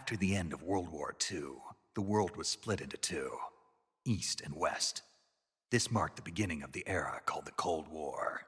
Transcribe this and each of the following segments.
After the end of World War II, the world was split into two, East and West. This marked the beginning of the era called the Cold War.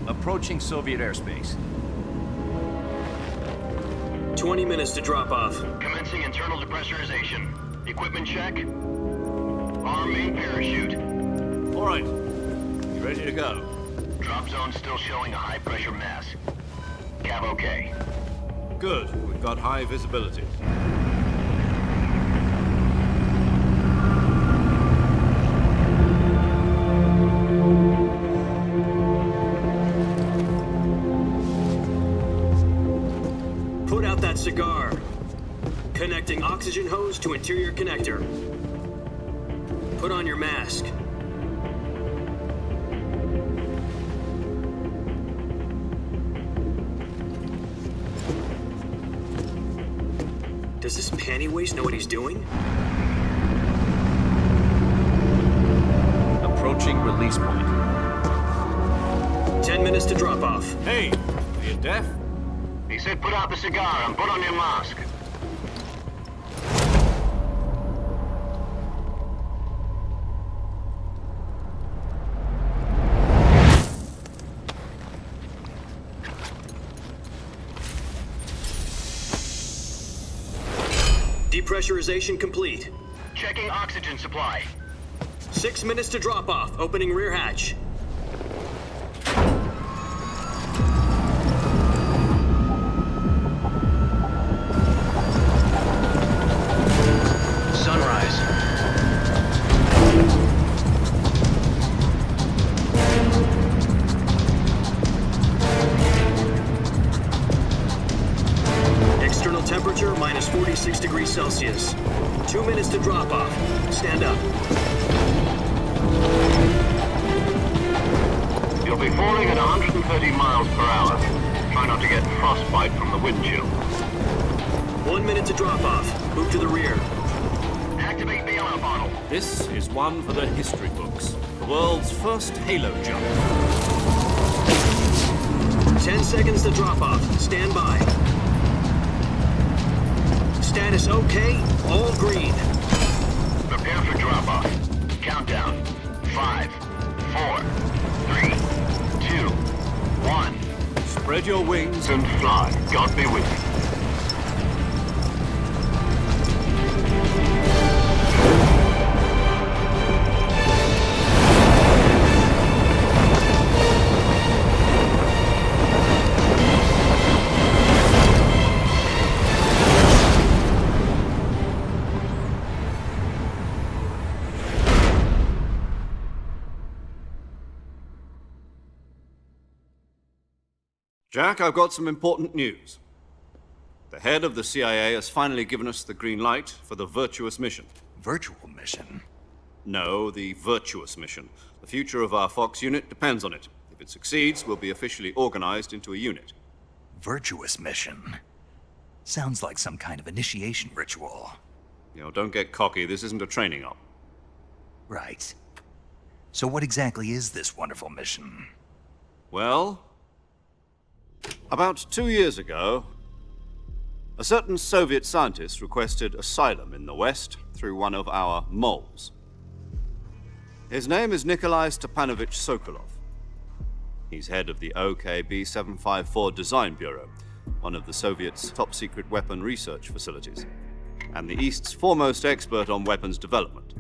Approaching Soviet airspace. 20 minutes to drop off. Commencing internal depressurization. Equipment check. Arm main parachute. All right. You ready to go? Drop zone still showing a high pressure mass. Cav okay. Good. We've got high visibility. Put out that cigar. Connecting oxygen hose to interior connector. Put on your mask. Does this panty waste know what he's doing? Approaching release point. 10 minutes to drop off. Hey, are you deaf? He said put out the cigar and put on your mask. Depressurization complete. Checking oxygen supply. 6 minutes to drop off. Opening rear hatch. Sunrise. External temperature minus 46 degrees Celsius. 2 minutes to drop off. Stand up. You'll be falling at 130 miles per hour. Try not to get frostbite from the wind chill. 1 minute to drop off. Move to the rear. Activate the oil bottle. This is one for the history books. The world's first halo jump. 10 seconds to drop off. Stand by. Status okay. All green. Prepare for drop off. Countdown. 5, 4, 3, 2, 1. Spread your wings And fly. God be with you. Jack, I've got some important news. The head of the CIA has finally given us the green light for the virtuous mission. Virtual mission? No, the virtuous mission. The future of our Fox unit depends on it. If it succeeds, we'll be officially organized into a unit. Virtuous mission? Sounds like some kind of initiation ritual. You know, don't get cocky. This isn't a training op. Right. So what exactly is this wonderful mission? Well, about 2 years ago, a certain Soviet scientist requested asylum in the West through one of our moles. His name is Nikolai Stepanovich Sokolov. He's head of the OKB-754 Design Bureau, one of the Soviets' top-secret weapon research facilities, and the East's foremost expert on weapons development.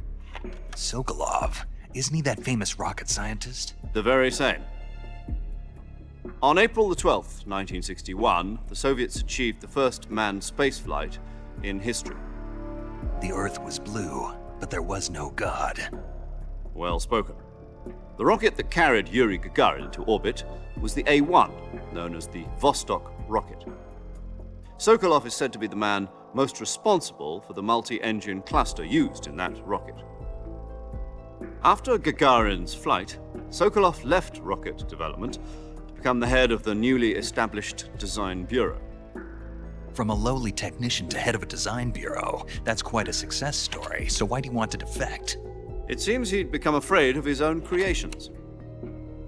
Sokolov? Isn't he that famous rocket scientist? The very same. On April the 12th, 1961, the Soviets achieved the first manned spaceflight in history. The Earth was blue, but there was no God. Well spoken. The rocket that carried Yuri Gagarin to orbit was the A-1, known as the Vostok rocket. Sokolov is said to be the man most responsible for the multi-engine cluster used in that rocket. After Gagarin's flight, Sokolov left rocket development to become the head of the newly established design bureau. From a lowly technician to head of a design bureau, that's quite a success story, so why do you want to defect? It seems he'd become afraid of his own creations.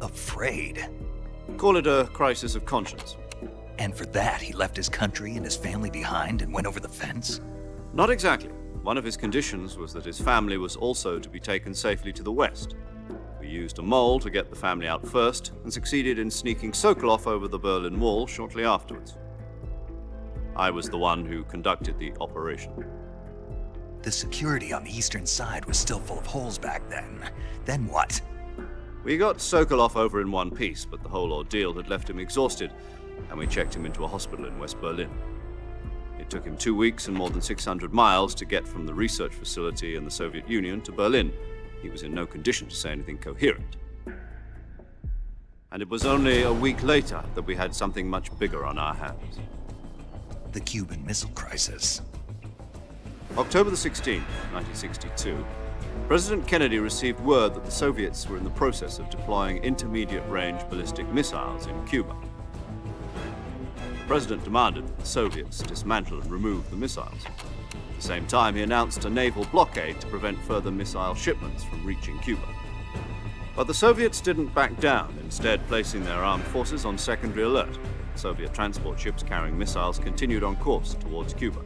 Afraid? Call it a crisis of conscience. And for that, he left his country and his family behind and went over the fence? Not exactly. One of his conditions was that his family was also to be taken safely to the west. We used a mole to get the family out first and succeeded in sneaking Sokolov over the Berlin Wall shortly afterwards. I was the one who conducted the operation. The security on the eastern side was still full of holes back then. Then what? We got Sokolov over in one piece, but the whole ordeal had left him exhausted, and we checked him into a hospital in West Berlin. It took him 2 weeks and more than 600 miles to get from the research facility in the Soviet Union to Berlin. He was in no condition to say anything coherent. And it was only a week later that we had something much bigger on our hands. The Cuban Missile Crisis. October the 16th, 1962, President Kennedy received word that the Soviets were in the process of deploying intermediate-range ballistic missiles in Cuba. The President demanded that the Soviets dismantle and remove the missiles. At the same time, he announced a naval blockade to prevent further missile shipments from reaching Cuba. But the Soviets didn't back down, instead placing their armed forces on secondary alert. Soviet transport ships carrying missiles continued on course towards Cuba.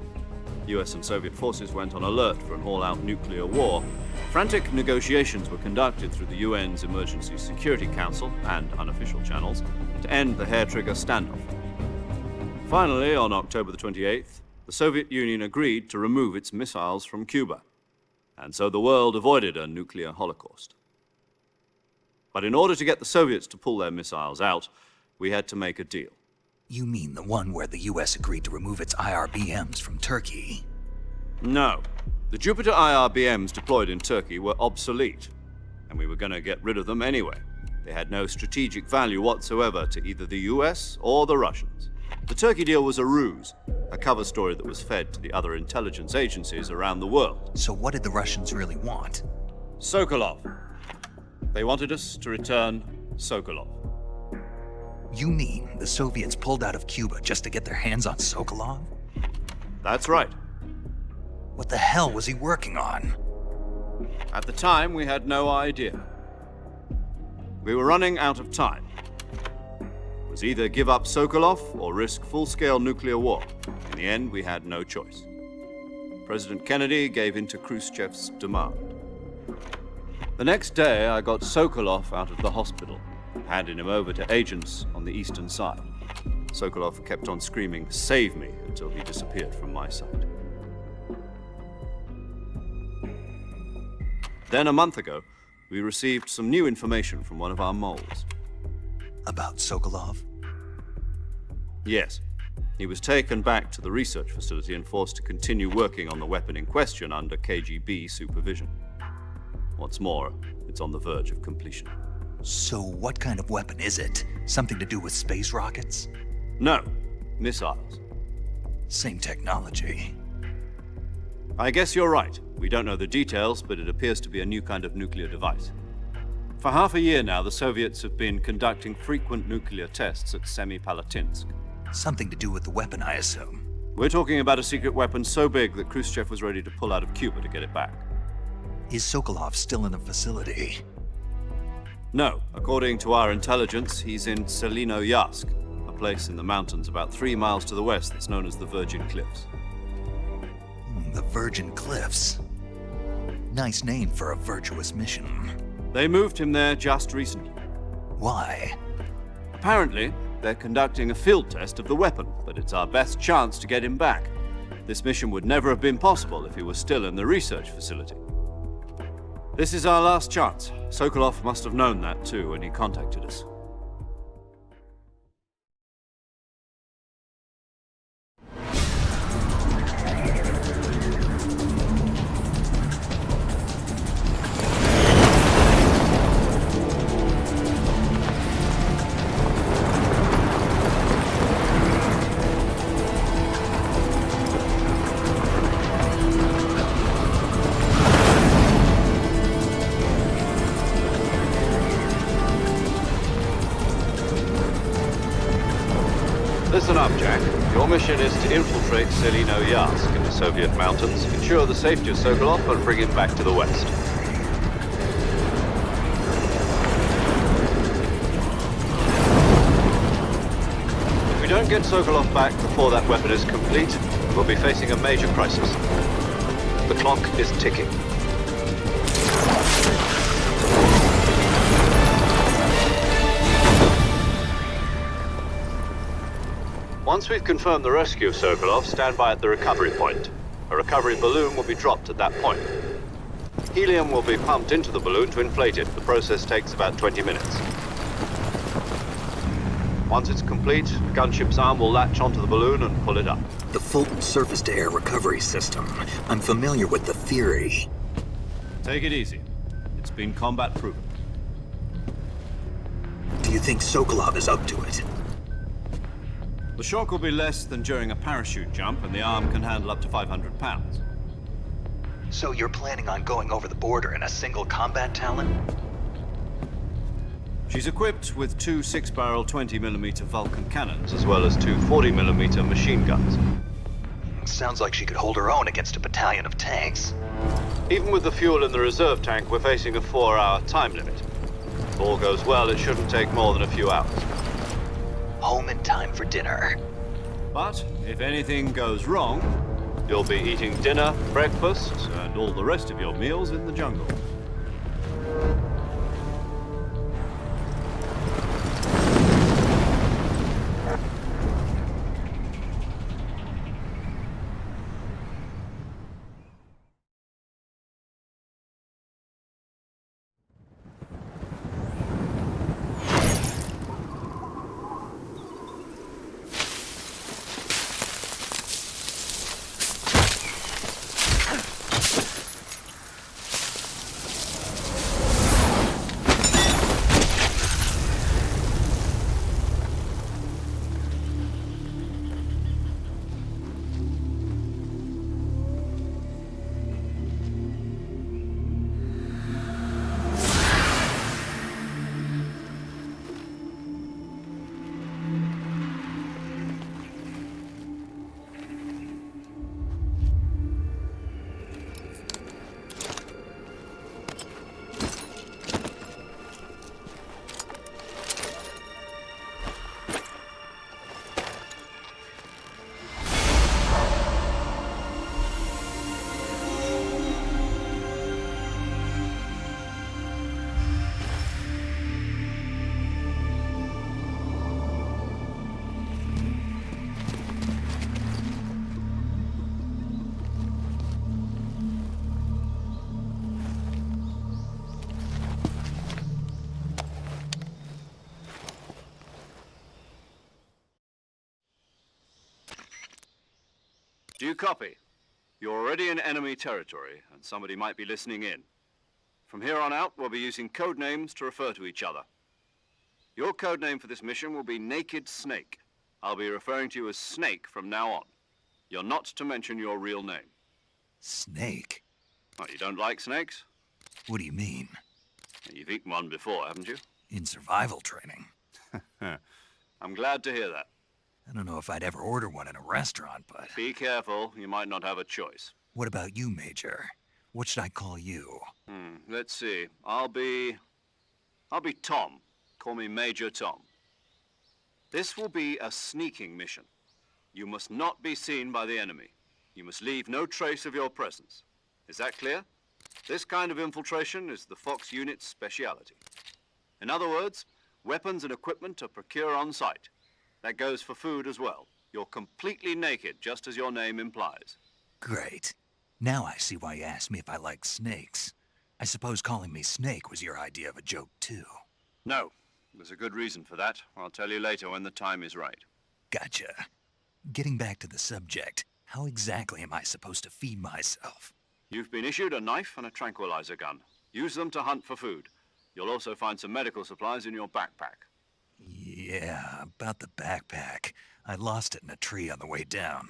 US and Soviet forces went on alert for an all-out nuclear war. Frantic negotiations were conducted through the UN's Emergency Security Council and unofficial channels to end the hair-trigger standoff. Finally, on October the 28th, the Soviet Union agreed to remove its missiles from Cuba, and so the world avoided a nuclear holocaust. But in order to get the Soviets to pull their missiles out, we had to make a deal. You mean the one where the US agreed to remove its IRBMs from Turkey? No. The Jupiter IRBMs deployed in Turkey were obsolete, and we were going to get rid of them anyway. They had no strategic value whatsoever to either the US or the Russians. The Turkey deal was a ruse, a cover story that was fed to the other intelligence agencies around the world. So what did the Russians really want? Sokolov. They wanted us to return Sokolov. You mean the Soviets pulled out of Cuba just to get their hands on Sokolov? That's right. What the hell was he working on? At the time, we had no idea. We were running out of time. It was either give up Sokolov or risk full-scale nuclear war. In the end, we had no choice. President Kennedy gave in to Khrushchev's demand. The next day, I got Sokolov out of the hospital, handing him over to agents on the eastern side. Sokolov kept on screaming, "Save me," until he disappeared from my sight. Then a month ago, we received some new information from one of our moles. About Sokolov? Yes. He was taken back to the research facility and forced to continue working on the weapon in question under KGB supervision. What's more, it's on the verge of completion. So what kind of weapon is it? Something to do with space rockets? No, missiles. Same technology. I guess you're right. We don't know the details, but it appears to be a new kind of nuclear device. For half a year now, the Soviets have been conducting frequent nuclear tests at Semipalatinsk. Something to do with the weapon, I assume. We're talking about a secret weapon so big that Khrushchev was ready to pull out of Cuba to get it back. Is Sokolov still in the facility? No. According to our intelligence, he's in Selinoyarsk, a place in the mountains about 3 miles to the west that's known as the Virgin Cliffs. The Virgin Cliffs. Nice name for a virtuous mission. They moved him there just recently. Why? Apparently, they're conducting a field test of the weapon, but it's our best chance to get him back. This mission would never have been possible if he was still in the research facility. This is our last chance. Sokolov must have known that too when he contacted us. Your mission is to infiltrate Selino-Yarsk in the Soviet mountains, ensure the safety of Sokolov, and bring him back to the west. If we don't get Sokolov back before that weapon is complete, we'll be facing a major crisis. The clock is ticking. Once we've confirmed the rescue of Sokolov, stand by at the recovery point. A recovery balloon will be dropped at that point. Helium will be pumped into the balloon to inflate it. The process takes about 20 minutes. Once it's complete, the gunship's arm will latch onto the balloon and pull it up. The Fulton surface-to-air recovery system. I'm familiar with the theory. Take it easy. It's been combat-proven. Do you think Sokolov is up to it? The shock will be less than during a parachute jump, and the arm can handle up to 500 pounds. So you're planning on going over the border in a single combat Talon? She's equipped with two 6-barrel 20mm Vulcan cannons, as well as two 40mm machine guns. Sounds like she could hold her own against a battalion of tanks. Even with the fuel in the reserve tank, we're facing a 4-hour time limit. If all goes well, it shouldn't take more than a few hours. Home in time for dinner. But if anything goes wrong, you'll be eating dinner, breakfast, and all the rest of your meals in the jungle. Do you copy? You're already in enemy territory, and somebody might be listening in. From here on out, we'll be using code names to refer to each other. Your code name for this mission will be Naked Snake. I'll be referring to you as Snake from now on. You're not to mention your real name. Snake? Well, you don't like snakes? What do you mean? You've eaten one before, haven't you? In survival training. I'm glad to hear that. I don't know if I'd ever order one in a restaurant, but... Be careful, you might not have a choice. What about you, Major? What should I call you? Let's see. I'll be Tom. Call me Major Tom. This will be a sneaking mission. You must not be seen by the enemy. You must leave no trace of your presence. Is that clear? This kind of infiltration is the Fox unit's speciality. In other words, weapons and equipment are procured on site. That goes for food as well. You're completely naked, just as your name implies. Great. Now I see why you asked me if I like snakes. I suppose calling me Snake was your idea of a joke, too. No. There's a good reason for that. I'll tell you later when the time is right. Gotcha. Getting back to the subject, how exactly am I supposed to feed myself? You've been issued a knife and a tranquilizer gun. Use them to hunt for food. You'll also find some medical supplies in your backpack. Yeah, about the backpack. I lost it in a tree on the way down.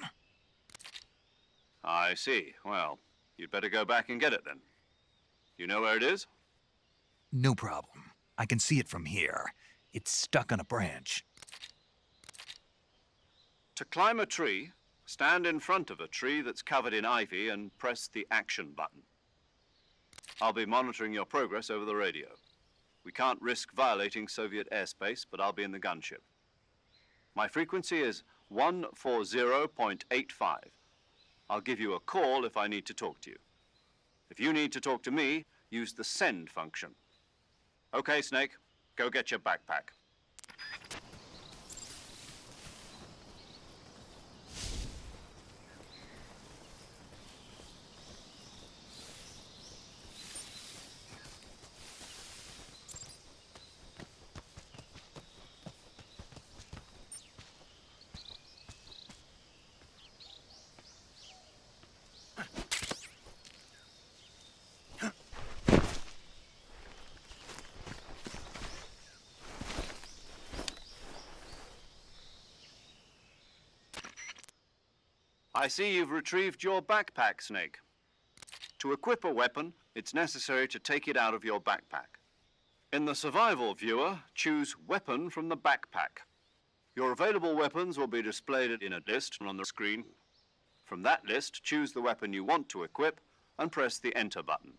I see. Well, you'd better go back and get it then. You know where it is? No problem. I can see it from here. It's stuck on a branch. To climb a tree, stand in front of a tree that's covered in ivy and press the action button. I'll be monitoring your progress over the radio. We can't risk violating Soviet airspace, but I'll be in the gunship. My frequency is 140.85. I'll give you a call if I need to talk to you. If you need to talk to me, use the send function. Okay, Snake, go get your backpack. I see you've retrieved your backpack, Snake. To equip a weapon, it's necessary to take it out of your backpack. In the survival viewer, choose Weapon from the backpack. Your available weapons will be displayed in a list on the screen. From that list, choose the weapon you want to equip and press the Enter button.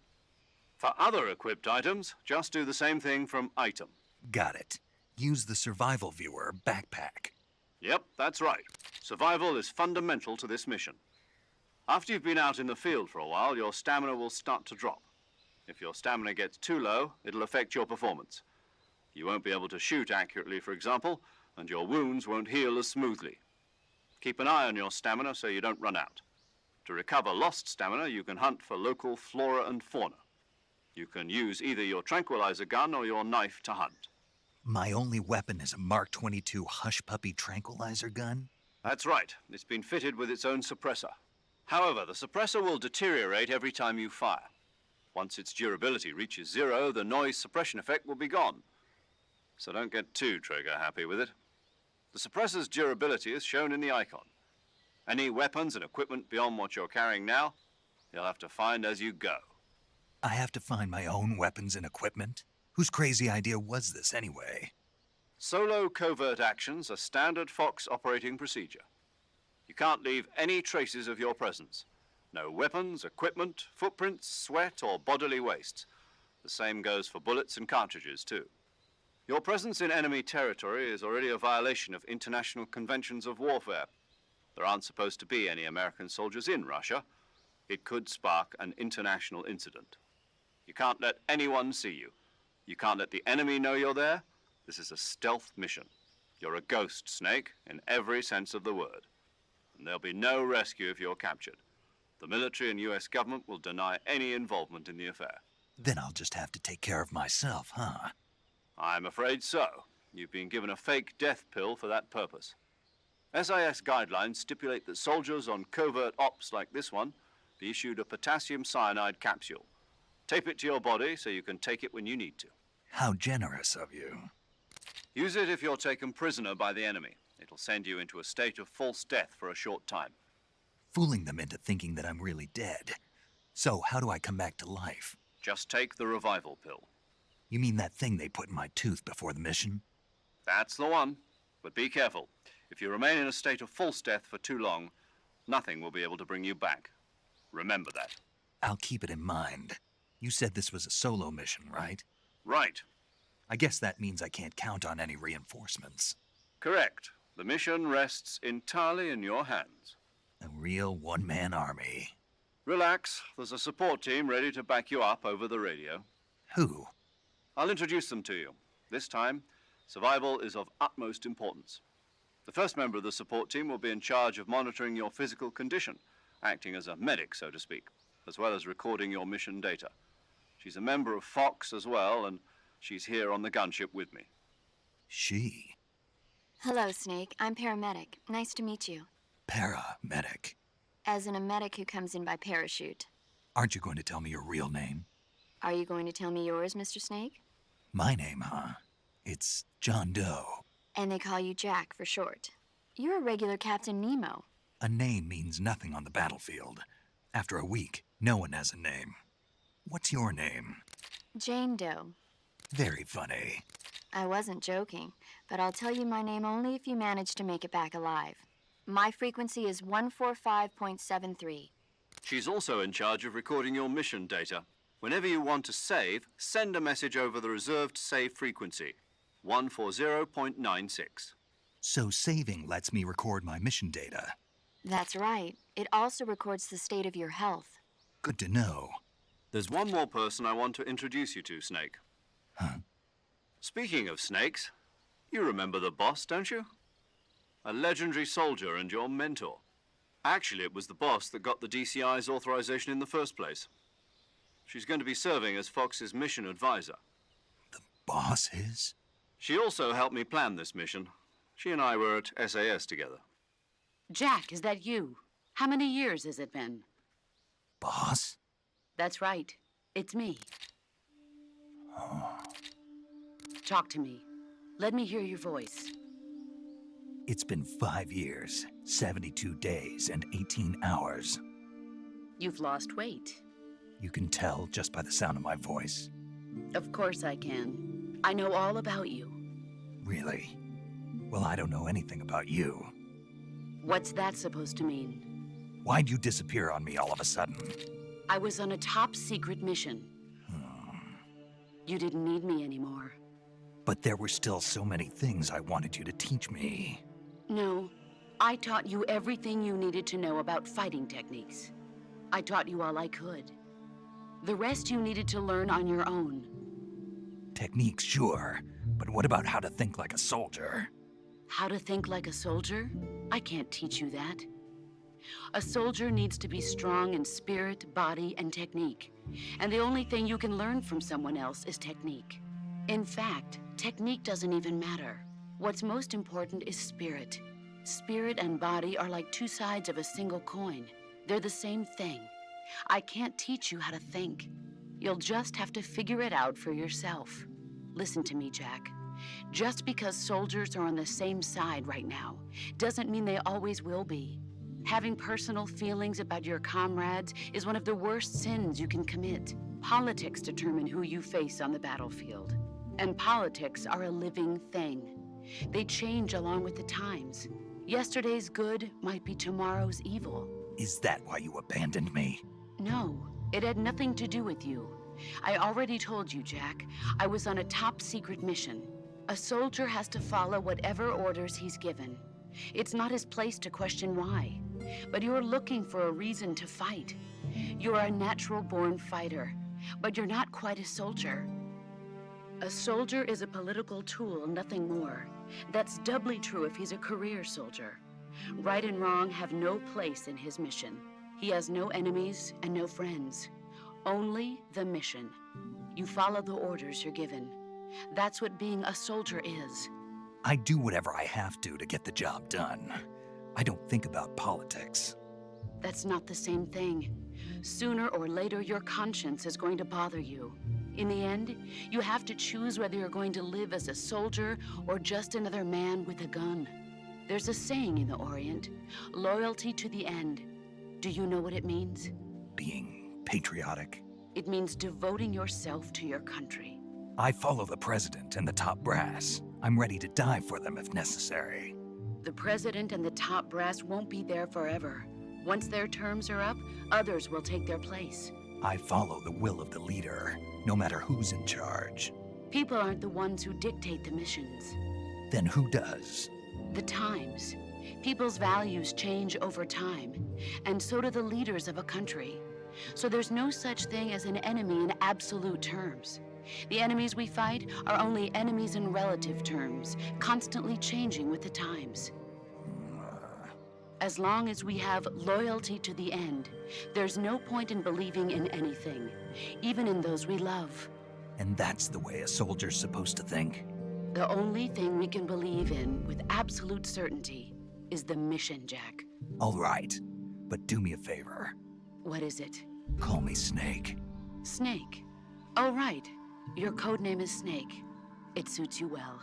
For other equipped items, just do the same thing from Item. Got it. Use the survival viewer backpack. Yep, that's right. Survival is fundamental to this mission. After you've been out in the field for a while, your stamina will start to drop. If your stamina gets too low, it'll affect your performance. You won't be able to shoot accurately, for example, and your wounds won't heal as smoothly. Keep an eye on your stamina so you don't run out. To recover lost stamina, you can hunt for local flora and fauna. You can use either your tranquilizer gun or your knife to hunt. My only weapon is a Mark 22 Hush Puppy tranquilizer gun? That's right. It's been fitted with its own suppressor. However, the suppressor will deteriorate every time you fire. Once its durability reaches 0, the noise suppression effect will be gone. So don't get too trigger-happy with it. The suppressor's durability is shown in the icon. Any weapons and equipment beyond what you're carrying now, you'll have to find as you go. I have to find my own weapons and equipment? Whose crazy idea was this anyway? Solo covert actions are standard Fox operating procedure. You can't leave any traces of your presence. No weapons, equipment, footprints, sweat, or bodily wastes. The same goes for bullets and cartridges, too. Your presence in enemy territory is already a violation of international conventions of warfare. There aren't supposed to be any American soldiers in Russia. It could spark an international incident. You can't let anyone see you. You can't let the enemy know you're there. This is a stealth mission. You're a ghost, Snake, in every sense of the word. And there'll be no rescue if you're captured. The military and US government will deny any involvement in the affair. Then I'll just have to take care of myself, huh? I'm afraid so. You've been given a fake death pill for that purpose. SIS guidelines stipulate that soldiers on covert ops like this one be issued a potassium cyanide capsule. Tape it to your body so you can take it when you need to. How generous of you. Use it if you're taken prisoner by the enemy. It'll send you into a state of false death for a short time. Fooling them into thinking that I'm really dead. So how do I come back to life? Just take the revival pill. You mean that thing they put in my tooth before the mission? That's the one. But be careful. If you remain in a state of false death for too long, nothing will be able to bring you back. Remember that. I'll keep it in mind. You said this was a solo mission, right? Right. I guess that means I can't count on any reinforcements. Correct. The mission rests entirely in your hands. A real one-man army. Relax. There's a support team ready to back you up over the radio. Who? I'll introduce them to you. This time, survival is of utmost importance. The first member of the support team will be in charge of monitoring your physical condition, acting as a medic, so to speak, as well as recording your mission data. She's a member of Fox as well, and she's here on the gunship with me. She? Hello, Snake. I'm paramedic. Nice to meet you. Paramedic. As in a medic who comes in by parachute. Aren't you going to tell me your real name? Are you going to tell me yours, Mr. Snake? My name, huh? It's John Doe. And they call you Jack for short. You're a regular Captain Nemo. A name means nothing on the battlefield. After a week, no one has a name. What's your name? Jane Doe. Very funny. I wasn't joking, but I'll tell you my name only if you manage to make it back alive. My frequency is 145.73. She's also in charge of recording your mission data. Whenever you want to save, send a message over the reserved save frequency, 140.96. So saving lets me record my mission data. That's right. It also records the state of your health. Good to know. There's one more person I want to introduce you to, Snake. Huh? Speaking of snakes, you remember the boss, don't you? A legendary soldier and your mentor. Actually, it was the boss that got the DCI's authorization in the first place. She's going to be serving as Fox's mission advisor. The boss is? She also helped me plan this mission. She and I were at SAS together. Jack, is that you? How many years has it been? Boss? That's right. It's me. Talk to me. Let me hear your voice. It's been 5 years, 72 days, and 18 hours. You've lost weight. You can tell just by the sound of my voice. Of course I can. I know all about you. Really? Well, I don't know anything about you. What's that supposed to mean? Why'd you disappear on me all of a sudden? I was on a top secret mission. You didn't need me anymore. But there were still so many things I wanted you to teach me. No, I taught you everything you needed to know about fighting techniques. I taught you all I could. The rest you needed to learn on your own. Techniques, sure. But what about how to think like a soldier? How to think like a soldier? I can't teach you that. A soldier needs to be strong in spirit, body, and technique. And the only thing you can learn from someone else is technique. In fact, technique doesn't even matter. What's most important is spirit. Spirit and body are like two sides of a single coin. They're the same thing. I can't teach you how to think. You'll just have to figure it out for yourself. Listen to me, Jack. Just because soldiers are on the same side right now doesn't mean they always will be. Having personal feelings about your comrades is one of the worst sins you can commit. Politics determine who you face on the battlefield. And politics are a living thing. They change along with the times. Yesterday's good might be tomorrow's evil. Is that why you abandoned me? No, it had nothing to do with you. I already told you, Jack. I was on a top secret mission. A soldier has to follow whatever orders he's given. It's not his place to question why. But you're looking for a reason to fight. You're a natural-born fighter, but you're not quite a soldier. A soldier is a political tool, nothing more. That's doubly true if he's a career soldier. Right and wrong have no place in his mission. He has no enemies and no friends. Only the mission. You follow the orders you're given. That's what being a soldier is. I do whatever I have to get the job done. I don't think about politics. That's not the same thing. Sooner or later, your conscience is going to bother you. In the end, you have to choose whether you're going to live as a soldier or just another man with a gun. There's a saying in the Orient, loyalty to the end. Do you know what it means? Being patriotic. It means devoting yourself to your country. I follow the president and the top brass. I'm ready to die for them if necessary. The president and the top brass won't be there forever. Once their terms are up, others will take their place. I follow the will of the leader, no matter who's in charge. People aren't the ones who dictate the missions. Then who does? The times. People's values change over time, and so do the leaders of a country. So there's no such thing as an enemy in absolute terms. The enemies we fight are only enemies in relative terms, constantly changing with the times. As long as we have loyalty to the end, there's no point in believing in anything, even in those we love. And that's the way a soldier's supposed to think? The only thing we can believe in with absolute certainty is the mission, Jack. All right, but do me a favor. What is it? Call me Snake. Snake. Oh, right. Your code name is Snake. It suits you well.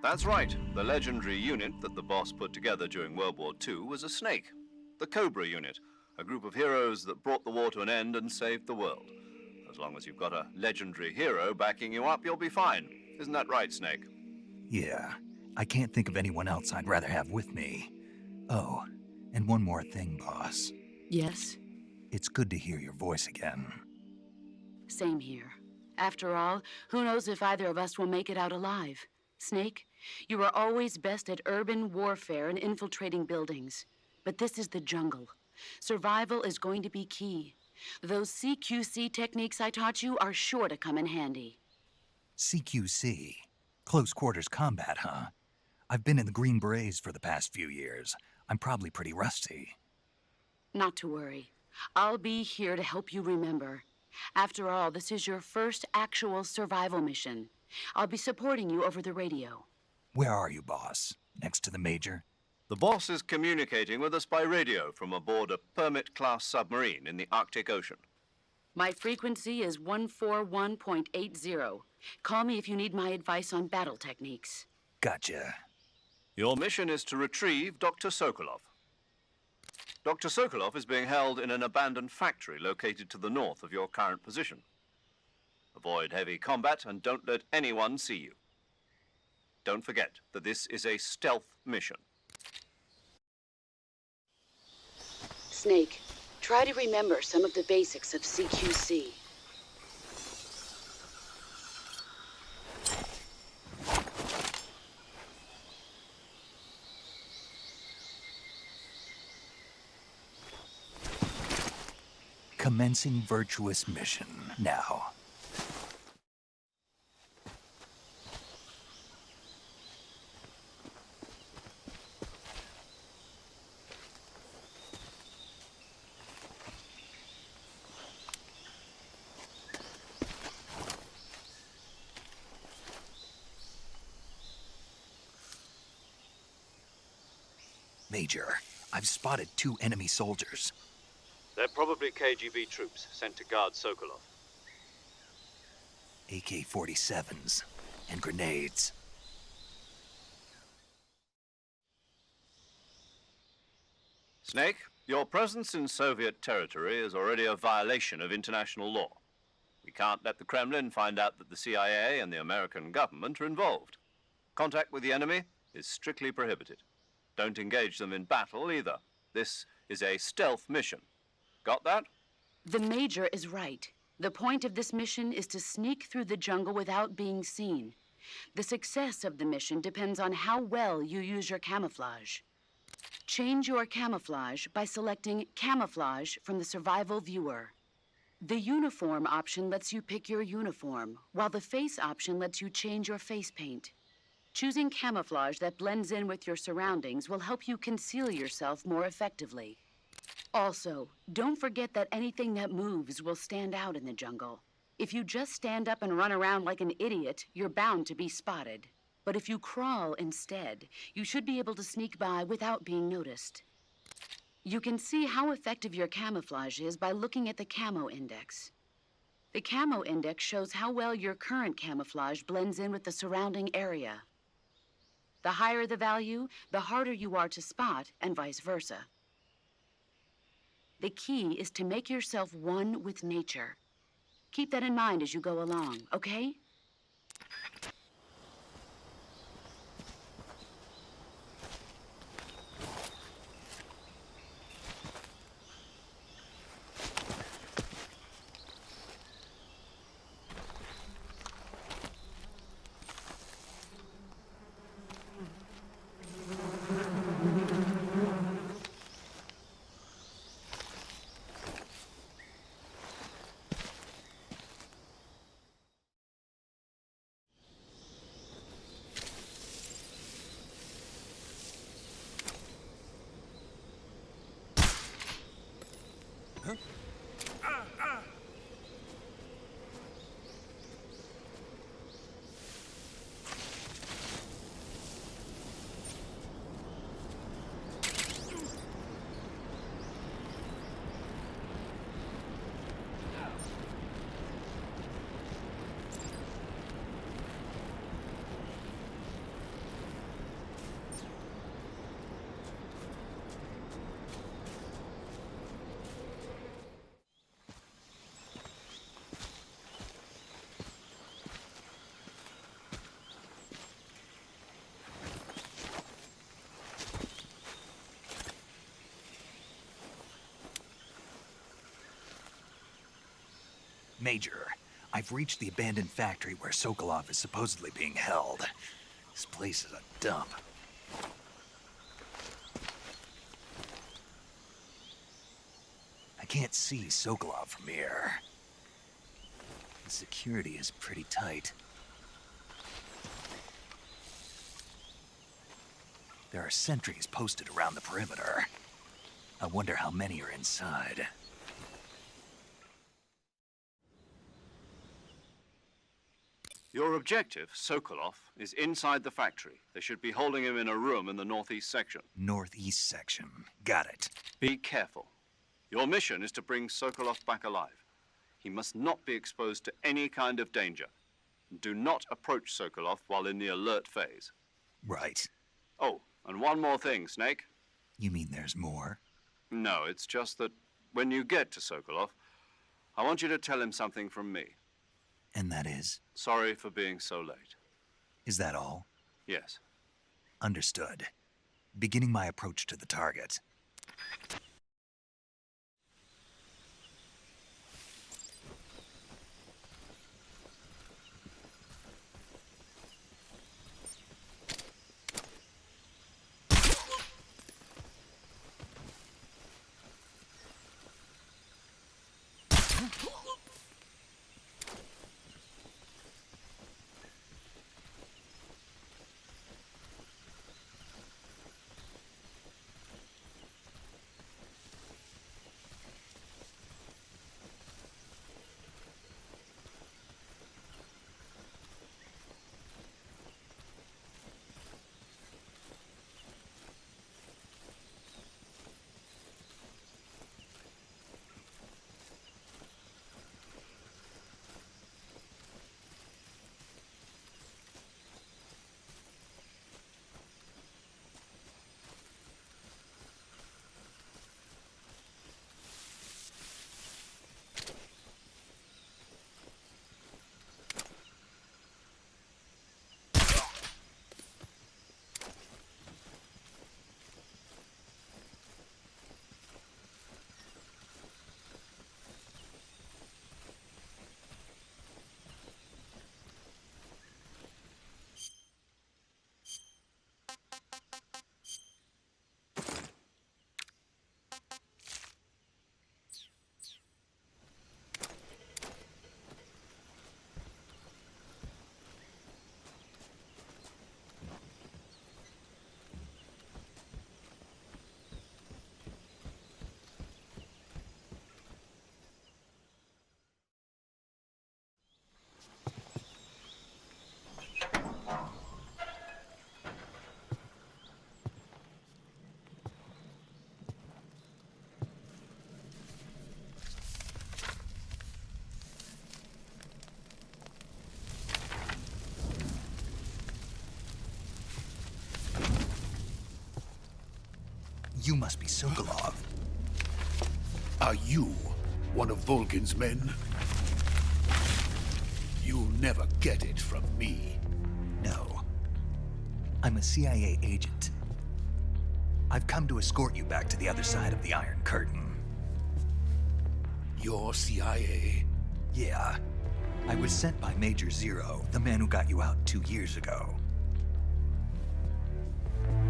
That's right. The legendary unit that the boss put together during World War II was a snake. The Cobra unit, a group of heroes that brought the war to an end and saved the world. As long as you've got a legendary hero backing you up, you'll be fine. Isn't that right, Snake? Yeah, I can't think of anyone else I'd rather have with me. Oh, and one more thing, boss. Yes? It's good to hear your voice again. Same here. After all, who knows if either of us will make it out alive? Snake, you are always best at urban warfare and infiltrating buildings. But this is the jungle. Survival is going to be key. Those CQC techniques I taught you are sure to come in handy. CQC? Close quarters combat, huh? I've been in the Green Berets for the past few years. I'm probably pretty rusty. Not to worry. I'll be here to help you remember. After all, this is your first actual survival mission. I'll be supporting you over the radio. Where are you, boss? Next to the Major? The boss is communicating with us by radio from aboard a Permit-class submarine in the Arctic Ocean. My frequency is 141.80. Call me if you need my advice on battle techniques. Gotcha. Your mission is to retrieve Dr. Sokolov. Dr. Sokolov is being held in an abandoned factory located to the north of your current position. Avoid heavy combat and don't let anyone see you. Don't forget that this is a stealth mission. Snake, try to remember some of the basics of CQC. Commencing virtuous mission now. Major, I've spotted 2 enemy soldiers. They're probably KGB troops sent to guard Sokolov. AK-47s and grenades. Snake, your presence in Soviet territory is already a violation of international law. We can't let the Kremlin find out that the CIA and the American government are involved. Contact with the enemy is strictly prohibited. Don't engage them in battle either. This is a stealth mission. Got that? The Major is right. The point of this mission is to sneak through the jungle without being seen. The success of the mission depends on how well you use your camouflage. Change your camouflage by selecting Camouflage from the Survival Viewer. The Uniform option lets you pick your uniform, while the Face option lets you change your face paint. Choosing camouflage that blends in with your surroundings will help you conceal yourself more effectively. Also, don't forget that anything that moves will stand out in the jungle. If you just stand up and run around like an idiot, you're bound to be spotted. But if you crawl instead, you should be able to sneak by without being noticed. You can see how effective your camouflage is by looking at the camo index. The camo index shows how well your current camouflage blends in with the surrounding area. The higher the value, the harder you are to spot, and vice versa. The key is to make yourself one with nature. Keep that in mind as you go along, okay? Major, I've reached the abandoned factory where Sokolov is supposedly being held. This place is a dump. I can't see Sokolov from here. The security is pretty tight. There are sentries posted around the perimeter. I wonder how many are inside. Your objective, Sokolov, is inside the factory. They should be holding him in a room in the northeast section. Northeast section. Got it. Be careful. Your mission is to bring Sokolov back alive. He must not be exposed to any kind of danger. Do not approach Sokolov while in the alert phase. Right. Oh, and one more thing, Snake. You mean there's more? No, it's just that when you get to Sokolov, I want you to tell him something from me. And that is? Sorry for being so late. Is that all? Yes. Understood. Beginning my approach to the target. You must be Sokolov. Are you one of Volgin's men? You'll never get it from me. No. I'm a CIA agent. I've come to escort you back to the other side of the Iron Curtain. You're CIA? Yeah. I was sent by Major Zero, the man who got you out 2 years ago.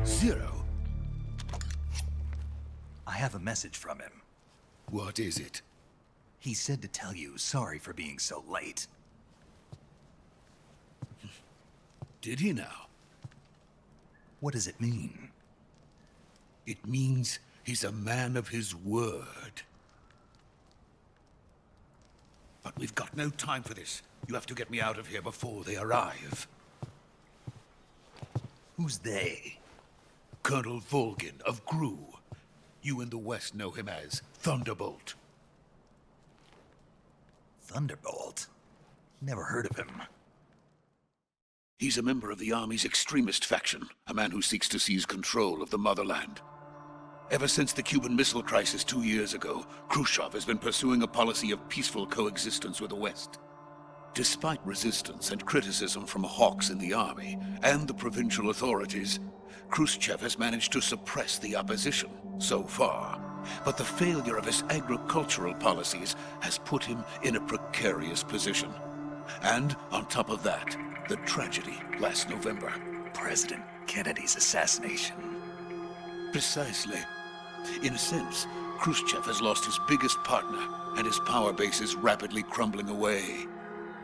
Zero? I have a message from him. What is it? He said to tell you sorry for being so late. Did he now? What does it mean? It means he's a man of his word. But we've got no time for this. You have to get me out of here before they arrive. Who's they? Colonel Volgin of Gru. You in the West know him as Thunderbolt. Thunderbolt? Never heard of him. He's a member of the Army's extremist faction, a man who seeks to seize control of the motherland. Ever since the Cuban Missile Crisis 2 years ago, Khrushchev has been pursuing a policy of peaceful coexistence with the West. Despite resistance and criticism from hawks in the army and the provincial authorities, Khrushchev has managed to suppress the opposition, so far. But the failure of his agricultural policies has put him in a precarious position. And on top of that, the tragedy last November. President Kennedy's assassination. Precisely. In a sense, Khrushchev has lost his biggest partner, and his power base is rapidly crumbling away.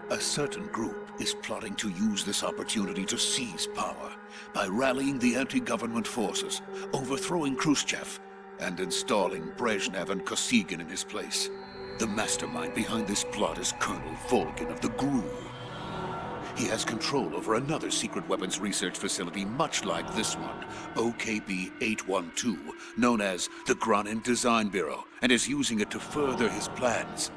A certain group is plotting to use this opportunity to seize power by rallying the anti-government forces, overthrowing Khrushchev, and installing Brezhnev and Kosygin in his place. The mastermind behind this plot is Colonel Volgin of the GRU. He has control over another secret weapons research facility much like this one, OKB-812, known as the Granin Design Bureau, and is using it to further his plans.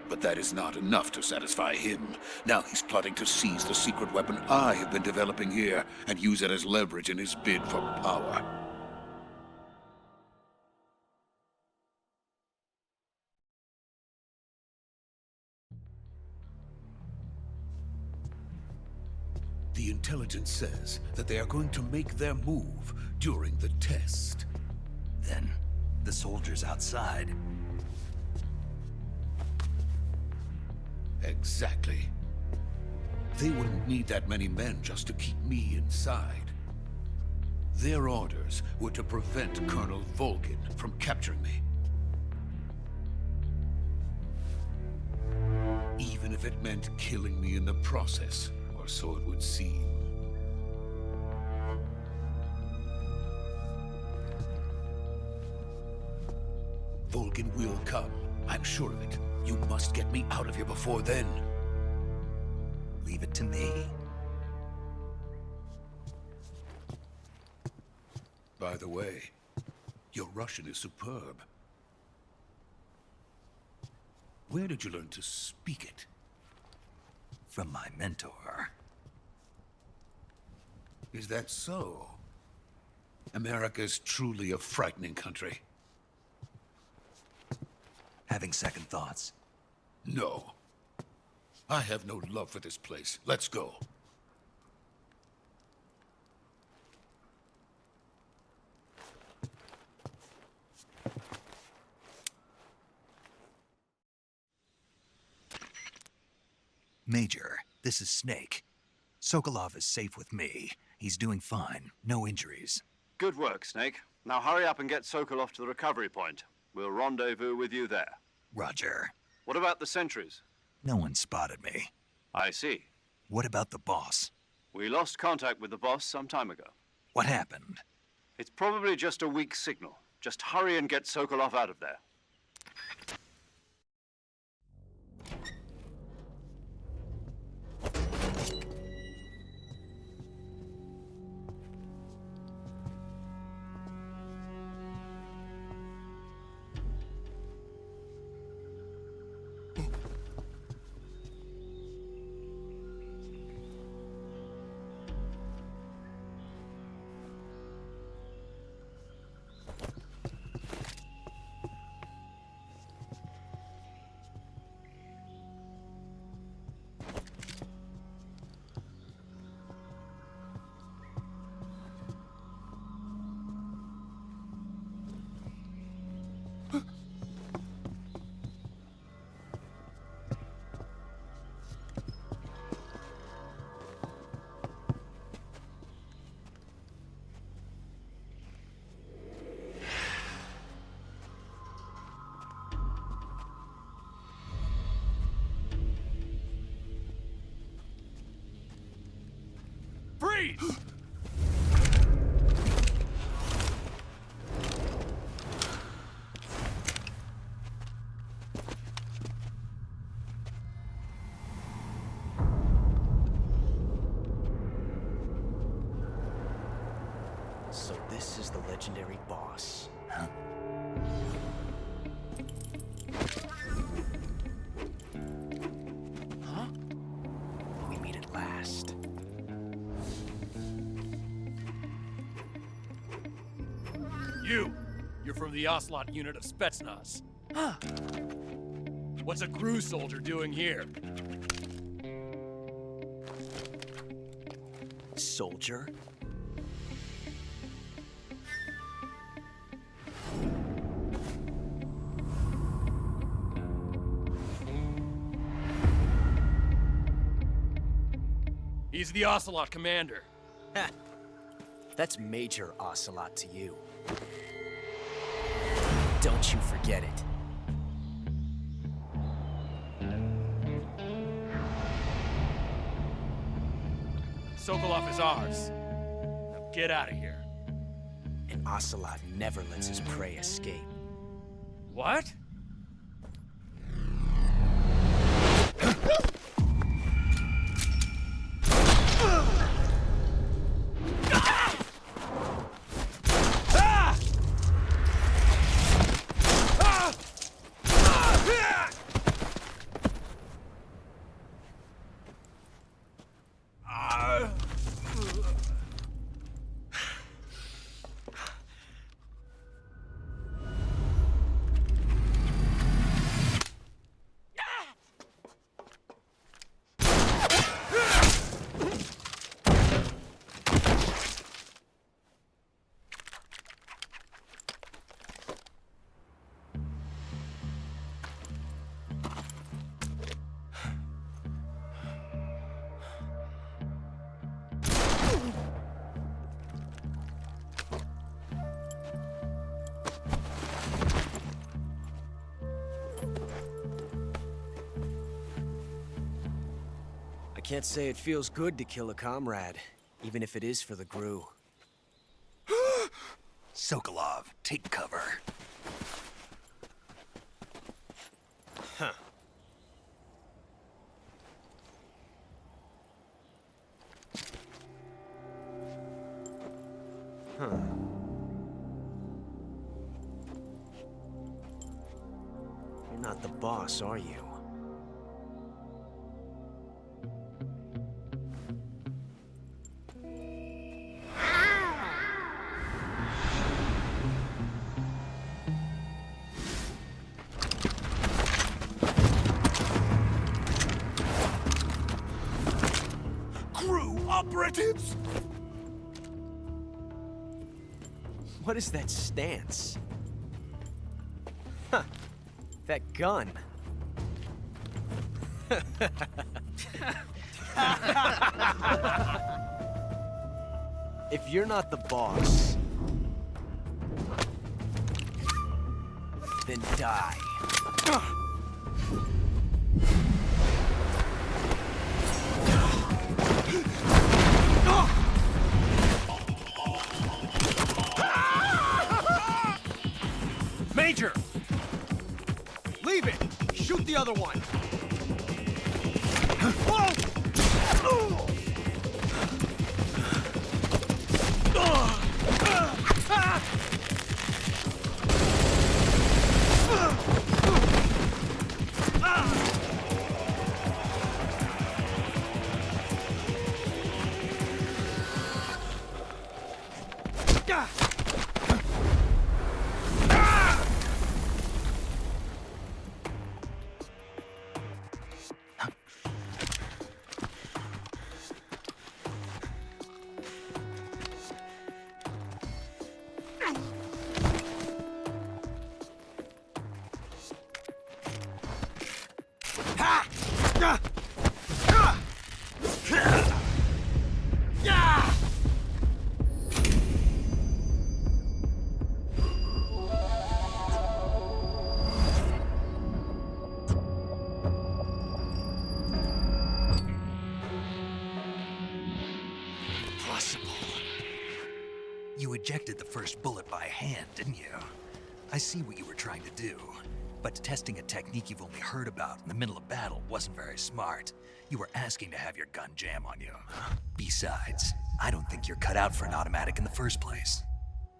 But that is not enough to satisfy him. Now he's plotting to seize the secret weapon I have been developing here and use it as leverage in his bid for power. The intelligence says that they are going to make their move during the test. Then, the soldiers outside. Exactly. They wouldn't need that many men just to keep me inside. Their orders were to prevent Colonel Volgin from capturing me. Even if it meant killing me in the process, or so it would seem. Volgin will come. I'm sure of it. You must get me out of here before then. Leave it to me. By the way, your Russian is superb. Where did you learn to speak it? From my mentor. Is that so? America's truly a frightening country. Having second thoughts. No. I have no love for this place. Let's go. Major, this is Snake. Sokolov is safe with me. He's doing fine. No injuries. Good work, Snake. Now hurry up and get Sokolov to the recovery point. We'll rendezvous with you there. Roger. What about the sentries? No one spotted me. I see. What about the boss? We lost contact with the boss some time ago. What happened? It's probably just a weak signal. Just hurry and get Sokolov out of there. Freeze! So this is the legendary boss. Huh? Huh? We meet at last. You're from the Ocelot unit of Spetsnaz. Huh. What's a GRU soldier doing here? Soldier? He's the Ocelot commander. Ha! That's Major Ocelot to you. Don't you forget it. Sokolov is ours. Now get out of here. And Ocelot never lets his prey escape. What? I can't say it feels good to kill a comrade, even if it is for the Gru. Sokolov, take cover. Huh. Huh. You're not the boss, are you? Operatives! What is that stance? Huh. That gun. If you're not the boss, then die. Major! Leave it! Shoot the other one! You ejected the first bullet by hand, didn't you? I see what you were trying to do. But testing a technique you've only heard about in the middle of battle wasn't very smart. You were asking to have your gun jam on you. Besides, I don't think you're cut out for an automatic in the first place.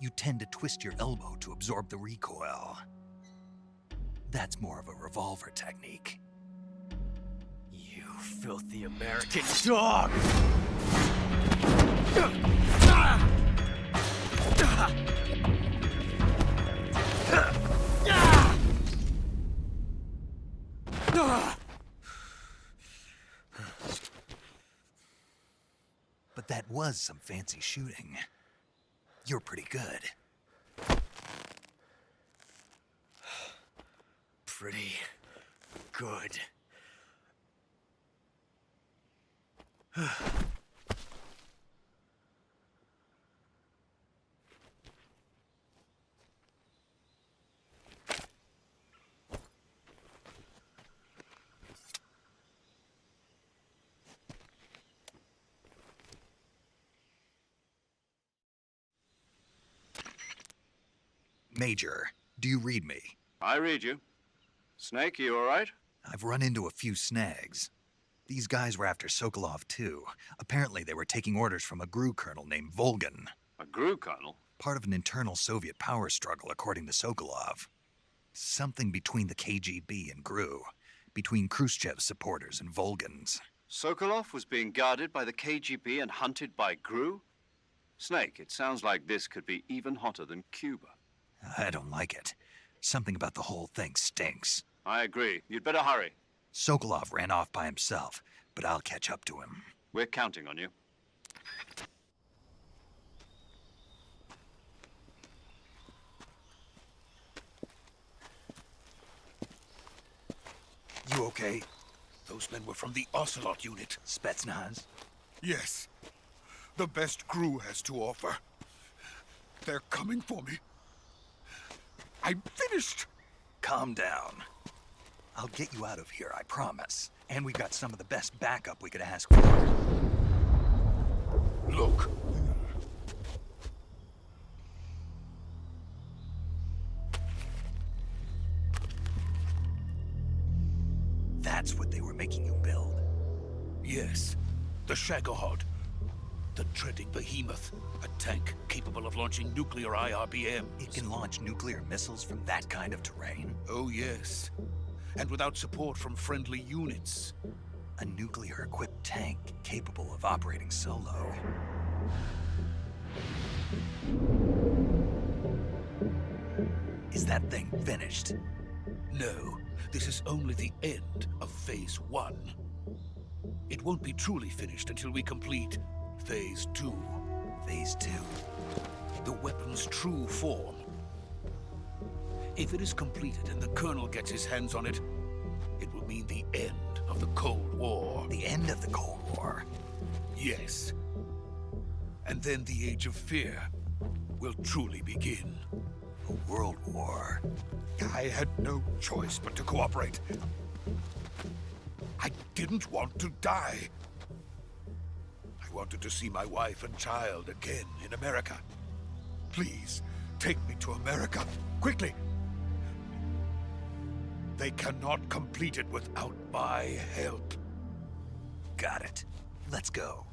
You tend to twist your elbow to absorb the recoil. That's more of a revolver technique. You filthy American dog! But that was some fancy shooting. You're pretty good. Pretty good. Major, do you read me? I read you. Snake, you all right? I've run into a few snags. These guys were after Sokolov, too. Apparently they were taking orders from a GRU colonel named Volgan. A GRU colonel? Part of an internal Soviet power struggle, according to Sokolov. Something between the KGB and GRU. Between Khrushchev's supporters and Volgan's. Sokolov was being guarded by the KGB and hunted by GRU? Snake, it sounds like this could be even hotter than Cuba. I don't like it. Something about the whole thing stinks. I agree. You'd better hurry. Sokolov ran off by himself, but I'll catch up to him. We're counting on you. You okay? Those men were from the Ocelot unit. Spetsnaz? Yes. The best GRU has to offer. They're coming for me. I'm finished. Calm down. I'll get you out of here, I promise. And we've got some of the best backup we could ask for. Look. That's what they were making you build? Yes. The Shagohod. The dreading behemoth. A tank capable of launching nuclear IRBMs. It can launch nuclear missiles from that kind of terrain? Oh, yes. And without support from friendly units. A nuclear-equipped tank capable of operating solo. Is that thing finished? No. This is only the end of Phase 1. It won't be truly finished until we complete Phase 2. Phase 2? The weapon's true form. If it is completed and the Colonel gets his hands on it, it will mean the end of the Cold War. The end of the Cold War? Yes. And then the Age of Fear will truly begin. A world war? I had no choice but to cooperate. I didn't want to die. I wanted to see my wife and child again in America. Please, take me to America, quickly. They cannot complete it without my help. Got it. Let's go.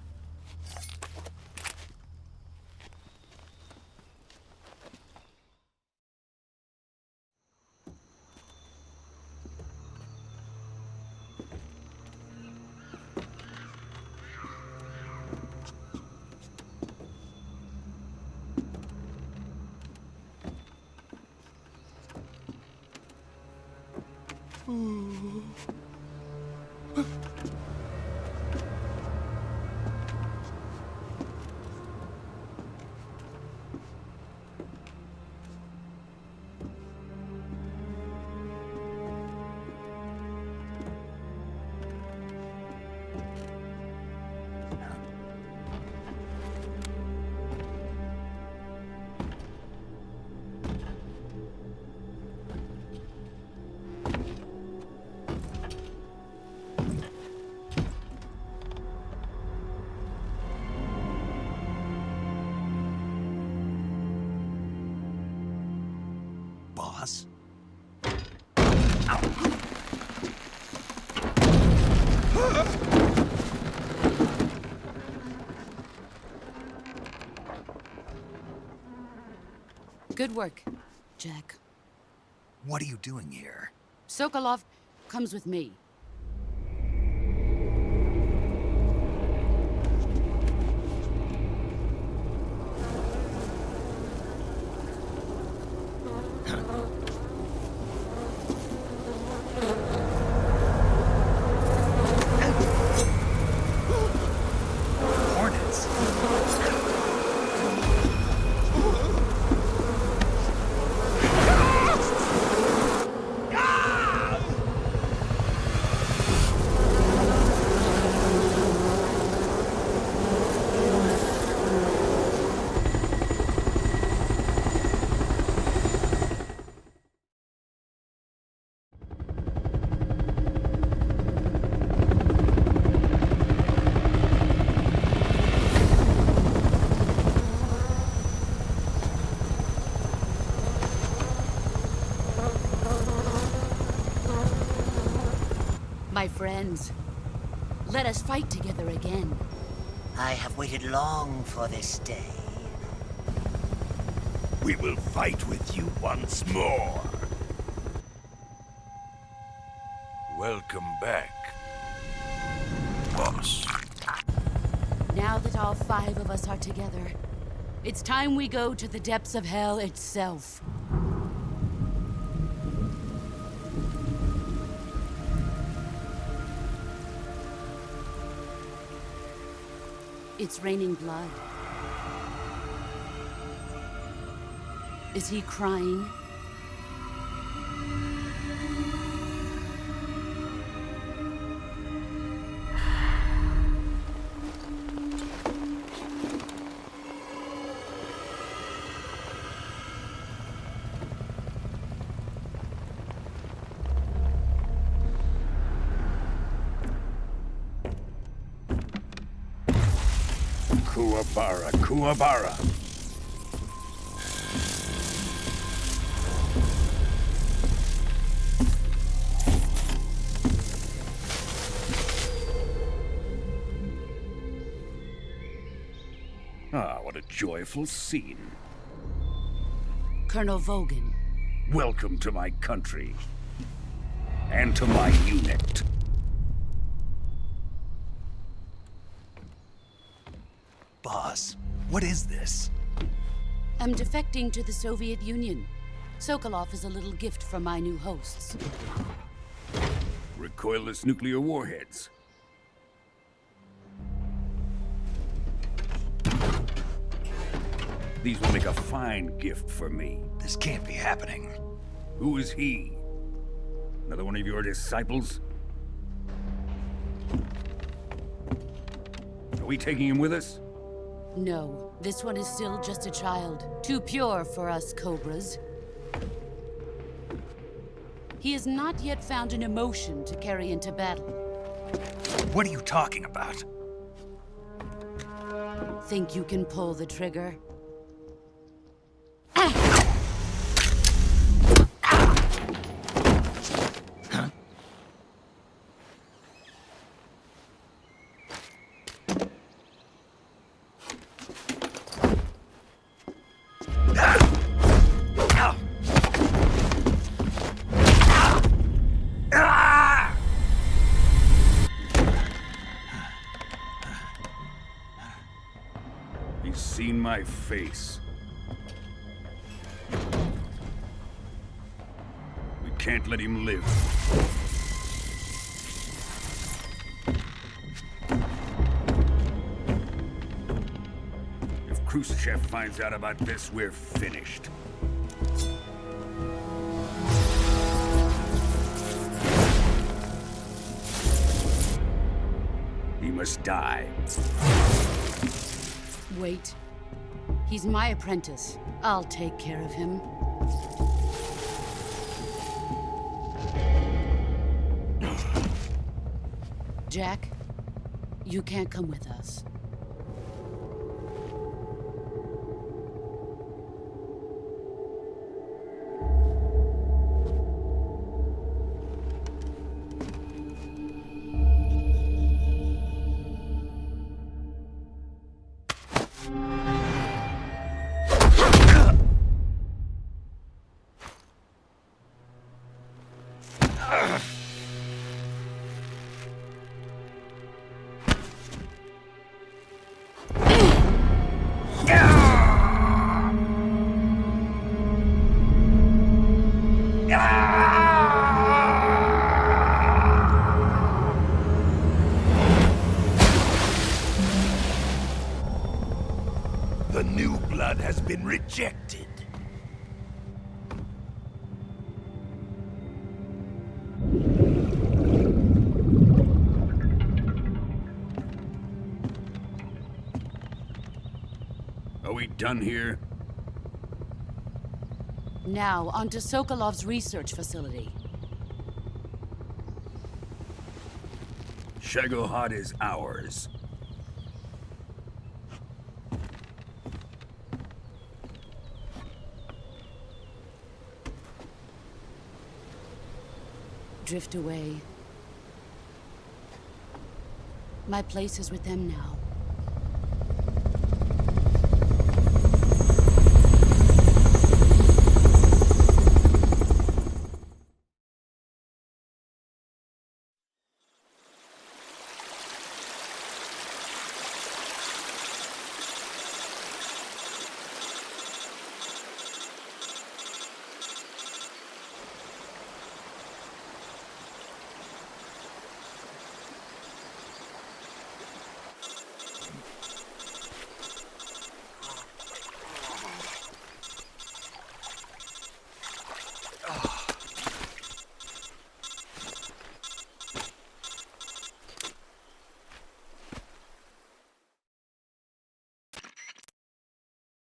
Boss? Good work, Jack. What are you doing here? Sokolov comes with me. Hornets? My friends, let us fight together again. I have waited long for this day. We will fight with you once more. Welcome back, boss. Now that all 5 of us are together, it's time we go to the depths of hell itself. It's raining blood. Is he crying? Kuwabara, Kuwabara. Ah, what a joyful scene. Colonel Vogan. Welcome to my country. And to my unit. Boss, what is this? I'm defecting to the Soviet Union. Sokolov is a little gift from my new hosts. Recoilless nuclear warheads. These will make a fine gift for me. This can't be happening. Who is he? Another one of your disciples? Are we taking him with us? No, this one is still just a child. Too pure for us Cobras. He has not yet found an emotion to carry into battle. What are you talking about? Think you can pull the trigger? He's seen my face. We can't let him live. If Khrushchev finds out about this, we're finished. He must die. Wait. He's my apprentice. I'll take care of him. Jack, you can't come with us. The new blood has been rejected. Are we done here? Now, onto Sokolov's research facility. Shagohod is ours. Drift away. My place is with them now.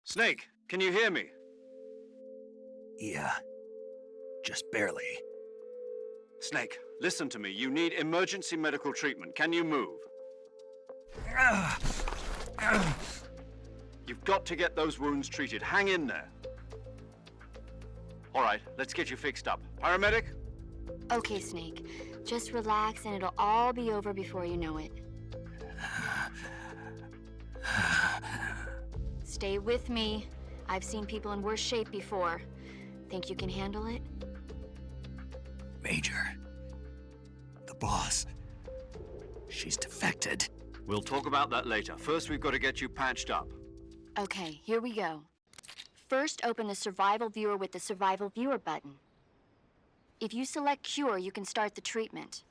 Snake, can you hear me? Yeah. Just barely. Snake, listen to me. You need emergency medical treatment. Can you move? You've got to get those wounds treated. Hang in there. All right, let's get you fixed up. Paramedic? Okay, Snake. Just relax and it'll all be over before you know it. Stay with me. I've seen people in worse shape before. Think you can handle it? Major. The boss. She's defected. We'll talk about that later. First, we've got to get you patched up. Okay, here we go. First, open the Survival Viewer with the Survival Viewer button. If you select Cure, you can start the treatment.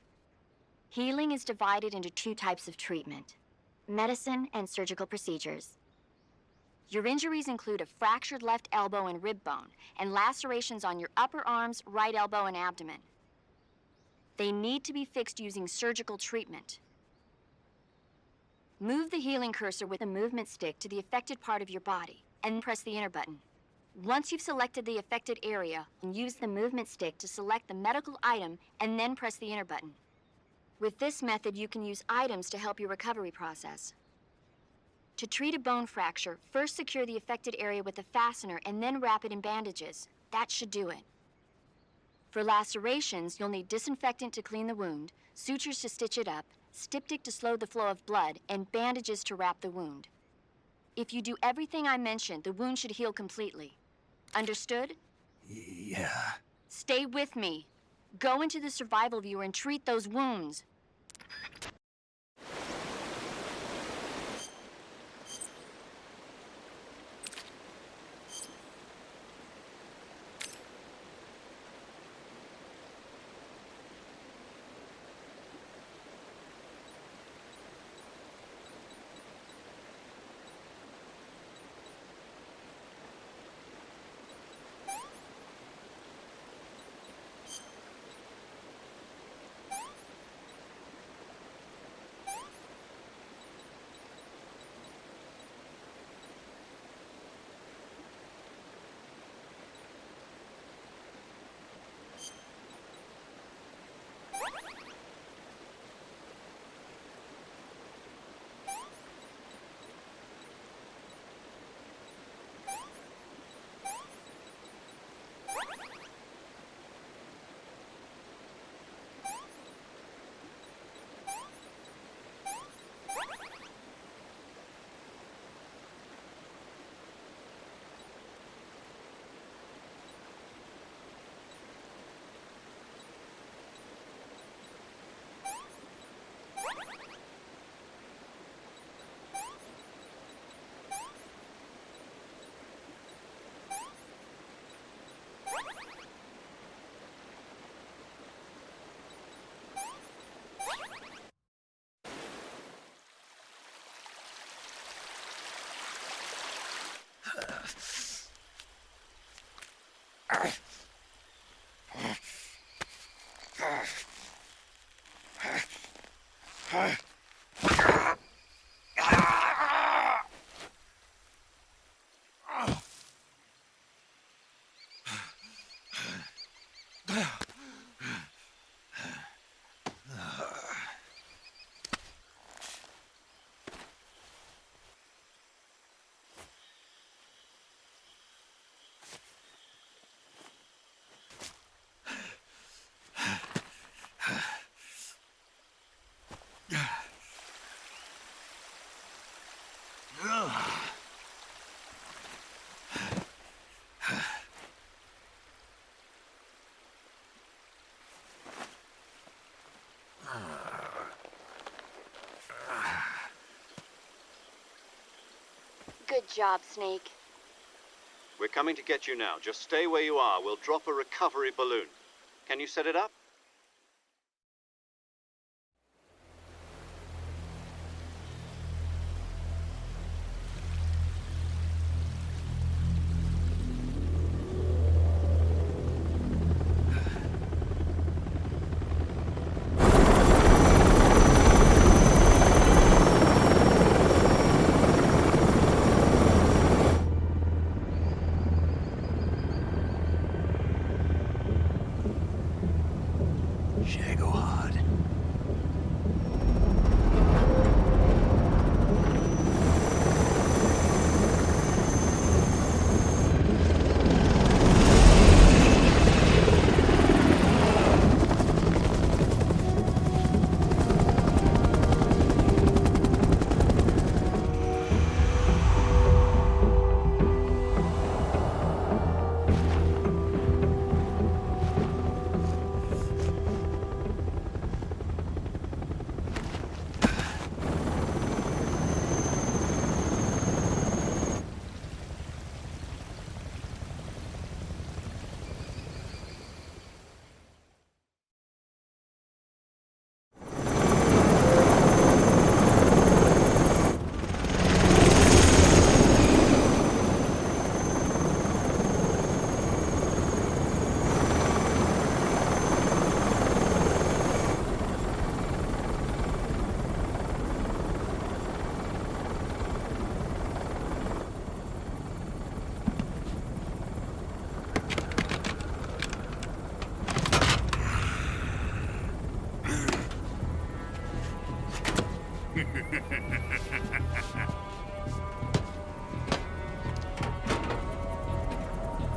Healing is divided into two types of treatment: medicine and surgical procedures. Your injuries include a fractured left elbow and rib bone, and lacerations on your upper arms, right elbow, and abdomen. They need to be fixed using surgical treatment. Move the healing cursor with a movement stick to the affected part of your body, and press the enter button. Once you've selected the affected area, use the movement stick to select the medical item, and then press the enter button. With this method, you can use items to help your recovery process. To treat a bone fracture, first secure the affected area with a fastener and then wrap it in bandages. That should do it. For lacerations, you'll need disinfectant to clean the wound, sutures to stitch it up, styptic to slow the flow of blood, and bandages to wrap the wound. If you do everything I mentioned, the wound should heal completely. Understood? Yeah. Stay with me. Go into the Survival Viewer and treat those wounds. Good job, Snake. We're coming to get you now. Just stay where you are. We'll drop a recovery balloon. Can you set it up?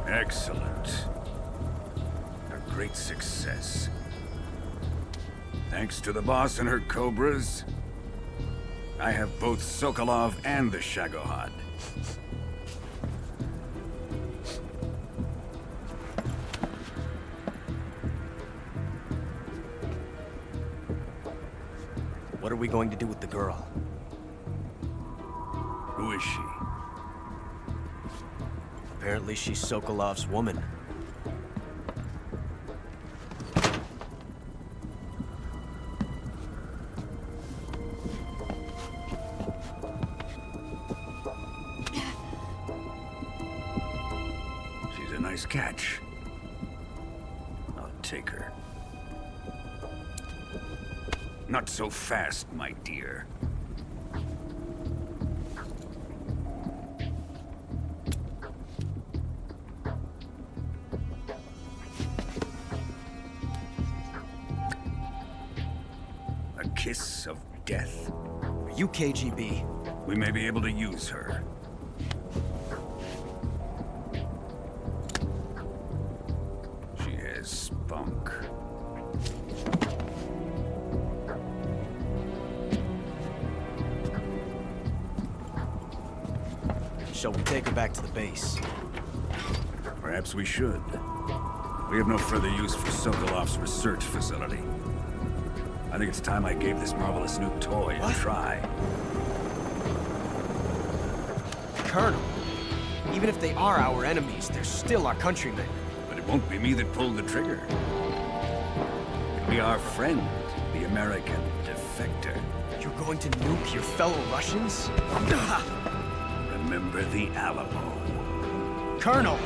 Excellent. A great success. Thanks to the boss and her cobras, I have both Sokolov and the Shagohod. What are we going to do with the girl? Who is she? Apparently she's Sokolov's woman. She's a nice catch. I'll take her. Not so fast, my dear. A kiss of death? Are you KGB? We may be able to use her. She has spunk. Shall we take her back to the base? Perhaps we should. We have no further use for Sokolov's research facility. I think it's time I gave this marvelous new toy a try. Colonel, even if they are our enemies, they're still our countrymen. But it won't be me that pulled the trigger. It'll be our friend, the American defector. You're going to nuke your fellow Russians? Remember the Alamo. Colonel!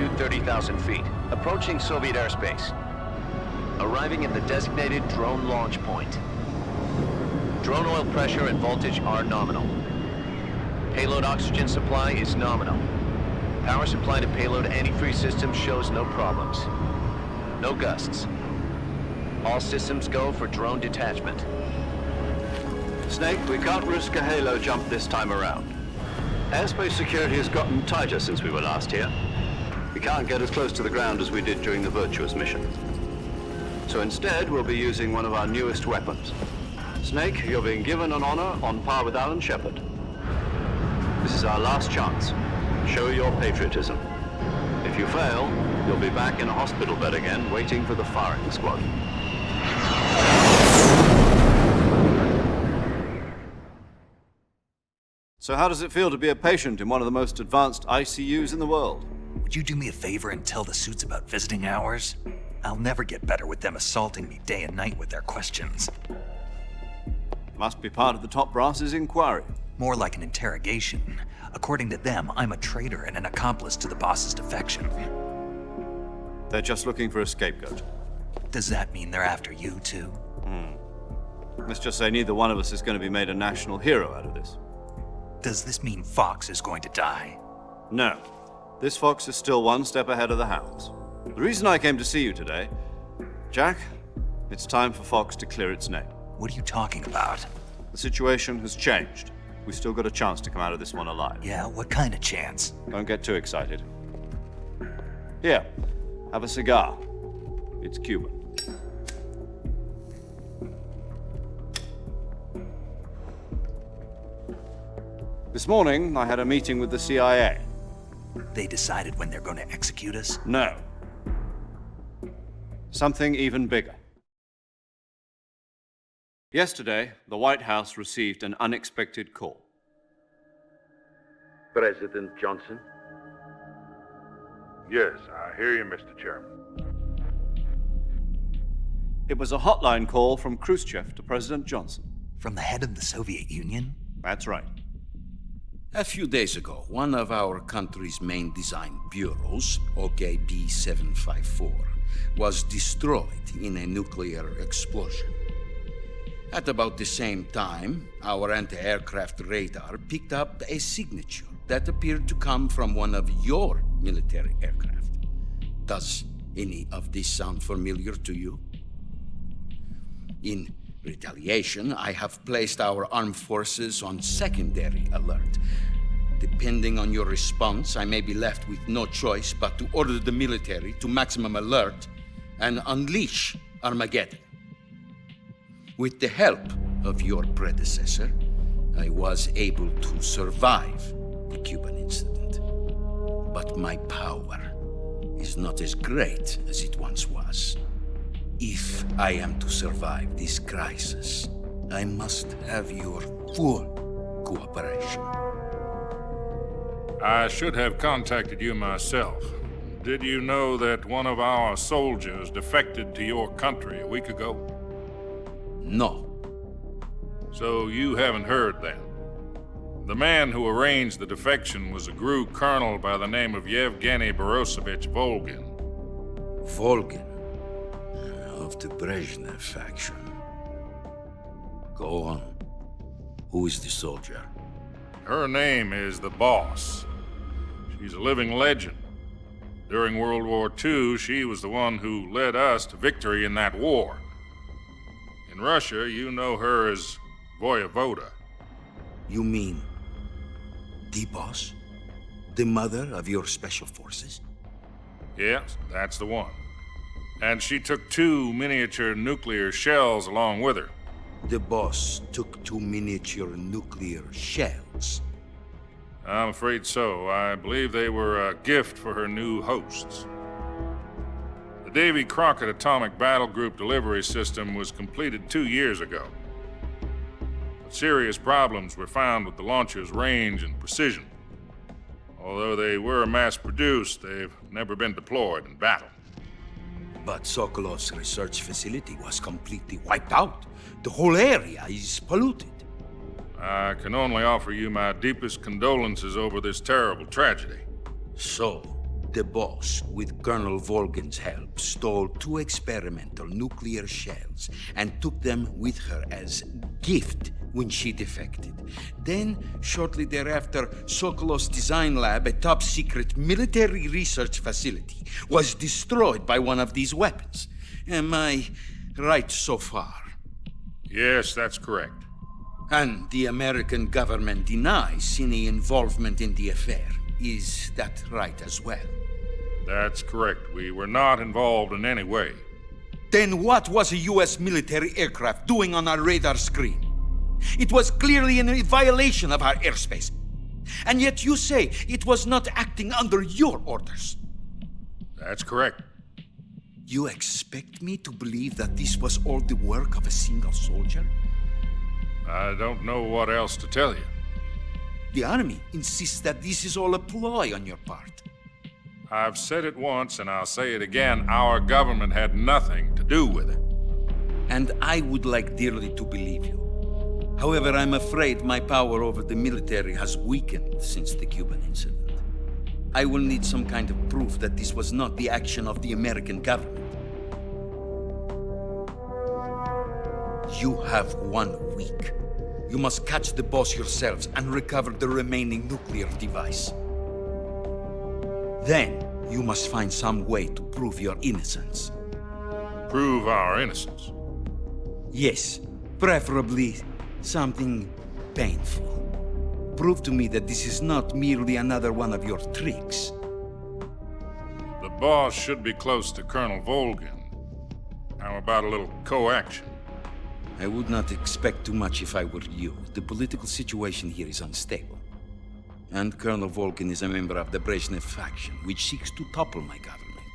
altitude 30,000 feet, approaching Soviet airspace. Arriving at the designated drone launch point. Drone oil pressure and voltage are nominal. Payload oxygen supply is nominal. Power supply to payload antifreeze system shows no problems. No gusts. All systems go for drone detachment. Snake, we can't risk a halo jump this time around. Airspace security has gotten tighter since we were last here. We can't get as close to the ground as we did during the Virtuous mission. So instead, we'll be using one of our newest weapons. Snake, you're being given an honor on par with Alan Shepard. This is our last chance. Show your patriotism. If you fail, you'll be back in a hospital bed again, waiting for the firing squad. So how does it feel to be a patient in one of the most advanced ICUs in the world? Would you do me a favor and tell the suits about visiting hours? I'll never get better with them assaulting me day and night with their questions. Must be part of the top brass's inquiry. More like an interrogation. According to them, I'm a traitor and an accomplice to the boss's defection. They're just looking for a scapegoat. Does that mean they're after you, too? Let's just say neither one of us is going to be made a national hero out of this. Does this mean Fox is going to die? No. This Fox is still one step ahead of the hounds. The reason I came to see you today, Jack, it's time for Fox to clear its name. What are you talking about? The situation has changed. We've still got a chance to come out of this one alive. Yeah, what kind of chance? Don't get too excited. Here, have a cigar. It's Cuban. This morning, I had a meeting with the CIA. They decided when they're going to execute us? No. Something even bigger. Yesterday, the White House received an unexpected call. President Johnson? Yes, I hear you, Mr. Chairman. It was a hotline call from Khrushchev to President Johnson. From the head of the Soviet Union? That's right. A few days ago, one of our country's main design bureaus, OKB 754, was destroyed in a nuclear explosion. At about the same time, our anti-aircraft radar picked up a signature that appeared to come from one of your military aircraft. Does any of this sound familiar to you? In retaliation, I have placed our armed forces on secondary alert. Depending on your response, I may be left with no choice but to order the military to maximum alert and unleash Armageddon. With the help of your predecessor, I was able to survive the Cuban incident. But my power is not as great as it once was. If I am to survive this crisis, I must have your full cooperation. I should have contacted you myself. Did you know that one of our soldiers defected to your country a week ago? No. So you haven't heard then. The man who arranged the defection was a GRU colonel by the name of Yevgeny Borosovich Volgin. Volgin? Of the Brezhnev faction. Go on. Who is the soldier? Her name is the Boss. She's a living legend. During World War II, she was the one who led us to victory in that war. In Russia, you know her as Voyevoda. You mean the Boss? The mother of your special forces? Yes, that's the one. And she took 2 miniature nuclear shells along with her. The Boss took 2 miniature nuclear shells? I'm afraid so. I believe they were a gift for her new hosts. The Davy Crockett Atomic Battle Group delivery system was completed 2 years ago. But serious problems were found with the launcher's range and precision. Although they were mass-produced, they've never been deployed in battle. But Sokolov's research facility was completely wiped out. The whole area is polluted. I can only offer you my deepest condolences over this terrible tragedy. So, The boss, with Colonel Volgin's help, stole 2 experimental nuclear shells and took them with her as gift when she defected. Then, shortly thereafter, Sokolov's design lab, a top-secret military research facility, was destroyed by one of these weapons. Am I right so far? Yes, that's correct. And the American government denies any involvement in the affair. Is that right as well? That's correct. We were not involved in any way. Then what was a U.S. military aircraft doing on our radar screen? It was clearly in violation of our airspace. And yet you say it was not acting under your orders. That's correct. You expect me to believe that this was all the work of a single soldier? I don't know what else to tell you. The Army insists that this is all a ploy on your part. I've said it once, and I'll say it again. Our government had nothing to do with it. And I would like dearly to believe you. However, I'm afraid my power over the military has weakened since the Cuban incident. I will need some kind of proof that this was not the action of the American government. You have 1 week. You must catch the boss yourselves and recover the remaining nuclear device. Then, you must find some way to prove your innocence. Prove our innocence? Yes, preferably something painful. Prove to me that this is not merely another one of your tricks. The boss should be close to Colonel Volgin. How about a little co-action? I would not expect too much if I were you. The political situation here is unstable. And Colonel Volgin is a member of the Brezhnev faction, which seeks to topple my government.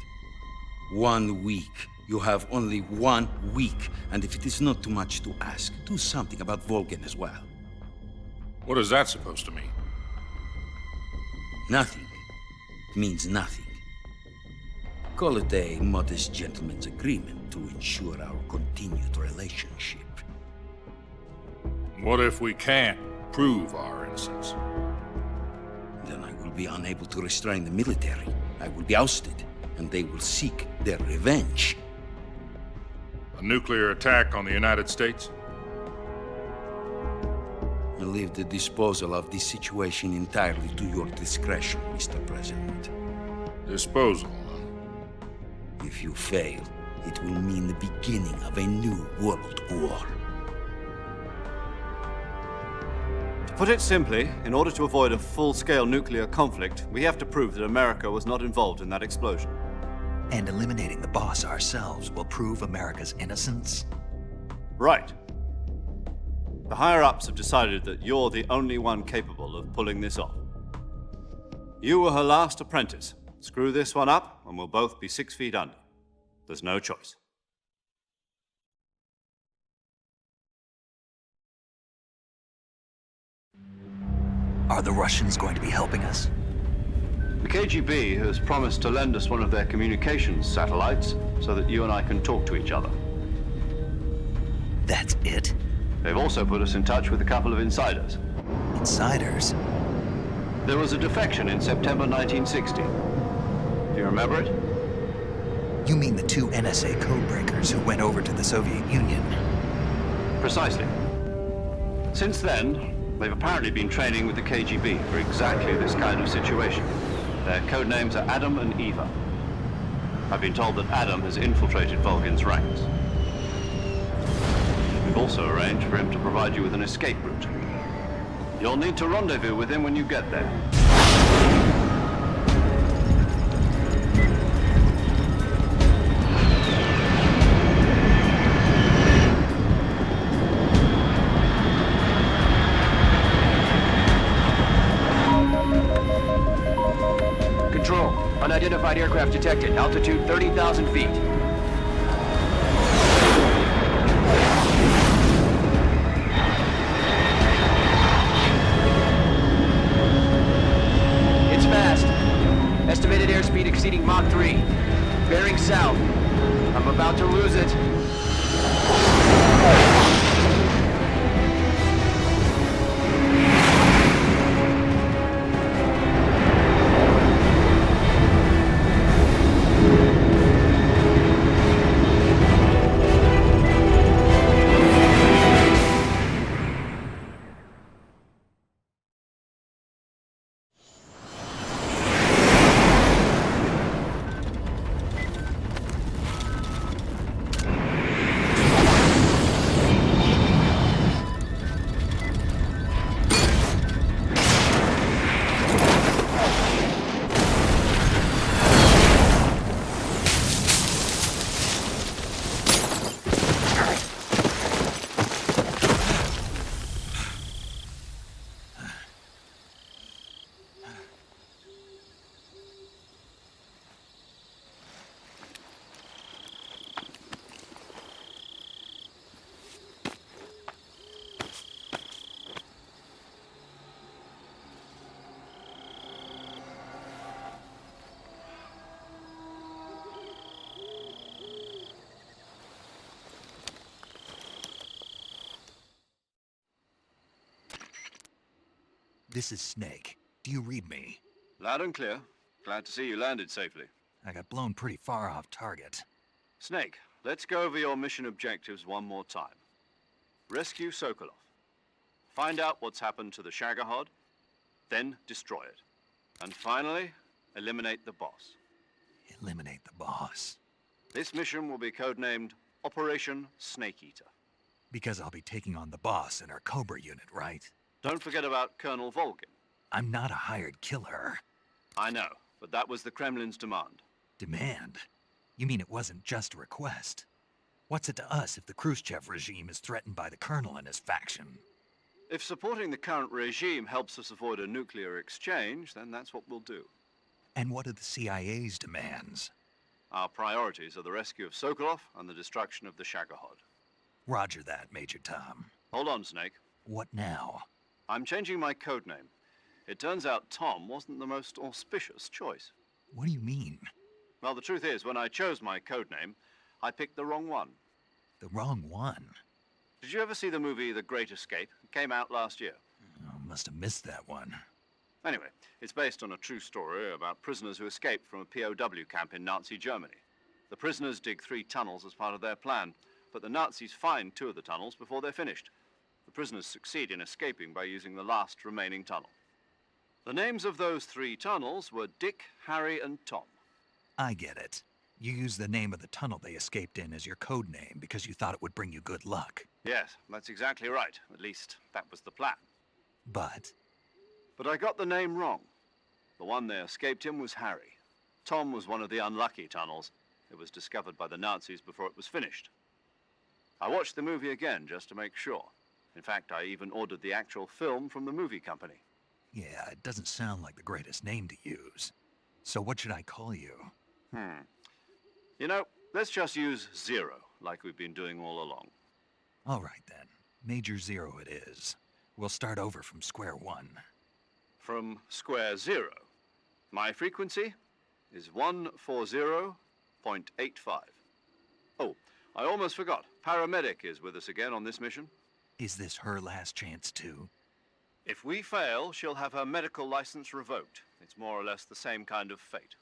1 week. You have only 1 week, and if it is not too much to ask, do something about Volgin as well. What is that supposed to mean? Nothing. It means nothing. Call it a modest gentleman's agreement to ensure our continued relationship. What if we can't prove our innocence? Then I will be unable to restrain the military. I will be ousted, and they will seek their revenge. A nuclear attack on the United States? I leave the disposal of this situation entirely to your discretion, Mr. President. Disposal? If you fail, it will mean the beginning of a new world war. To put it simply, in order to avoid a full-scale nuclear conflict, we have to prove that America was not involved in that explosion. And eliminating the boss ourselves will prove America's innocence? Right. The higher-ups have decided that you're the only one capable of pulling this off. You were her last apprentice. Screw this one up, and we'll both be 6 feet under. There's no choice. Are the Russians going to be helping us? The KGB has promised to lend us one of their communications satellites so that you and I can talk to each other. That's it? They've also put us in touch with a couple of insiders. Insiders? There was a defection in September 1960. Do you remember it? You mean the 2 NSA codebreakers who went over to the Soviet Union? Precisely. Since then, they've apparently been training with the KGB for exactly this kind of situation. Their code names are Adam and Eva. I've been told that Adam has infiltrated Volgin's ranks. We've also arranged for him to provide you with an escape route. You'll need to rendezvous with him when you get there. Control, unidentified aircraft detected. Altitude 30,000 feet. It's fast. Estimated airspeed exceeding Mach 3. Bearing south. I'm about to lose it. This is Snake. Do you read me? Loud and clear. Glad to see you landed safely. I got blown pretty far off target. Snake, let's go over your mission objectives one more time. Rescue Sokolov. Find out what's happened to the Shagohod, then destroy it. And finally, eliminate the boss. Eliminate the boss. This mission will be codenamed Operation Snake Eater. Because I'll be taking on the boss in our Cobra unit, right? Don't forget about Colonel Volgin. I'm not a hired killer. I know, but that was the Kremlin's demand. Demand? You mean it wasn't just a request? What's it to us if the Khrushchev regime is threatened by the Colonel and his faction? If supporting the current regime helps us avoid a nuclear exchange, then that's what we'll do. And what are the CIA's demands? Our priorities are the rescue of Sokolov and the destruction of the Shagohod. Roger that, Major Tom. Hold on, Snake. What now? I'm changing my codename. It turns out Tom wasn't the most auspicious choice. What do you mean? Well, the truth is, when I chose my codename, I picked the wrong one. The wrong one? Did you ever see the movie The Great Escape? It came out last year. Oh, must have missed that one. Anyway, it's based on a true story about prisoners who escaped from a POW camp in Nazi Germany. The prisoners dig 3 tunnels as part of their plan, but the Nazis find 2 of the tunnels before they're finished. The prisoners succeed in escaping by using the last remaining tunnel. The names of those 3 tunnels were Dick, Harry, and Tom. I get it. You used the name of the tunnel they escaped in as your code name because you thought it would bring you good luck. Yes, that's exactly right. At least, that was the plan. But I got the name wrong. The one they escaped in was Harry. Tom was one of the unlucky tunnels. It was discovered by the Nazis before it was finished. I watched the movie again just to make sure. In fact, I even ordered the actual film from the movie company. yeah, it doesn't sound like the greatest name to use. So what should I call you? You know, let's just use Zero, like we've been doing all along. All right then. Major Zero it is. We'll start over from square one. From square 0. My frequency is 140.85. Oh, I almost forgot. Paramedic is with us again on this mission. Is this her last chance too? If we fail, she'll have her medical license revoked. It's more or less the same kind of fate.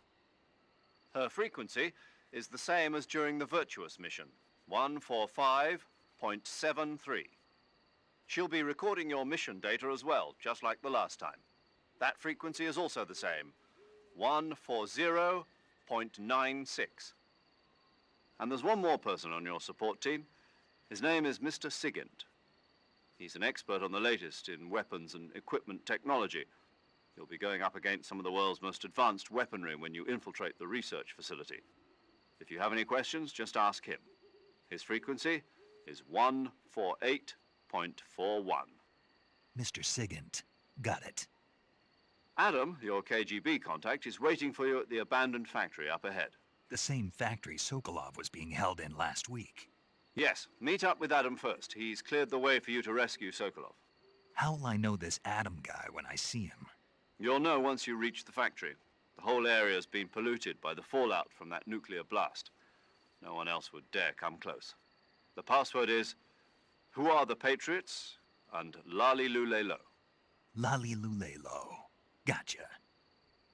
Her frequency is the same as during the Virtuous mission, 145.73. She'll be recording your mission data as well, just like the last time. That frequency is also the same, 140.96. And there's one more person on your support team. His name is Mr. Sigint. He's an expert on the latest in weapons and equipment technology. You'll be going up against some of the world's most advanced weaponry when you infiltrate the research facility. If you have any questions, just ask him. His frequency is 148.41. Mr. Sigint. Got it. Adam, your KGB contact, is waiting for you at the abandoned factory up ahead. The same factory Sokolov was being held in last week. Yes, meet up with Adam first. He's cleared the way for you to rescue Sokolov. How'll I know this Adam guy when I see him? You'll know once you reach the factory. The whole area's been polluted by the fallout from that nuclear blast. No one else would dare come close. The password is, "Who are the Patriots?" and Lali Lulelo. Lali Lulelo. Gotcha.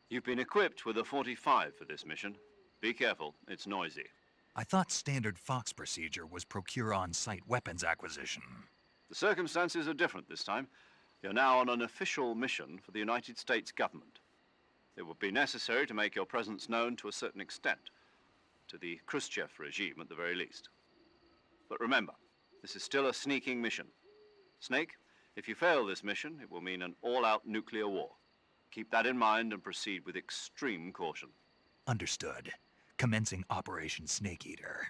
You've been equipped with a 45 for this mission. Be careful, it's noisy. I thought standard Fox procedure was procure on-site weapons acquisition. The circumstances are different this time. You're now on an official mission for the United States government. It would be necessary to make your presence known to a certain extent, to the Khrushchev regime at the very least. But remember, this is still a sneaking mission. Snake, if you fail this mission, it will mean an all-out nuclear war. Keep that in mind and proceed with extreme caution. Understood. Commencing Operation Snake Eater.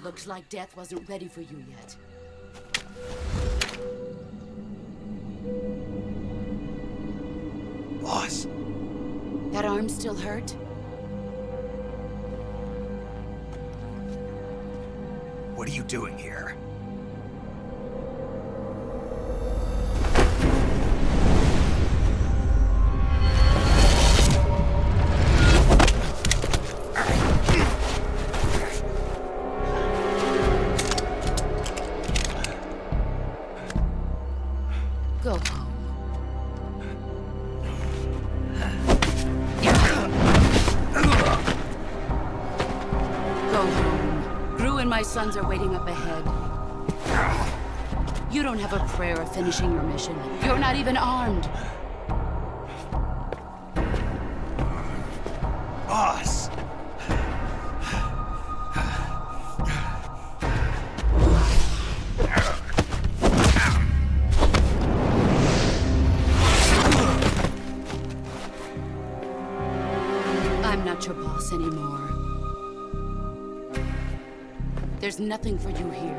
Looks like death wasn't ready for you yet. boss. That arm still hurt? What are you doing here? Go home. Go home. Gru and my sons are waiting up ahead. You don't have a prayer of finishing your mission. You're not even armed. Boss! I'm not your boss anymore. There's nothing for you here.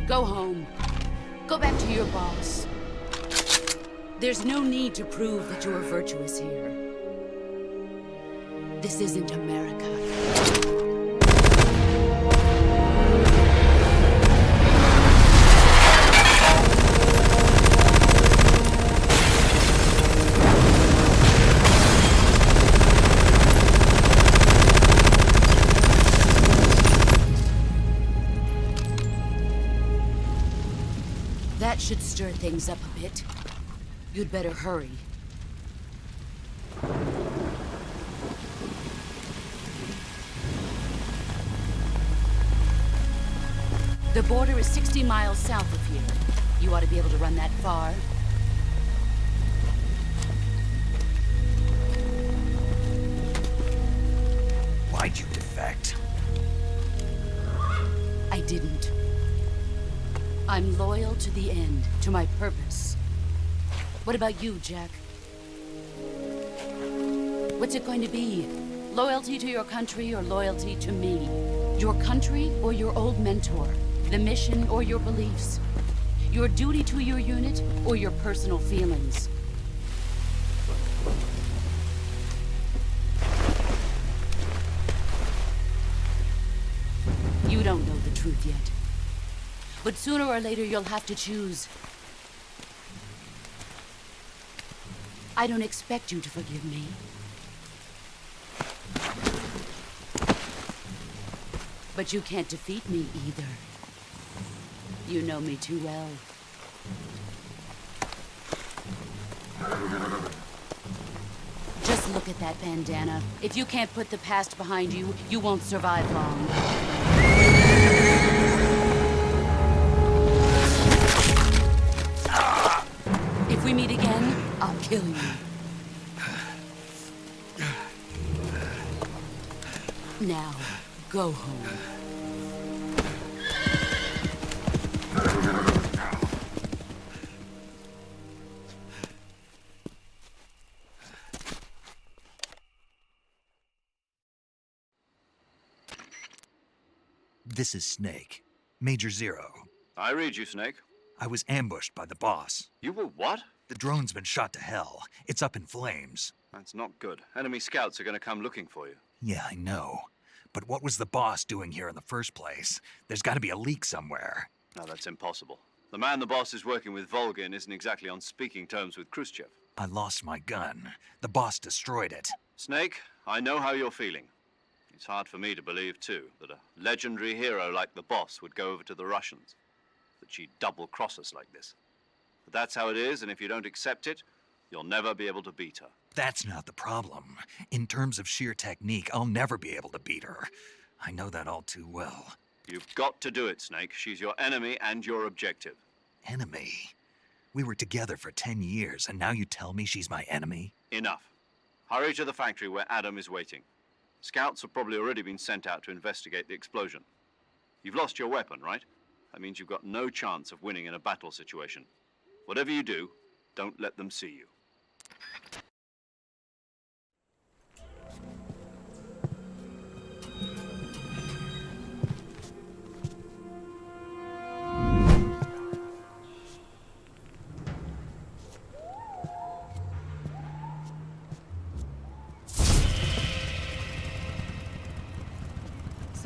Go home. Go back to your boss. There's no need to prove that you are virtuous here. This isn't America. That should stir things up a bit. You'd better hurry. The border is 60 miles south of here. You ought to be able to run that far. Why'd you defect? I didn't. I'm loyal to the end, to my purpose. What about you, Jack? What's it going to be? Loyalty to your country or loyalty to me? Your country or your old mentor? The mission or your beliefs? Your duty to your unit or your personal feelings? You don't know the truth yet. But sooner or later, you'll have to choose. I don't expect you to forgive me. But you can't defeat me either. You know me too well. Just look at that bandana. If you can't put the past behind you, you won't survive long. If we meet again, I'll kill you. Now, go home. This is Snake. Major Zero. I read you, Snake. I was ambushed by the boss. You were what? The drone's been shot to hell. It's up in flames. That's not good. Enemy scouts are going to come looking for you. Yeah, I know. But what was the boss doing here in the first place? There's got to be a leak somewhere. No, that's impossible. The man the boss is working with, Volgin, isn't exactly on speaking terms with Khrushchev. I lost my gun. The boss destroyed it. Snake, I know how you're feeling. It's hard for me to believe, too, that a legendary hero like the boss would go over to the Russians. That she'd double-cross us like this. But that's how it is, and if you don't accept it, you'll never be able to beat her. That's not the problem. In terms of sheer technique, I'll never be able to beat her. I know that all too well. You've got to do it, Snake. She's your enemy and your objective. Enemy? We were together for 10 years, and now you tell me she's my enemy? Enough. Hurry to the factory where Adam is waiting. Scouts have probably already been sent out to investigate the explosion. You've lost your weapon, right? That means you've got no chance of winning in a battle situation. Whatever you do, don't let them see you.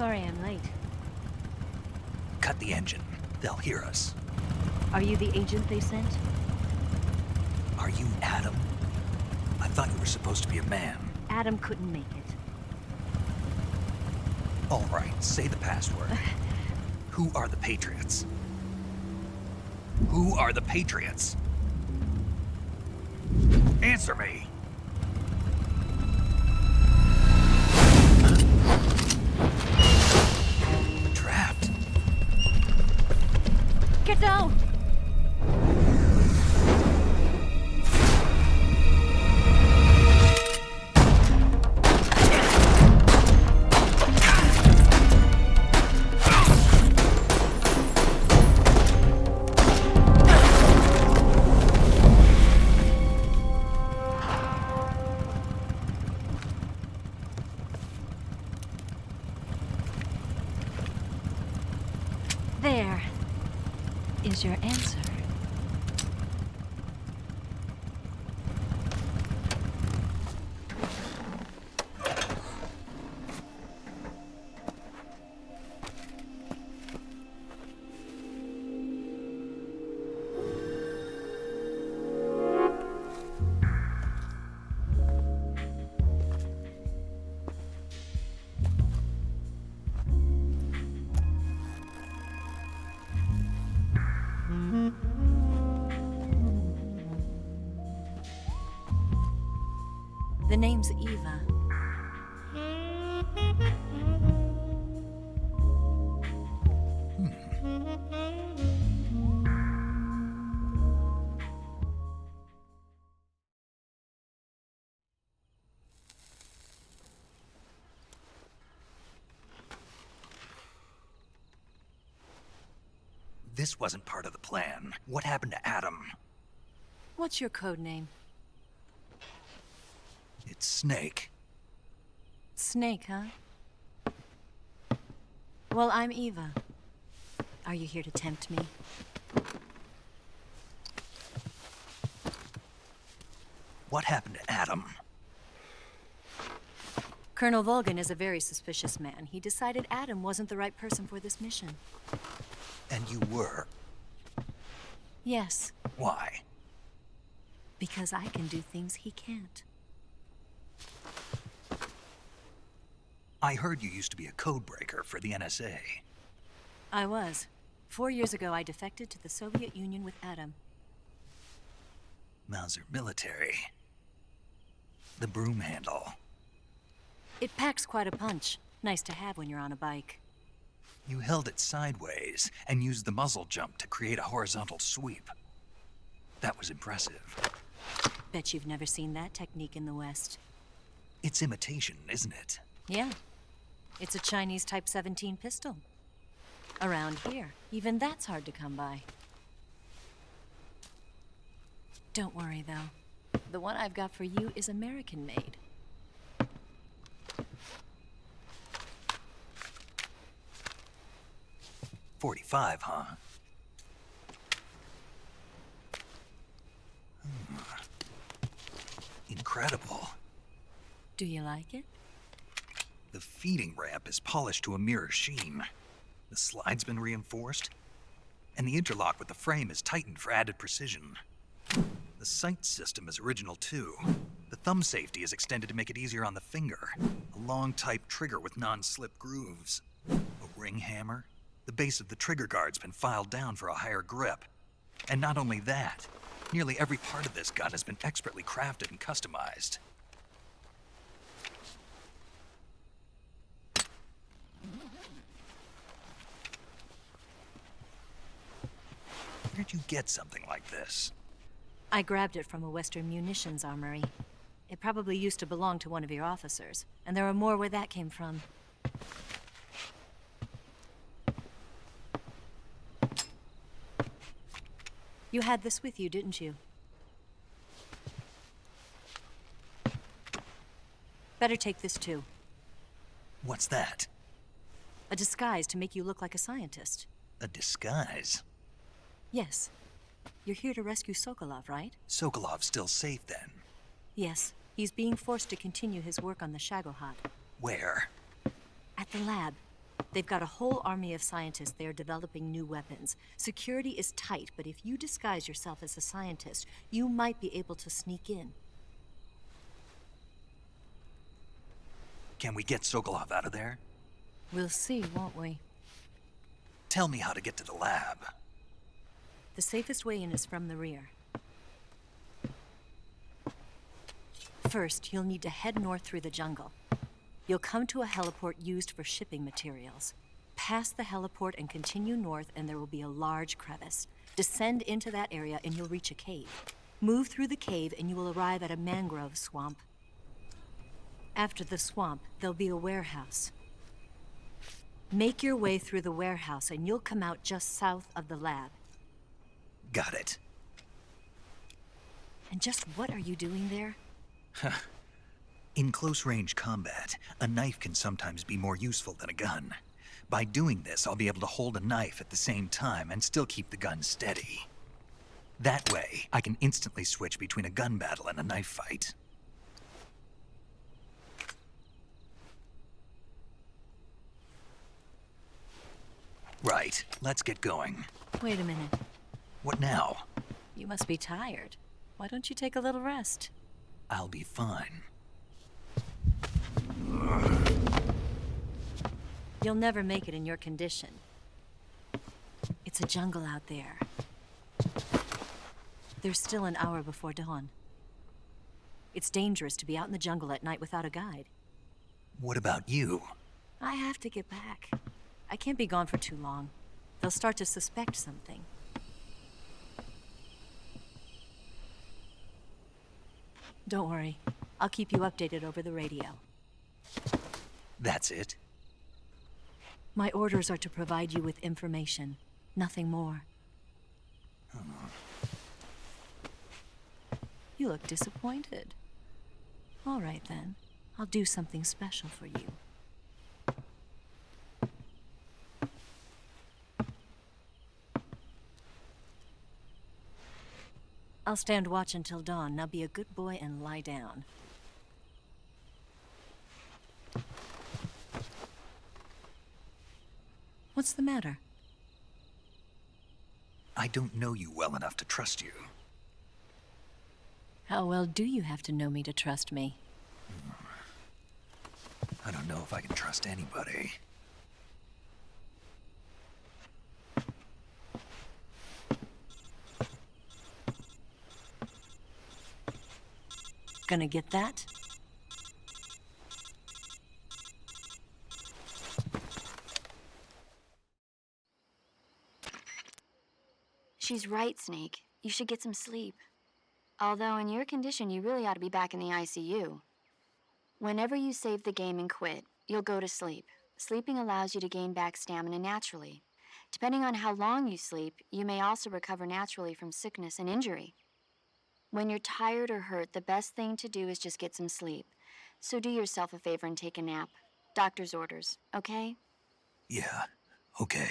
Sorry I'm late. Cut the engine. They'll hear us. Are you the agent they sent? Are you Adam? I thought you were supposed to be a man. Adam couldn't make it. All right, say the password. Who are the Patriots? Who are the Patriots? Answer me! Trapped. Get down! There is your answer. The name's Eva. This wasn't part of the plan. What happened to Adam? What's your code name? It's Snake. Snake, huh? Well, I'm Eva. Are you here to tempt me? What happened to Adam? Colonel Volgan is a very suspicious man. He decided Adam wasn't the right person for this mission. And you were? Yes. Why? Because I can do things he can't. I heard you used to be a codebreaker for the NSA. I was. 4 years ago, I defected to the Soviet Union with Adam. Mauser military. The broom handle. It packs quite a punch. Nice to have when you're on a bike. You held it sideways and used the muzzle jump to create a horizontal sweep. That was impressive. Bet you've never seen that technique in the West. It's imitation, isn't it? Yeah. It's a Chinese Type 17 pistol. Around here, even that's hard to come by. Don't worry, though. The one I've got for you is American-made. .45, huh? Incredible. Do you like it? The feeding ramp is polished to a mirror sheen. The slide's been reinforced, and the interlock with the frame is tightened for added precision. The sight system is original too. The thumb safety is extended to make it easier on the finger. A long type trigger with non-slip grooves. A ring hammer. The base of the trigger guard's been filed down for a higher grip. And not only that, nearly every part of this gun has been expertly crafted and customized. Where'd you get something like this? I grabbed it from a Western munitions armory. It probably used to belong to one of your officers, and there are more where that came from. You had this with you, didn't you? Better take this too. What's that? A disguise to make you look like a scientist. A disguise? Yes. You're here to rescue Sokolov, right? Sokolov's still safe then? Yes. He's being forced to continue his work on the Shagohod. Where? At the lab. They've got a whole army of scientists there developing new weapons. Security is tight, but if you disguise yourself as a scientist, you might be able to sneak in. Can we get Sokolov out of there? We'll see, won't we? Tell me how to get to the lab. The safest way in is from the rear. First, you'll need to head north through the jungle. You'll come to a heliport used for shipping materials. Pass the heliport and continue north, and there will be a large crevice. Descend into that area, and you'll reach a cave. Move through the cave, and you will arrive at a mangrove swamp. After the swamp, there'll be a warehouse. Make your way through the warehouse, and you'll come out just south of the lab. Got it. And just what are you doing there? In close-range combat, a knife can sometimes be more useful than a gun. By doing this, I'll be able to hold a knife at the same time and still keep the gun steady. That way, I can instantly switch between a gun battle and a knife fight. Right, let's get going. Wait a minute. What now? You must be tired. Why don't you take a little rest? I'll be fine. You'll never make it in your condition. It's a jungle out there. There's still an hour before dawn. It's dangerous to be out in the jungle at night without a guide. What about you? I have to get back. I can't be gone for too long. They'll start to suspect something. Don't worry. I'll keep you updated over the radio. That's it? My orders are to provide you with information, nothing more. You look disappointed. All right, then. I'll do something special for you. I'll stand watch until dawn. Now be a good boy and lie down. What's the matter? I don't know you well enough to trust you. How well do you have to know me to trust me? I don't know if I can trust anybody. Gonna get that? She's right, Snake. You should get some sleep. Although in your condition, you really ought to be back in the ICU. Whenever you save the game and quit, you'll go to sleep. Sleeping allows you to gain back stamina naturally. Depending on how long you sleep, you may also recover naturally from sickness and injury. When you're tired or hurt, the best thing to do is just get some sleep. So do yourself a favor and take a nap. Doctor's orders, okay? Yeah, okay.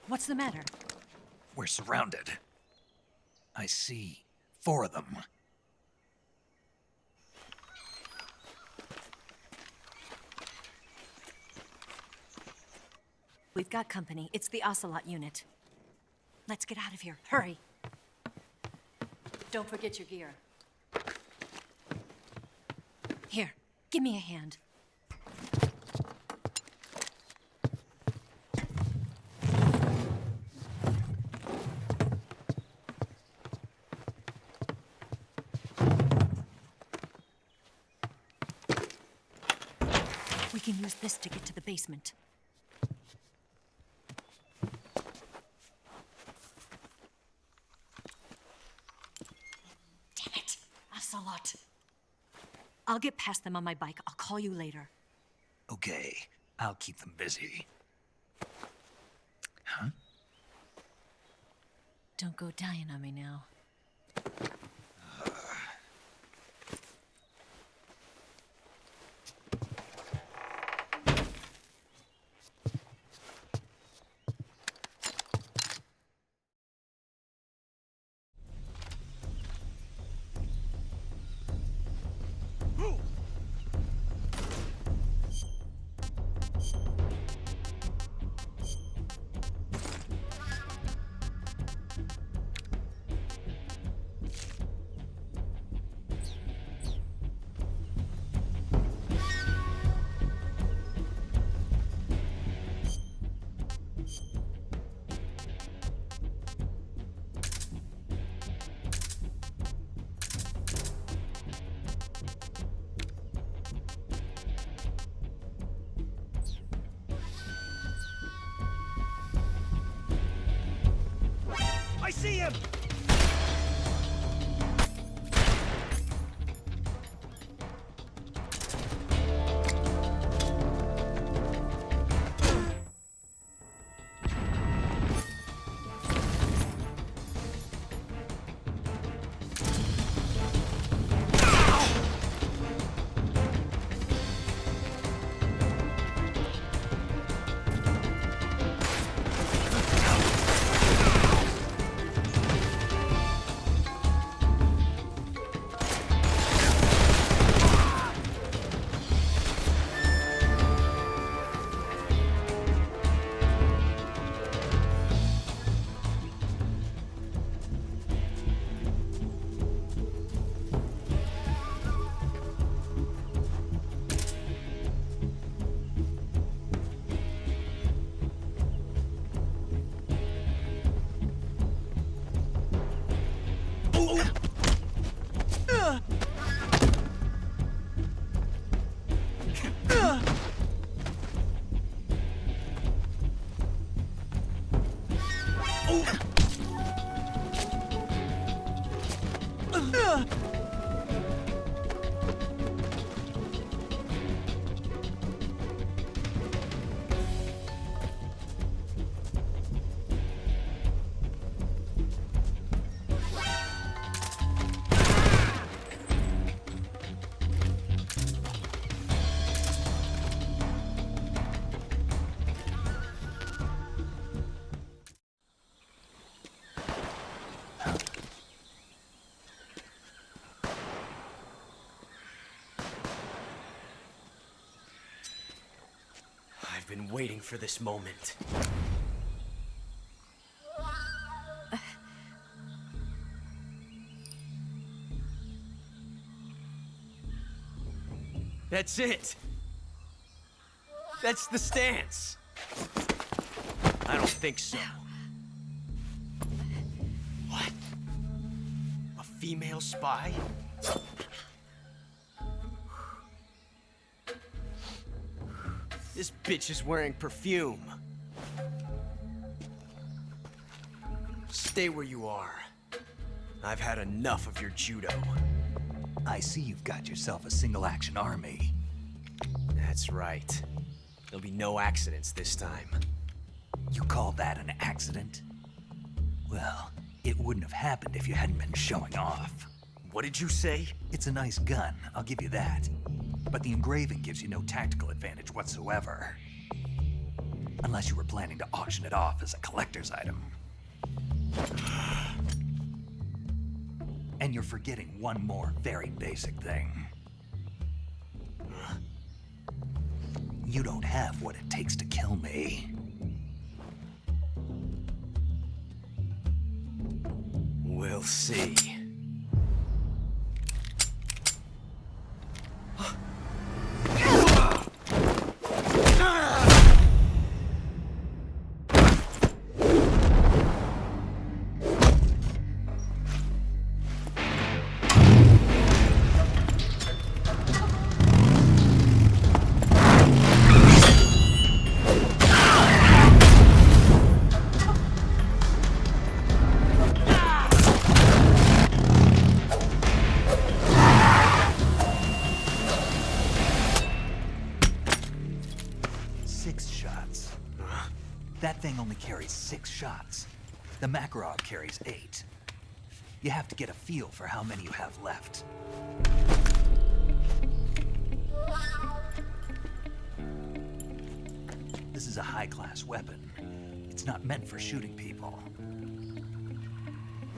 What's the matter? We're surrounded. I see 4 of them. We've got company. It's the Ocelot unit. Let's get out of here. Hurry. Don't forget your gear. Here, give me a hand. can use this to get to the basement. Damn it! Ocelot. I'll get past them on my bike. I'll call you later. Okay, I'll keep them busy. Huh? Don't go dying on me now. I see him! I've been waiting for this moment. That's it! That's the stance! I don't think so. What? A female spy? This bitch is wearing perfume. Stay where you are. I've had enough of your judo. I see you've got yourself a single-action army. That's right. There'll be no accidents this time. You call that an accident? Well, it wouldn't have happened if you hadn't been showing off. What did you say? It's a nice gun, I'll give you that. But the engraving gives you no tactical advantage whatsoever. Unless you were planning to auction it off as a collector's item. And you're forgetting one more very basic thing. You don't have what it takes to kill me. We'll see. 6 shots. That thing only carries 6 shots. The Makarov carries 8. You have to get a feel for how many you have left. This is a high-class weapon. It's not meant for shooting people.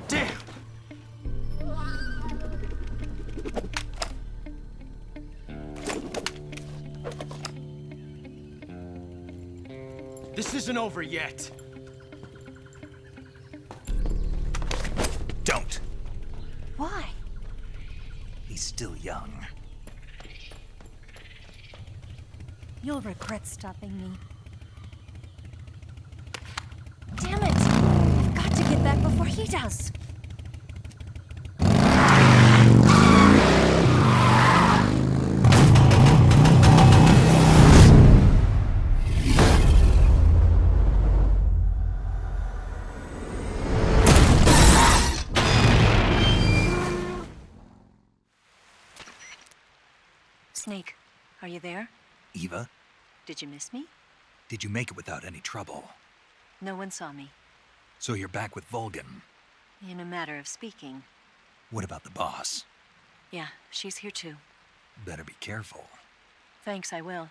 Damn! This isn't over yet. Don't! Why? He's still young. You'll regret stopping me. Damn it! I've got to get back before he does. Snake, are you there? Eva, Did you miss me? did you make it without any trouble? No one saw me. So you're back with Volgan. In a matter of speaking. What about the boss? Yeah, she's here too. Better be careful. Thanks, I will.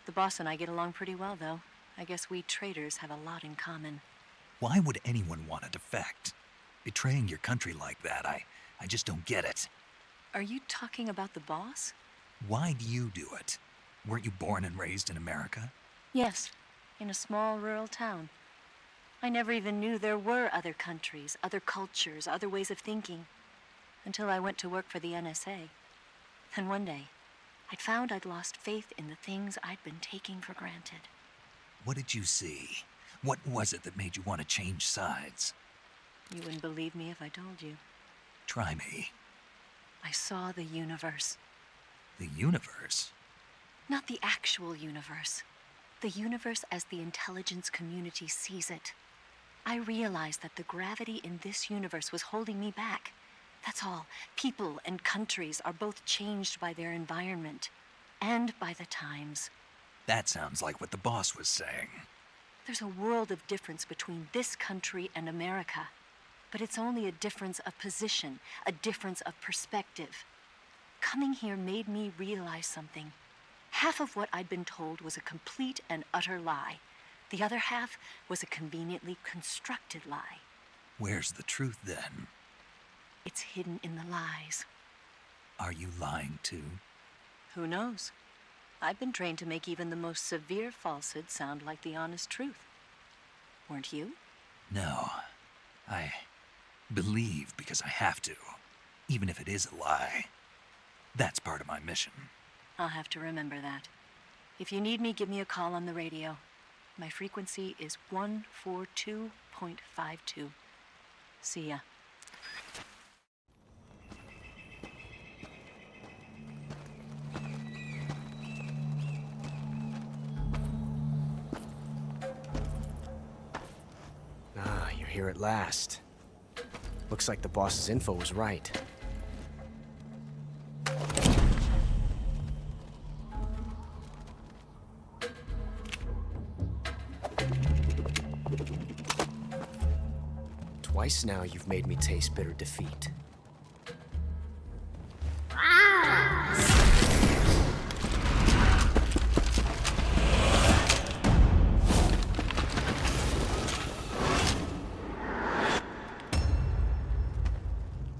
The boss and I get along pretty well, though. I guess we traitors have a lot in common. Why would anyone want to defect? Betraying your country like that, I just don't get it. Are you talking about the boss? Why do you do it? Weren't you born and raised in America? Yes, in a small rural town. I never even knew there were other countries, other cultures, other ways of thinking, until I went to work for the NSA. Then one day, I'd found I'd lost faith in the things I'd been taking for granted. What did you see? What was it that made you want to change sides? You wouldn't believe me if I told you. Try me. I saw the universe. The universe? Not the actual universe. The universe as the intelligence community sees it. I realized that the gravity in this universe was holding me back. That's all. People and countries are both changed by their environment and by the times. That sounds like what the boss was saying. There's a world of difference between this country and America. But it's only a difference of position, a difference of perspective. Coming here made me realize something. Half of what I'd been told was a complete and utter lie. The other half was a conveniently constructed lie. Where's the truth then? It's hidden in the lies. Are you lying too? Who knows? I've been trained to make even the most severe falsehood sound like the honest truth. Weren't you? No. I believe because I have to, even if it is a lie. That's part of my mission. I'll have to remember that. If you need me, give me a call on the radio. My frequency is 142.52. See ya. Ah, you're here at last. Looks like the boss's info was right. Twice now you've made me taste bitter defeat.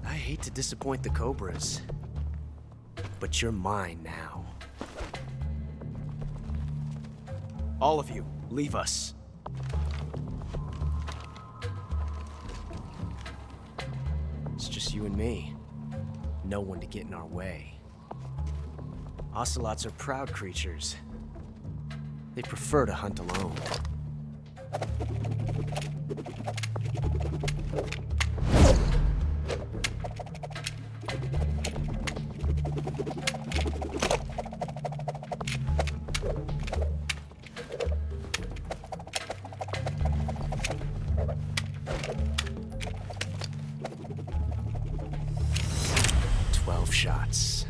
I hate to disappoint the Cobras, but you're mine now. All of you, leave us. It's just you and me. No one to get in our way. Ocelots are proud creatures. They prefer to hunt alone. Shots.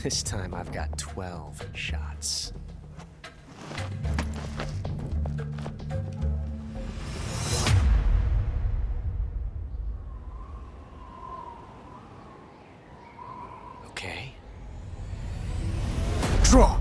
This time I've got 12 shots. Okay. Draw!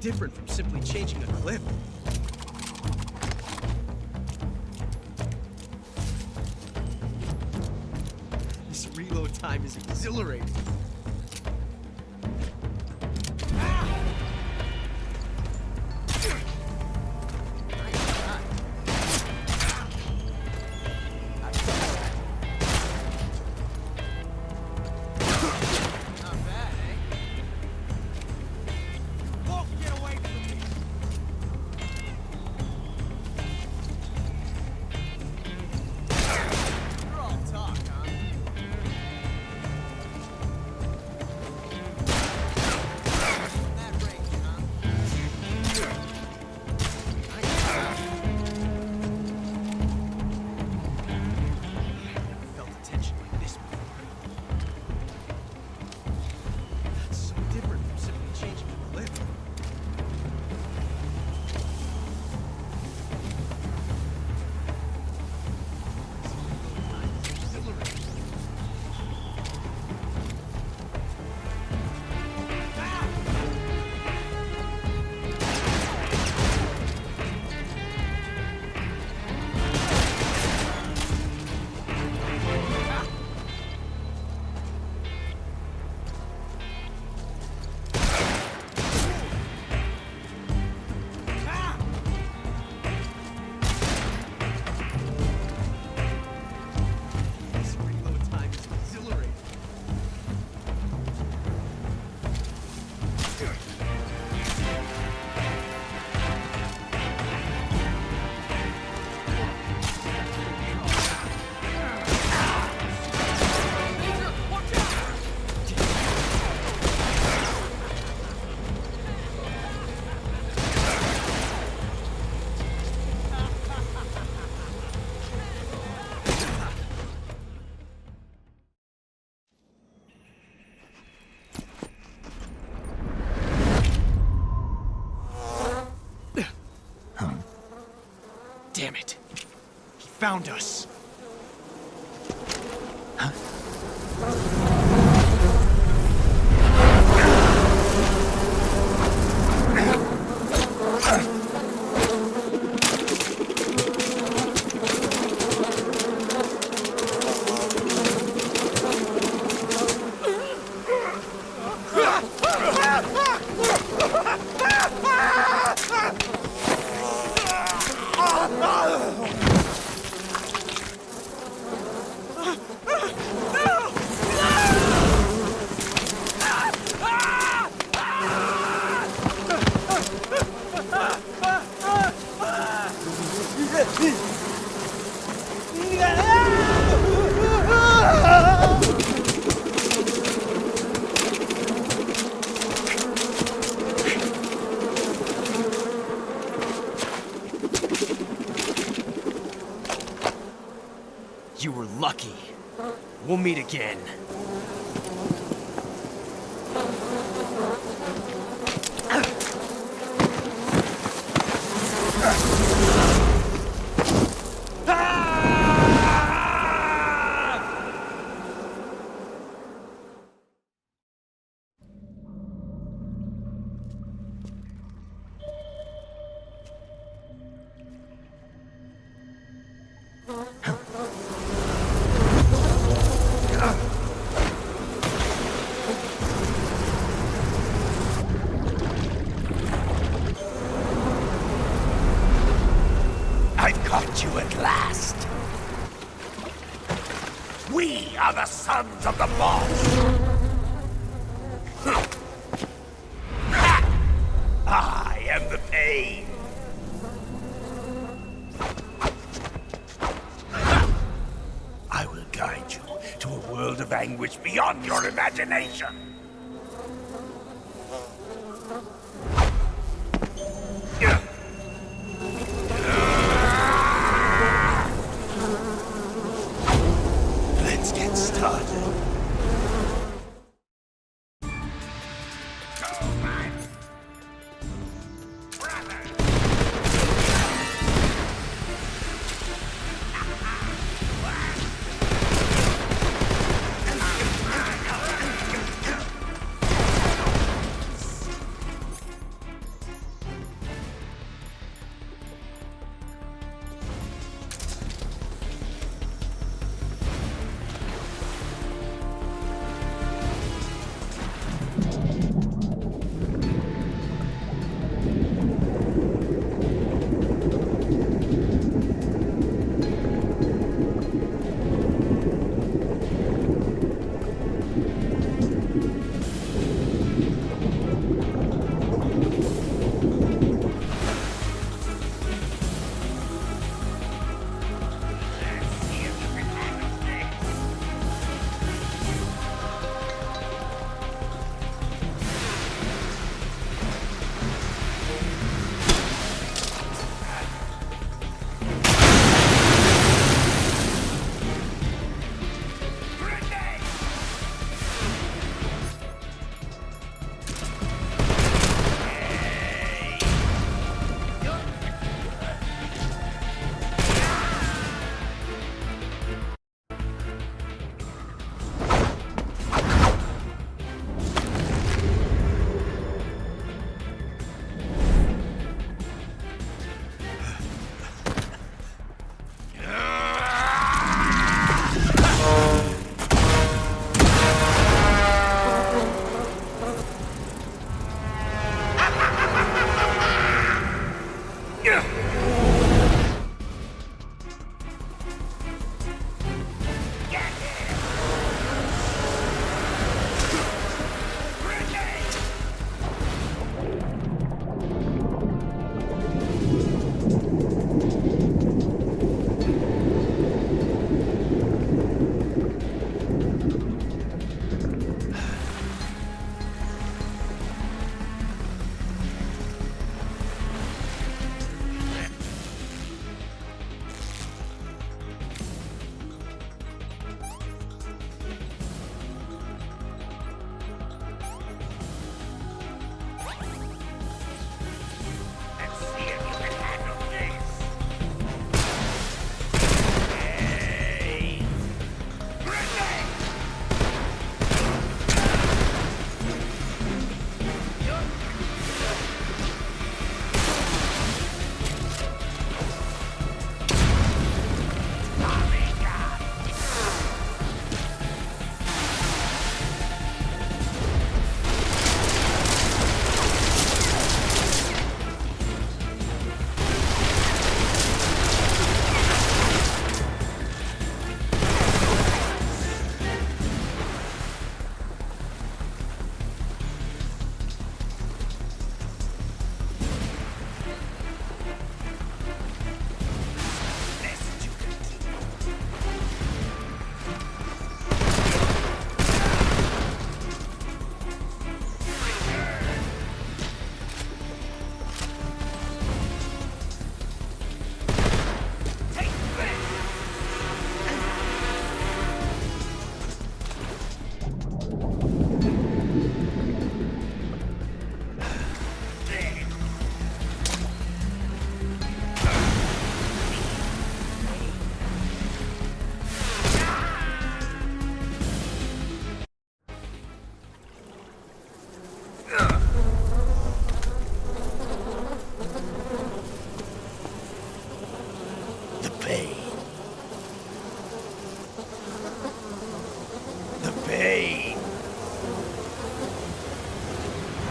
Different from simply changing a clip. This reload time is exhilarating. Damn it. He found us. lucky. We'll meet again. I've caught you at last. We are the sons of the boss. I am the pain. I will guide you to a world of anguish beyond your imagination. Let's get started.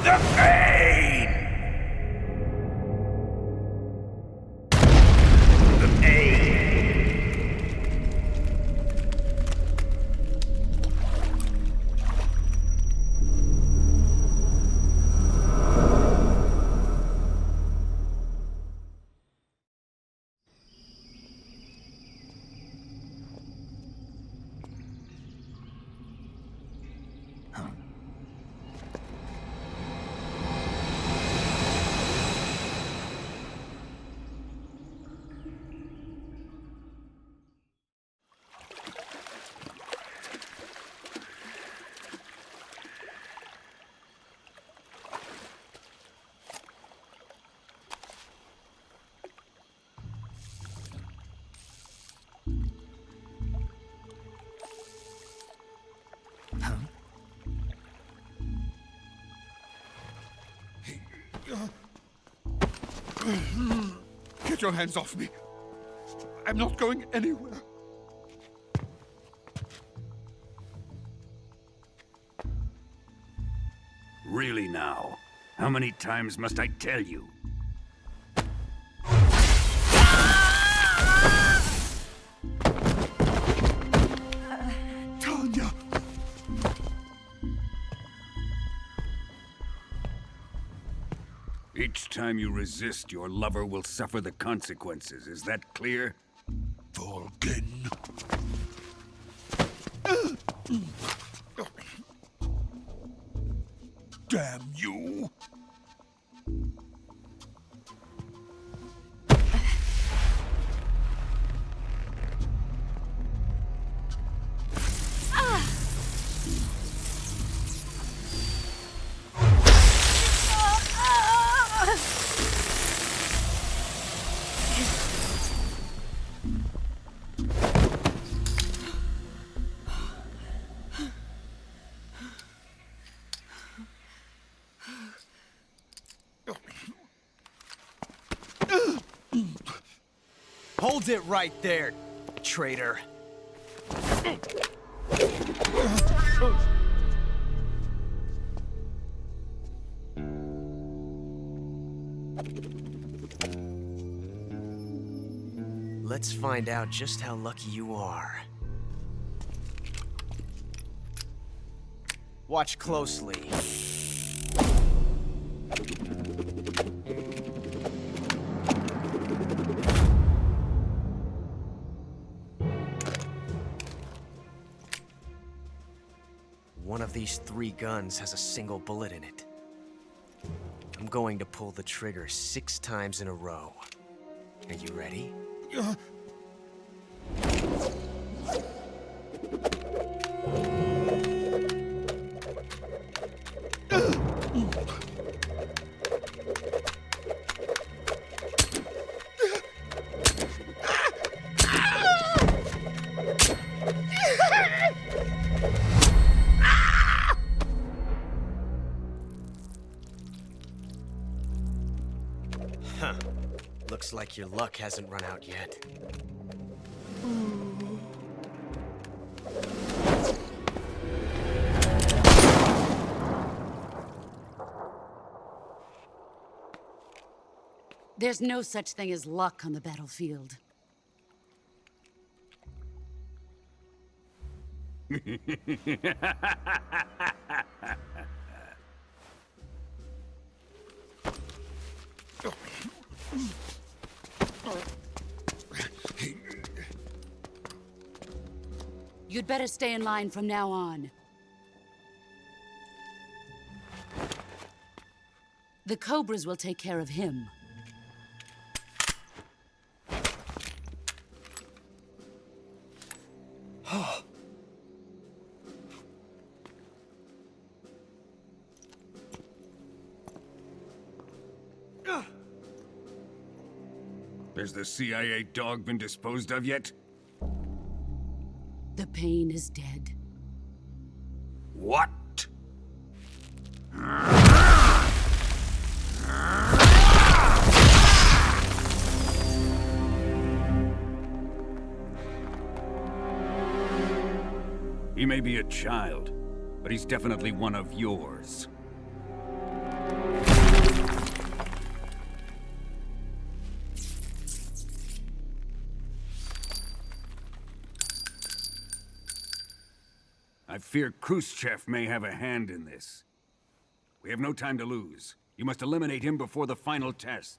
The pain! The pain! Get your hands off me. I'm not going anywhere. Really now? How many times must I tell you? Tanya! Each time you resist, your lover will suffer the consequences. Is that clear? Vulcan. Damn you! Hold it right there, traitor. Let's find out just how lucky you are. Watch closely. One of these 3 guns has a single bullet in it. I'm going to pull the trigger 6 times in a row. Are you ready? Huh. Looks like your luck hasn't run out yet. There's no such thing as luck on the battlefield. You'd better stay in line from now on. The Cobras will take care of him. Has the CIA dog been disposed of yet? The pain is dead. What? He may be a child, but he's definitely one of yours. fear Khrushchev may have a hand in this. We have no time to lose. You must eliminate him before the final test.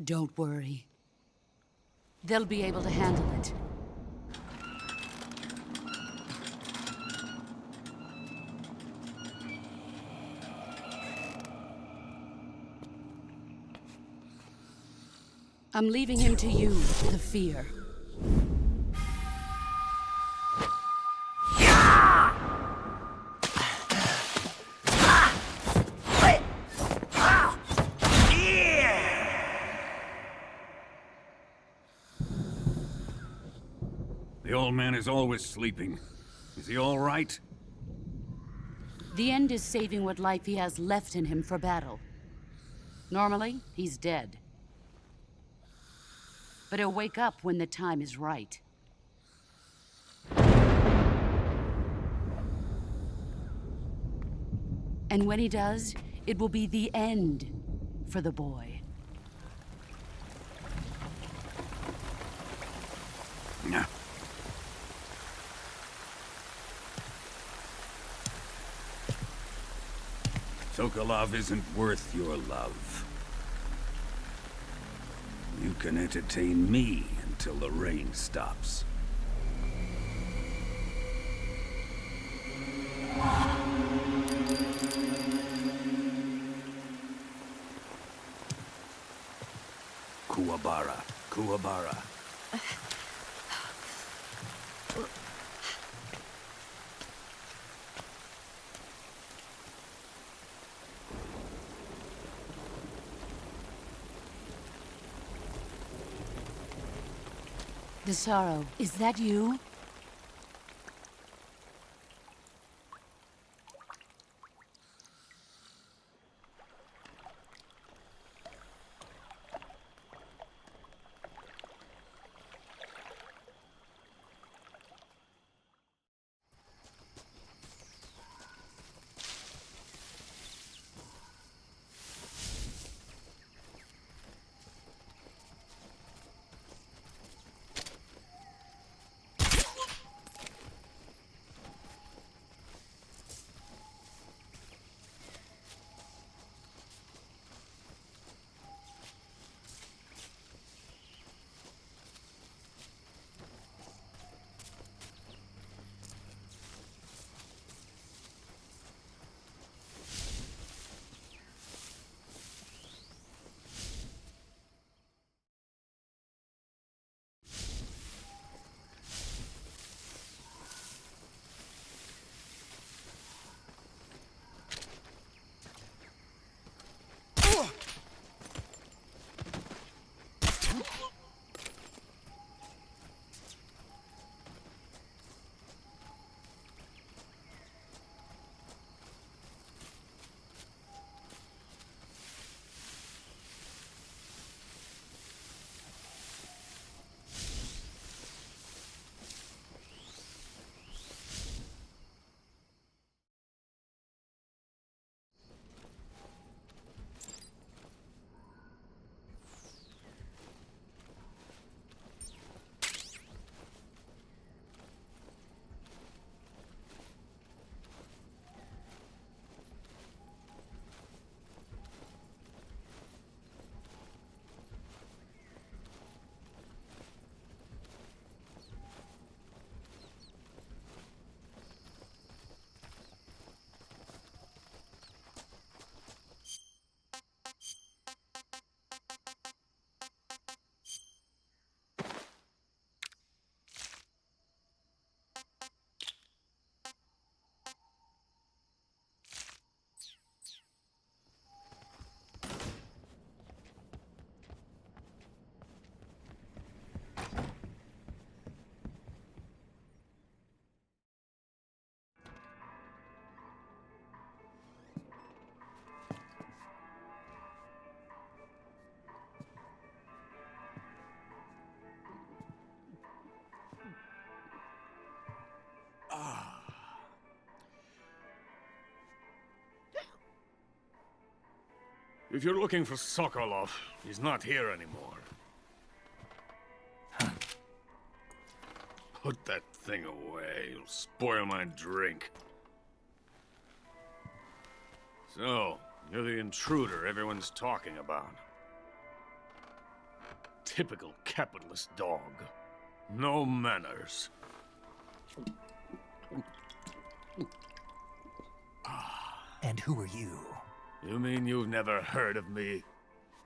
Don't worry. They'll be able to handle it. I'm leaving him to you, the fear. The old man is always sleeping. Is he all right? The end is saving what life he has left in him for battle. Normally, he's dead. But he'll wake up when the time is right. And when he does, it will be the end for the boy. No. Sokolov isn't worth your love. You can entertain me until the rain stops. Kuwabara, Kuwabara. The sorrow, is that you? If you're looking for Sokolov, he's not here anymore. Put that thing away. It'll spoil my drink. So, you're the intruder everyone's talking about. Typical capitalist dog. No manners. And who are you? You mean you've never heard of me?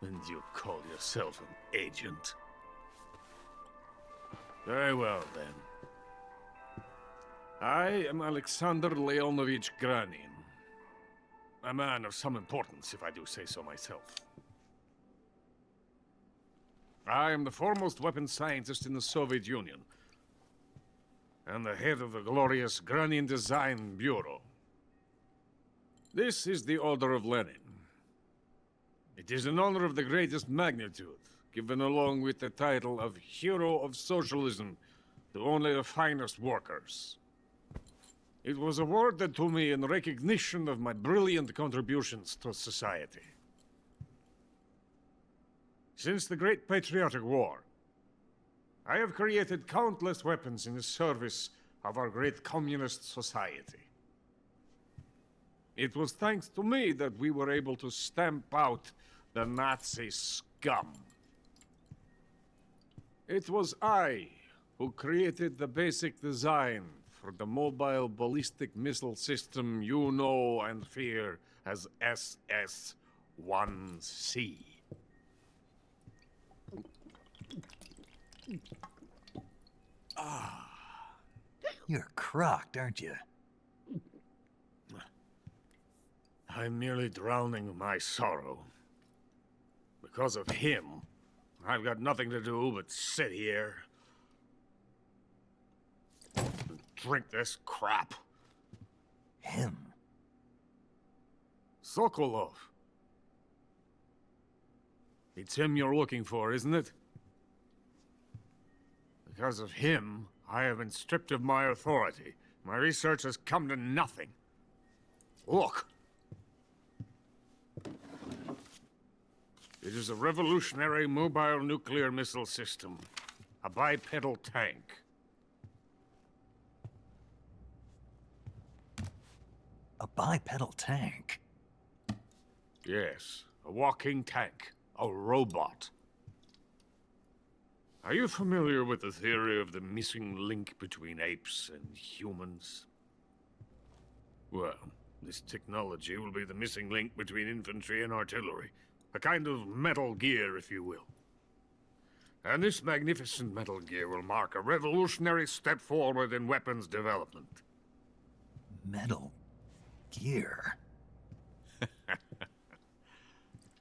And you call yourself an agent? Very well, then. I am Alexander Leonovich Granin. A man of some importance, if I do say so myself. I am the foremost weapons scientist in the Soviet Union, and the head of the glorious Granin Design Bureau. This is the Order of Lenin. It is an honor of the greatest magnitude, given along with the title of Hero of Socialism to only the finest workers. It was awarded to me in recognition of my brilliant contributions to society. Since the Great Patriotic War, I have created countless weapons in the service of our great communist society. It was thanks to me that we were able to stamp out the Nazi scum. It was I who created the basic design for the mobile ballistic missile system you know and fear as SS-1C. You're crocked, aren't you? I'm merely drowning my sorrow. Because of him, I've got nothing to do but sit here and drink this crap. Him? Sokolov. It's him you're looking for, isn't it? Because of him, I have been stripped of my authority. My research has come to nothing. Look. It is a revolutionary mobile nuclear missile system. A bipedal tank. A bipedal tank? Yes, a walking tank. A robot. Are you familiar with the theory of the missing link between apes and humans? Well, this technology will be the missing link between infantry and artillery. A kind of Metal Gear, if you will. And this magnificent Metal Gear will mark a revolutionary step forward in weapons development. Metal Gear?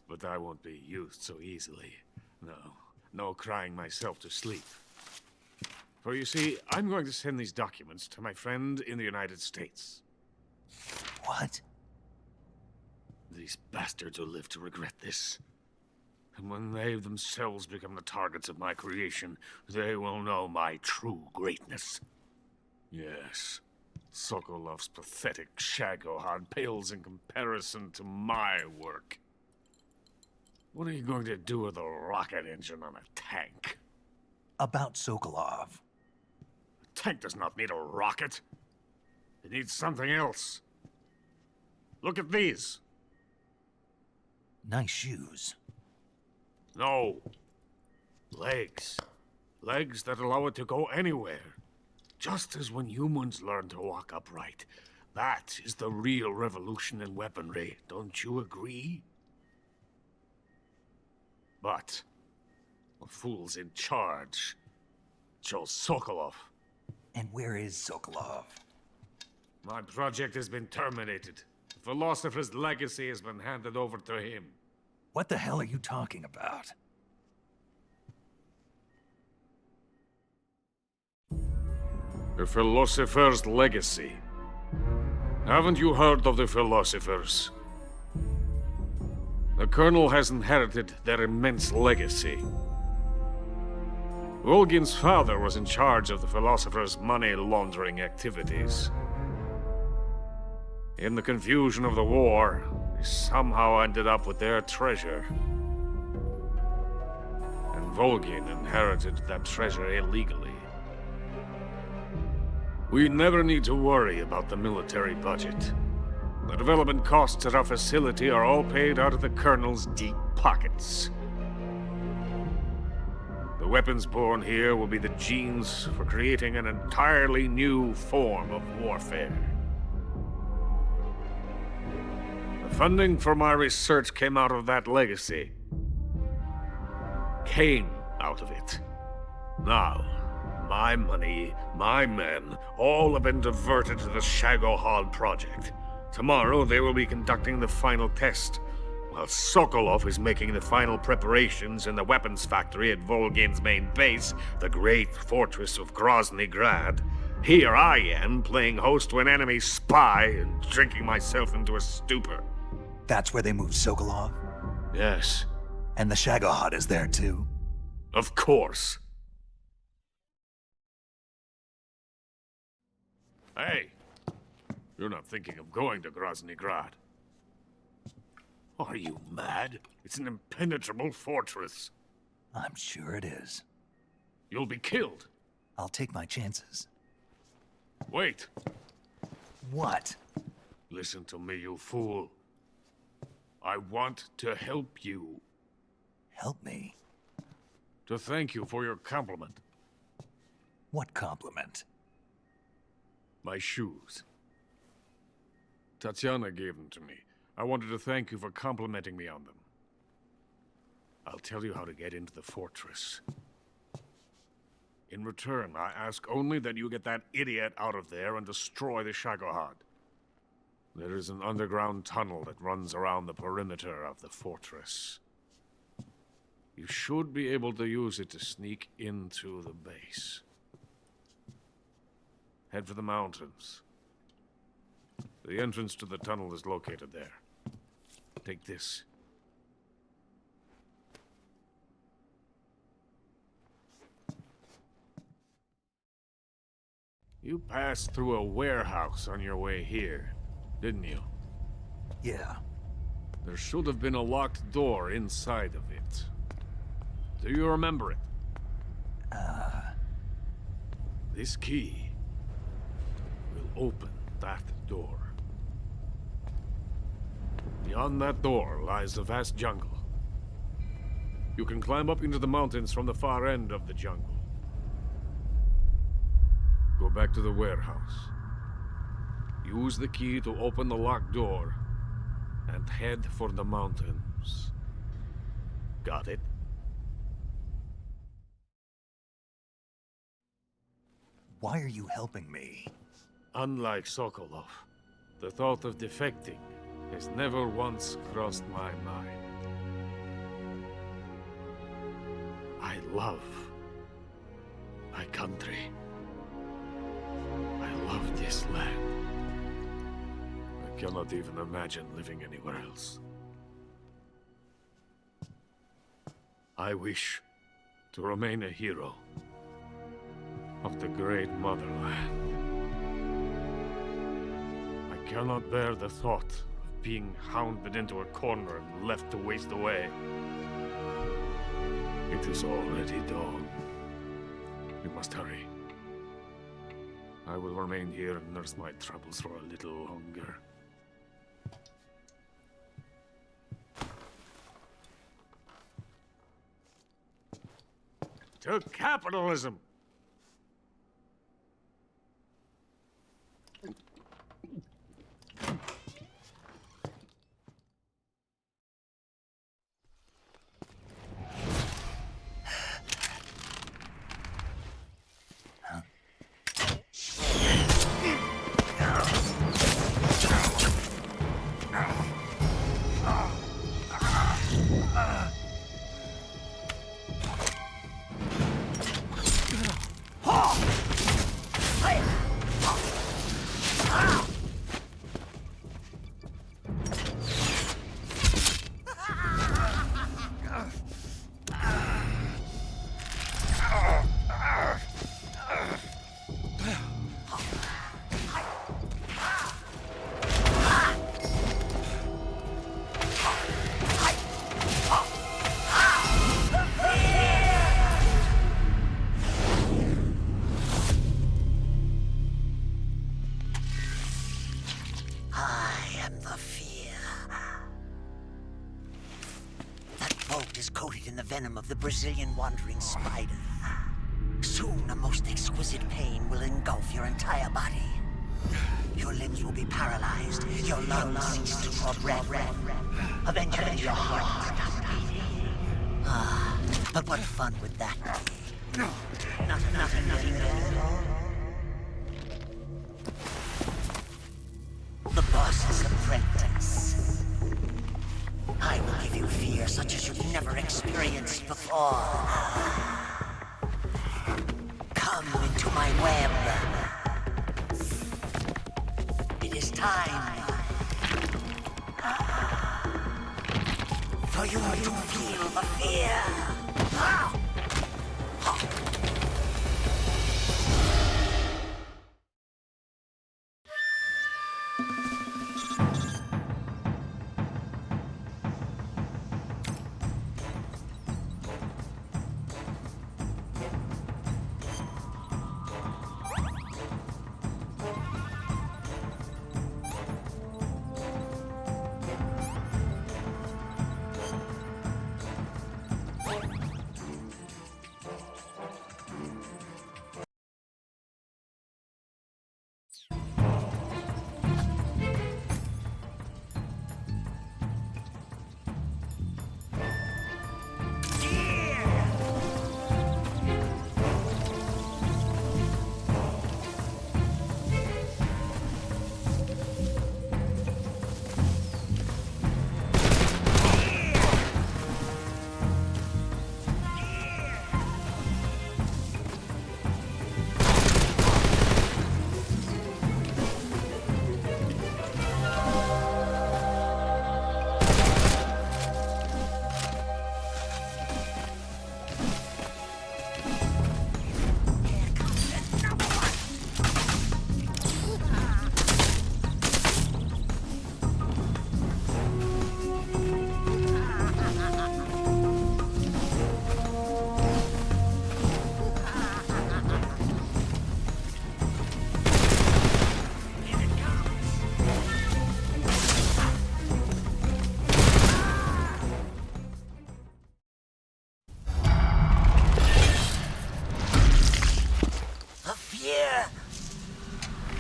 But I won't be used so easily. No crying myself to sleep. For you see, I'm going to send these documents to my friend in the United States. What? These bastards will live to regret this. And when they themselves become the targets of my creation, they will know my true greatness. Yes, Sokolov's pathetic shagohod pales in comparison to my work. What are you going to do with a rocket engine on a tank? About Sokolov. A tank does not need a rocket. It needs something else. Look at these. Nice shoes. No. Legs. Legs that allow it to go anywhere. Just as when humans learn to walk upright. That is the real revolution in weaponry. Don't you agree? But the fool's in charge. Joe Sokolov. And where is Sokolov? My project has been terminated. The philosopher's legacy has been handed over to him. What the hell are you talking about? The philosopher's legacy. Haven't you heard of the philosophers? The Colonel has inherited their immense legacy. Volgin's father was in charge of the philosophers' money laundering activities. In the confusion of the war, he somehow ended up with their treasure. And Volgin inherited that treasure illegally. We never need to worry about the military budget. The development costs at our facility are all paid out of the Colonel's deep pockets. The weapons born here will be the genes for creating an entirely new form of warfare. The funding for my research came out of that legacy. Came out of it. Now, my money, my men, all have been diverted to the Shagohod project. Tomorrow they will be conducting the final test, while Sokolov is making the final preparations in the weapons factory at Volgin's main base, the great fortress of Grozny Grad. Here I am, playing host to an enemy spy and drinking myself into a stupor. That's where they moved Sokolov? Yes. And the Shagohod is there too? Of course. Hey! You're not thinking of going to Grozny Grad. Are you mad? It's an impenetrable fortress. I'm sure it is. You'll be killed. I'll take my chances. Wait. What? Listen to me, you fool. I want to help you. Help me? To thank you for your compliment. What compliment? My shoes. Tatiana gave them to me. I wanted to thank you for complimenting me on them. I'll tell you how to get into the fortress. In return, I ask only that you get that idiot out of there and destroy the Shagohod. There is an underground tunnel that runs around the perimeter of the fortress. You should be able to use it to sneak into the base. Head for the mountains. The entrance to the tunnel is located there. Take this. You passed through a warehouse on your way here, didn't you? Yeah. There should have been a locked door inside of it. Do you remember it? This key will open that door. Beyond that door lies the vast jungle. You can climb up into the mountains from the far end of the jungle. Go back to the warehouse. Use the key to open the locked door and head for the mountains. Got it? Why are you helping me? Unlike Sokolov, the thought of defecting has never once crossed my mind. I love my country. I love this land. I cannot even imagine living anywhere else. I wish to remain a hero of the great motherland. I cannot bear the thought of being hounded into a corner and left to waste away. It is already dawn. We must hurry. I will remain here and nurse my troubles for a little longer. To capitalism! world is coated in the venom of the Brazilian wandering spider. Soon, a most exquisite pain will engulf your entire body. Your limbs will be paralyzed, your lungs cease to draw breath. Eventually, your heart will stop beating. Ah, but what fun would that be? Nothing at all. The boss's apprentice. I will give you fear such as you've never experienced before. Come into my web. It is time for you to feel the fear.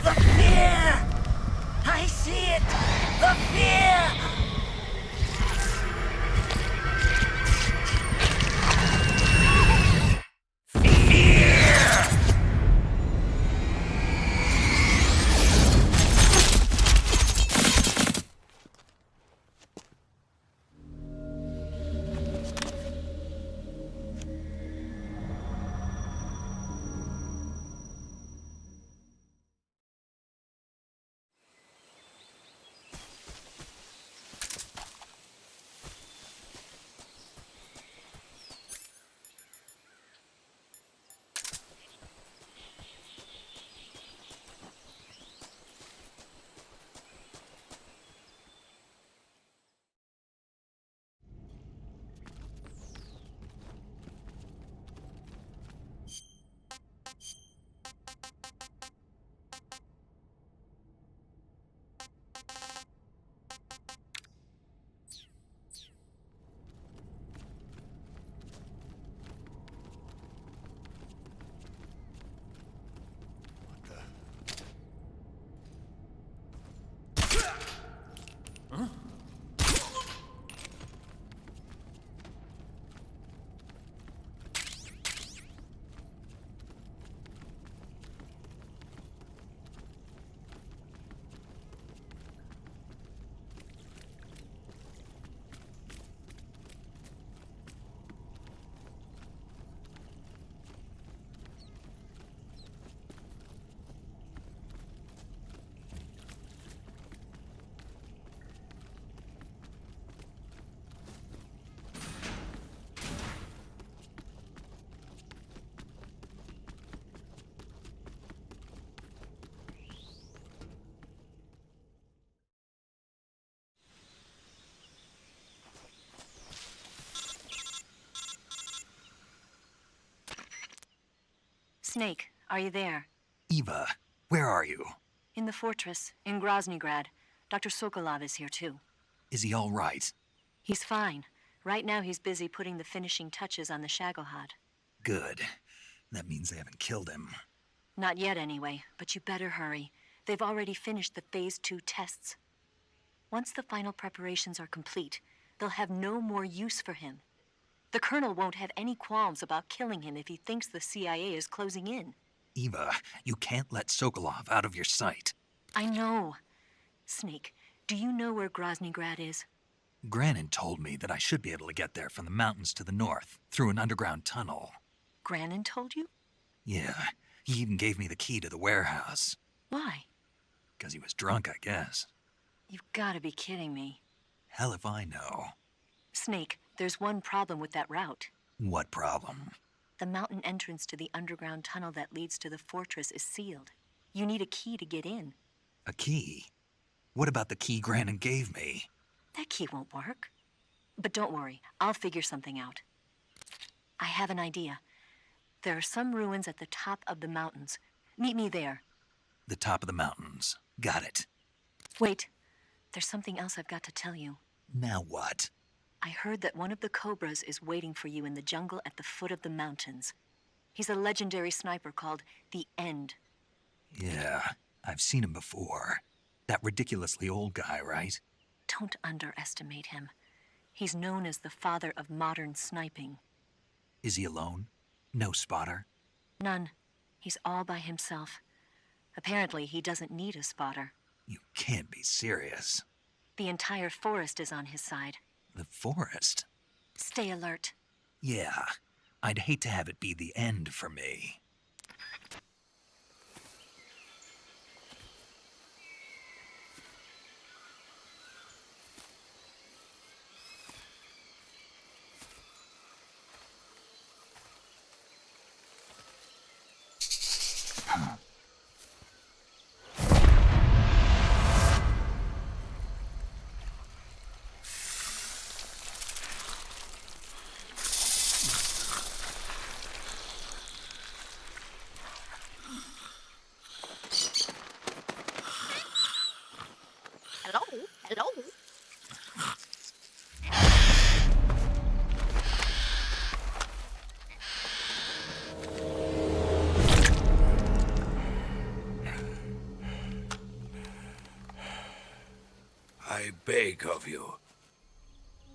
The fear! I see it! The fear! Snake, are you there? Eva, where are you? In the fortress, in Groznygrad. Dr. Sokolov is here, too. Is he all right? He's fine. Right now he's busy putting the finishing touches on the Shagohod. Good. That means they haven't killed him. Not yet anyway, but you better hurry. They've already finished the Phase 2 tests. Once the final preparations are complete, they'll have no more use for him. The Colonel won't have any qualms about killing him if he thinks the CIA is closing in. Eva, you can't let Sokolov out of your sight. I know. Snake, do you know where Groznygrad is? Granin told me that I should be able to get there from the mountains to the north, through an underground tunnel. Granin told you? Yeah, he even gave me the key to the warehouse. Why? 'Cause he was drunk, I guess. You've got to be kidding me. Hell if I know. Snake, there's one problem with that route. What problem? The mountain entrance to the underground tunnel that leads to the fortress is sealed. You need a key to get in. A key? What about the key Granin gave me? That key won't work. But don't worry, I'll figure something out. I have an idea. There are some ruins at the top of the mountains. Meet me there. The top of the mountains. Got it. Wait, there's something else I've got to tell you. Now what? I heard that one of the Cobras is waiting for you in the jungle at the foot of the mountains. He's a legendary sniper called the End. Yeah, I've seen him before. That ridiculously old guy, right? Don't underestimate him. He's known as the father of modern sniping. Is he alone? No spotter? None. He's all by himself. Apparently, he doesn't need a spotter. You can't be serious. The entire forest is on his side. The forest? Stay alert. Yeah, I'd hate to have it be the end for me. Hello? I beg of you,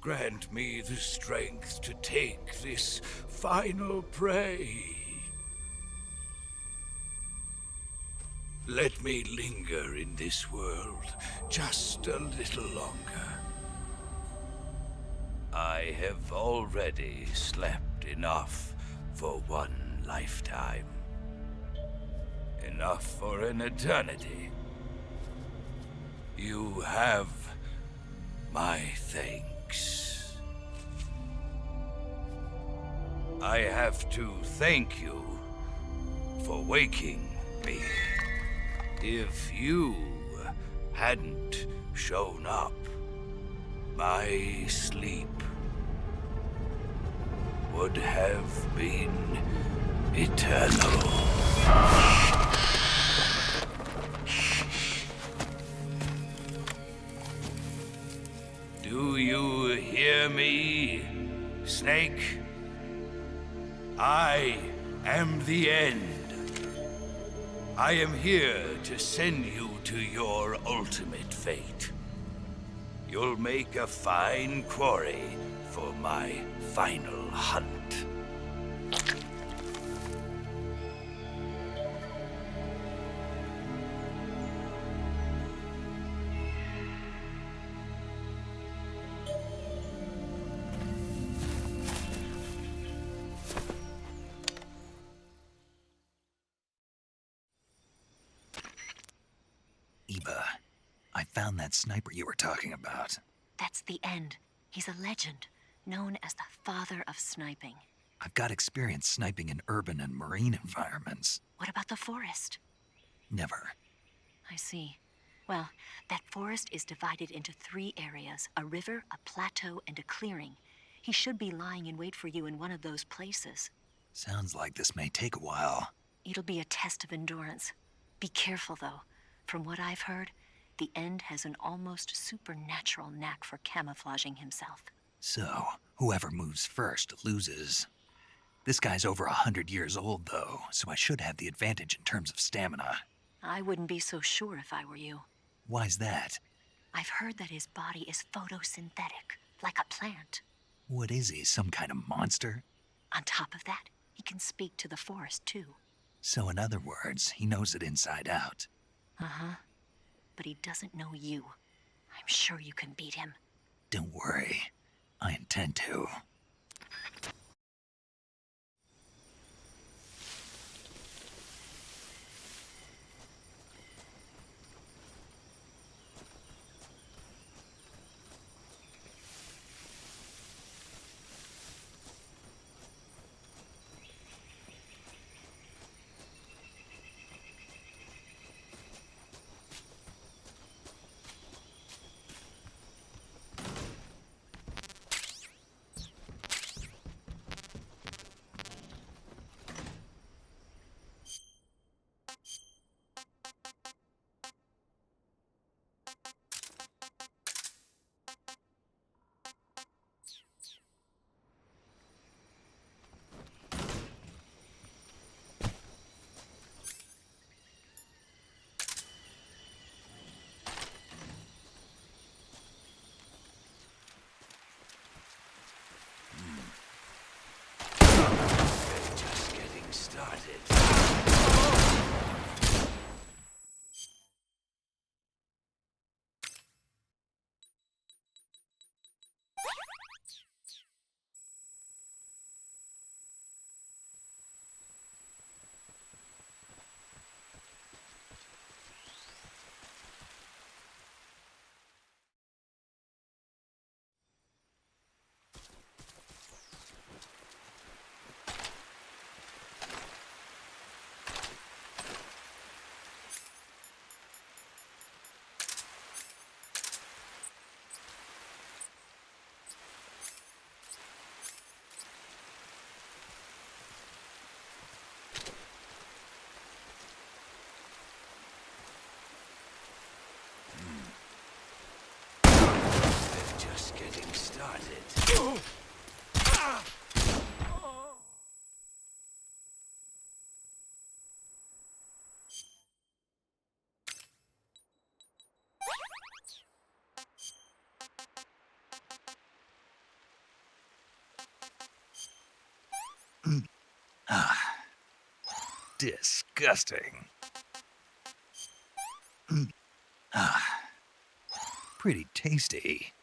grant me the strength to take this final prey. Let me linger in this world just a little longer. I have already slept enough for one lifetime. Enough for an eternity. You have my thanks. I have to thank you for waking me. If you hadn't shown up, my sleep would have been eternal. Do you hear me, Snake? I am the End. I am here to send you to your ultimate fate. You'll make a fine quarry for my final hunt. Eva, I found that sniper you were talking about. That's the End. He's a legend, known as the father of sniping. I've got experience sniping in urban and marine environments. What about the forest? Never. I see. Well, that forest is divided into 3 areas, a river, a plateau, and a clearing. He should be lying in wait for you in one of those places. Sounds like this may take a while. It'll be a test of endurance. Be careful, though. From what I've heard, the End has an almost supernatural knack for camouflaging himself. So, Whoever moves first loses. This guy's over 100 years old, though, so I should have the advantage in terms of stamina. I wouldn't be so sure if I were you. Why's that? I've heard that his body is photosynthetic, like a plant. What is he, some kind of monster? On top of that, he can speak to the forest, too. So in other words, he knows it inside out. Uh-huh. But he doesn't know you. I'm sure you can beat him. Don't worry. I intend to. Just getting started. Just getting started. Disgusting. Pretty tasty.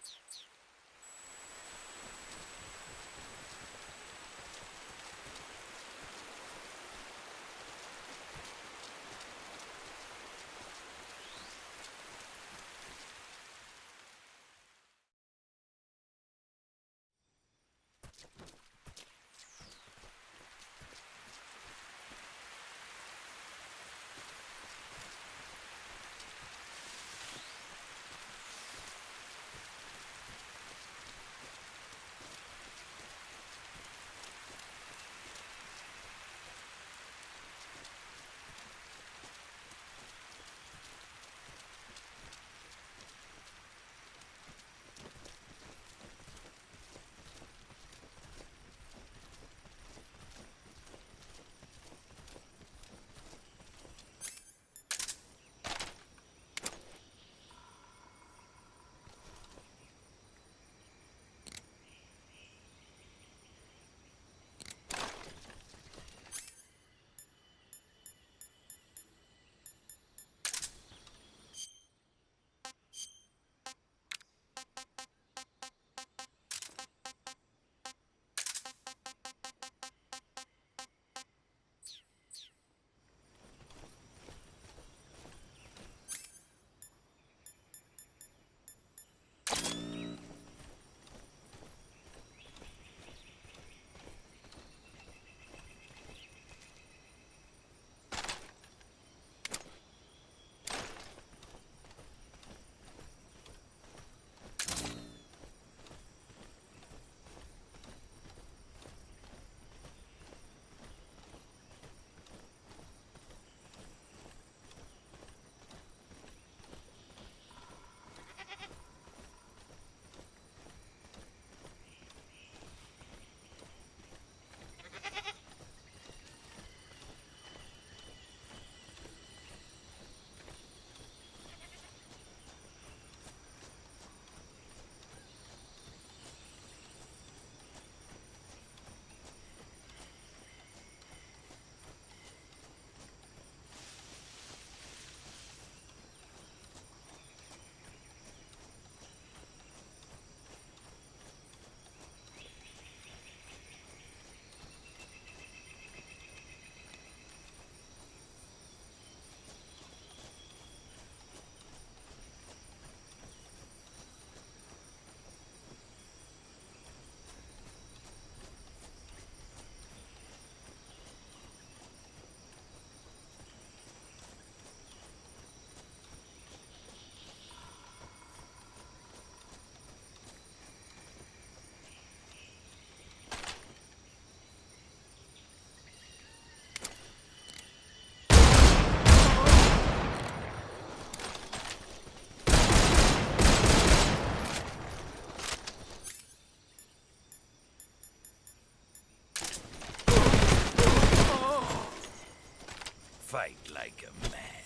like a man.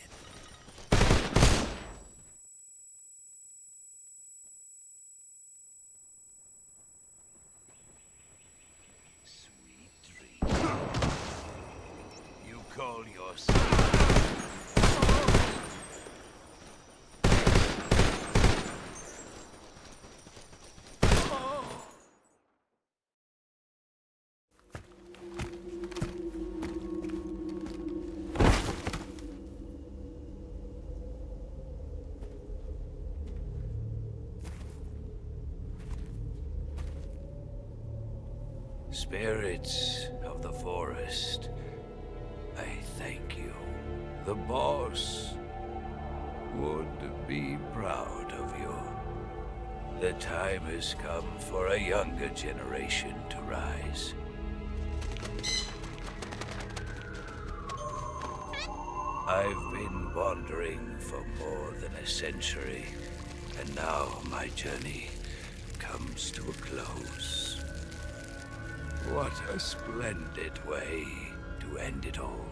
Sweet dreams. You call yourself... Spirits of the forest, I thank you. The boss would be proud of you. The time has come for a younger generation to rise. I've been wandering for more than a century, and now my journey comes to a close. What a splendid way to end it all.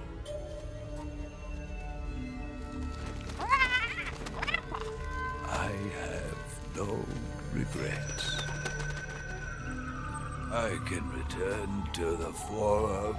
I have no regrets. I can return to the forum.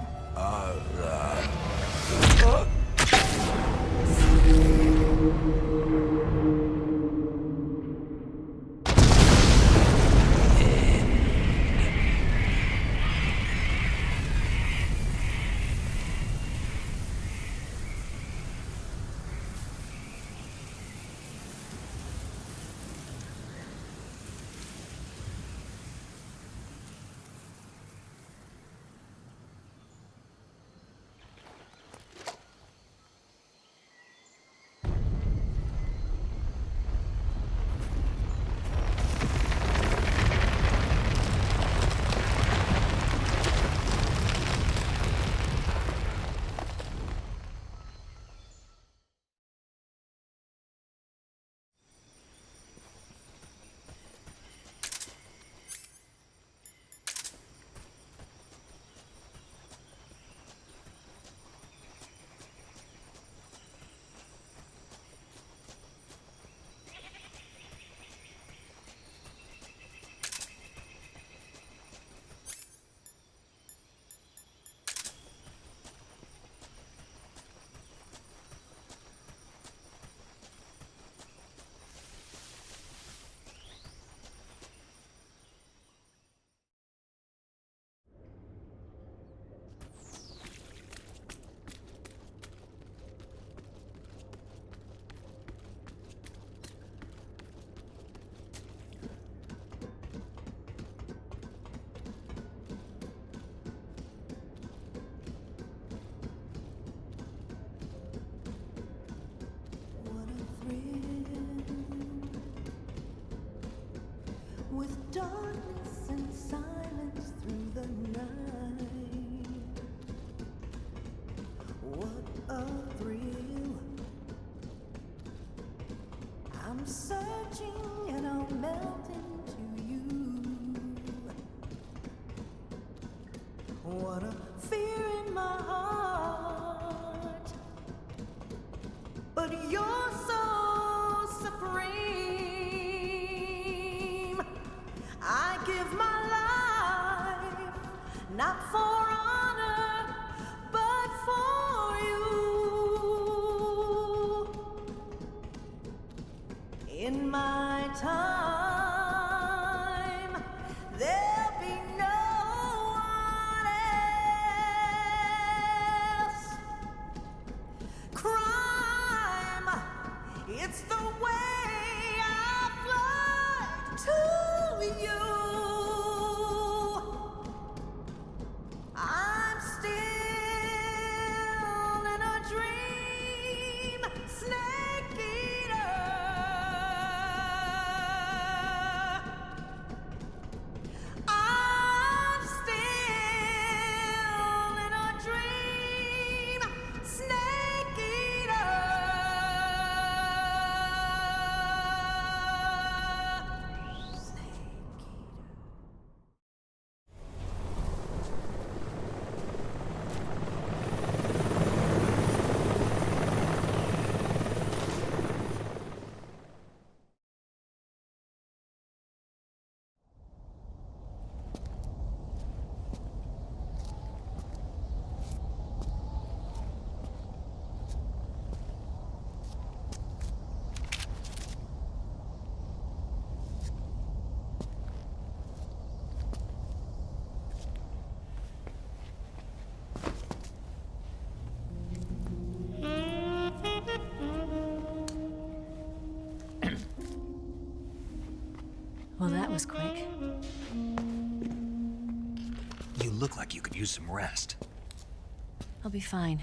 With darkness and silence through the night, what a thrill. I'm searching and I'll melt into you. What a fear in my heart, but you're so supreme. I give my life, not for honor, but for you. In my time, there'll be no one else. Crime, it's the way I fly to you. that was quick. You look like you could use some rest. I'll be fine.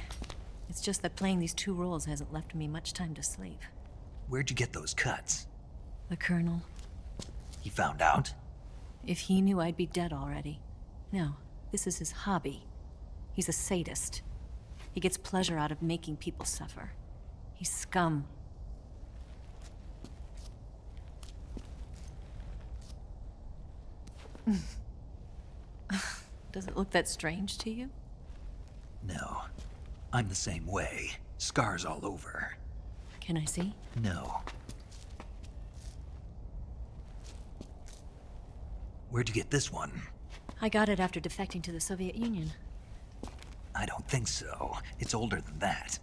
It's just that playing these two roles hasn't left me much time to sleep. Where'd you get those cuts? The Colonel. He found out? If he knew, I'd be dead already. No, this is his hobby. He's a sadist. He gets pleasure out of making people suffer. He's scum. Does it look that strange to you? No. I'm the same way. Scars all over. Can I see? No. Where'd you get this one? I got it after defecting to the Soviet Union. I don't think so. It's older than that.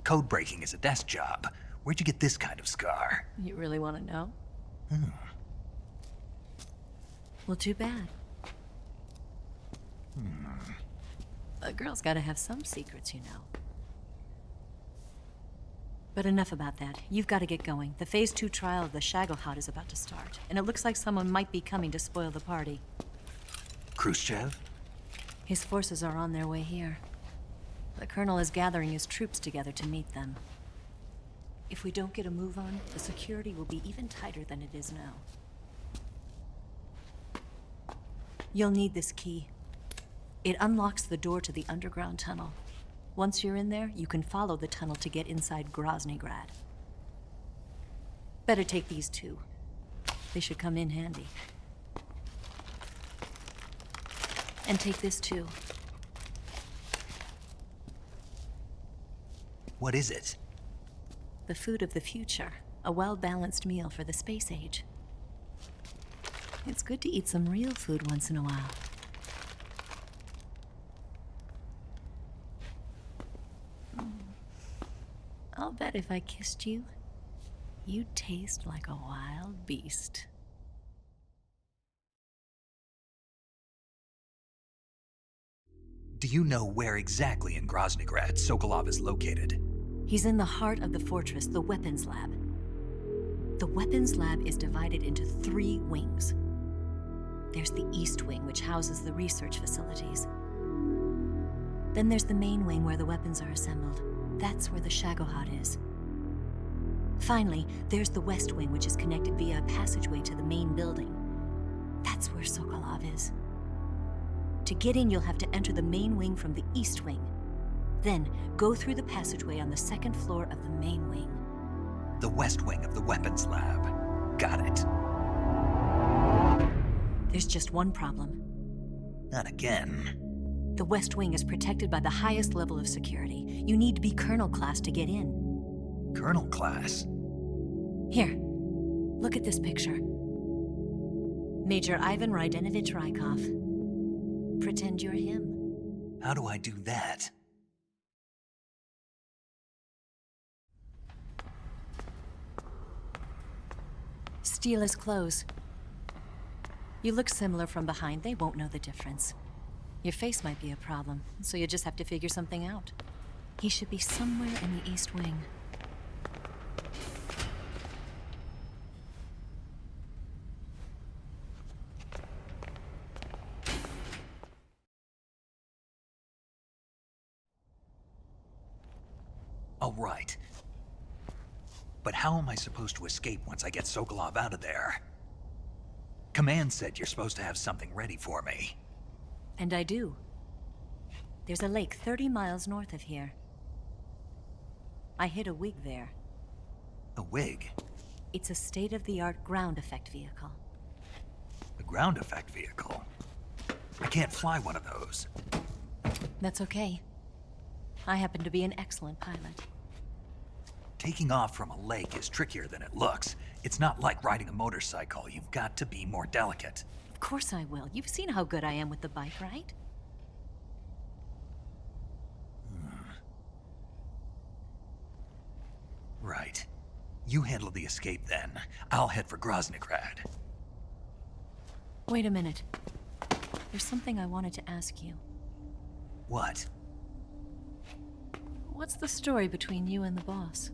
Code breaking is a desk job. Where'd you get this kind of scar? You really want to know? Well, too bad. A girl's gotta have some secrets, you know. But enough about that. You've got to get going. The Phase 2 trial of the Shagohod is about to start, and it looks like someone might be coming to spoil the party. Khrushchev? His forces are on their way here. The Colonel is gathering his troops together to meet them. If we don't get a move on, the security will be even tighter than it is now. You'll need this key. It unlocks the door to the underground tunnel. Once you're in there, you can follow the tunnel to get inside Groznygrad. Better take these two. They should come in handy. And take this too. What is it? The food of the future. A well-balanced meal for the space age. It's good to eat some real food once in a while. I'll bet if I kissed you, you'd taste like a wild beast. Do you know where exactly in Groznygrad Sokolov is located? He's in the heart of the fortress, the weapons lab. The weapons lab is divided into 3 wings. There's the East Wing, which houses the research facilities. Then there's the main wing where the weapons are assembled. That's where the Shagohod is. Finally, there's the West Wing, which is connected via a passageway to the main building. That's where Sokolov is. To get in, you'll have to enter the main wing from the East Wing. Then, go through the passageway on the 2nd floor of the main wing. The West Wing of the weapons lab. Got it. There's just one problem. Not again. The West Wing is protected by the highest level of security. You need to be Colonel class to get in. Colonel class? Here, look at this picture. Major Ivan Rydenovich Rykov. Pretend you're him. How do I do that? Steal his clothes. You look similar from behind. They won't know the difference. Your face might be a problem, so you just have to figure something out. He should be somewhere in the East Wing. All right. But how am I supposed to escape once I get Sokolov out of there? Command said you're supposed to have something ready for me. And I do. There's a lake 30 miles north of here. I hid a wig there. A wig? It's a state-of-the-art ground effect vehicle. A ground effect vehicle? I can't fly one of those. That's okay. I happen to be an excellent pilot. Taking off from a lake is trickier than it looks. It's not like riding a motorcycle. You've got to be more delicate. Of course I will. You've seen how good I am with the bike, right? Right. You handle the escape then. I'll head for Groznygrad. Wait a minute. There's something I wanted to ask you. What? What's the story between you and the boss?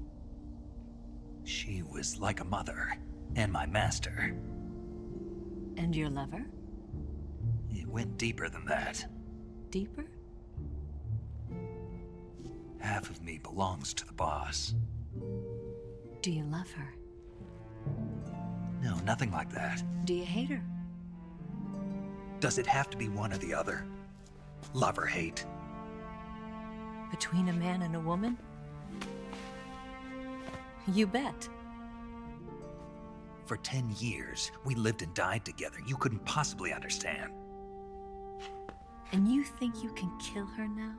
She was like a mother, and my master. And your lover? It went deeper than that. Deeper? Half of me belongs to the boss. Do you love her? No, nothing like that. Do you hate her? Does it have to be one or the other? Love or hate? Between a man and a woman? You bet. For 10 years, we lived and died together. You couldn't possibly understand. And you think you can kill her now?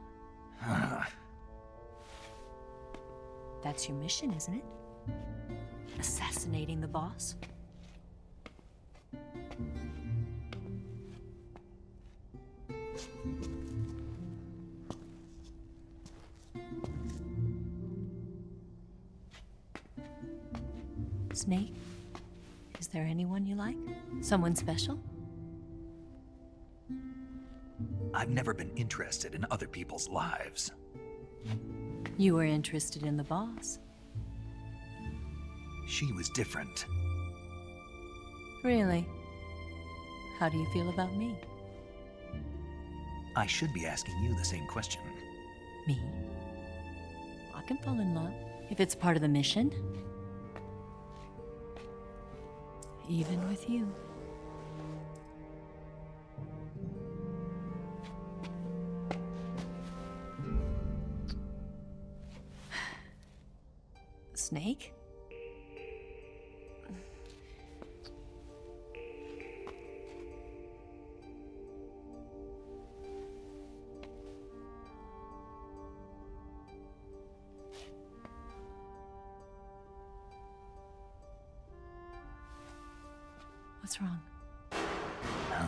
That's your mission, isn't it? Assassinating the boss? Snake, is there anyone you like? Someone special? I've never been interested in other people's lives. You were interested in the boss. She was different. Really? How do you feel about me? I should be asking you the same question. Me? I can fall in love if it's part of the mission. Even with you. Snake? What's wrong? Huh?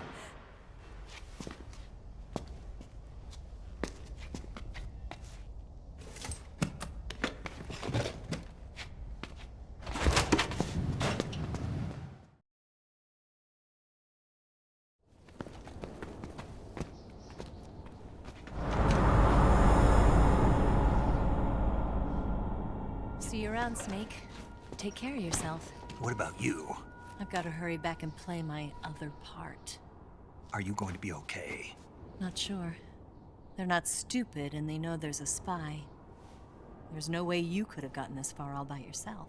See you around, Snake. Take care of yourself. What about you? I've got to hurry back and play my other part. Are you going to be okay? Not sure. They're not stupid, and they know there's a spy. There's no way you could have gotten this far all by yourself.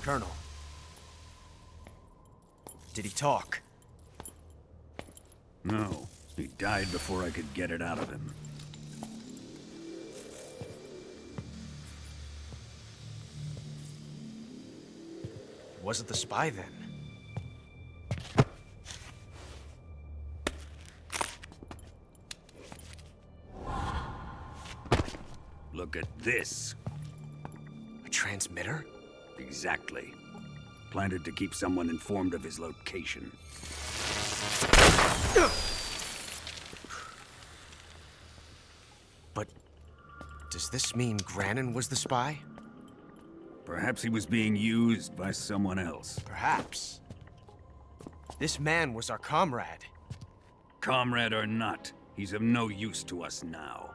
Colonel. Did he talk? No. He died before I could get it out of him. Wasn't the spy then? Look at this. A transmitter? Exactly. Planted to keep someone informed of his location. But does this mean Granin was the spy? Perhaps he was being used by someone else. Perhaps. This man was our comrade. Comrade or not, he's of no use to us now.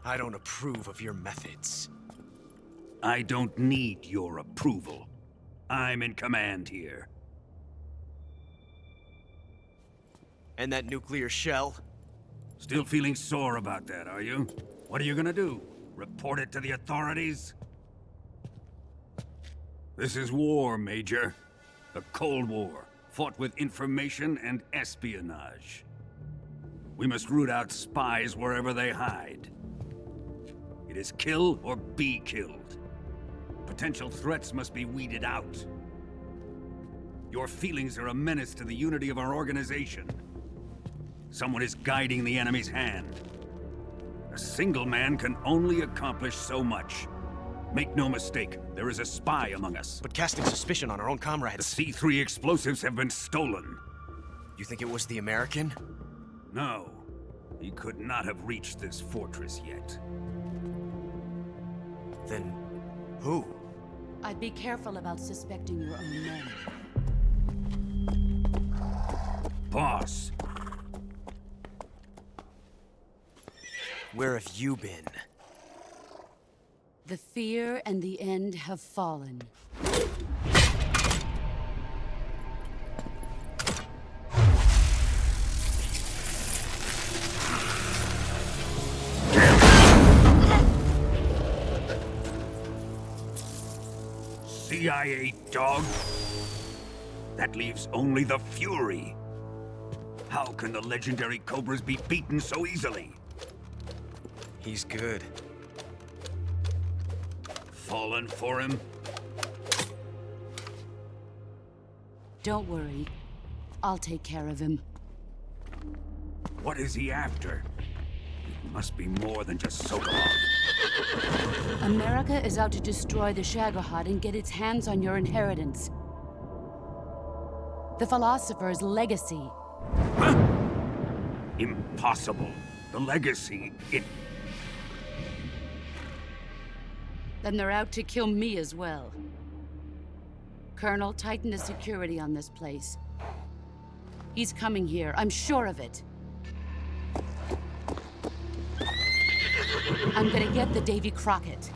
I don't approve of your methods. I don't need your approval. I'm in command here. And that nuclear shell? Still feeling sore about that, are you? What are you gonna do? Report it to the authorities? This is war, Major. A Cold War, fought with information and espionage. We must root out spies wherever they hide. It is kill or be killed. Potential threats must be weeded out. Your feelings are a menace to the unity of our organization. Someone is guiding the enemy's hand. A single man can only accomplish so much. Make no mistake, there is a spy among us. But casting suspicion on our own comrades. The C3 explosives have been stolen. You think it was the American? No. He could not have reached this fortress yet. Then, who? I'd be careful about suspecting your own men. Boss. Where have you been? The fear and the end have fallen. CIA dog? That leaves only the Fury. How can the legendary Cobras be beaten so easily? He's good. Fallen for him? Don't worry. I'll take care of him. What is he after? It must be more than just Sokolov. America is out to destroy the Shagohod and get its hands on your inheritance. The philosopher's legacy. Huh? Impossible. The legacy, Then they're out to kill me as well. Colonel, tighten the security on this place. He's coming here, I'm sure of it. I'm gonna get the Davy Crockett.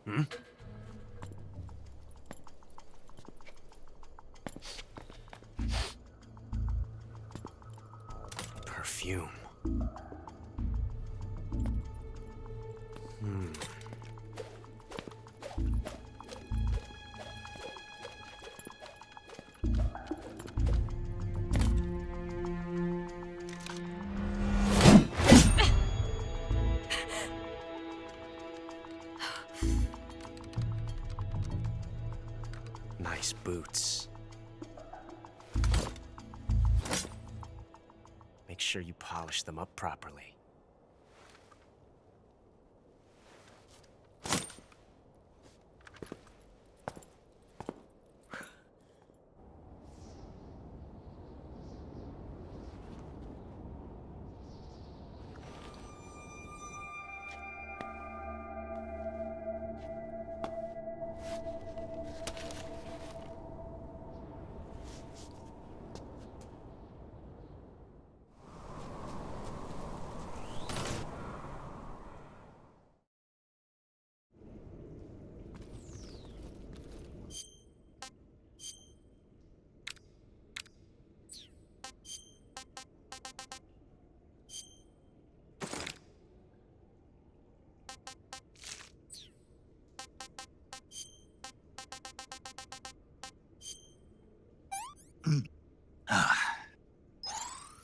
Hmm? Perfume. Nice boots. Make sure you polish them up properly.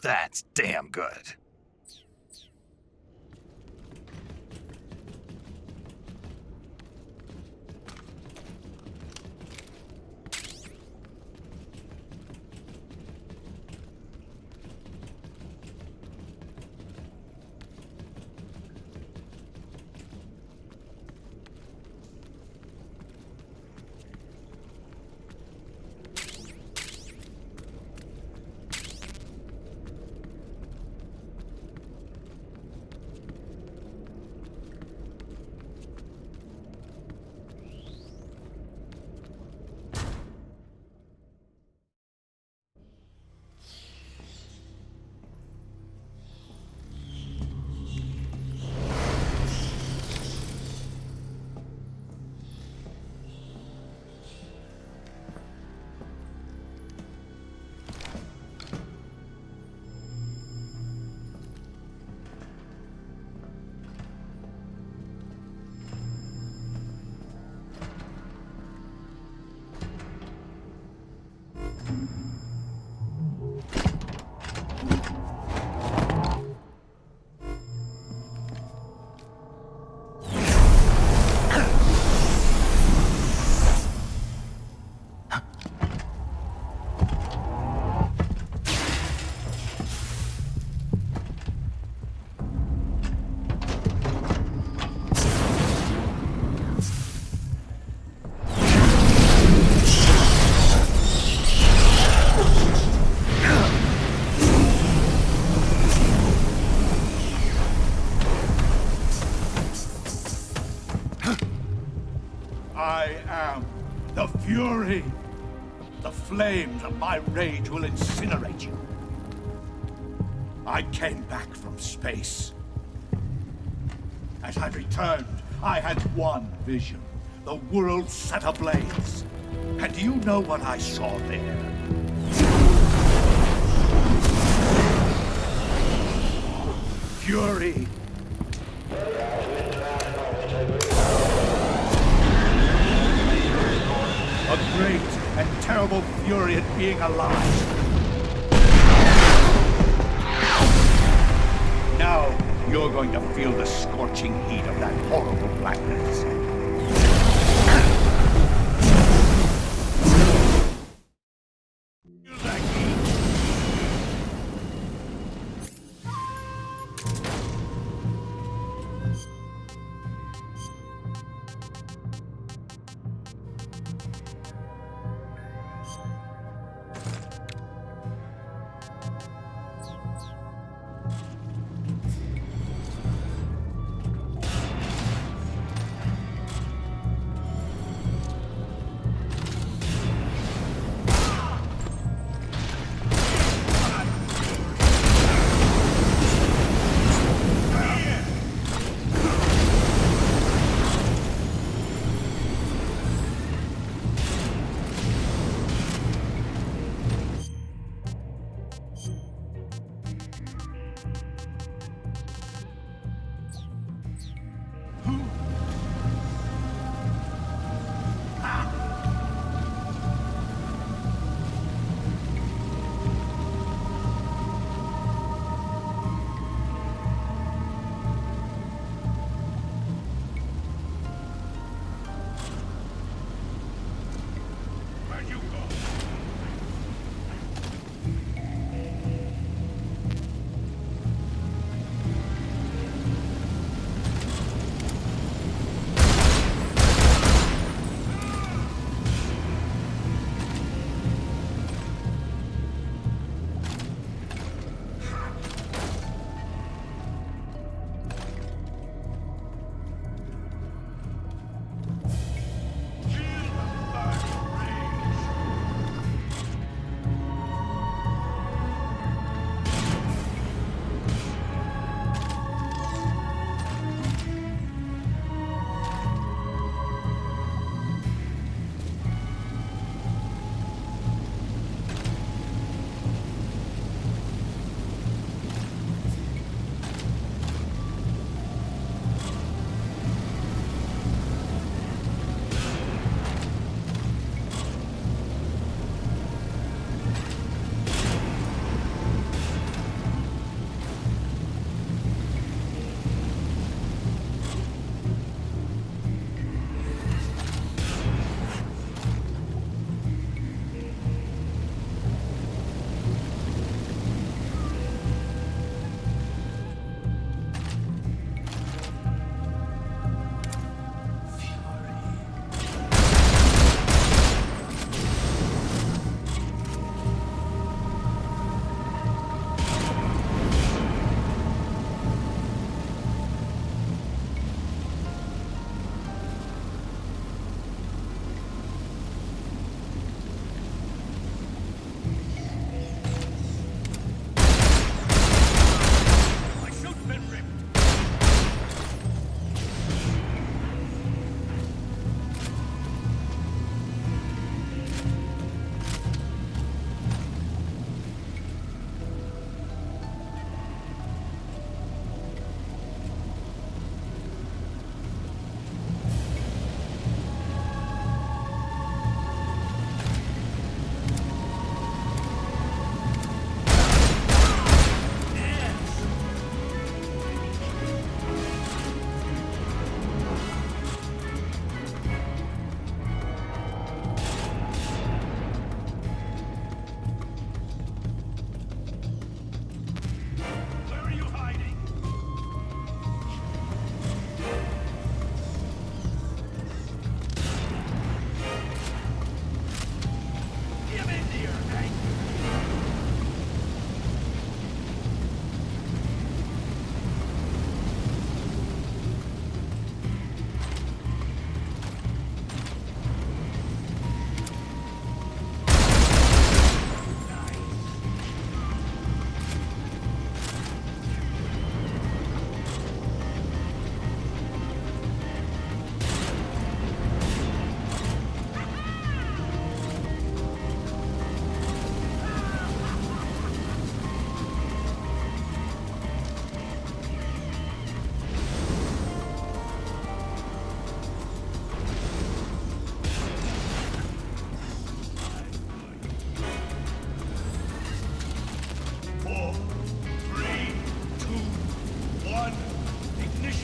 That's damn good. I am the Fury. The flames of my rage will incinerate you. I came back from space. As I returned, I had one vision. The world set ablaze. And do you know what I saw there? Fury. A great and terrible fury at being alive. Now, you're going to feel the scorching heat of that horrible blackness. Feel that heat?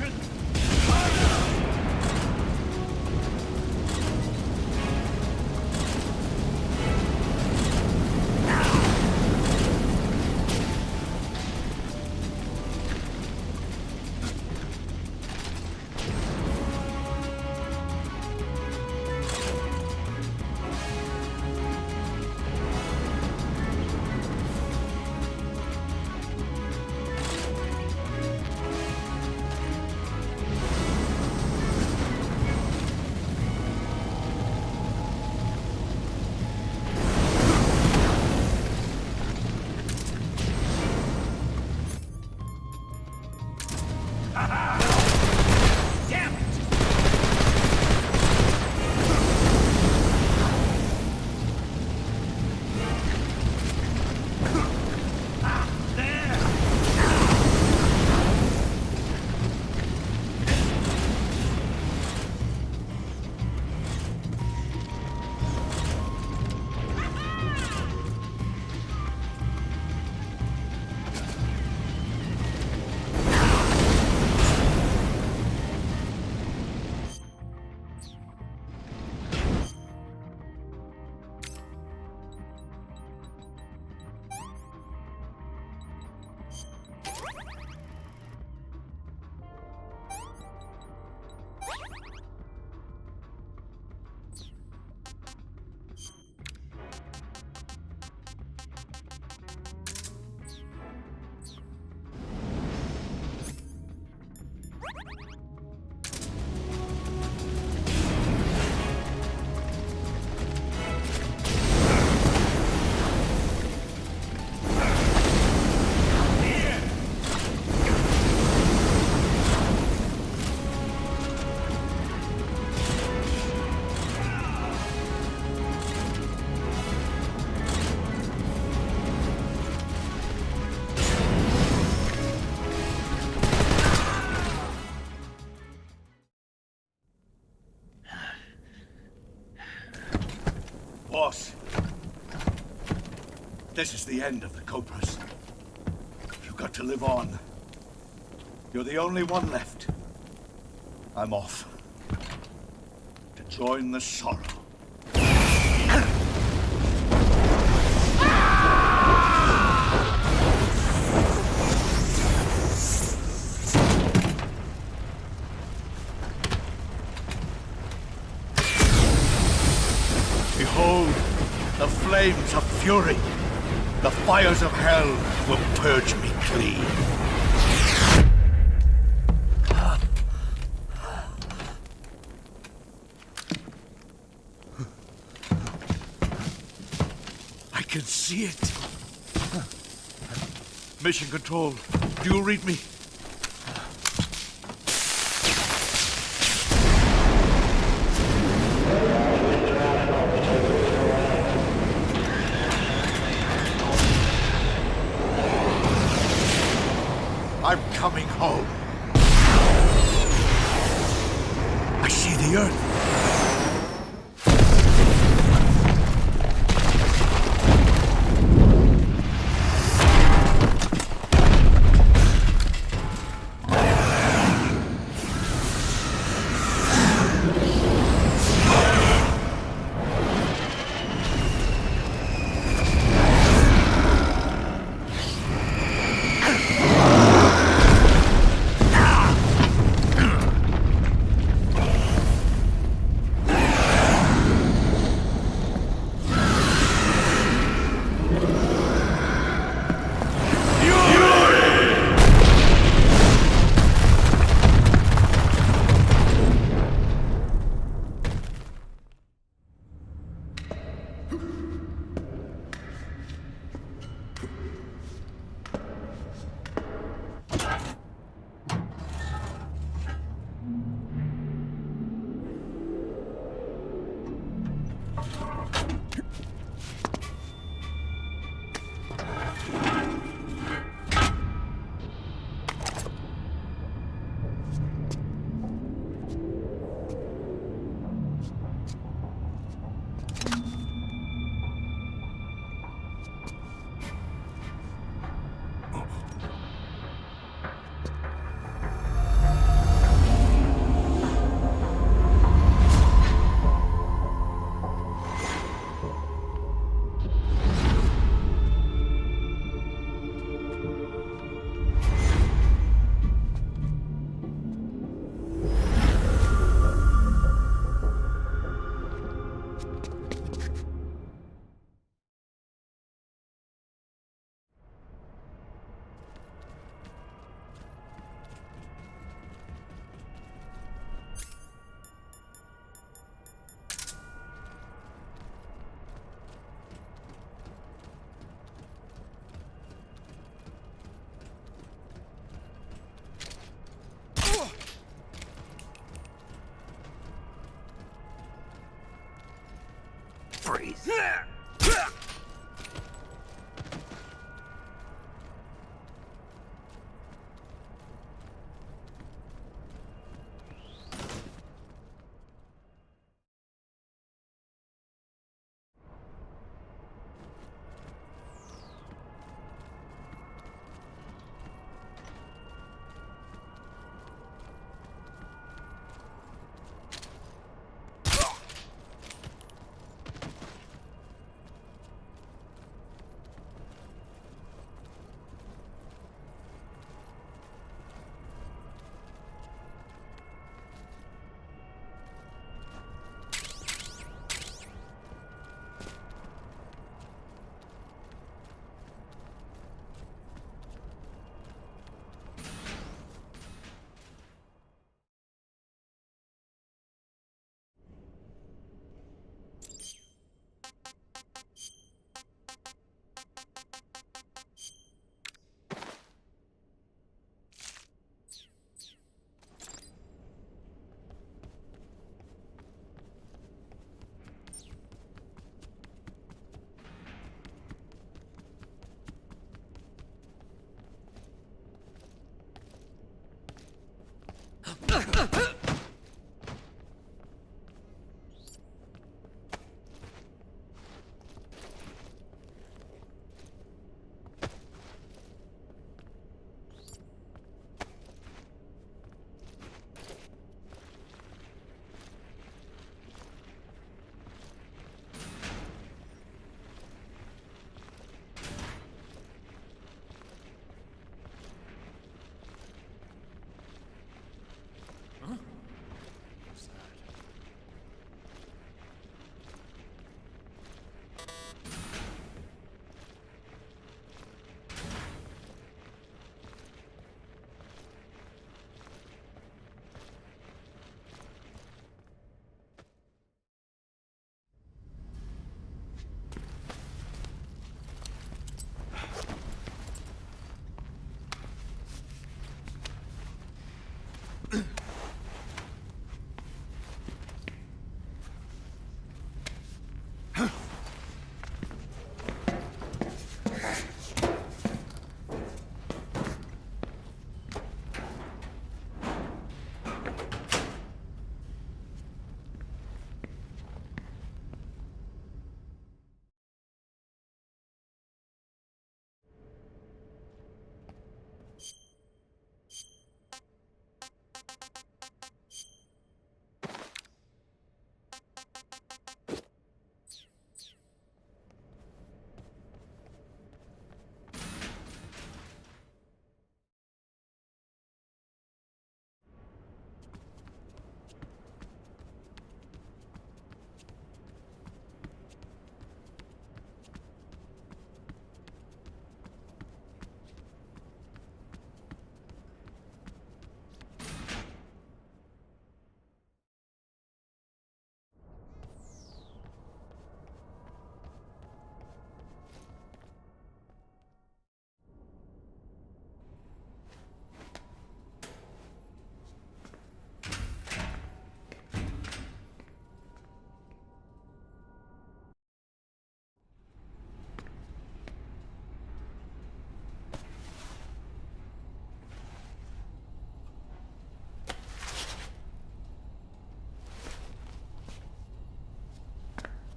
attention! Boss, this is the end of the Cobras. You've got to live on. You're the only one left. I'm off. To join the sorrow. Behold, the flames of fury. The fires of hell will purge me clean. I can see it. Mission Control, do you read me? I'm coming home. I see the Earth. stories.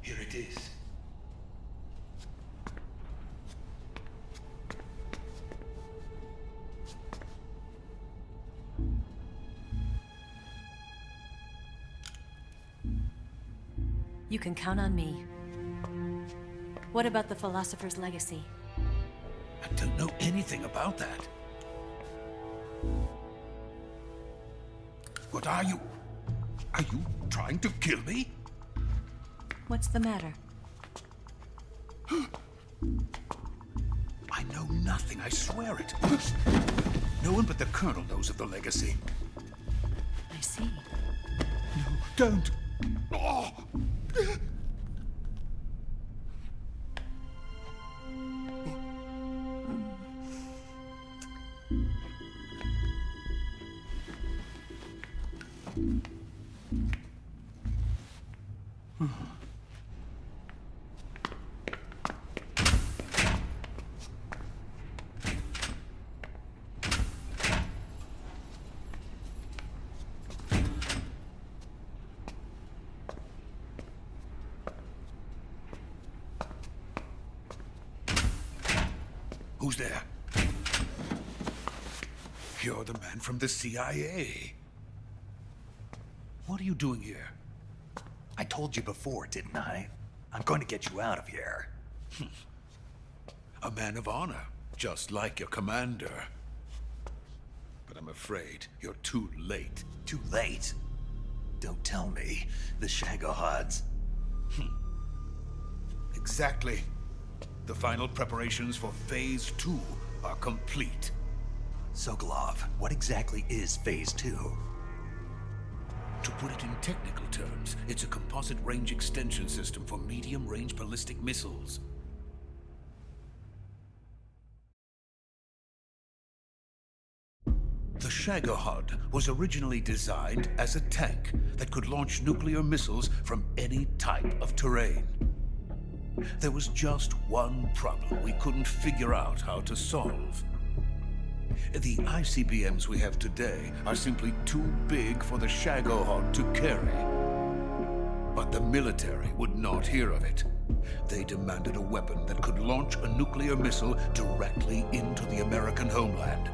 Here it is. You can count on me. What about the philosopher's legacy? I don't know anything about that. What are you? Are you trying to kill me? What's the matter? I know nothing, I swear it. No one but the Colonel knows of the legacy. I see. No, don't. Oh. Who's there? You're the man from the CIA. What are you doing here? I told you before, didn't I? I'm going to get you out of here. A man of honor, just like your commander. But I'm afraid you're too late. Too late? Don't tell me. The Shagohods. Exactly. The final preparations for Phase 2 are complete. Sokolov, what exactly is Phase 2? To put it in technical terms, it's a composite range extension system for medium-range ballistic missiles. The Shagohod was originally designed as a tank that could launch nuclear missiles from any type of terrain. There was just one problem we couldn't figure out how to solve. The ICBMs we have today are simply too big for the Shagohod to carry. But the military would not hear of it. They demanded a weapon that could launch a nuclear missile directly into the American homeland.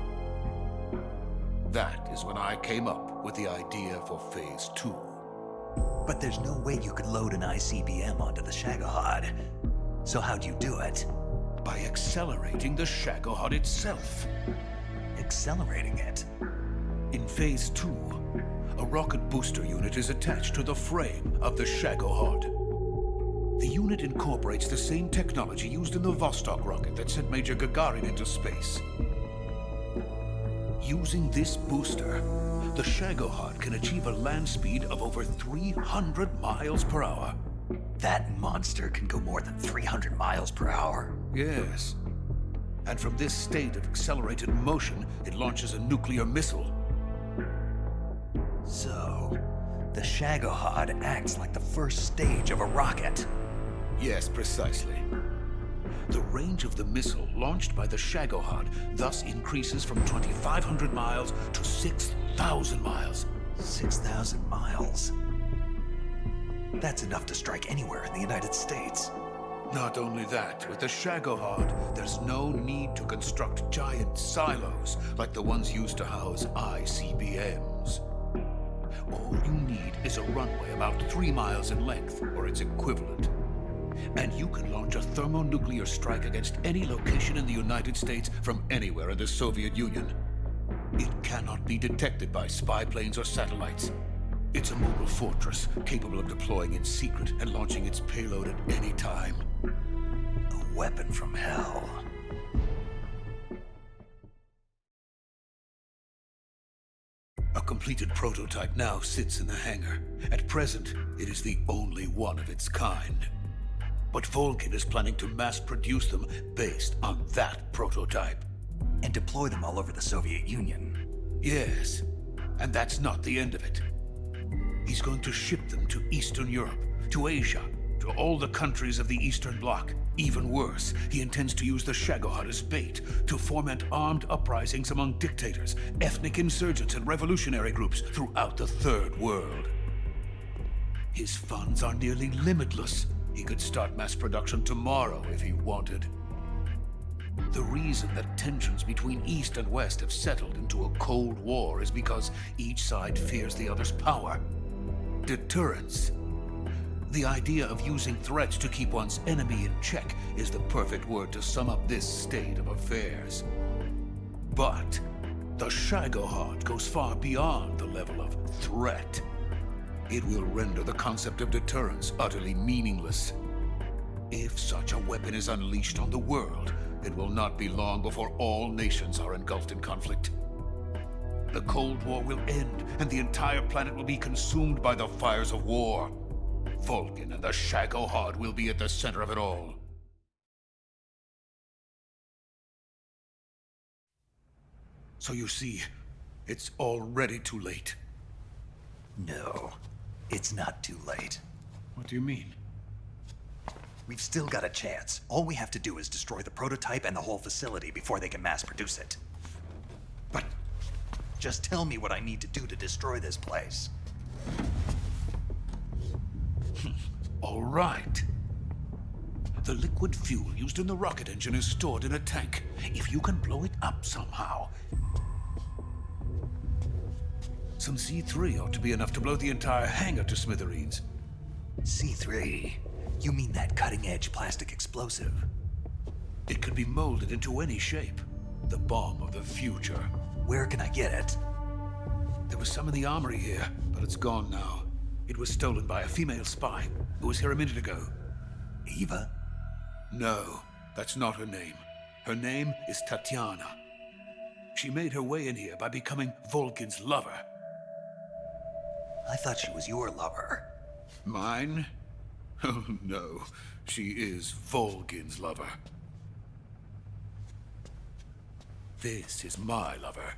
That is when I came up with the idea for Phase 2. But there's no way you could load an ICBM onto the Shagohod. So how'd you do it? By accelerating the Shagohod itself. Accelerating it? In Phase 2, a rocket booster unit is attached to the frame of the Shagohod. The unit incorporates the same technology used in the Vostok rocket that sent Major Gagarin into space. Using this booster, the Shagohod can achieve a land speed of over 300 miles per hour. That monster can go more than 300 miles per hour? Yes. And from this state of accelerated motion, it launches a nuclear missile. So, the Shagohod acts like the first stage of a rocket. Yes, precisely. The range of the missile launched by the Shagohod thus increases from 2,500 miles to 6,000 miles. 6,000 miles? That's enough to strike anywhere in the United States. Not only that, with the Shagohod, there's no need to construct giant silos like the ones used to house ICBMs. All you need is a runway about 3 miles in length, or its equivalent. And you can launch a thermonuclear strike against any location in the United States from anywhere in the Soviet Union. It cannot be detected by spy planes or satellites. It's a mobile fortress, capable of deploying in secret and launching its payload at any time. A weapon from hell. A completed prototype now sits in the hangar. At present, it is the only one of its kind. But Volgin is planning to mass-produce them based on that prototype. And deploy them all over the Soviet Union. Yes, and that's not the end of it. He's going to ship them to Eastern Europe, to Asia, to all the countries of the Eastern Bloc. Even worse, he intends to use the Shagohod as bait to foment armed uprisings among dictators, ethnic insurgents, and revolutionary groups throughout the Third World. His funds are nearly limitless. He could start mass production tomorrow if he wanted. The reason that tensions between East and West have settled into a Cold War is because each side fears the other's power. Deterrence. The idea of using threats to keep one's enemy in check is the perfect word to sum up this state of affairs. But the Shagohod goes far beyond the level of threat. It will render the concept of deterrence utterly meaningless. If such a weapon is unleashed on the world, it will not be long before all nations are engulfed in conflict. The Cold War will end, and the entire planet will be consumed by the fires of war. Volgin and the Shagohod will be at the center of it all. So you see, it's already too late. No, it's not too late. What do you mean? We've still got a chance. All we have to do is destroy the prototype and the whole facility before they can mass produce it. But just tell me what I need to do to destroy this place. All right. The liquid fuel used in the rocket engine is stored in a tank. If you can blow it up somehow... Some C3 ought to be enough to blow the entire hangar to smithereens. C3? You mean that cutting-edge plastic explosive? It could be molded into any shape. The bomb of the future. Where can I get it? There was some in the armory here, but it's gone now. It was stolen by a female spy who was here a minute ago. Eva? No, that's not her name. Her name is Tatiana. She made her way in here by becoming Volgin's lover. I thought she was your lover. Mine? Oh, no. She is Volgin's lover. This is my lover.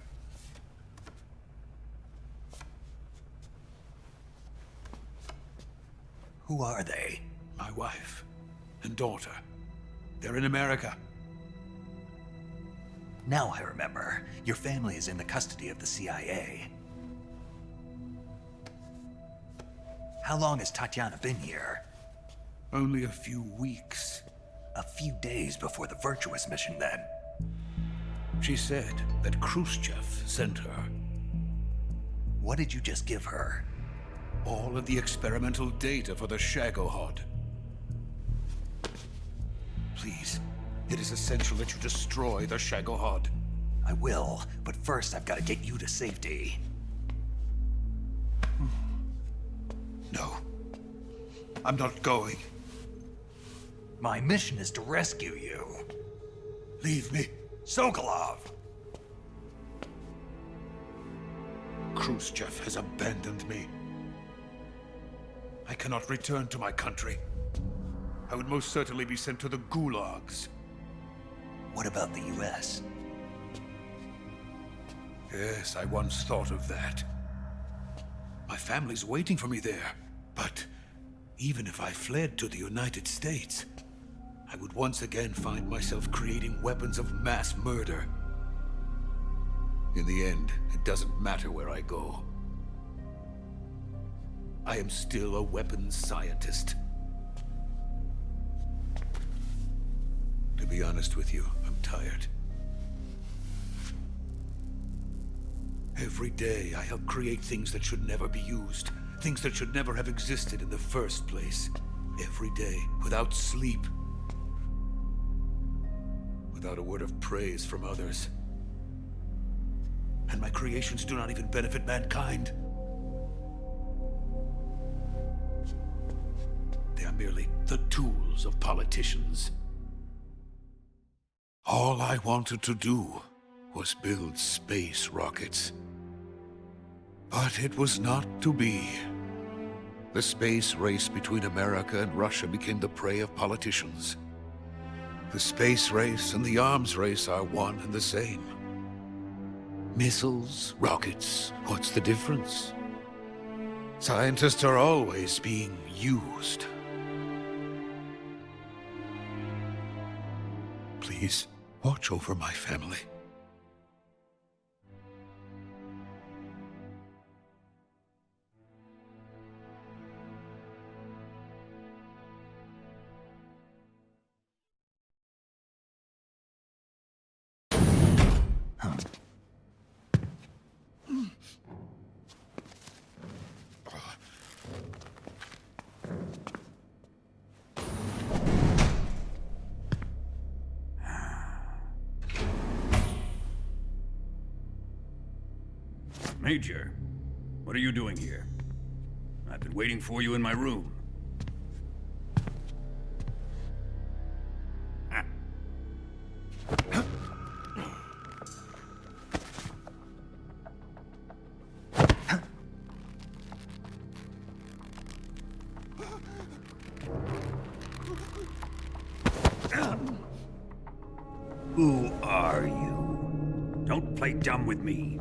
Who are they? My wife and daughter. They're in America. Now I remember. Your family is in the custody of the CIA. How long has Tatiana been here? Only a few weeks. A few days before the Virtuous mission, then. She said that Khrushchev sent her. What did you just give her? All of the experimental data for the Shagohod. Please, it is essential that you destroy the Shagohod. I will, but first I've got to get you to safety. No. I'm not going. My mission is to rescue you. Leave me. Sokolov! Khrushchev has abandoned me. I cannot return to my country. I would most certainly be sent to the gulags. What about the US? Yes, I once thought of that. My family's waiting for me there. But even if I fled to the United States, I would once again find myself creating weapons of mass murder. In the end, it doesn't matter where I go. I am still a weapons scientist. To be honest with you, I'm tired. Every day, I help create things that should never be used. Things that should never have existed in the first place. Every day, without sleep. Without a word of praise from others. And my creations do not even benefit mankind. They are merely the tools of politicians. All I wanted to do was build space rockets. But it was not to be. The space race between America and Russia became the prey of politicians. The space race and the arms race are one and the same. Missiles, rockets, what's the difference? Scientists are always being used. Please, watch over my family. Major, what are you doing here? I've been waiting for you in my room. Who are you? Don't play dumb with me.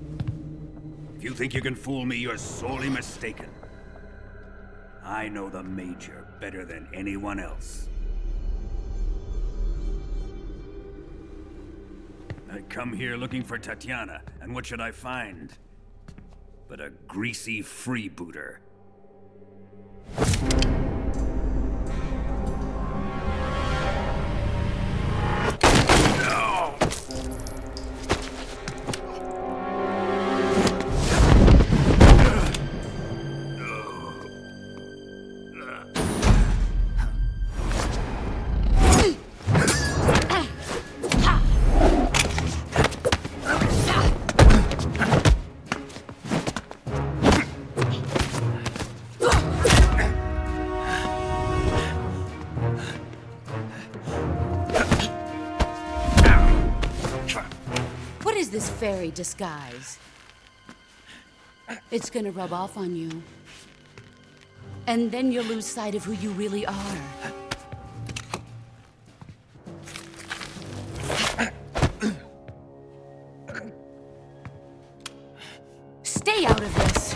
If you think you can fool me, you're sorely mistaken. I know the Major better than anyone else. I come here looking for Tatiana, and what should I find? But a greasy freebooter. fairy disguise. It's gonna rub off on you. And then you'll lose sight of who you really are. Stay out of this!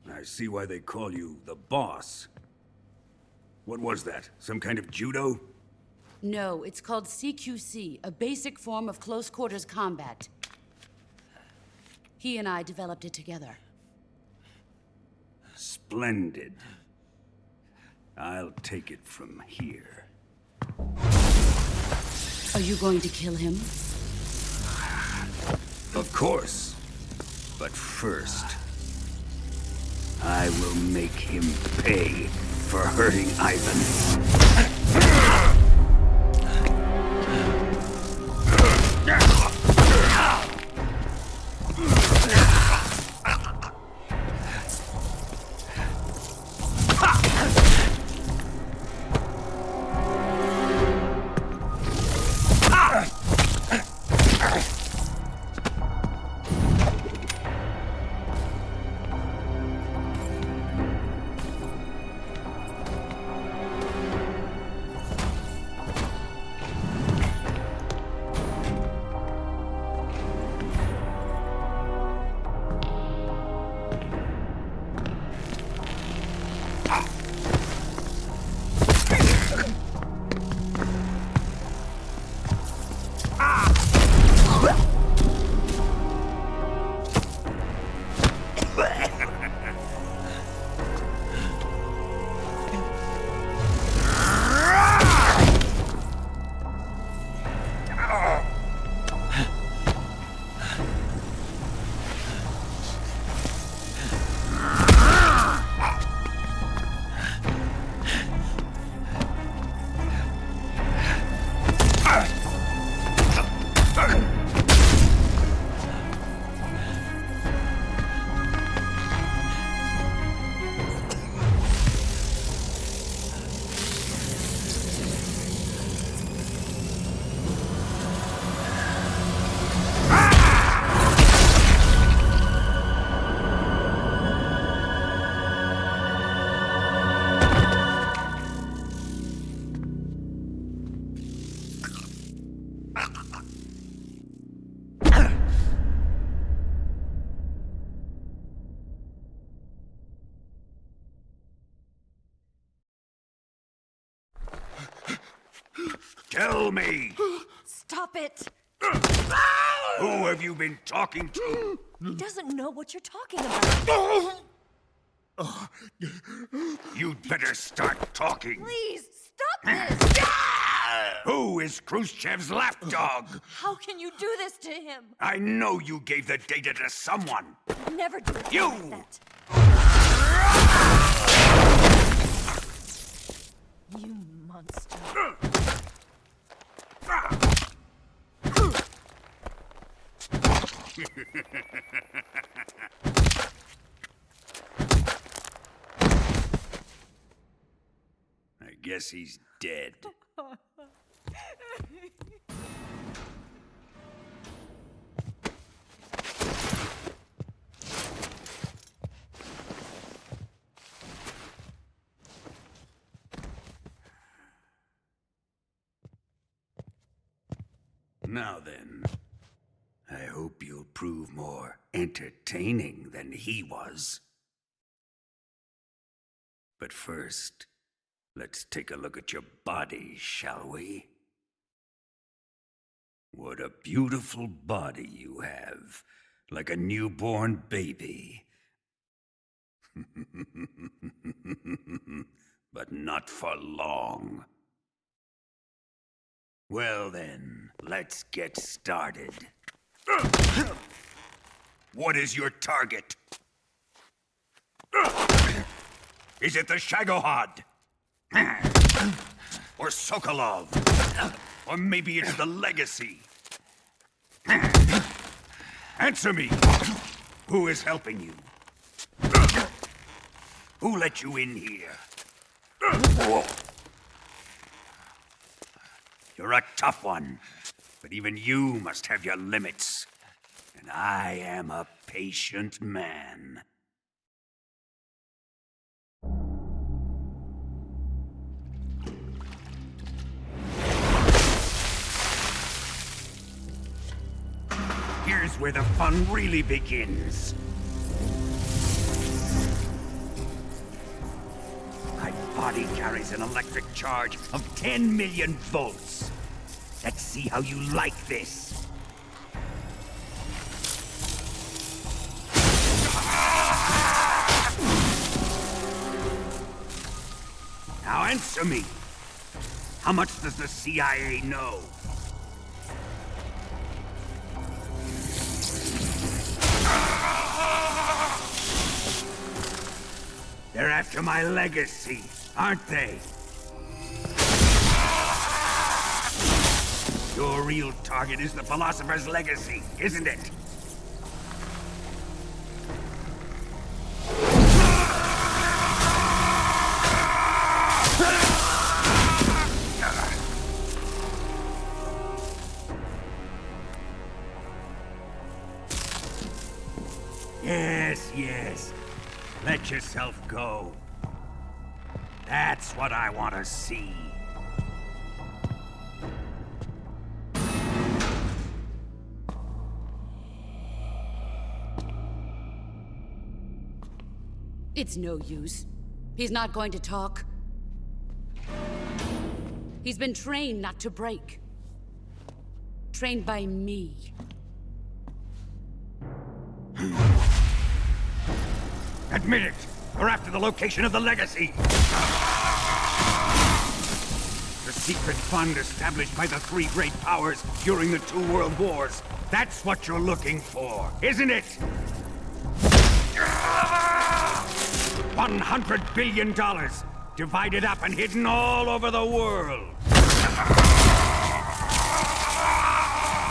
I see why they call you the boss. What was that? Some kind of judo? No, it's called CQC, a basic form of close quarters combat. He and I developed it together. Splendid. I'll take it from here. Are you going to kill him? Of course. But first, I will make him pay for hurting Ivan. Tell me! Stop it! Who have you been talking to? He doesn't know what you're talking about. You'd better start talking. Please, stop this! Who is Khrushchev's lapdog? How can you do this to him? I know you gave the data to someone. Never do it You! like that. You monster. I guess he's dead. Now then, I hope you'll prove more entertaining than he was. But first, let's take a look at your body, shall we? What a beautiful body you have, like a newborn baby. But not for long. Well then, let's get started. What is your target? Is it the Shagohod? Or Sokolov? Or maybe it's the Legacy? Answer me! Who is helping you? Who let you in here? You're a tough one, but even you must have your limits. And I am a patient man. Here's where the fun really begins. My body carries an electric charge of 10 million volts. Let's see how you like this. Now answer me. How much does the CIA know? They're after my legacy, aren't they? Your real target is the philosopher's legacy, isn't it? Yes. Let yourself go. That's what I want to see. It's no use. He's not going to talk. He's been trained not to break. Trained by me. Admit it! We're after the location of the legacy! The secret fund established by the three great powers during the 2 world wars. That's what you're looking for, isn't it? $100 billion, divided up and hidden all over the world.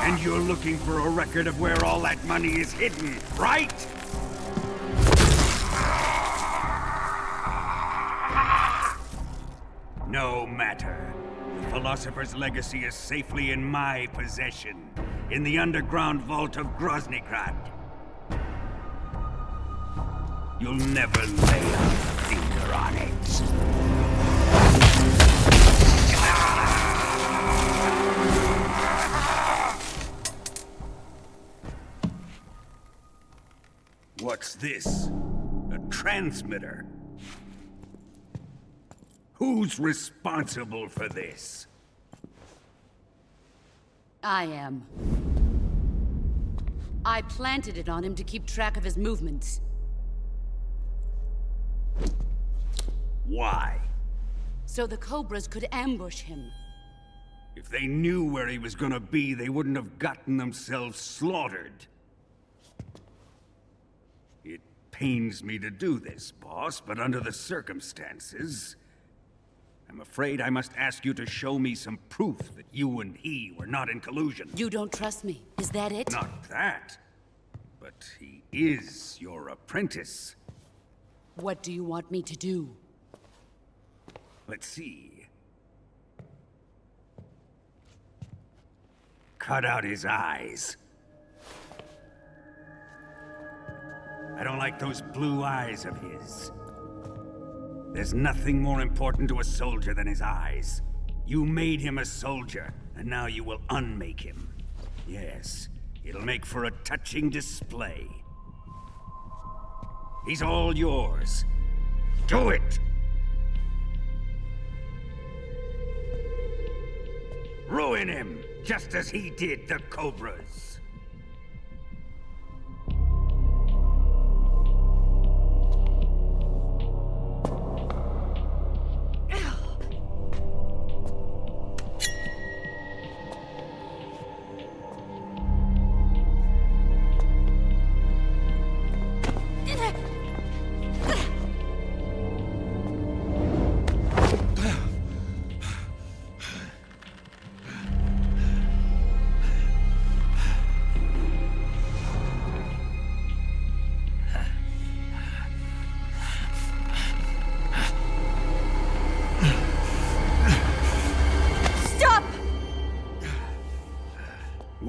And you're looking for a record of where all that money is hidden, right? No matter. The philosopher's legacy is safely in my possession, in the underground vault of Groznygrad. You'll never lay a finger on it. What's this? A transmitter? Who's responsible for this? I am. I planted it on him to keep track of his movements. Why? So the Cobras could ambush him. If they knew where he was gonna be, they wouldn't have gotten themselves slaughtered. It pains me to do this, boss, but under the circumstances, I'm afraid I must ask you to show me some proof that you and he were not in collusion. You don't trust me, is that it? Not that. But he is your apprentice. What do you want me to do? Let's see. Cut out his eyes. I don't like those blue eyes of his. There's nothing more important to a soldier than his eyes. You made him a soldier, and now you will unmake him. Yes, it'll make for a touching display. He's all yours. Do it! Ruin him, just as he did the Cobras.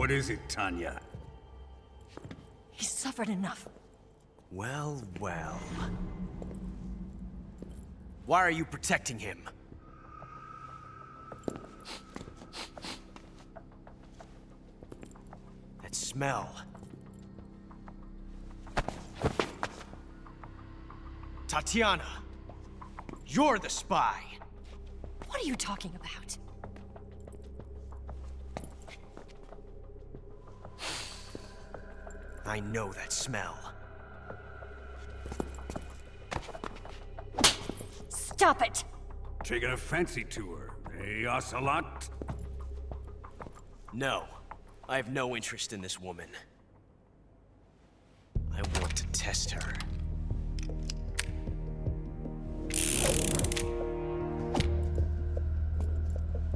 What is it, Tanya? He's suffered enough. Well, well. Why are you protecting him? That smell. Tatiana! You're the spy! What are you talking about? I know that smell. Stop it! Taking a fancy to her, eh, Ocelot? No. I have no interest in this woman. I want to test her.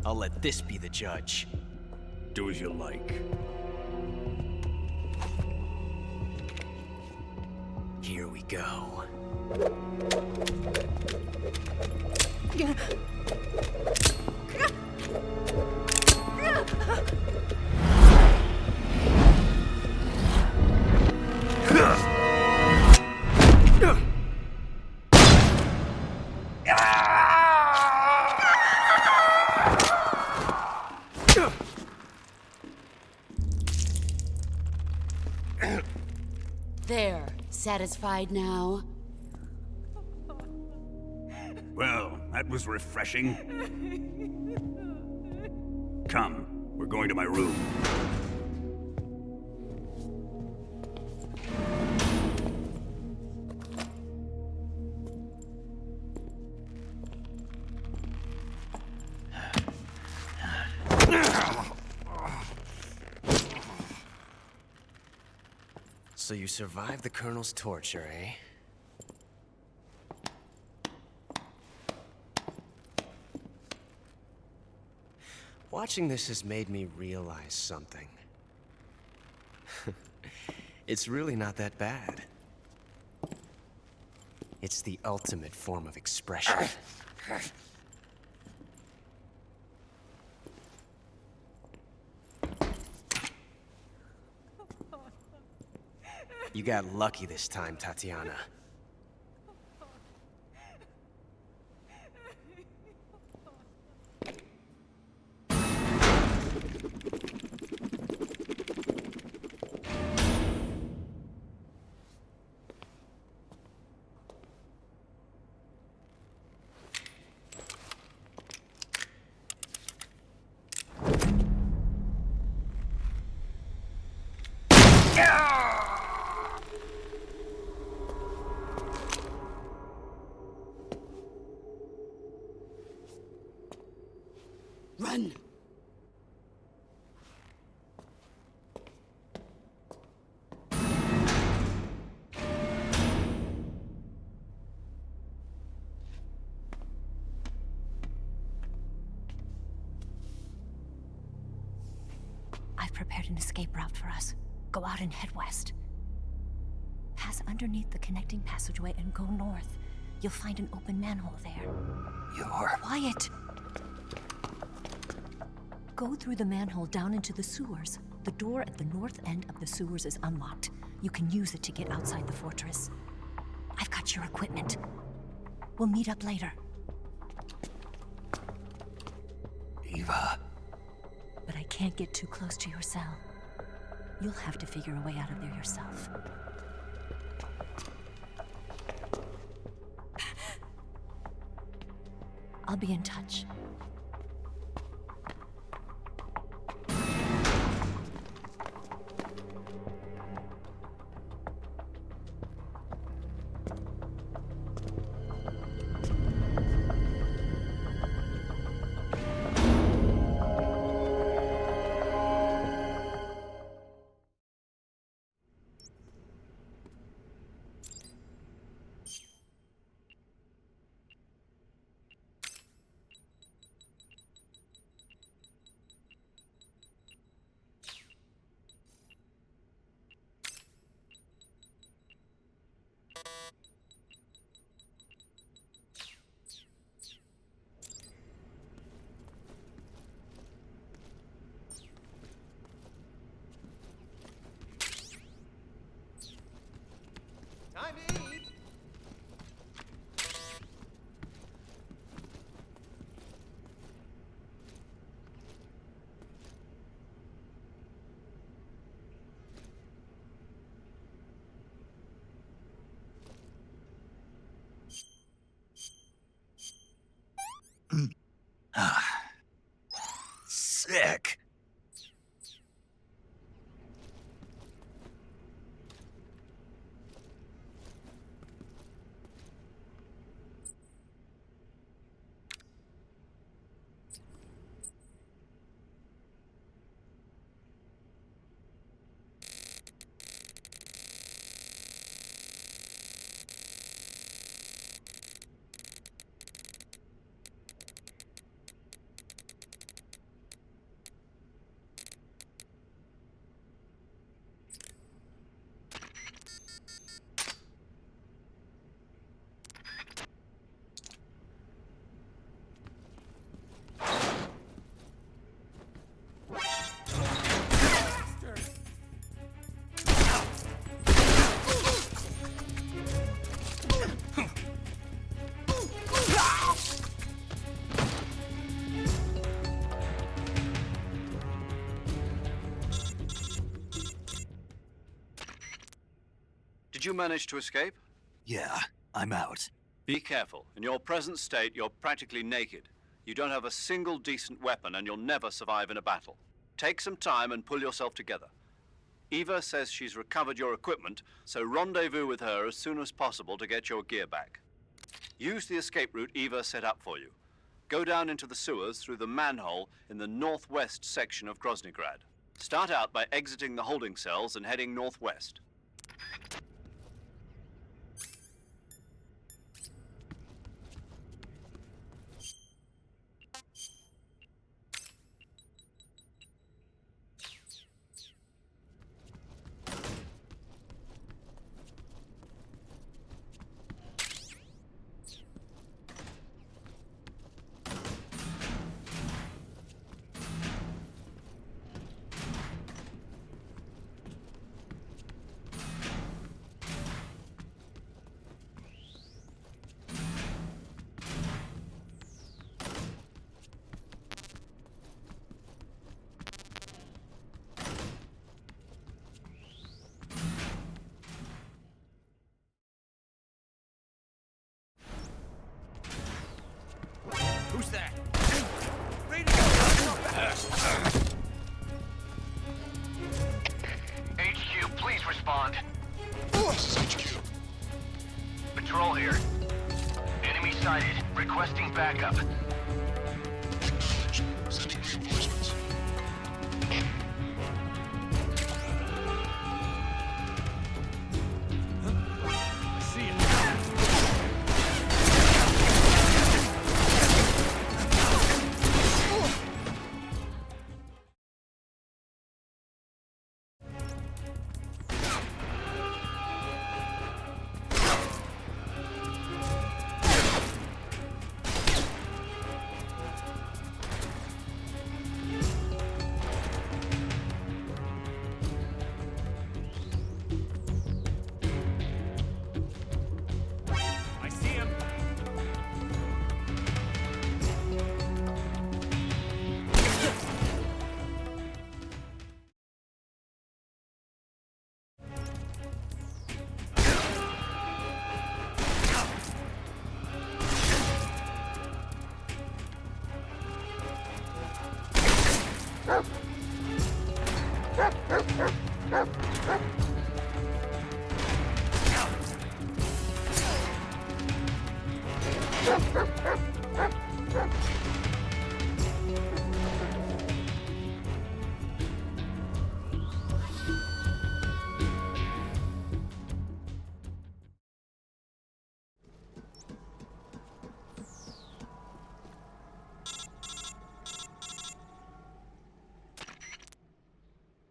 I'll let this be the judge. Do as you like. Here we go. There. Satisfied now? Well, that was refreshing. Come, we're going to my room. So you survived the Colonel's torture, eh? Watching this has made me realize something. It's really not that bad. It's the ultimate form of expression. You got lucky this time, Tatiana. Run! I've prepared an escape route for us. Go out and head west. Pass underneath the connecting passageway and go north. You'll find an open manhole there. You're... Quiet! Go through the manhole down into the sewers. The door at the north end of the sewers is unlocked. You can use it to get outside the fortress. I've got your equipment. We'll meet up later. Eva. But I can't get too close to your cell. You'll have to figure a way out of there yourself. I'll be in touch. heck? Did you manage to escape? Yeah, I'm out. Be careful. In your present state, you're practically naked. You don't have a single decent weapon, and you'll never survive in a battle. Take some time and pull yourself together. Eva says she's recovered your equipment, so rendezvous with her as soon as possible to get your gear back. Use the escape route Eva set up for you. Go down into the sewers through the manhole in the northwest section of Groznygrad. Start out by exiting the holding cells and heading northwest. Who's that? HQ, please respond. This is HQ. Patrol here. Enemy sighted. Requesting backup. Acknowledged. Sending reinforcements. See it. I see him.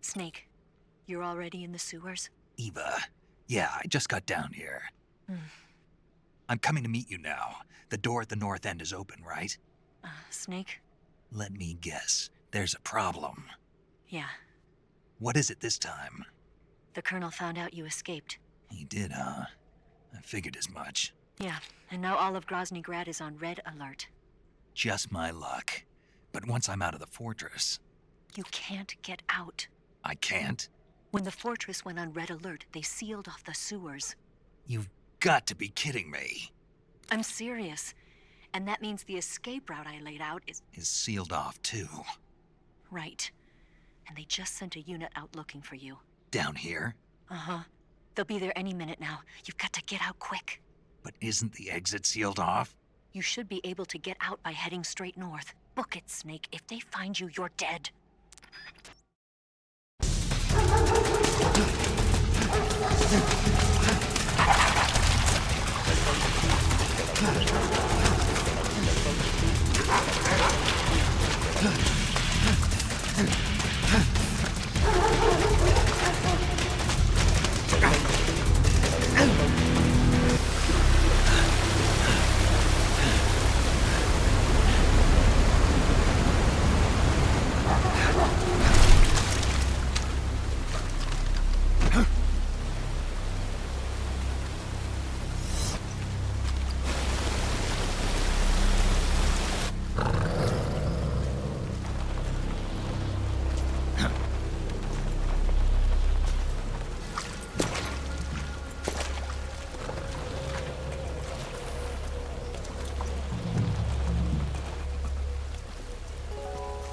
Snake, you're already in the sewers? Eva, yeah, I just got down here. I'm coming to meet you now. The door at the north end is open, right? Snake? Let me guess. There's a problem. Yeah. What is it this time? The Colonel found out you escaped. He did, huh? I figured as much. Yeah, and now all of Groznygrad is on red alert. Just my luck. But once I'm out of the fortress... You can't get out. I can't? When the fortress went on red alert, they sealed off the sewers. You've got to be kidding me. I'm serious. And that means the escape route I laid out is Is sealed off, too. Right. And they just sent a unit out looking for you. Down here? Uh-huh. They'll be there any minute now. You've got to get out quick. But isn't the exit sealed off? You should be able to get out by heading straight north. Book it, Snake. If they find you, you're dead.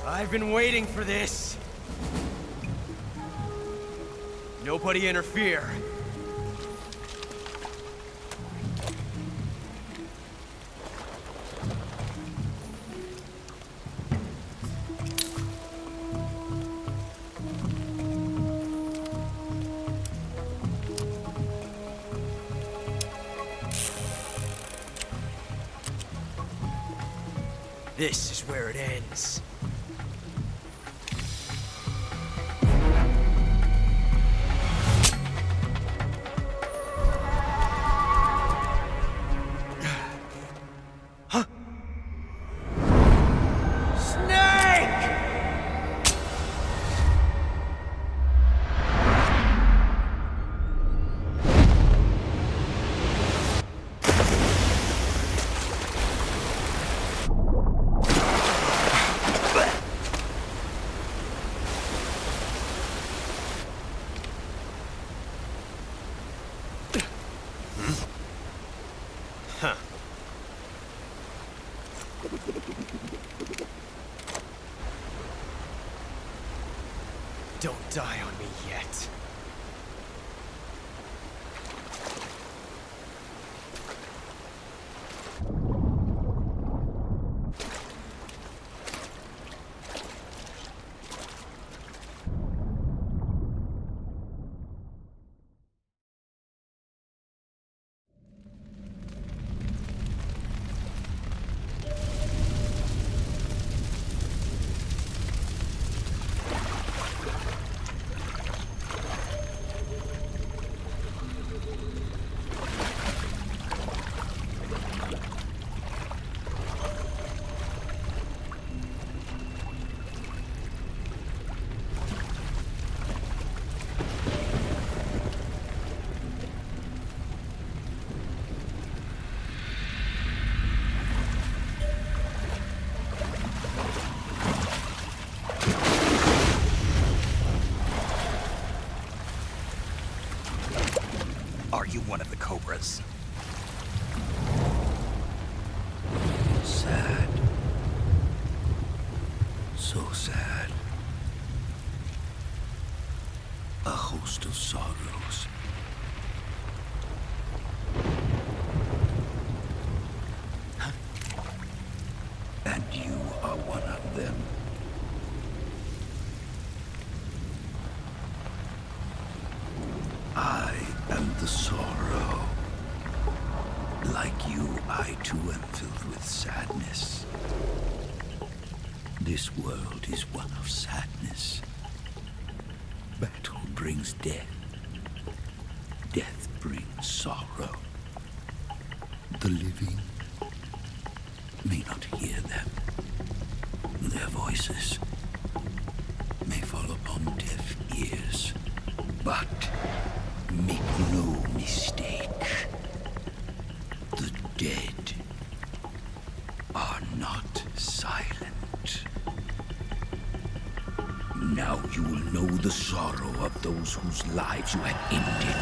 I've been waiting for this. Nobody interfere. This is where it ends. Don't die on me yet. Are you one of the Cobras? Sad. So sad. A host of sorrows. And you are one of them. I am the sorrow. Like you, I too am filled with sadness. This world is one of sadness. Battle brings death. Death brings sorrow. The living may not hear them. Their voices may fall upon deaf ears. But make no mistake, the dead are not silent. Now you will know the sorrow of those whose lives you have ended.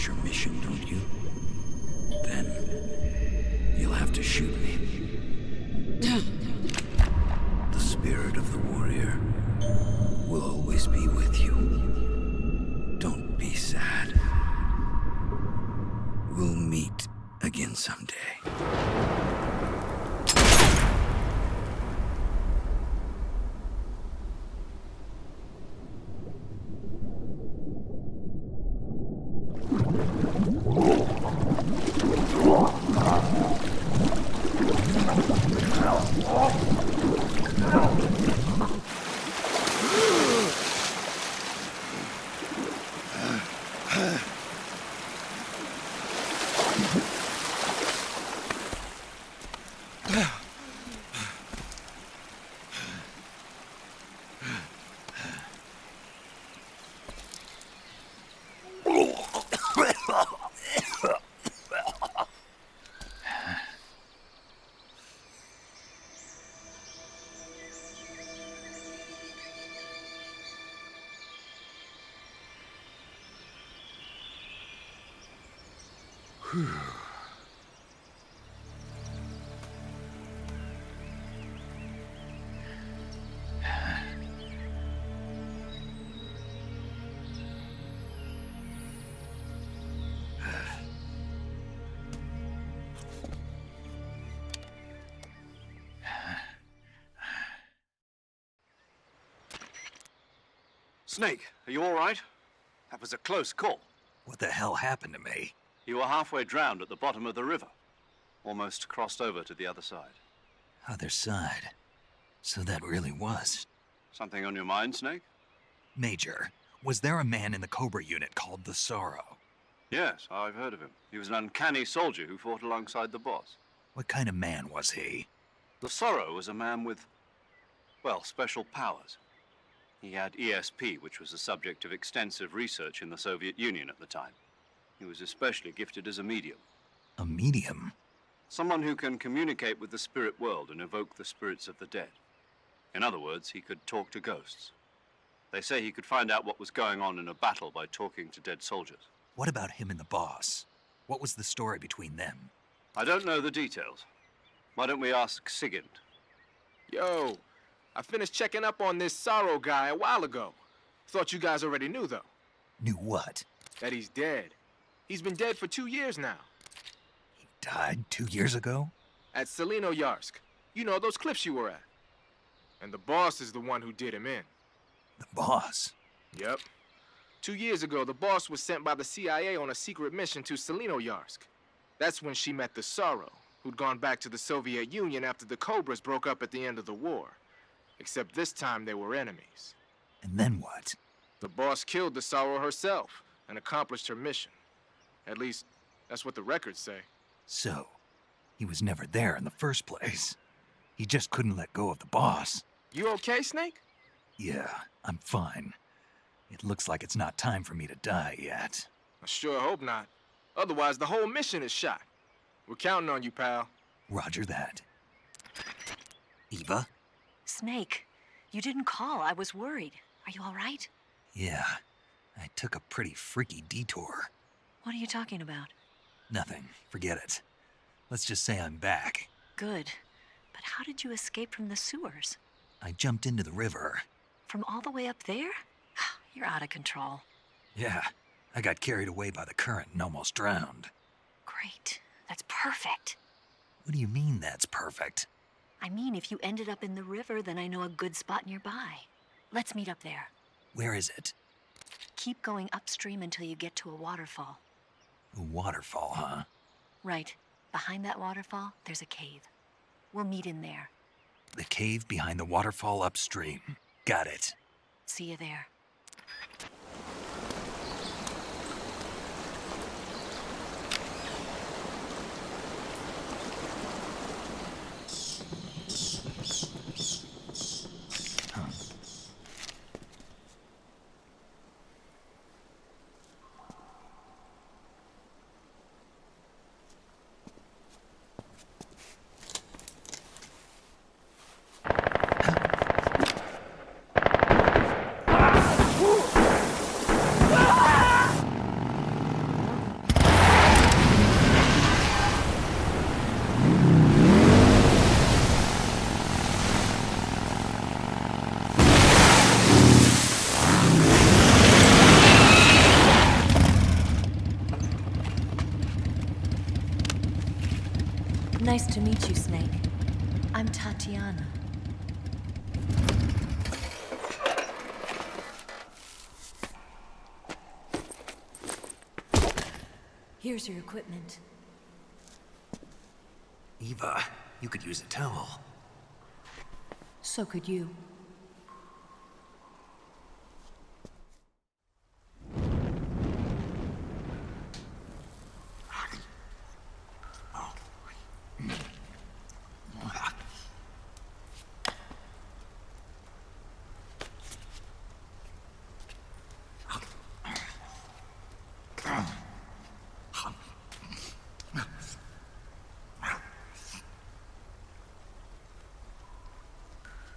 accomplish your mission, don't you? Then you'll have to shoot me. The spirit of the warrior will always be with you. Don't be sad. We'll meet again someday. Snake, are you all right? That was a close call. What the hell happened to me? You were halfway drowned at the bottom of the river. Almost crossed over to the other side. Other side? So that really was. Something on your mind, Snake? Major, was there a man in the Cobra unit called the Sorrow? Yes, I've heard of him. He was an uncanny soldier who fought alongside the boss. What kind of man was he? The Sorrow was a man with, well, special powers. He had ESP, which was the subject of extensive research in the Soviet Union at the time. He was especially gifted as a medium. A medium? Someone who can communicate with the spirit world and evoke the spirits of the dead. In other words, he could talk to ghosts. They say he could find out what was going on in a battle by talking to dead soldiers. What about him and the boss? What was the story between them? I don't know the details. Why don't we ask Sigint? Yo, I finished checking up on this Sorrow guy a while ago. Thought you guys already knew, though. Knew what? That he's dead. He's been dead for 2 years now. He died 2 years ago? At Selino-Yarsk. You know, those cliffs you were at. And the boss is the one who did him in. The boss? Yep. 2 years ago, the boss was sent by the CIA on a secret mission to Selino-Yarsk. That's when she met the Sorrow, who'd gone back to the Soviet Union after the Cobras broke up at the end of the war. Except this time they were enemies. And then what? The boss killed the Sorrow herself and accomplished her mission. At least, that's what the records say. So, he was never there in the first place. He just couldn't let go of the boss. You okay, Snake? Yeah, I'm fine. It looks like it's not time for me to die yet. I sure hope not. Otherwise, the whole mission is shot. We're counting on you, pal. Roger that. Eva? Snake, you didn't call. I was worried. Are you all right? Yeah, I took a pretty freaky detour. What are you talking about? Nothing. Forget it. Let's just say I'm back. Good. But how did you escape from the sewers? I jumped into the river. From all the way up there? You're out of control. Yeah, I got carried away by the current and almost drowned. Great. That's perfect. What do you mean that's perfect? I mean, if you ended up in the river, then I know a good spot nearby. Let's meet up there. Where is it? Keep going upstream until you get to a waterfall. A waterfall, huh? Right. Behind that waterfall, there's a cave. We'll meet in there. The cave behind the waterfall upstream. Got it. See you there. Nice to meet you, Snake. I'm Tatiana. Here's your equipment. Eva, you could use a towel. So could you.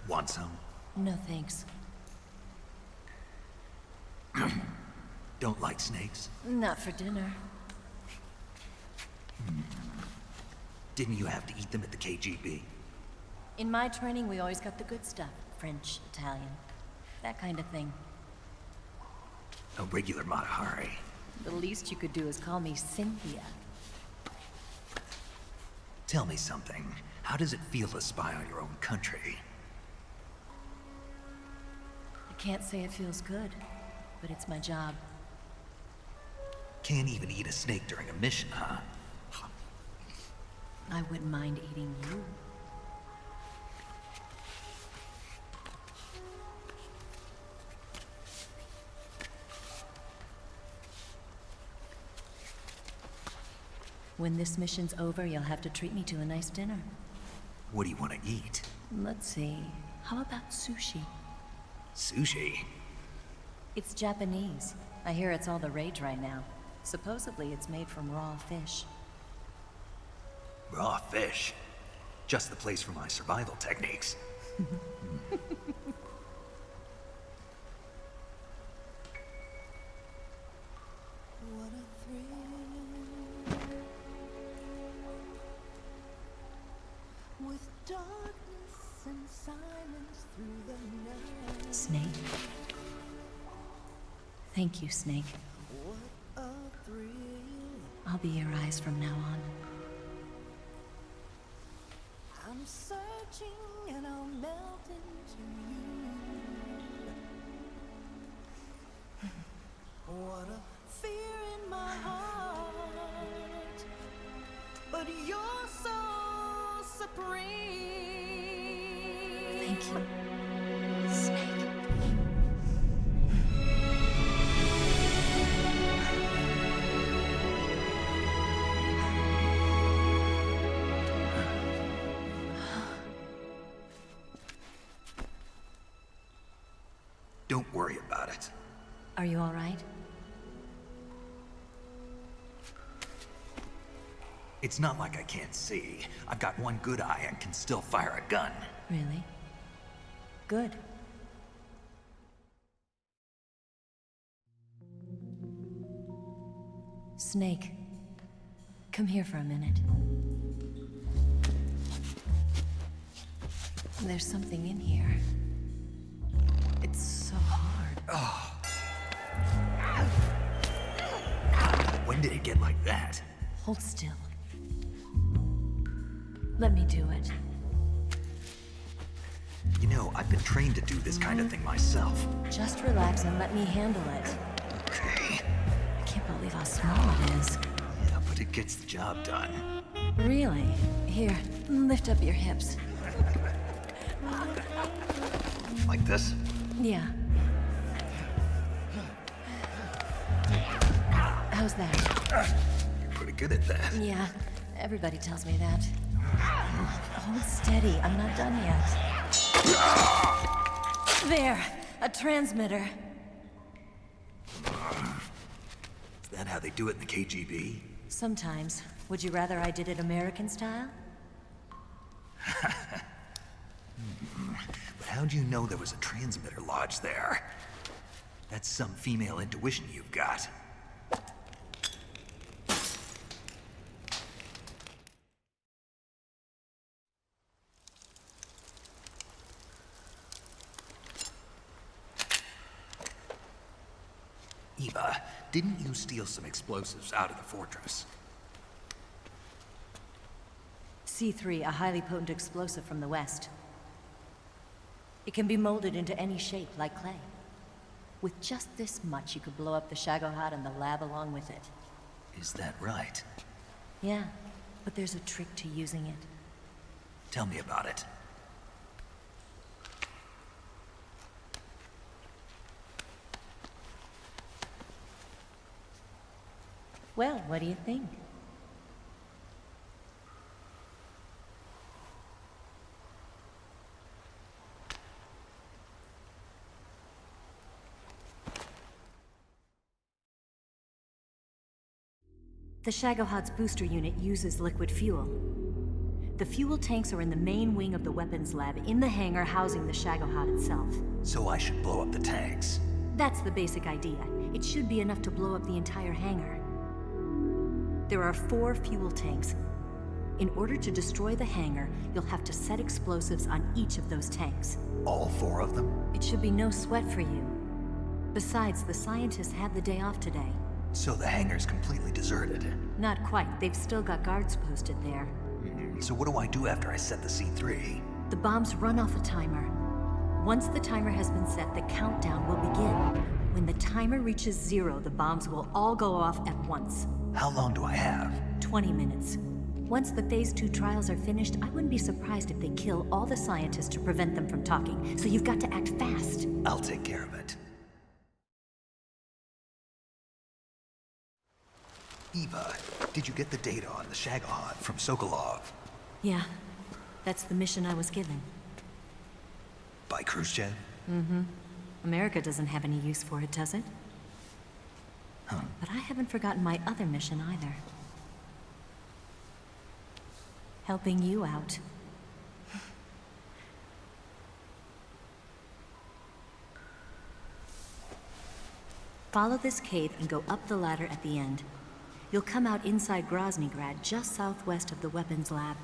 Want some? No thanks. Don't like snakes? Not for dinner. Didn't you have to eat them at the KGB? In my training, we always got the good stuff. French, Italian, that kind of thing. A regular Matahari. The least you could do is call me Cynthia. Tell me something. How does it feel to spy on your own country? I can't say it feels good, but it's my job. Can't even eat a snake during a mission, huh? I wouldn't mind eating you. When this mission's over, you'll have to treat me to a nice dinner. What do you want to eat? Let's see. How about sushi? Sushi? It's Japanese. I hear it's all the rage right now. Supposedly, it's made from raw fish. Raw fish? Just the place for my survival techniques. What a thrill. With darkness and silence through the night. Snake. Thank you, Snake. What a thrill. I'll be your eyes from now on. I'm searching and I'll melt into you. What a fear in my heart, but you're so supreme. Thank you, Snake. Don't worry about it. Are you all right? It's not like I can't see. I've got one good eye and can still fire a gun. Really? Good. Snake, come here for a minute. There's something in here. It's so hard. Oh. When did it get like that? Hold still. Let me do it. You know, I've been trained to do this kind of thing myself. Just relax and let me handle it. Okay. I can't believe how small it is. Yeah, but it gets the job done. Really? Here, lift up your hips. Like this? Yeah. How's that? You're pretty good at that. Yeah, everybody tells me that. Hold steady, I'm not done yet. There, a transmitter. Is that how they do it in the KGB? Sometimes. Would you rather I did it American style? But how'd you know there was a transmitter lodged there? That's some female intuition you've got. Eva, didn't you steal some explosives out of the fortress? C3, a highly potent explosive from the west. It can be molded into any shape, like clay. With just this much, you could blow up the Shagohod and the lab along with it. Is that right? Yeah, but there's a trick to using it. Tell me about it. Well, what do you think? The Shagohod's booster unit uses liquid fuel. The fuel tanks are in the main wing of the weapons lab in the hangar housing the Shagohod itself. So I should blow up the tanks. That's the basic idea. It should be enough to blow up the entire hangar. There are 4 fuel tanks. In order to destroy the hangar, you'll have to set explosives on each of those tanks. All 4 of them? It should be no sweat for you. Besides, the scientists had the day off today. So the hangar's completely deserted. Not quite. They've still got guards posted there. So what do I do after I set the C3? The bombs run off a timer. Once the timer has been set, the countdown will begin. When the timer reaches 0, the bombs will all go off at once. How long do I have? 20 minutes. Once the Phase 2 trials are finished, I wouldn't be surprised if they kill all the scientists to prevent them from talking. So you've got to act fast. I'll take care of it. Eva, did you get the data on the Shagohod from Sokolov? Yeah, that's the mission I was given. By Khrushchev? Mm-hmm. America doesn't have any use for it, does it? Huh. But I haven't forgotten my other mission either. Helping you out. Follow this cave and go up the ladder at the end. You'll come out inside Groznygrad, just southwest of the weapons lab.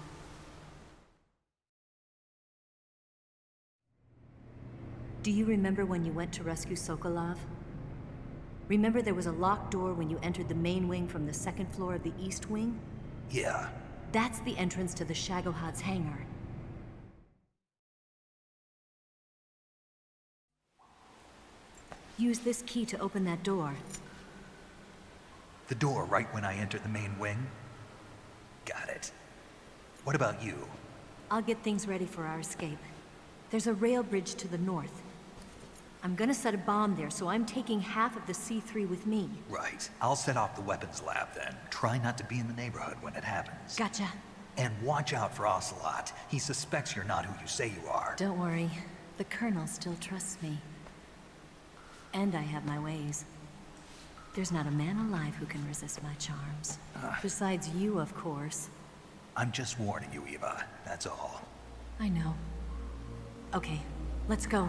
Do you remember when you went to rescue Sokolov? Remember there was a locked door when you entered the main wing from the 2nd floor of the east wing? Yeah. That's the entrance to the Shagohod's hangar. Use this key to open that door. The door right when I enter the main wing? Got it. What about you? I'll get things ready for our escape. There's a rail bridge to the north. I'm gonna set a bomb there, so I'm taking half of the C3 with me. Right. I'll set off the weapons lab then. Try not to be in the neighborhood when it happens. Gotcha. And watch out for Ocelot. He suspects you're not who you say you are. Don't worry. The Colonel still trusts me. And I have my ways. There's not a man alive who can resist my charms. Besides you, of course. I'm just warning you, Eva. That's all. I know. Okay, let's go.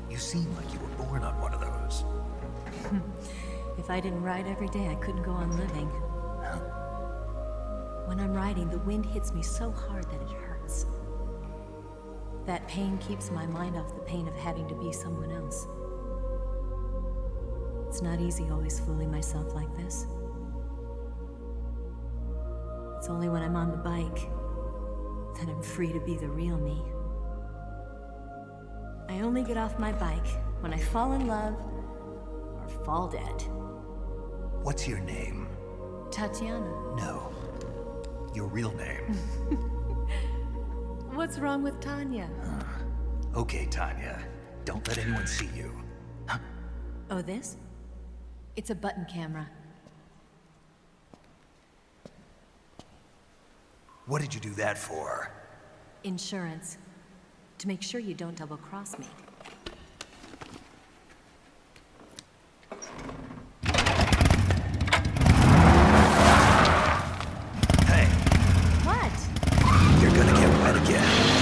You seem like you were born on one of those. If I didn't ride every day, I couldn't go on living. When I'm riding, the wind hits me so hard that it hurts. That pain keeps my mind off the pain of having to be someone else. It's not easy always fooling myself like this. It's only when I'm on the bike that I'm free to be the real me. I only get off my bike when I fall in love or fall dead. What's your name? Tatiana. No. Your real name. What's wrong with Tanya? Okay, Tanya. Don't let anyone see you. Oh, this? It's a button camera. What did you do that for? Insurance. To make sure you don't double-cross me. Hey. What? You're gonna get wet again.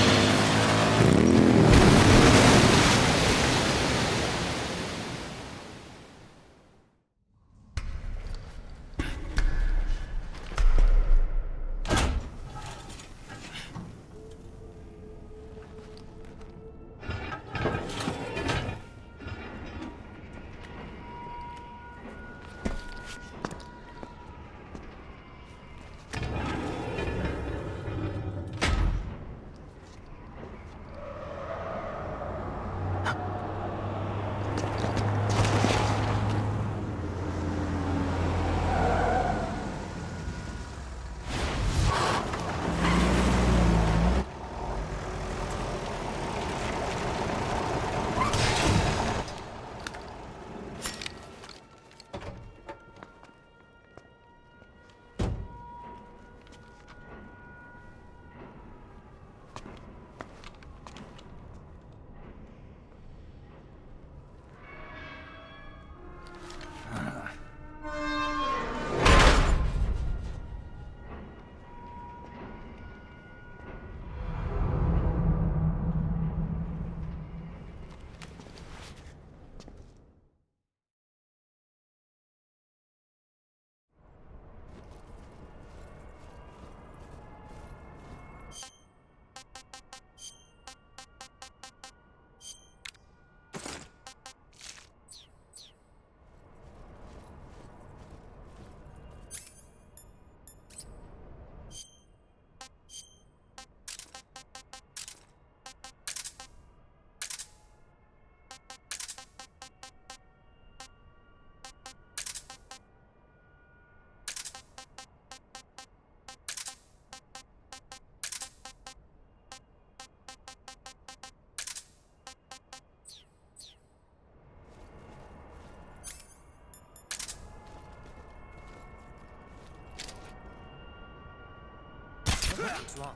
What's wrong?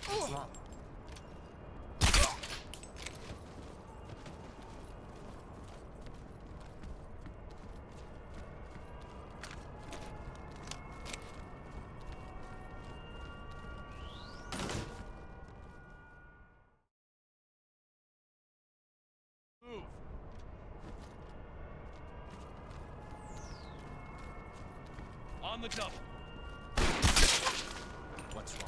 What's wrong? Move. On the double. What's wrong?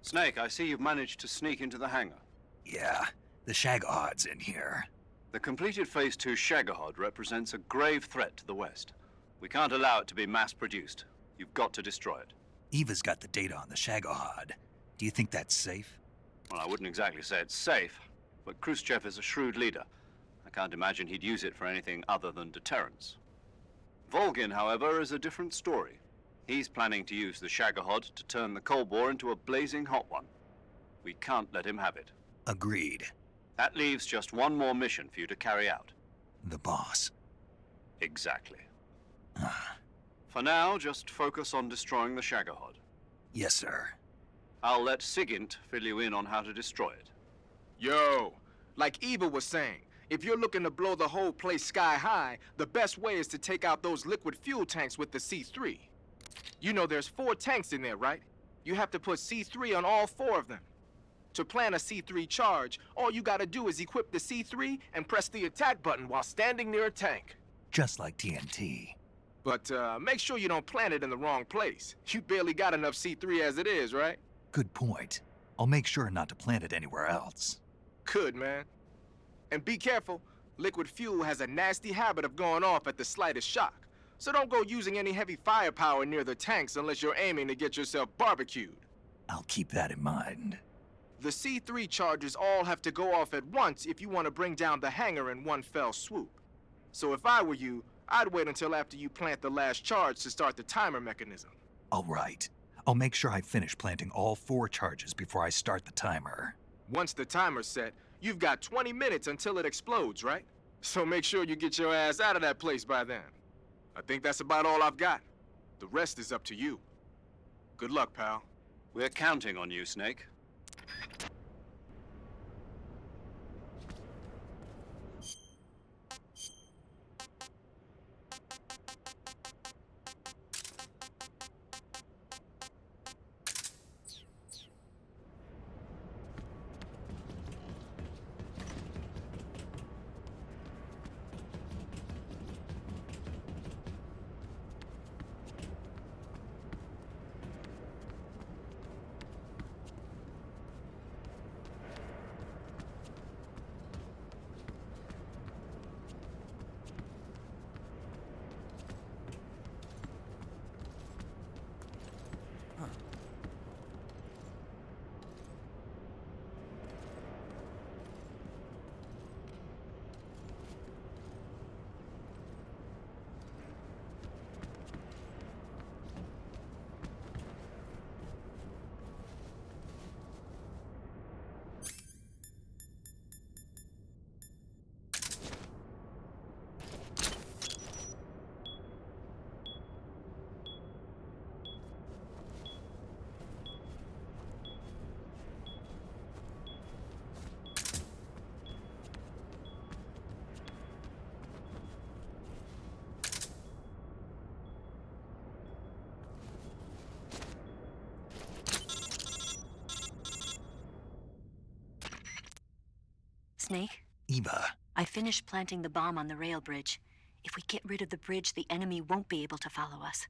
Snake, I see you've managed to sneak into the hangar. Yeah, the Shagahod's in here. The completed Phase 2 Shagahod represents a grave threat to the West. We can't allow it to be mass-produced. You've got to destroy it. Eva's got the data on the Shagahod. Do you think that's safe? Well, I wouldn't exactly say it's safe, but Khrushchev is a shrewd leader. I can't imagine he'd use it for anything other than deterrence. Volgin, however, is a different story. He's planning to use the Shagahod to turn the Cold War into a blazing hot one. We can't let him have it. Agreed. That leaves just one more mission for you to carry out. The boss. Exactly. For now, just focus on destroying the Shagahod. Yes, sir. I'll let Sigint fill you in on how to destroy it. Yo, like Eva was saying, if you're looking to blow the whole place sky high, the best way is to take out those liquid fuel tanks with the C3. You know there's 4 tanks in there, right? You have to put C3 on all 4 of them. To plan a C3 charge, all you gotta do is equip the C3 and press the attack button while standing near a tank. Just like TNT. But make sure you don't plant it in the wrong place. You barely got enough C3 as it is, right? Good point. I'll make sure not to plant it anywhere else. Good, man. And be careful. Liquid fuel has a nasty habit of going off at the slightest shock. So don't go using any heavy firepower near the tanks unless you're aiming to get yourself barbecued. I'll keep that in mind. The C3 charges all have to go off at once if you want to bring down the hangar in one fell swoop. So if I were you, I'd wait until after you plant the last charge to start the timer mechanism. All right. I'll make sure I finish planting all 4 charges before I start the timer. Once the timer's set, you've got 20 minutes until it explodes, right? So make sure you get your ass out of that place by then. I think that's about all I've got. The rest is up to you. Good luck, pal. We're counting on you, Snake. Snake? Eva. I finished planting the bomb on the rail bridge. If we get rid of the bridge, the enemy won't be able to follow us.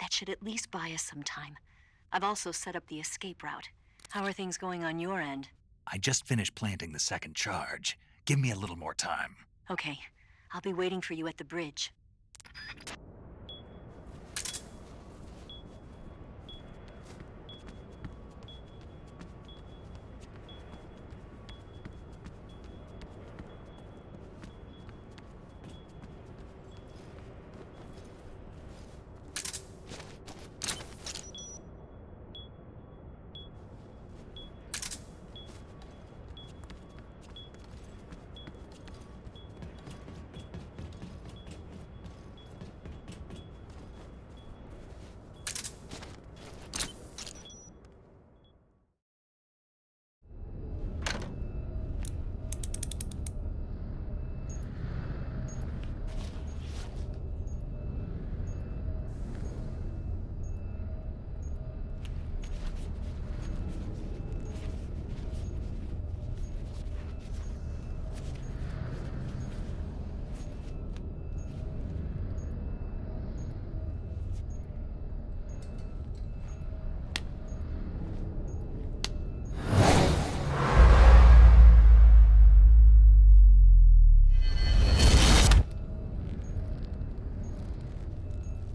That should at least buy us some time. I've also set up the escape route. How are things going on your end? I just finished planting the second charge. Give me a little more time. Okay. I'll be waiting for you at the bridge.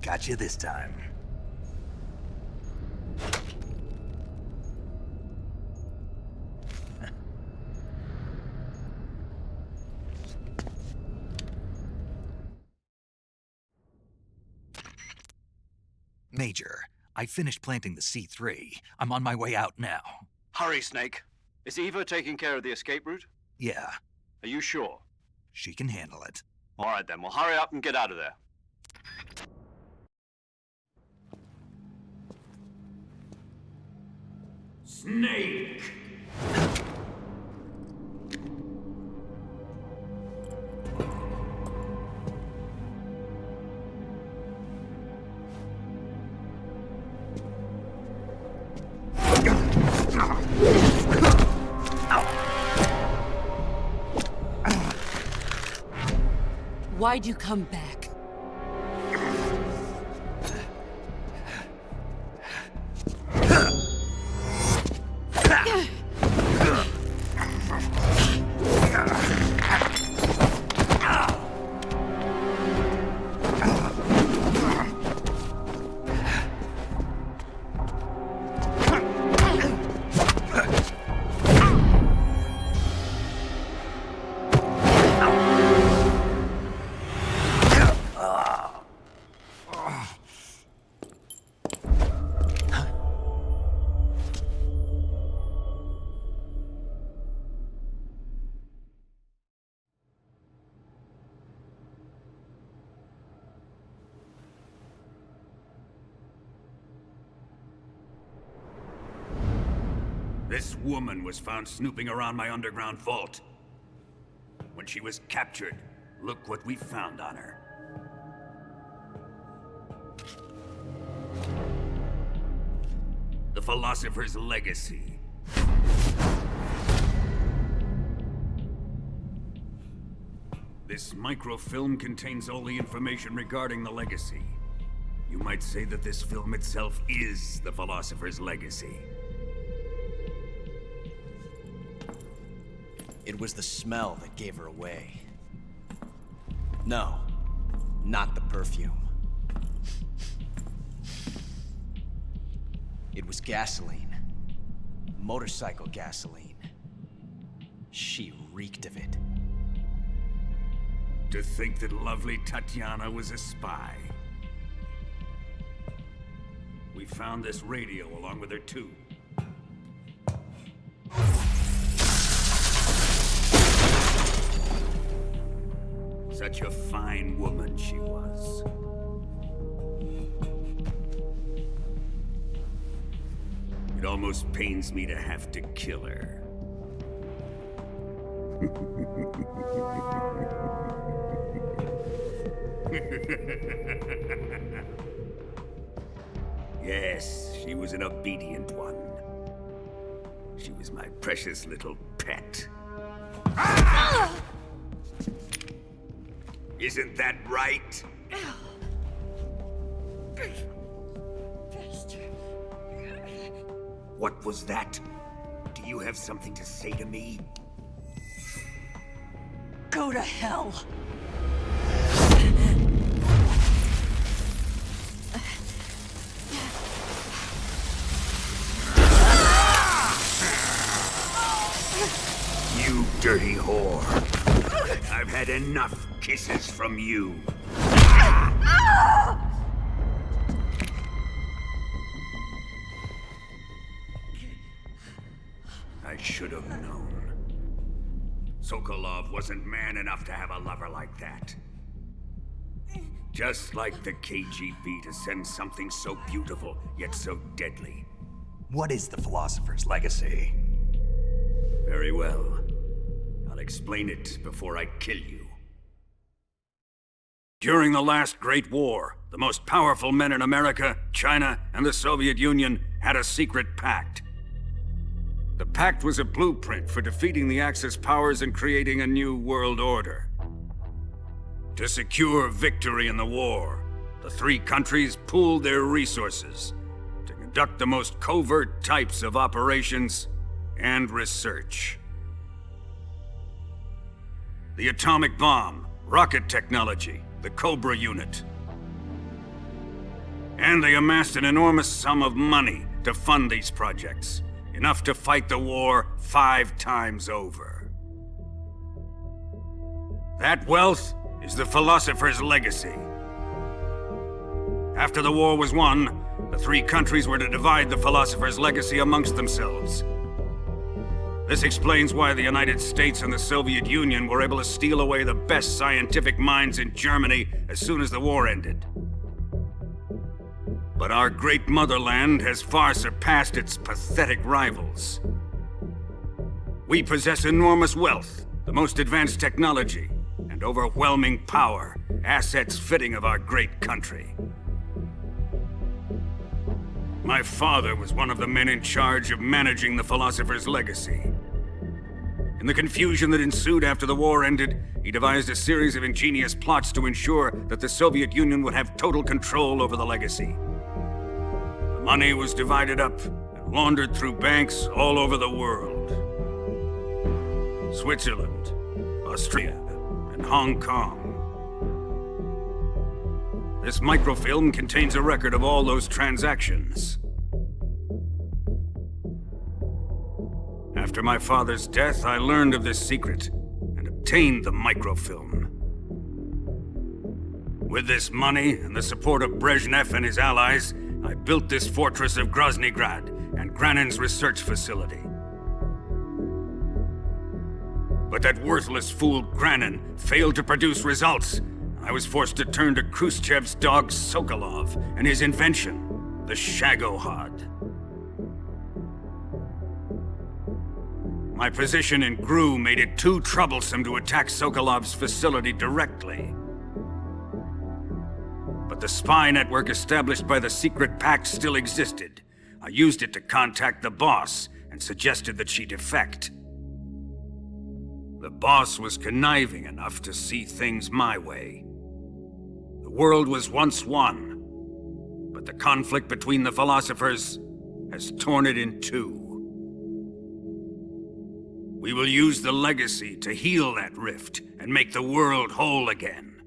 Got you this time. Major, I finished planting the C3. I'm on my way out now. Hurry, Snake. Is Eva taking care of the escape route? Yeah, Are you sure? she can handle it. All right, then. Well, hurry up and get out of there. Snake! Why'd you come back? This woman was found snooping around my underground vault. When she was captured, look what we found on her. The Philosopher's Legacy. This microfilm contains all the information regarding the Legacy. You might say that this film itself is the Philosopher's Legacy. It was the smell that gave her away. No, not the perfume. It was gasoline. Motorcycle gasoline. She reeked of it. To think that lovely Tatiana was a spy. We found this radio along with her too. Such a fine woman she was. It almost pains me to have to kill her. Yes, she was an obedient one. She was my precious little pet. Ah! Isn't that right? What was that? Do you have something to say to me? Go to hell. You dirty whore. I've had enough kisses from you. I should have known. Sokolov wasn't man enough to have a lover like that. Just like the KGB to send something so beautiful, yet so deadly. What is the philosopher's legacy? Very well. I'll explain it before I kill you. During the last Great War, the most powerful men in America, China, and the Soviet Union had a secret pact. The pact was a blueprint for defeating the Axis powers and creating a new world order. To secure victory in the war, the three countries pooled their resources to conduct the most covert types of operations and research. The atomic bomb, rocket technology, the Cobra unit. And they amassed an enormous sum of money to fund these projects. Enough to fight the war 5 times over. That wealth is the philosopher's legacy. After the war was won, the three countries were to divide the philosopher's legacy amongst themselves. This explains why the United States and the Soviet Union were able to steal away the best scientific minds in Germany as soon as the war ended. But our great motherland has far surpassed its pathetic rivals. We possess enormous wealth, the most advanced technology, and overwhelming power, assets fitting of our great country. My father was one of the men in charge of managing the philosopher's legacy. In the confusion that ensued after the war ended, he devised a series of ingenious plots to ensure that the Soviet Union would have total control over the legacy. The money was divided up and laundered through banks all over the world. Switzerland, Austria, and Hong Kong. This microfilm contains a record of all those transactions. After my father's death, I learned of this secret and obtained the microfilm. With this money and the support of Brezhnev and his allies, I built this fortress of Groznygrad and Granin's research facility. But that worthless fool Granin failed to produce results. I was forced to turn to Khrushchev's dog Sokolov and his invention, the Shagohod. My position in GRU made it too troublesome to attack Sokolov's facility directly. But the spy network established by the secret pact still existed. I used it to contact the boss and suggested that she defect. The boss was conniving enough to see things my way. The world was once one, but the conflict between the philosophers has torn it in two. We will use the legacy to heal that rift and make the world whole again.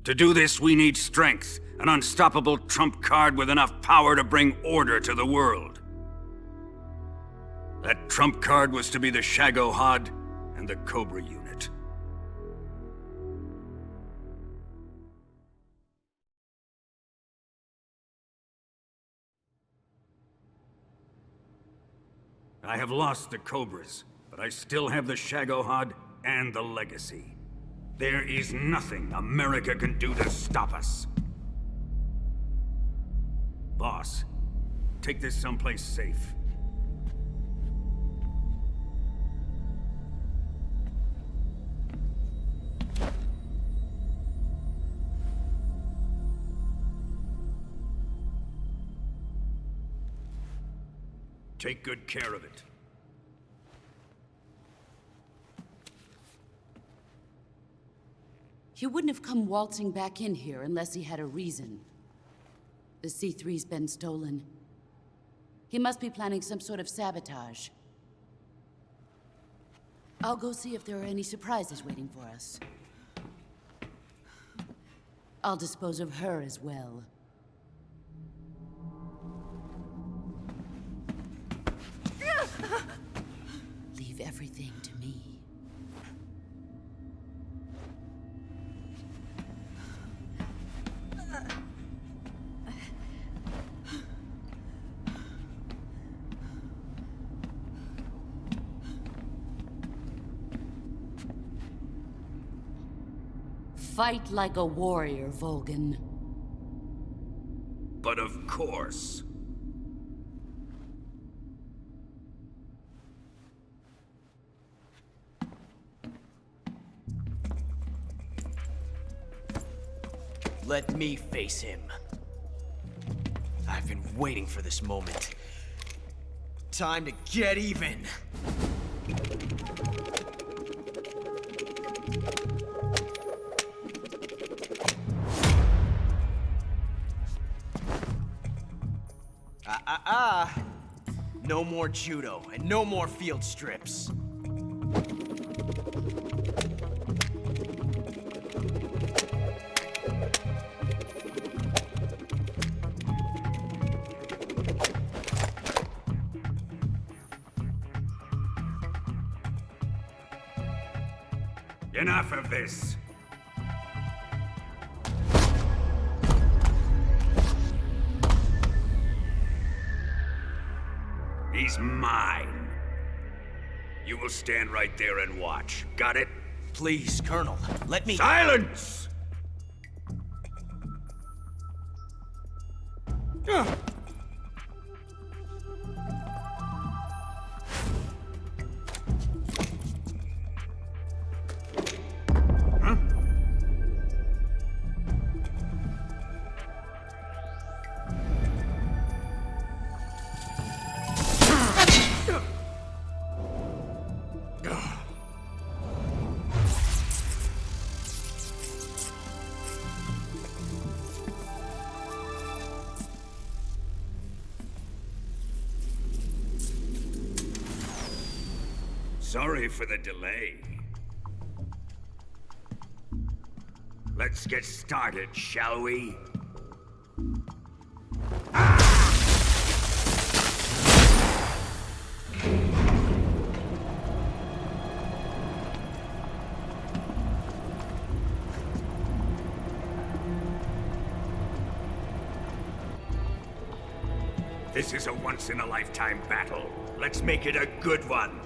To do this, we need strength, an unstoppable trump card with enough power to bring order to the world. That trump card was to be the Shagohod and the Cobra unit. I have lost the Cobras, but I still have the Shagohod and the legacy. There is nothing America can do to stop us. Boss, take this someplace safe. Take good care of it. He wouldn't have come waltzing back in here unless he had a reason. The C3's been stolen. He must be planning some sort of sabotage. I'll go see if there are any surprises waiting for us. I'll dispose of her as well. Leave everything to me. Fight like a warrior, Volgan. But of course. Let me face him. I've been waiting for this moment. Time to get even. No more judo, and no more field strips. Enough of this. He's mine. You will stand right there and watch. Got it? Please, Colonel, let me— Silence! Sorry for the delay. Let's get started, shall we? This is a once-in-a-lifetime battle. Let's make it a good one.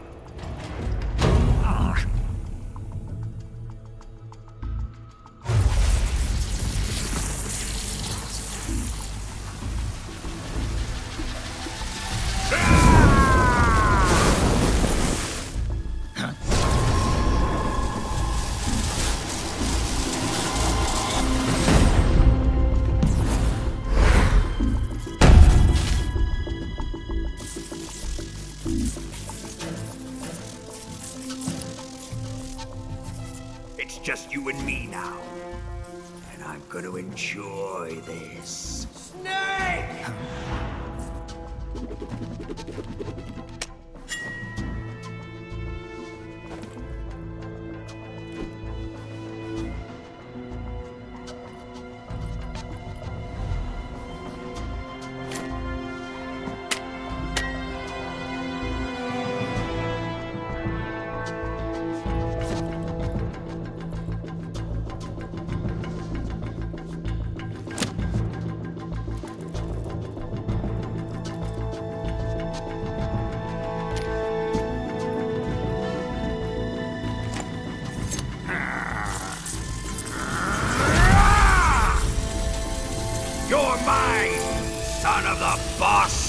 It's just you and me now. And I'm gonna enjoy this. Snake! You're mine, son of the boss!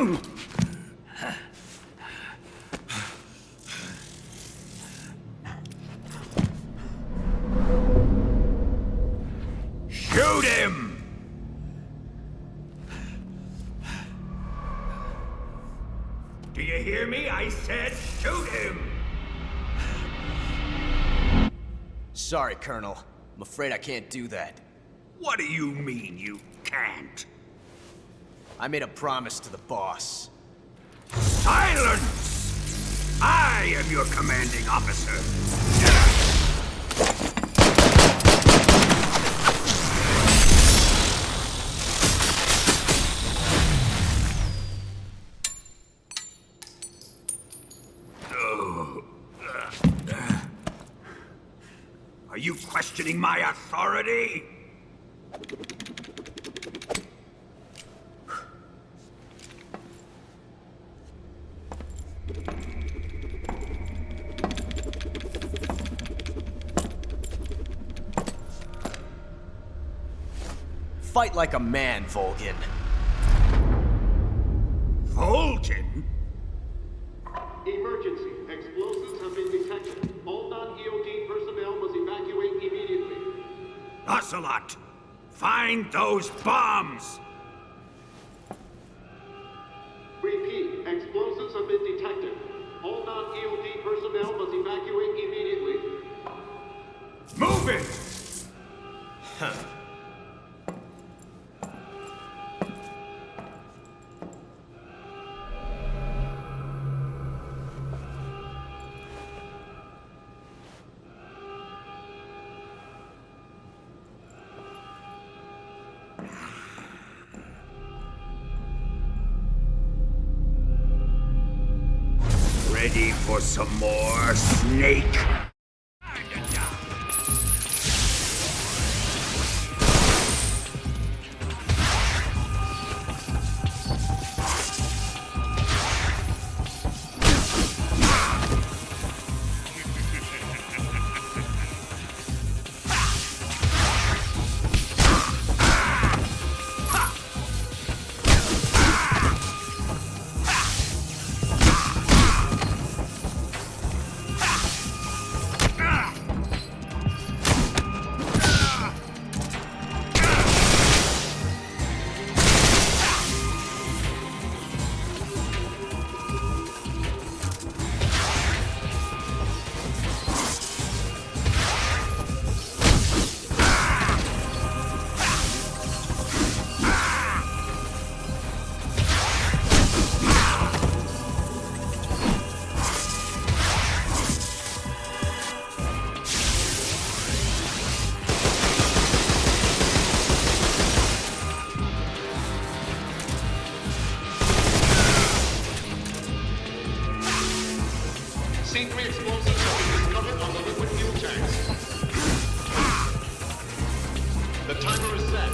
Shoot him! Do you hear me? I said shoot him! Sorry, Colonel. I'm afraid I can't do that. What do you mean you can't? I made a promise to the boss. Silence! I am your commanding officer. Are you questioning my authority? Fight like a man, Volgin. Volgin? Emergency. Explosives have been detected. All non-EOD personnel must evacuate immediately. Ocelot, find those bombs! Repeat. Explosives have been detected. All non-EOD personnel must evacuate immediately. Move it! Huh. Ready for some more, Snake? C3 explosives have been discovered on the liquid fuel tanks. The timer is set.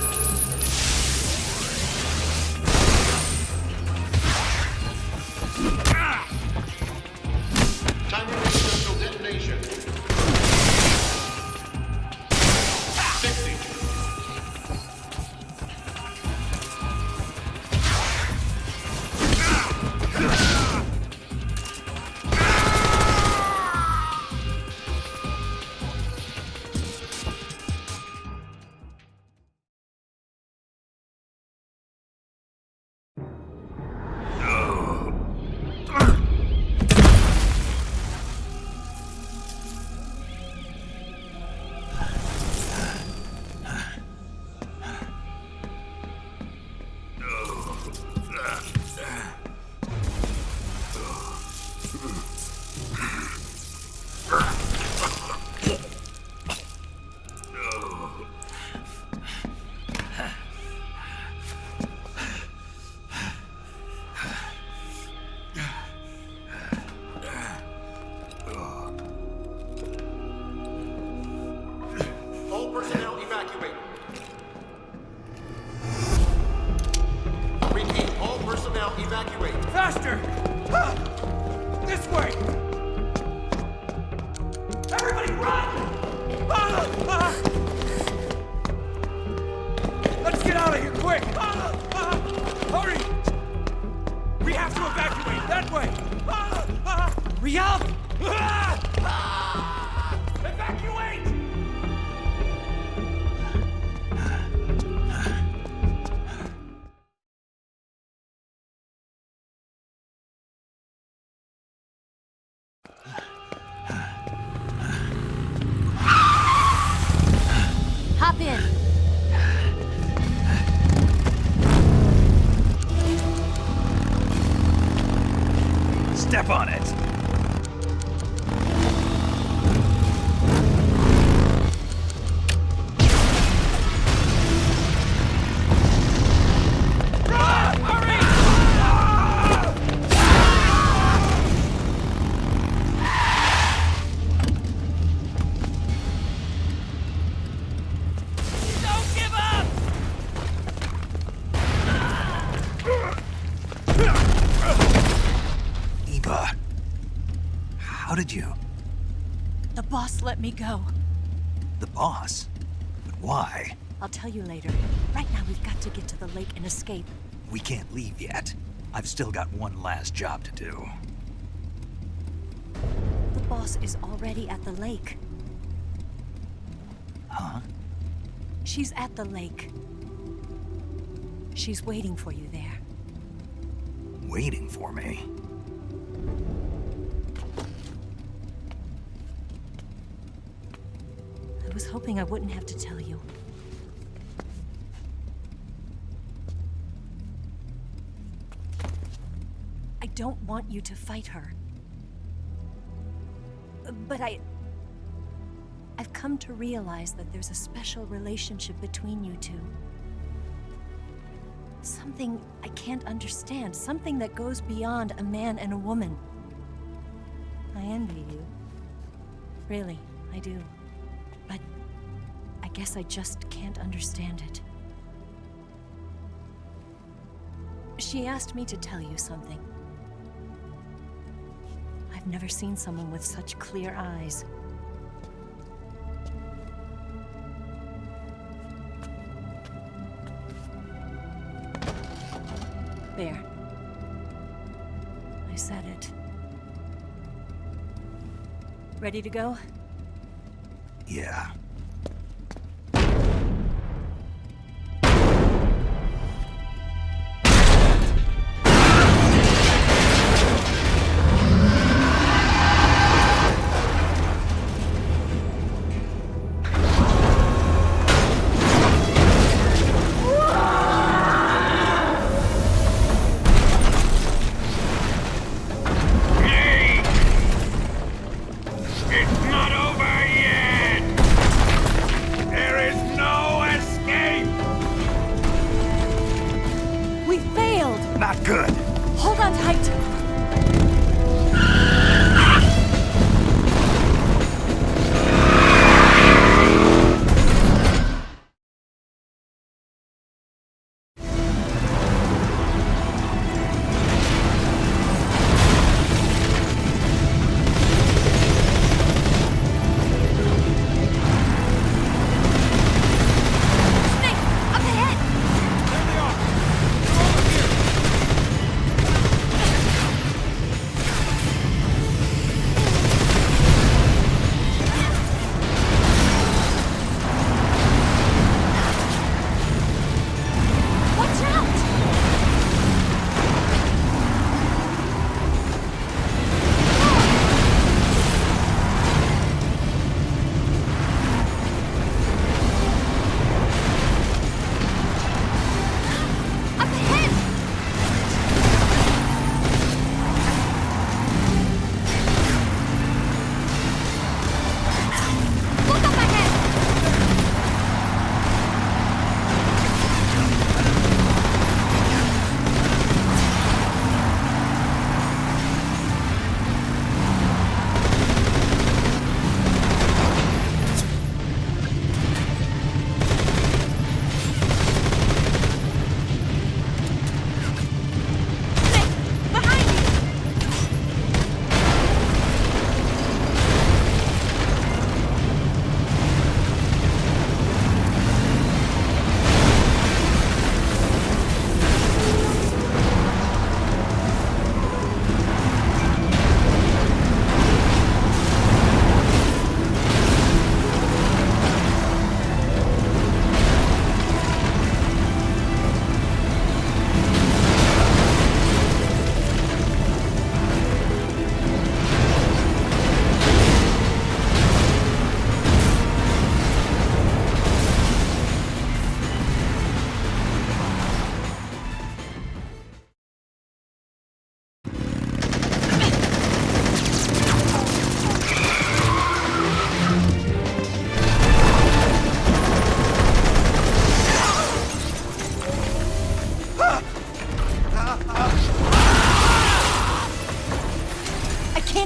Timer reached until detonation. How did you? The boss let me go. The boss? But why? I'll tell you later. Right now, we've got to get to the lake and escape. We can't leave yet. I've still got one last job to do. The boss is already at the lake. Huh? She's at the lake. She's waiting for you there. Waiting for me? I was hoping I wouldn't have to tell you. I don't want you to fight her. But I've come to realize that there's a special relationship between you two. Something I can't understand. Something that goes beyond a man and a woman. I envy you. Really, I do. But I guess I just can't understand it. She asked me to tell you something. I've never seen someone with such clear eyes. There. I said it. Ready to go? Yeah.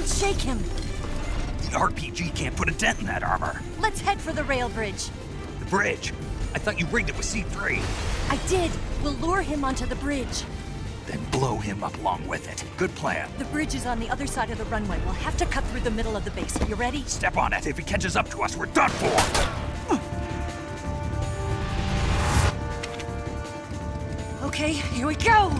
Shake him! The RPG can't put a dent in that armor. Let's head for the rail bridge. The bridge? I thought you rigged it with C3. I did. We'll lure him onto the bridge. Then blow him up along with it. Good plan. The bridge is on the other side of the runway. We'll have to cut through the middle of the base. You ready? Step on it. If he catches up to us, we're done for. Okay, here we go!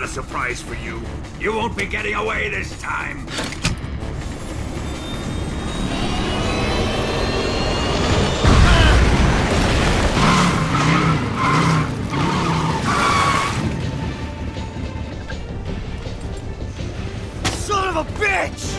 a surprise for you. You won't be getting away this time. Son of a bitch!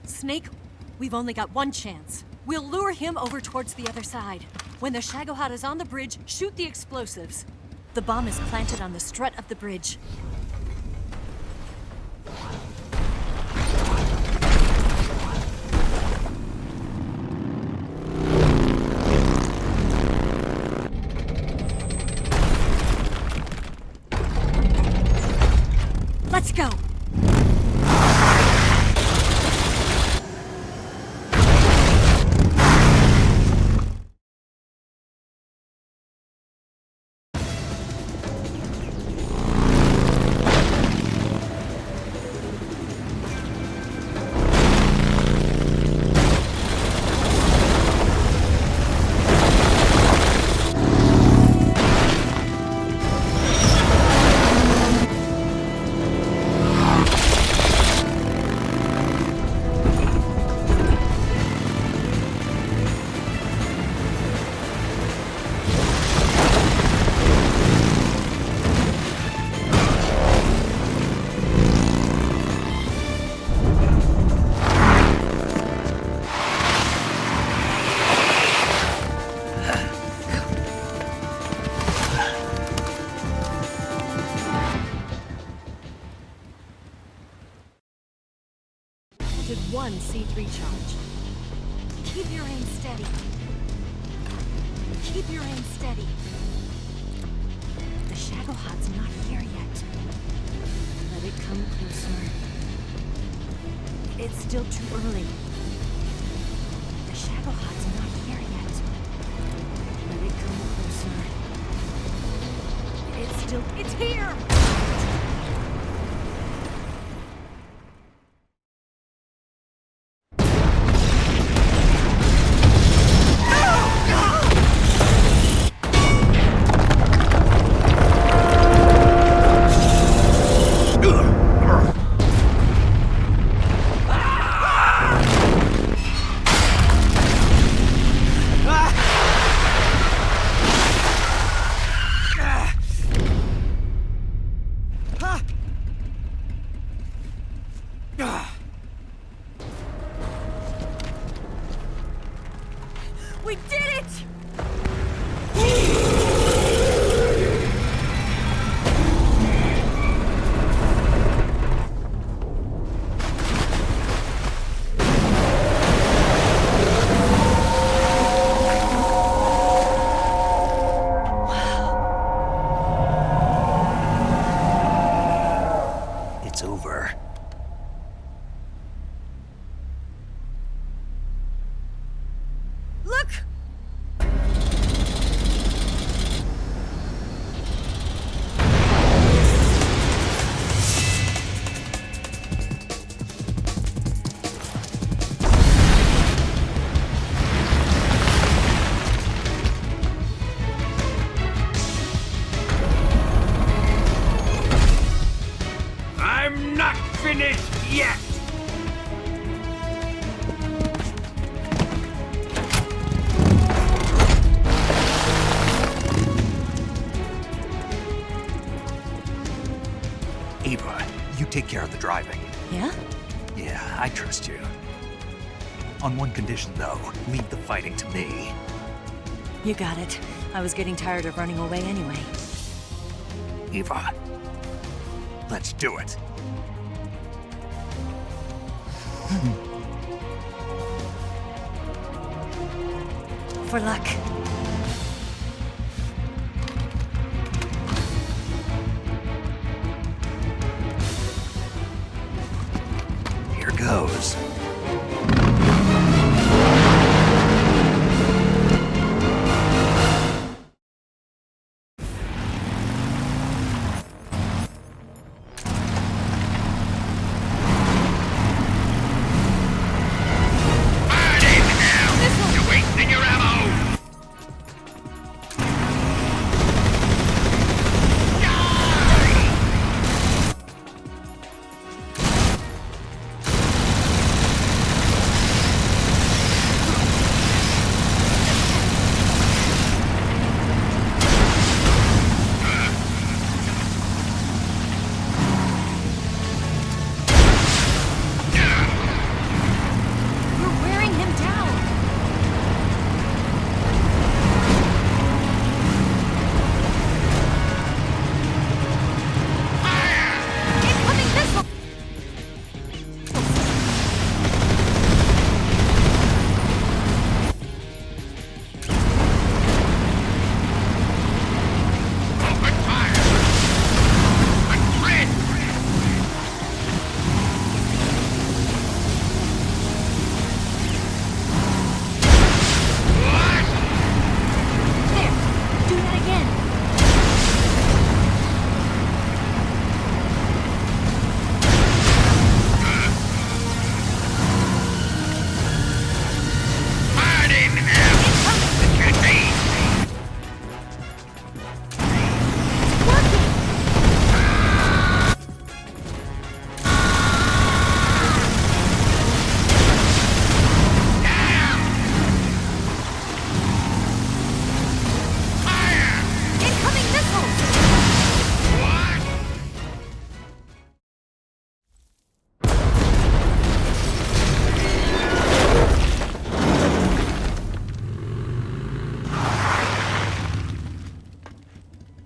Snake, we've only got one chance. We'll lure him over towards the other side. When the Shagohod is on the bridge, shoot the explosives. The bomb is planted on the strut of the bridge. Let's go! One C3 charge. Keep your aim steady. Keep your aim steady. The Shagohod's not here yet. Let it come closer. It's still too early. The Shagohod's not here yet. Let it come closer. It's here! finished yet! Eva, you take care of the driving. Yeah? Yeah, I trust you. On one condition, though, leave the fighting to me. You got it. I was getting tired of running away anyway. Eva, let's do it. For luck. Here goes.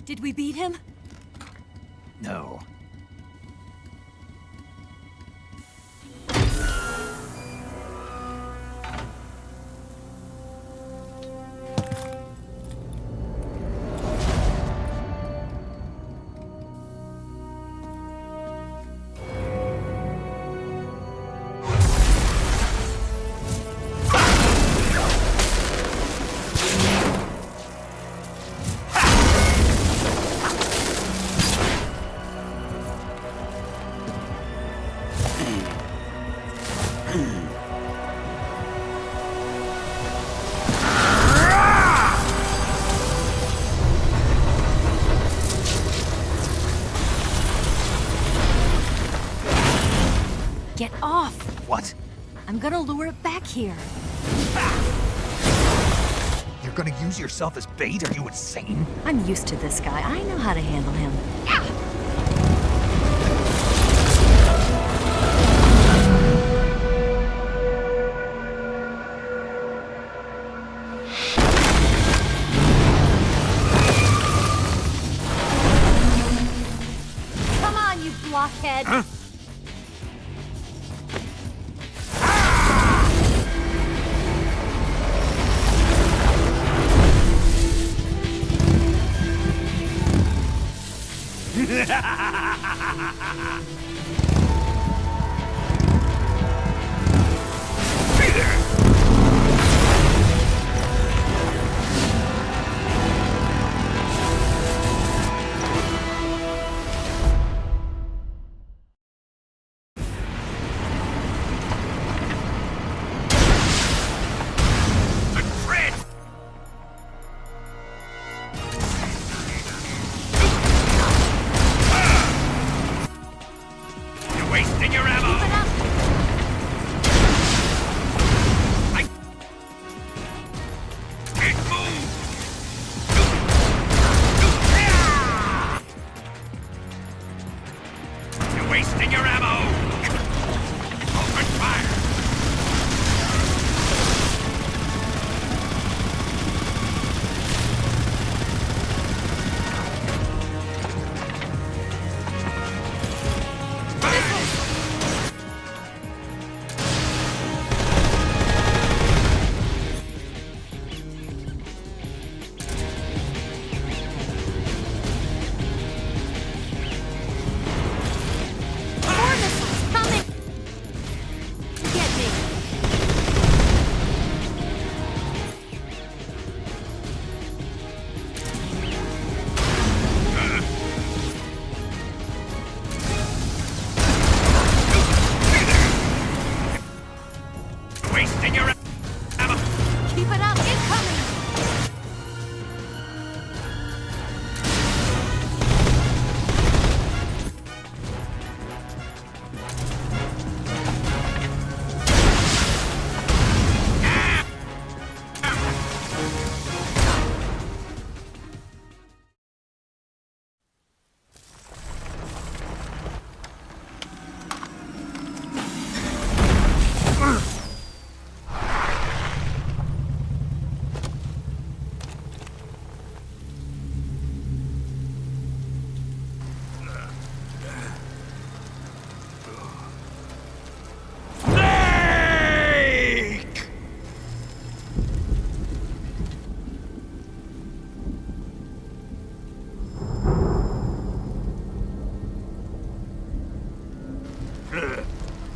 Did we beat him? No. Get off! What? I'm gonna lure it back here. You're gonna use yourself as bait? Are you insane? I'm used to this guy. I know how to handle him. Come on, you blockhead! Huh?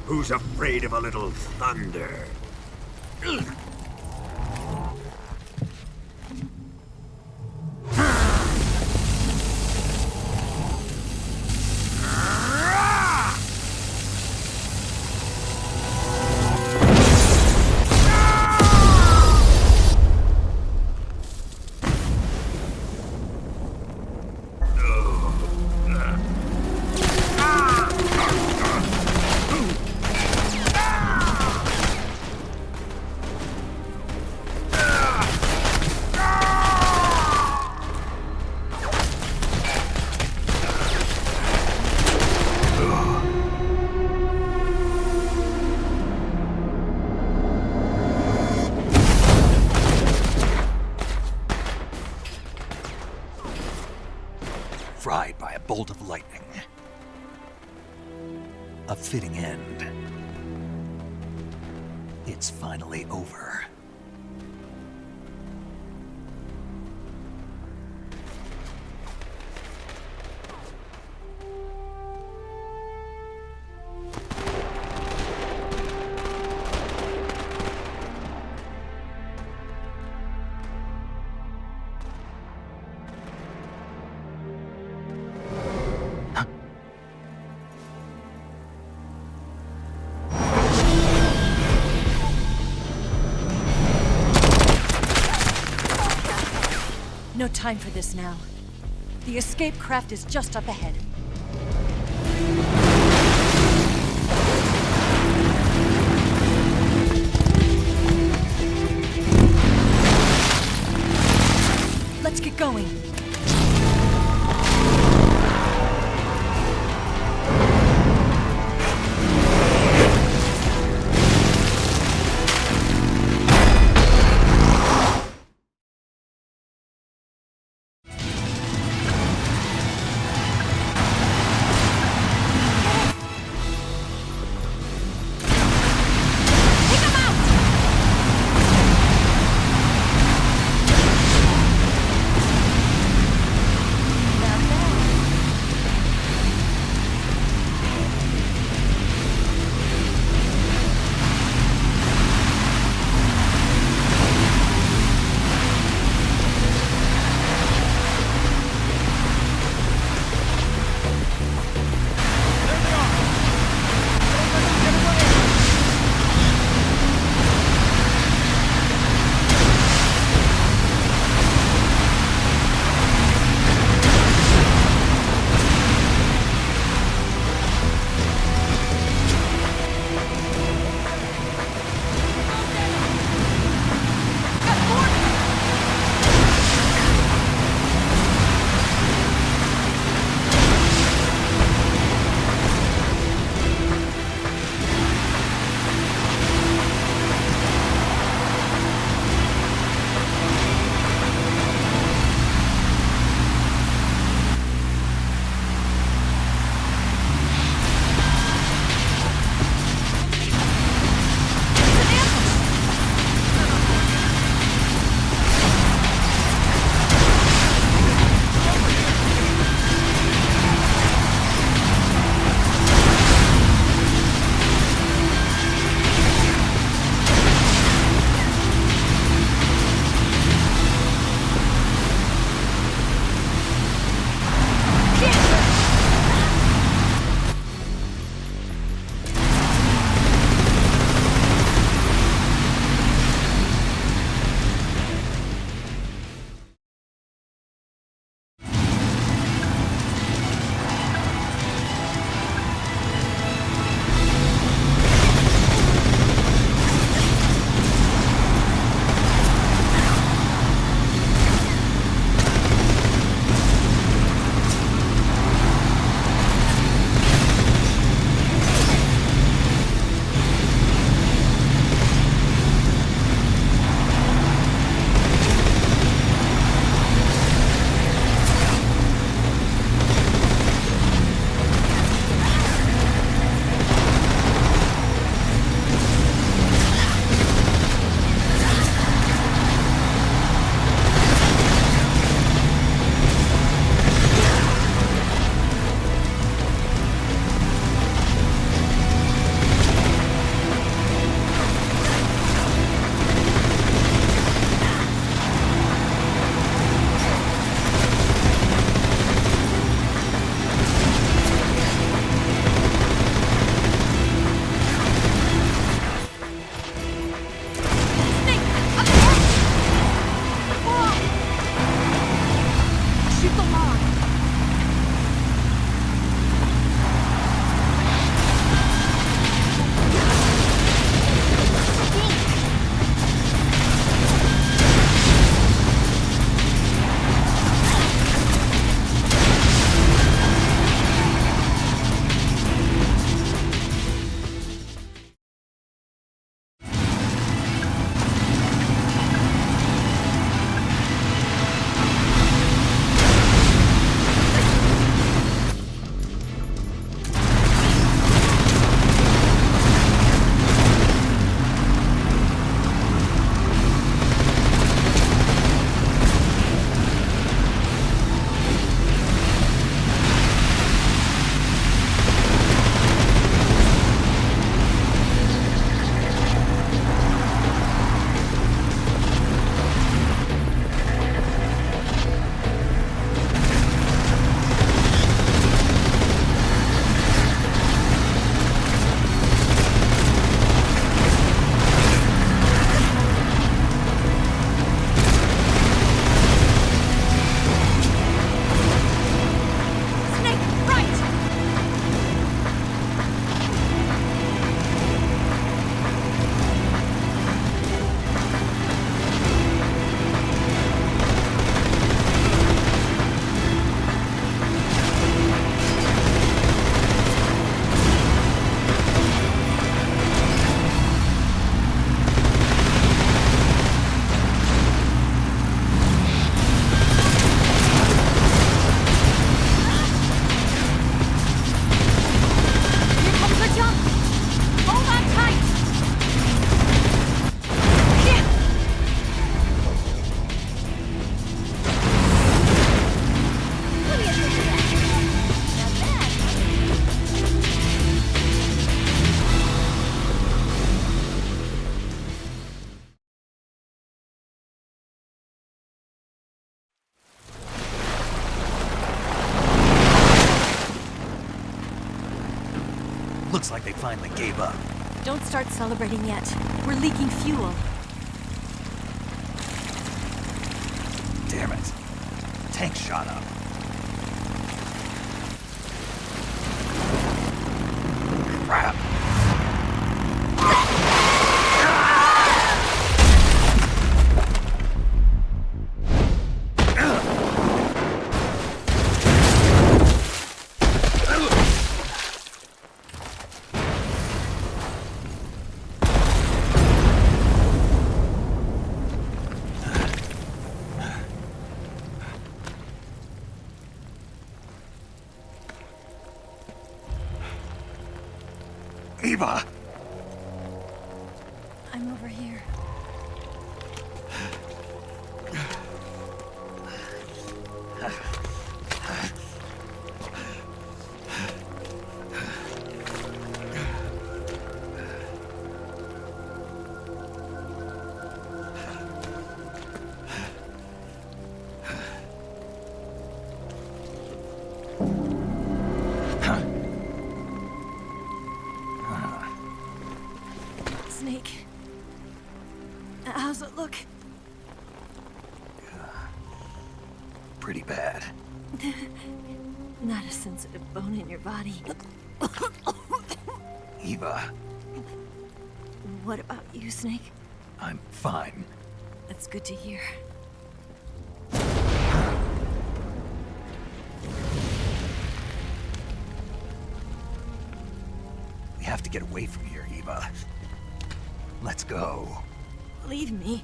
Who's afraid of a little thunder? Fried by a bolt of lightning. A fitting end. It's finally over. No time for this now. The escape craft is just up ahead. Let's get going. Looks like they finally gave up. Don't start celebrating yet. We're leaking fuel. Damn it. Tank shot up. Crap. Eva! I'm over here. Snake. How's it look? Pretty bad. Not a sensitive bone in your body. Eva, What about you, Snake? I'm fine. That's good to hear. We have to get away from here, Eva. Let's go. Leave me.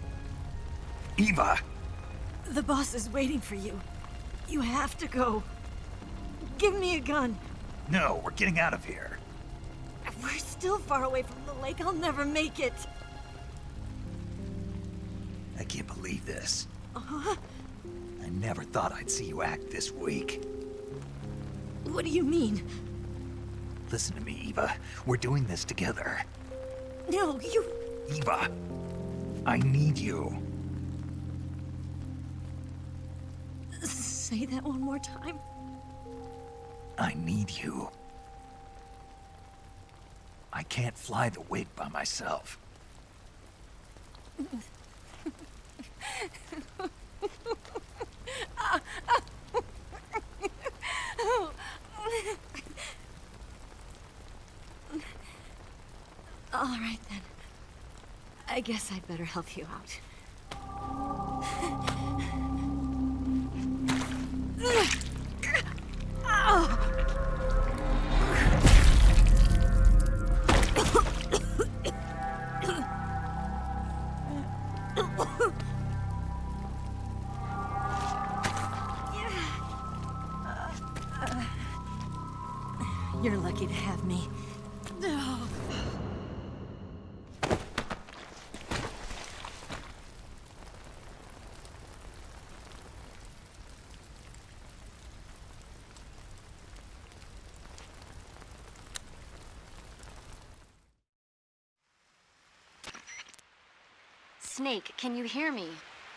Eva! The boss is waiting for you. You have to go. Give me a gun. No, we're getting out of here. We're still far away from the lake. I'll never make it. I can't believe this. Uh-huh. I never thought I'd see you act this weak. What do you mean? Listen to me, Eva. We're doing this together. No, you... Eva, I need you. Say that one more time. I need you. I can't fly the wig by myself. All right, then. I guess I'd better help you out. You're lucky to have me. Snake, can you hear me?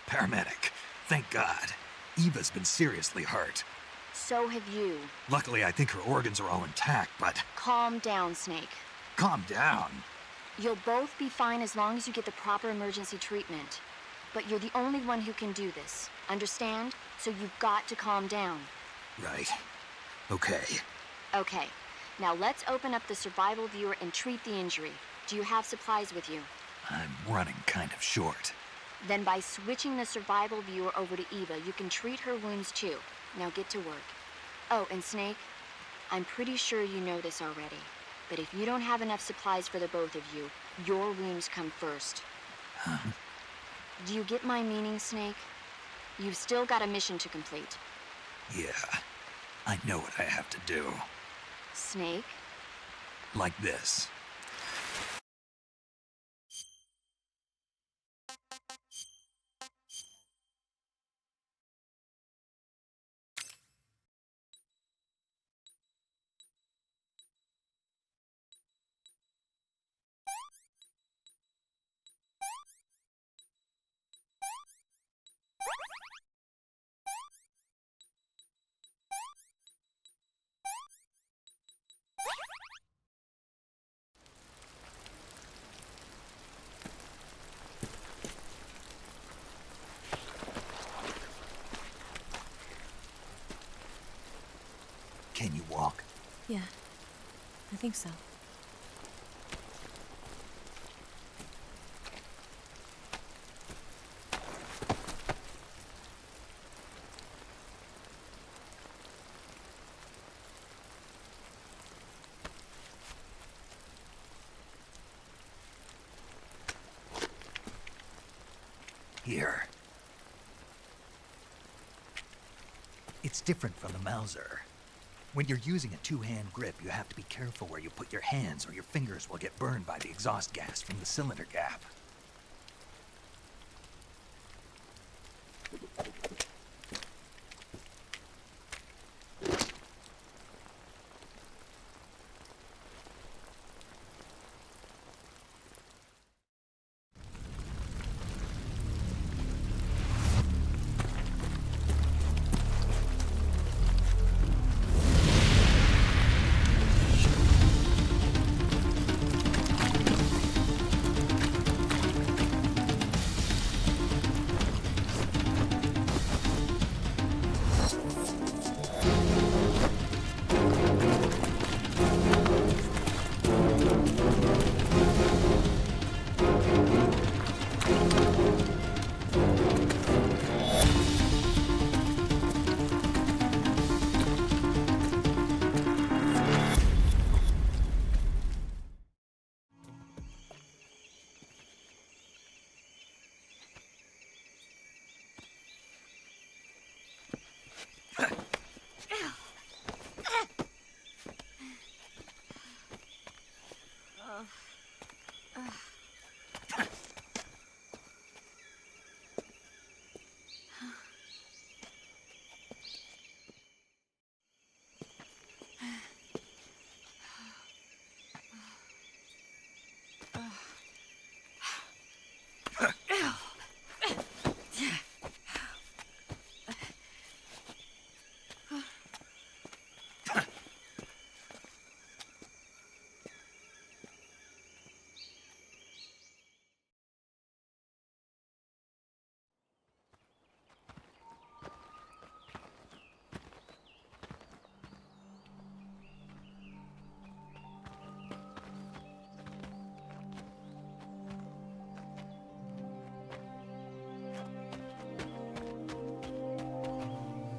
Paramedic. Thank God. Eva's been seriously hurt. So have you. Luckily, I think her organs are all intact, but... Calm down, Snake. Calm down. You'll both be fine as long as you get the proper emergency treatment. But you're the only one who can do this. Understand? So you've got to calm down. Right. Okay. Okay. Now let's open up the survival viewer and treat the injury. Do you have supplies with you? I'm running kind of short. Then by switching the survival viewer over to Eva, you can treat her wounds too. Now get to work. Oh, and Snake, I'm pretty sure you know this already, but if you don't have enough supplies for the both of you, your wounds come first. Huh? Do you get my meaning, Snake? You've still got a mission to complete. Yeah. I know what I have to do. Snake? Like this. Can you walk? Yeah, I think so. Here. It's different from the Mauser. When you're using a two-hand grip, you have to be careful where you put your hands or your fingers will get burned by the exhaust gas from the cylinder gap.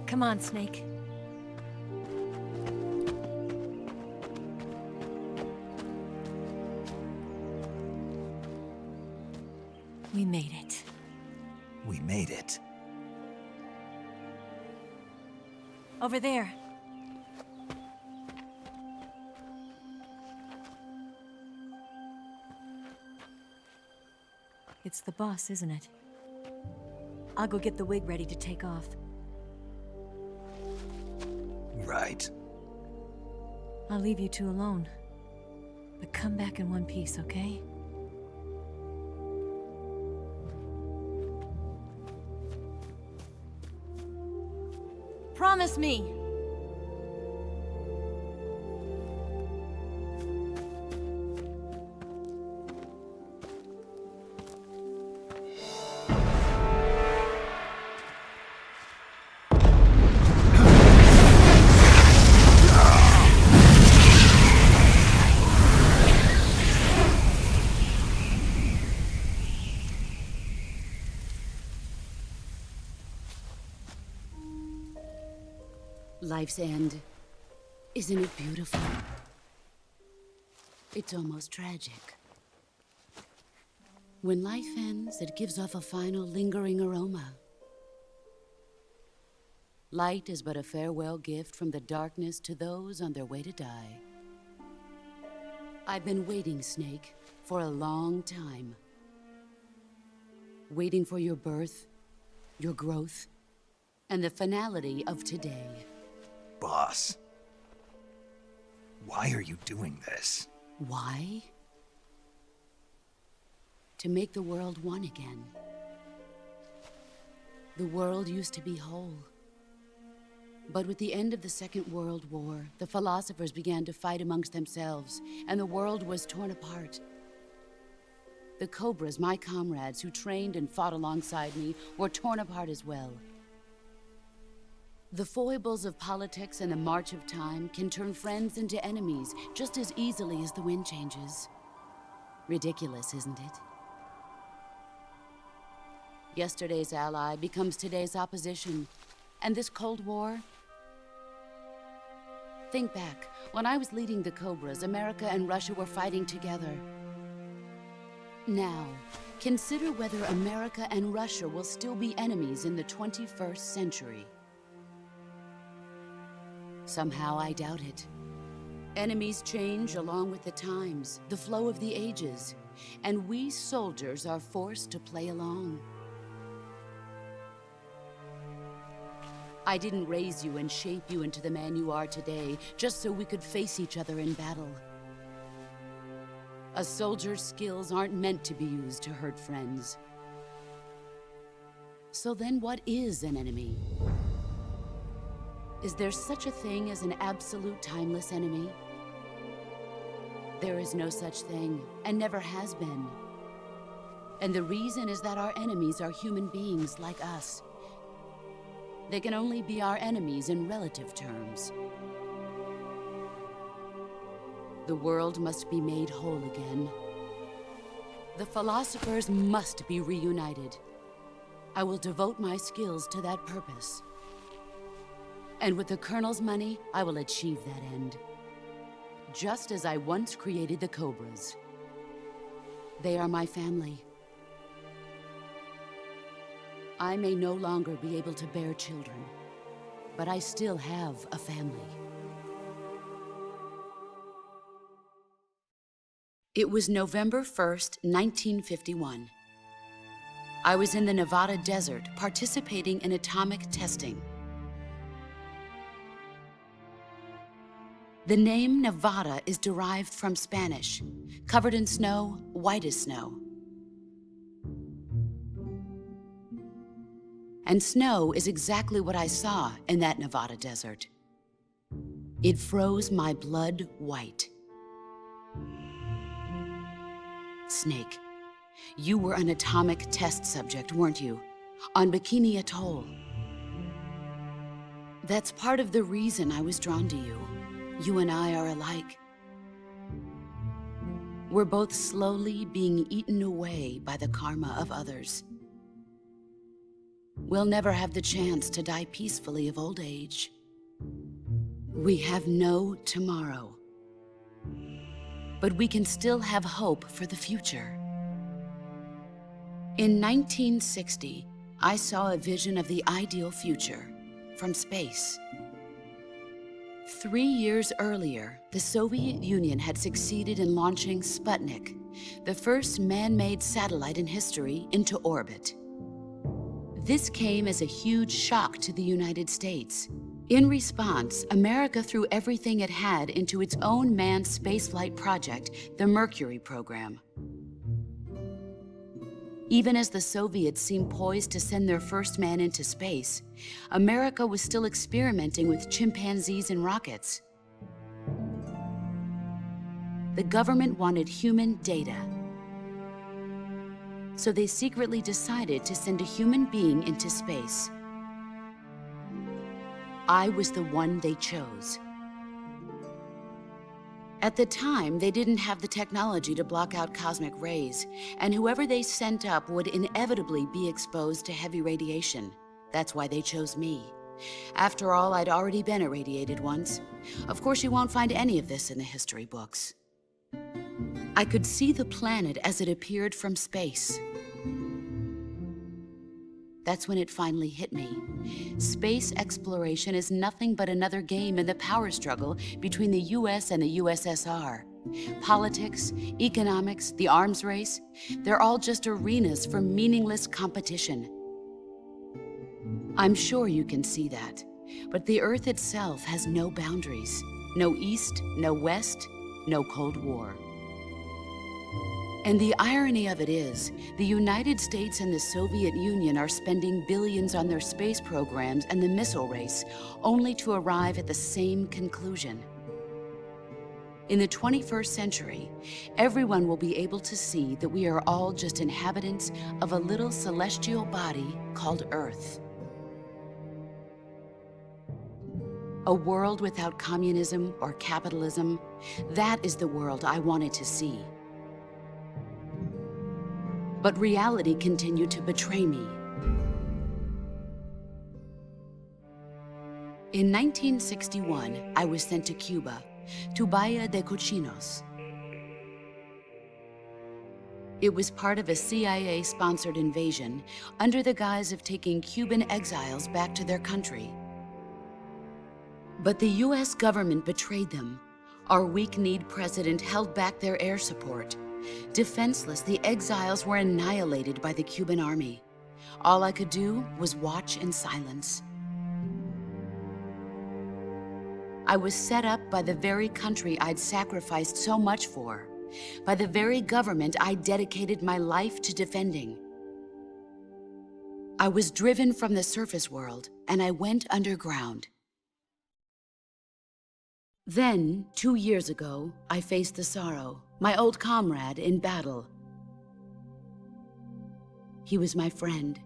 Come on, Snake. We made it. We made it. Over there. It's the boss, isn't it? I'll go get the wig ready to take off. Right. I'll leave you two alone. But come back in one piece, okay? Promise me! Life's end. Isn't it beautiful? It's almost tragic. When life ends, it gives off a final lingering aroma. Light is but a farewell gift from the darkness to those on their way to die. I've been waiting, Snake, for a long time. Waiting for your birth, your growth, and the finality of today. Boss. Why are you doing this? Why? To make the world one again. The world used to be whole. But with the end of the Second World War, the philosophers began to fight amongst themselves, and the world was torn apart. The Cobras, my comrades who trained and fought alongside me, were torn apart as well. The foibles of politics and the march of time can turn friends into enemies just as easily as the wind changes. Ridiculous, isn't it? Yesterday's ally becomes today's opposition. And this Cold War? Think back. When I was leading the Cobras, America and Russia were fighting together. Now, consider whether America and Russia will still be enemies in the 21st century. Somehow I doubt it. Enemies change along with the times, the flow of the ages, and we soldiers are forced to play along. I didn't raise you and shape you into the man you are today just so we could face each other in battle. A soldier's skills aren't meant to be used to hurt friends. So then what is an enemy? Is there such a thing as an absolute timeless enemy? There is no such thing, and never has been. And the reason is that our enemies are human beings like us. They can only be our enemies in relative terms. The world must be made whole again. The philosophers must be reunited. I will devote my skills to that purpose. And with the Colonel's money, I will achieve that end. Just as I once created the Cobras. They are my family. I may no longer be able to bear children, but I still have a family. It was November 1st, 1951. I was in the Nevada desert participating in atomic testing. The name Nevada is derived from Spanish, covered in snow, white as snow. And snow is exactly what I saw in that Nevada desert. It froze my blood white. Snake, you were an atomic test subject, weren't you? On Bikini Atoll. That's part of the reason I was drawn to you. You and I are alike. We're both slowly being eaten away by the karma of others. We'll never have the chance to die peacefully of old age. We have no tomorrow. But we can still have hope for the future. In 1960, I saw a vision of the ideal future from space. 3 years earlier, the Soviet Union had succeeded in launching Sputnik, the first man-made satellite in history, into orbit. This came as a huge shock to the United States. In response, America threw everything it had into its own manned spaceflight project, the Mercury program. Even as the Soviets seemed poised to send their first man into space, America was still experimenting with chimpanzees and rockets. The government wanted human data. So they secretly decided to send a human being into space. I was the one they chose. At the time, they didn't have the technology to block out cosmic rays, and whoever they sent up would inevitably be exposed to heavy radiation. That's why they chose me. After all, I'd already been irradiated once. Of course, you won't find any of this in the history books. I could see the planet as it appeared from space. That's when it finally hit me. Space exploration is nothing but another game in the power struggle between the US and the USSR. Politics, economics, the arms race, they're all just arenas for meaningless competition. I'm sure you can see that, but the Earth itself has no boundaries. No East, no West, no Cold War. And the irony of it is, the United States and the Soviet Union are spending billions on their space programs and the missile race, only to arrive at the same conclusion. In the 21st century, everyone will be able to see that we are all just inhabitants of a little celestial body called Earth. A world without communism or capitalism, that is the world I wanted to see. But reality continued to betray me. In 1961, I was sent to Cuba, to Bahia de Cochinos. It was part of a CIA-sponsored invasion under the guise of taking Cuban exiles back to their country. But the US government betrayed them. Our weak-kneed president held back their air support. Defenseless, the exiles were annihilated by the Cuban army. All I could do was watch in silence. I was set up by the very country I'd sacrificed so much for, by the very government I dedicated my life to defending. I was driven from the surface world, and I went underground. Then, 2 years ago, I faced the sorrow, my old comrade in battle. He was my friend.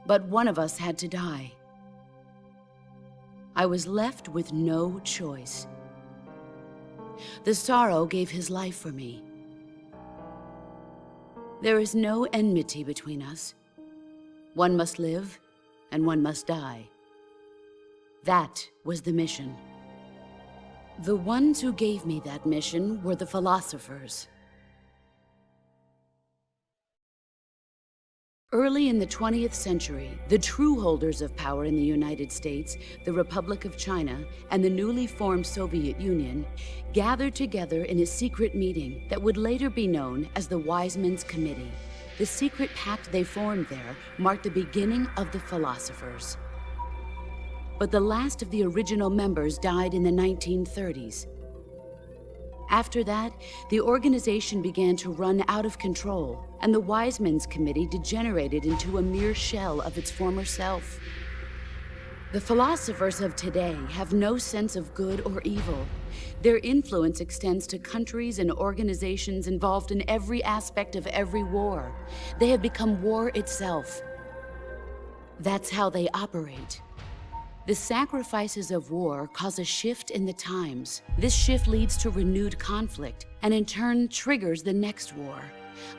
But one of us had to die. I was left with no choice. The sorrow gave his life for me. There is no enmity between us. One must live, and one must die. That was the mission. The ones who gave me that mission were the philosophers. Early in the 20th century, the true holders of power in the United States, the Republic of China, and the newly formed Soviet Union gathered together in a secret meeting that would later be known as the Wise Men's Committee. The secret pact they formed there marked the beginning of the philosophers. But the last of the original members died in the 1930s. After that, the organization began to run out of control, and the Wise Men's Committee degenerated into a mere shell of its former self. The philosophers of today have no sense of good or evil. Their influence extends to countries and organizations involved in every aspect of every war. They have become war itself. That's how they operate. The sacrifices of war cause a shift in the times. This shift leads to renewed conflict, and in turn triggers the next war.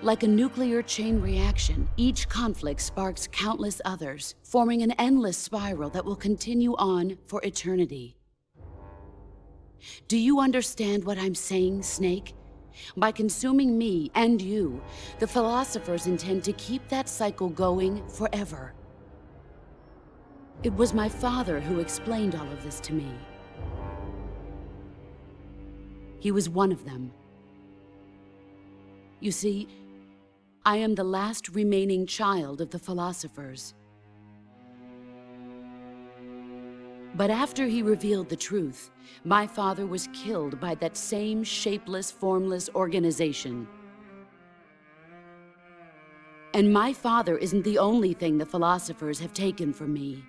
Like a nuclear chain reaction, each conflict sparks countless others, forming an endless spiral that will continue on for eternity. Do you understand what I'm saying, Snake? By consuming me and you, the philosophers intend to keep that cycle going forever. It was my father who explained all of this to me. He was one of them. You see, I am the last remaining child of the philosophers. But after he revealed the truth, my father was killed by that same shapeless, formless organization. And my father isn't the only thing the philosophers have taken from me.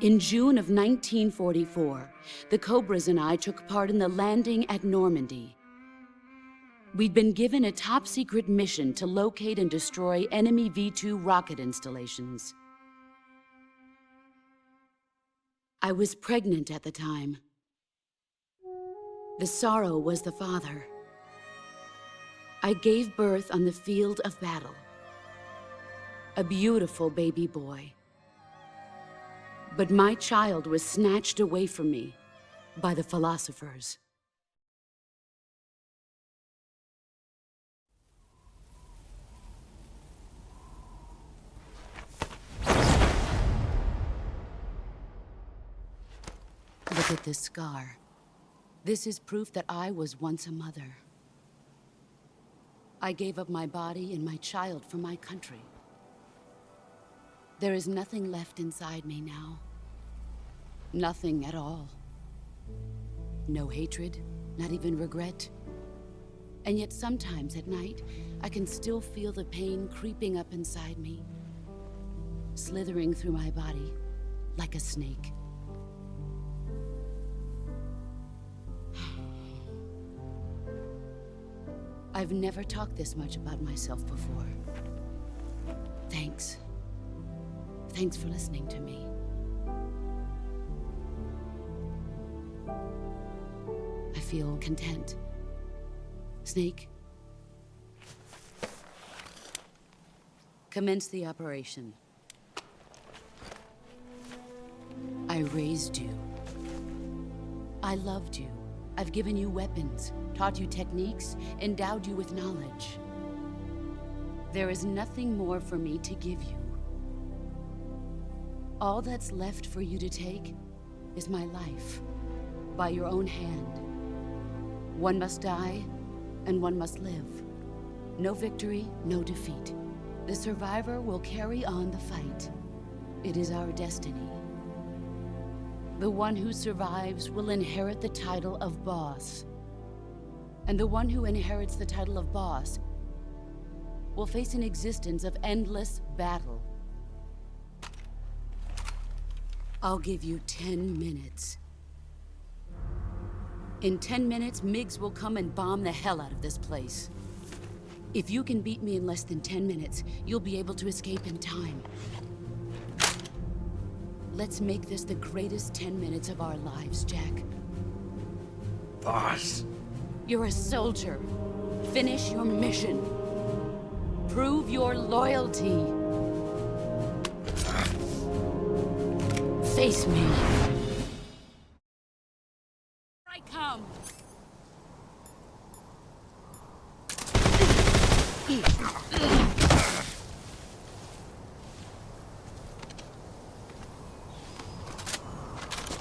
In June of 1944, the Cobras and I took part in the landing at Normandy. We'd been given a top-secret mission to locate and destroy enemy V-2 rocket installations. I was pregnant at the time. The sorrow was the father. I gave birth on the field of battle. A beautiful baby boy. But my child was snatched away from me by the philosophers. Look at this scar. This is proof that I was once a mother. I gave up my body and my child for my country. There is nothing left inside me now. Nothing at all. No hatred, not even regret. And yet sometimes at night, I can still feel the pain creeping up inside me, slithering through my body like a snake. I've never talked this much about myself before. Thanks. Thanks for listening to me. I feel content. Snake, commence the operation. I raised you. I loved you. I've given you weapons, taught you techniques, endowed you with knowledge. There is nothing more for me to give you. All that's left for you to take is my life, by your own hand. One must die, and one must live. No victory, no defeat. The survivor will carry on the fight. It is our destiny. The one who survives will inherit the title of boss. And the one who inherits the title of boss will face an existence of endless battle. I'll give you 10 minutes. In 10 minutes, MiGs will come and bomb the hell out of this place. If you can beat me in less than 10 minutes, you'll be able to escape in time. Let's make this the greatest 10 minutes of our lives, Jack. Boss. You're a soldier. Finish your mission. Prove your loyalty. Face me. I come.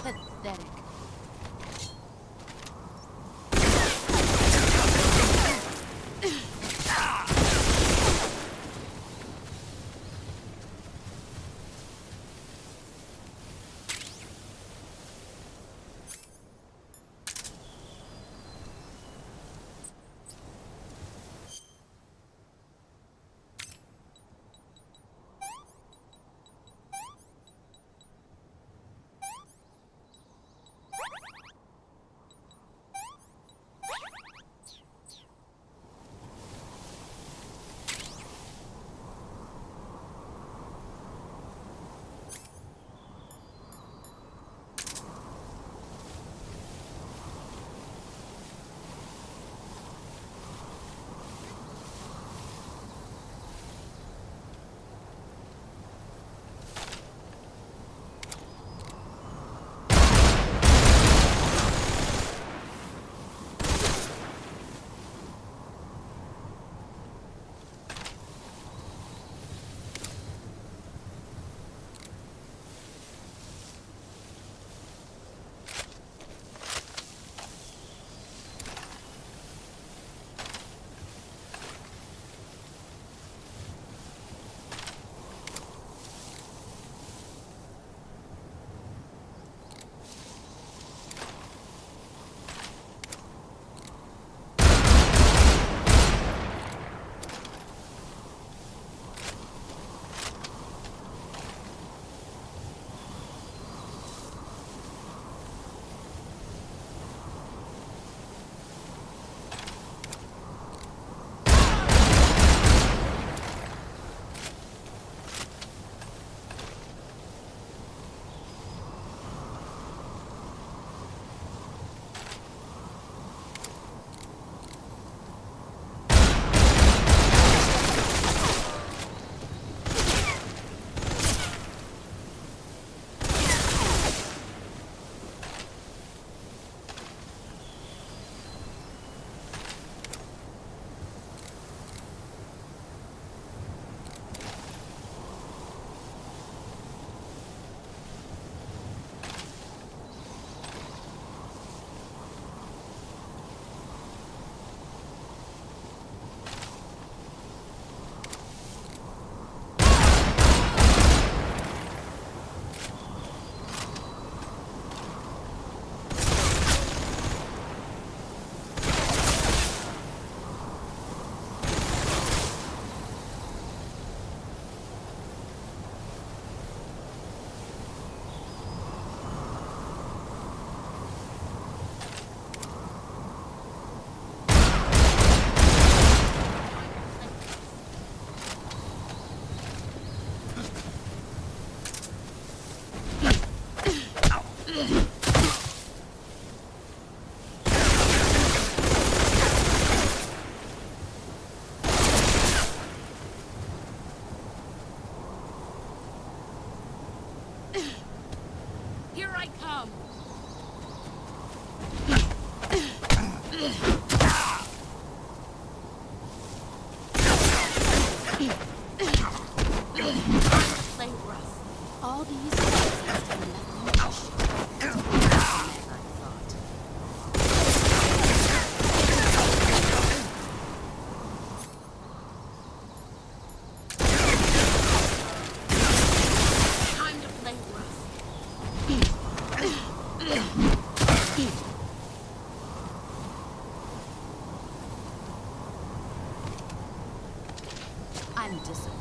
Pathetic. Here I come. Play rough. All these things have done nothing much. I thought. Time to play rough. I'm disappointed.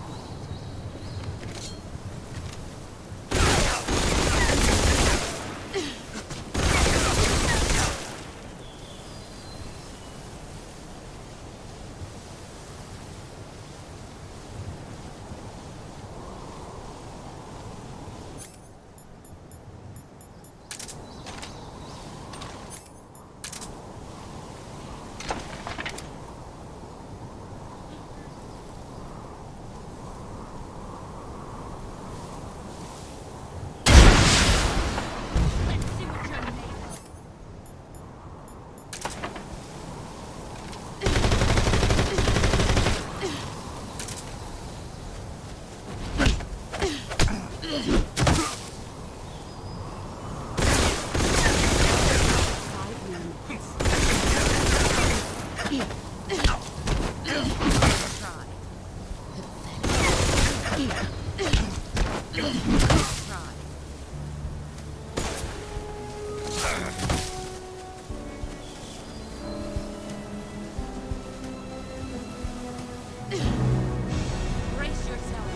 Brace yourself.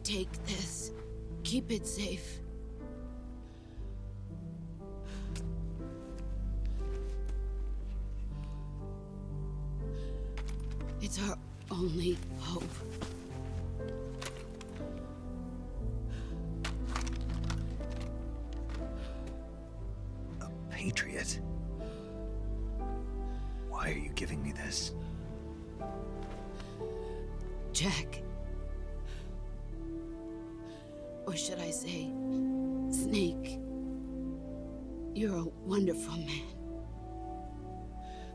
Take this. Keep it safe. It's our only hope. A patriot? Why are you giving me this? Jack. Or should I say, Snake. You're a wonderful man.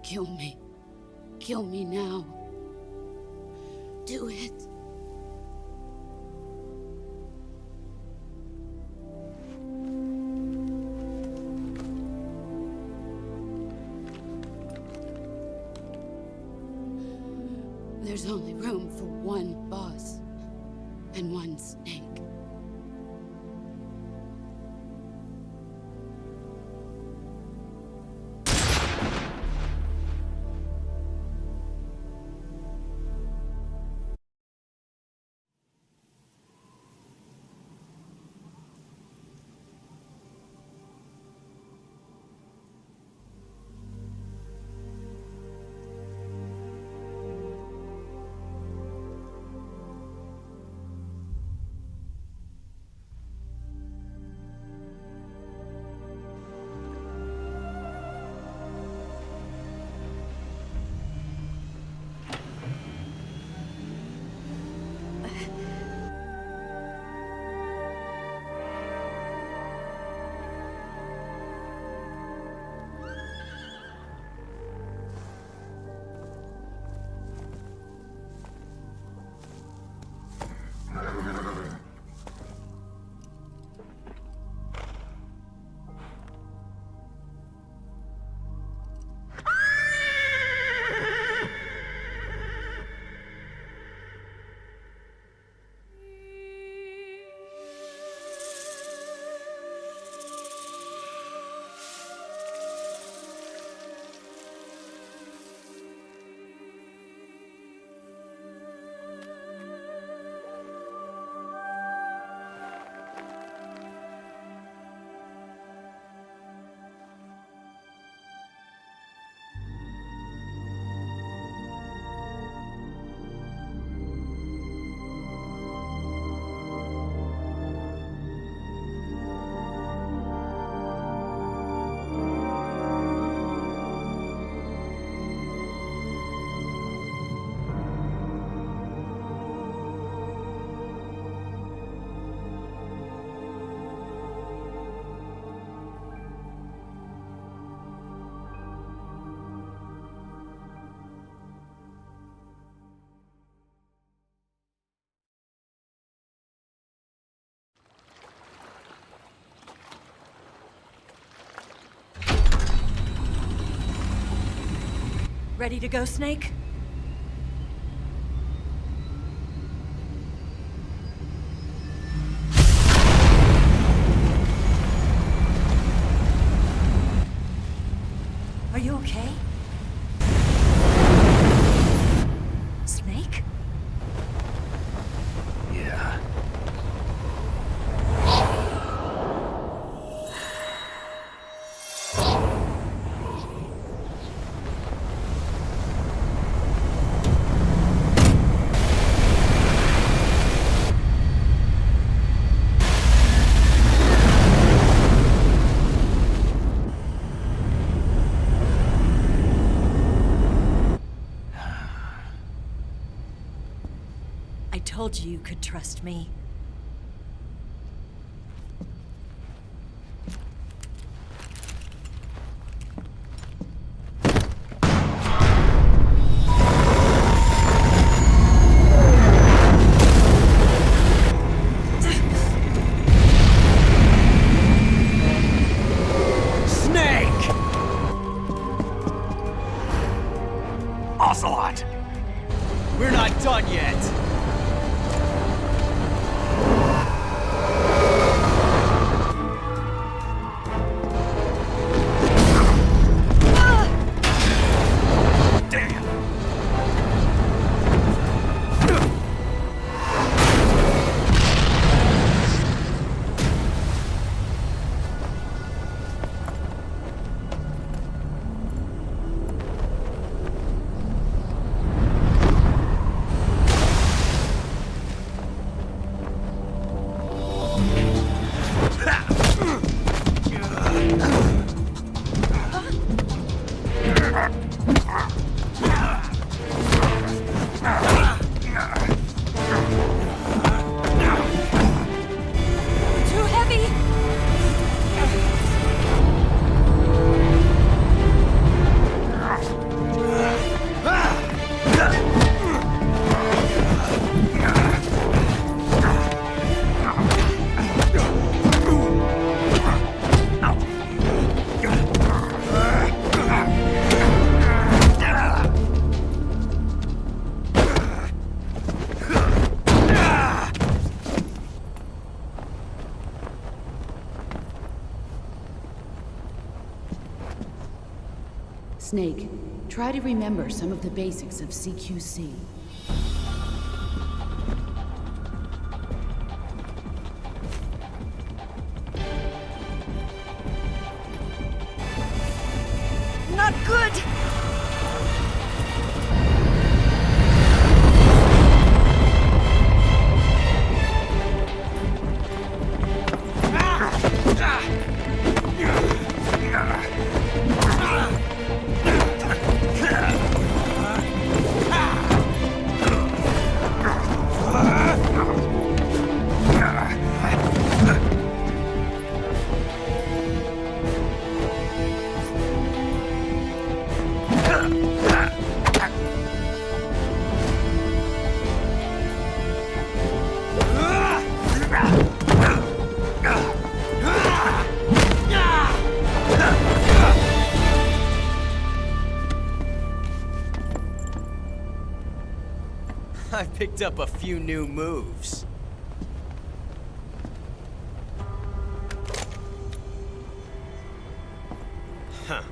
Kill me. Kill me now. Do it. There's only room for one boss and one snake. Ready to go, Snake? Are you okay? Snake? Yeah. I told you you could trust me. Snake! Ocelot! We're not done yet! Too heavy! Snake, try to remember some of the basics of CQC. Not good! I picked up a few new moves. Huh.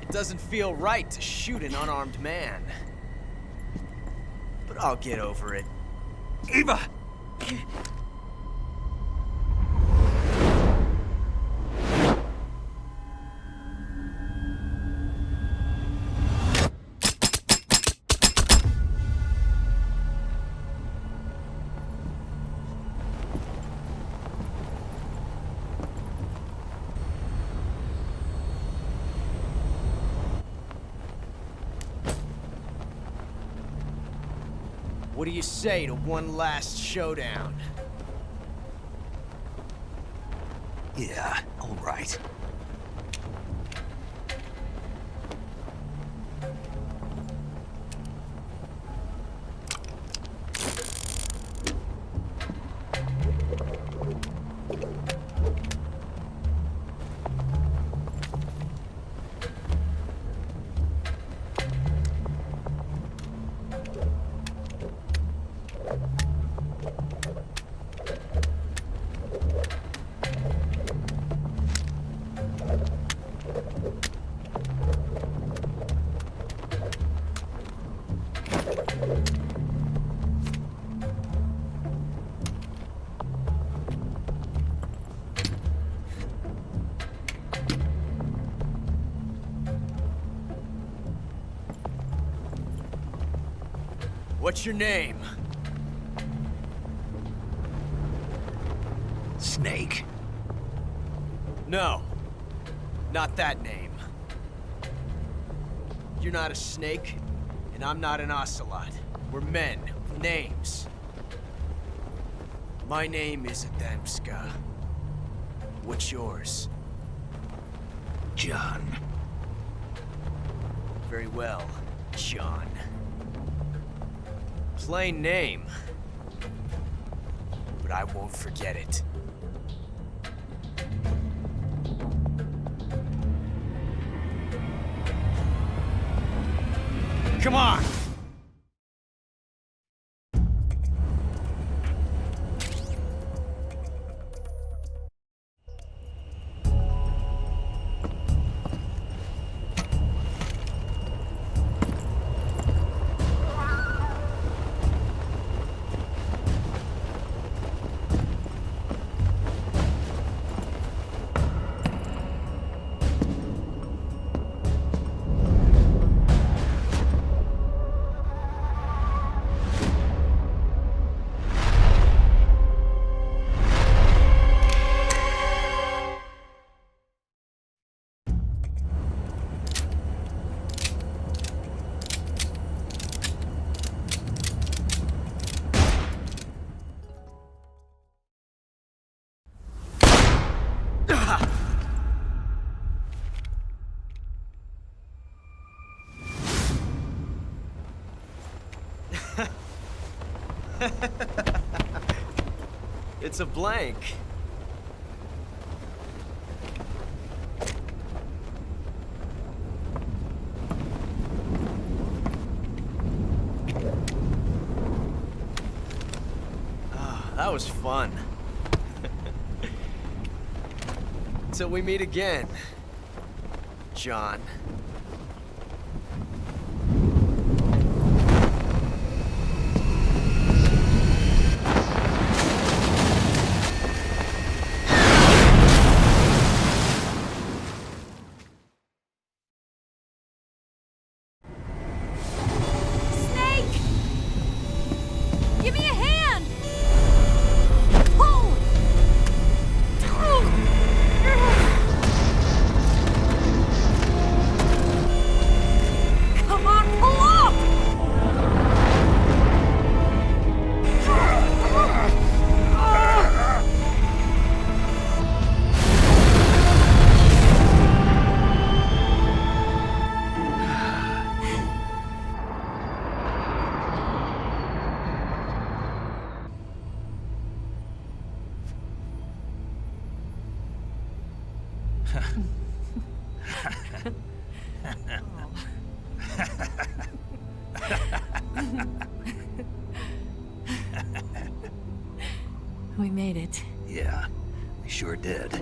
It doesn't feel right to shoot an unarmed man. But I'll get over it. Eva! What do you say to one last showdown? Yeah, all right. What's your name? Snake. No. Not that name. You're not a snake, and I'm not an ocelot. We're men with names. My name is Adamska. What's yours? John. Very well, John. Plain name. But I won't forget it. Come on! It's a blank. That was fun. Till we meet again, John. We made it. Yeah, we sure did.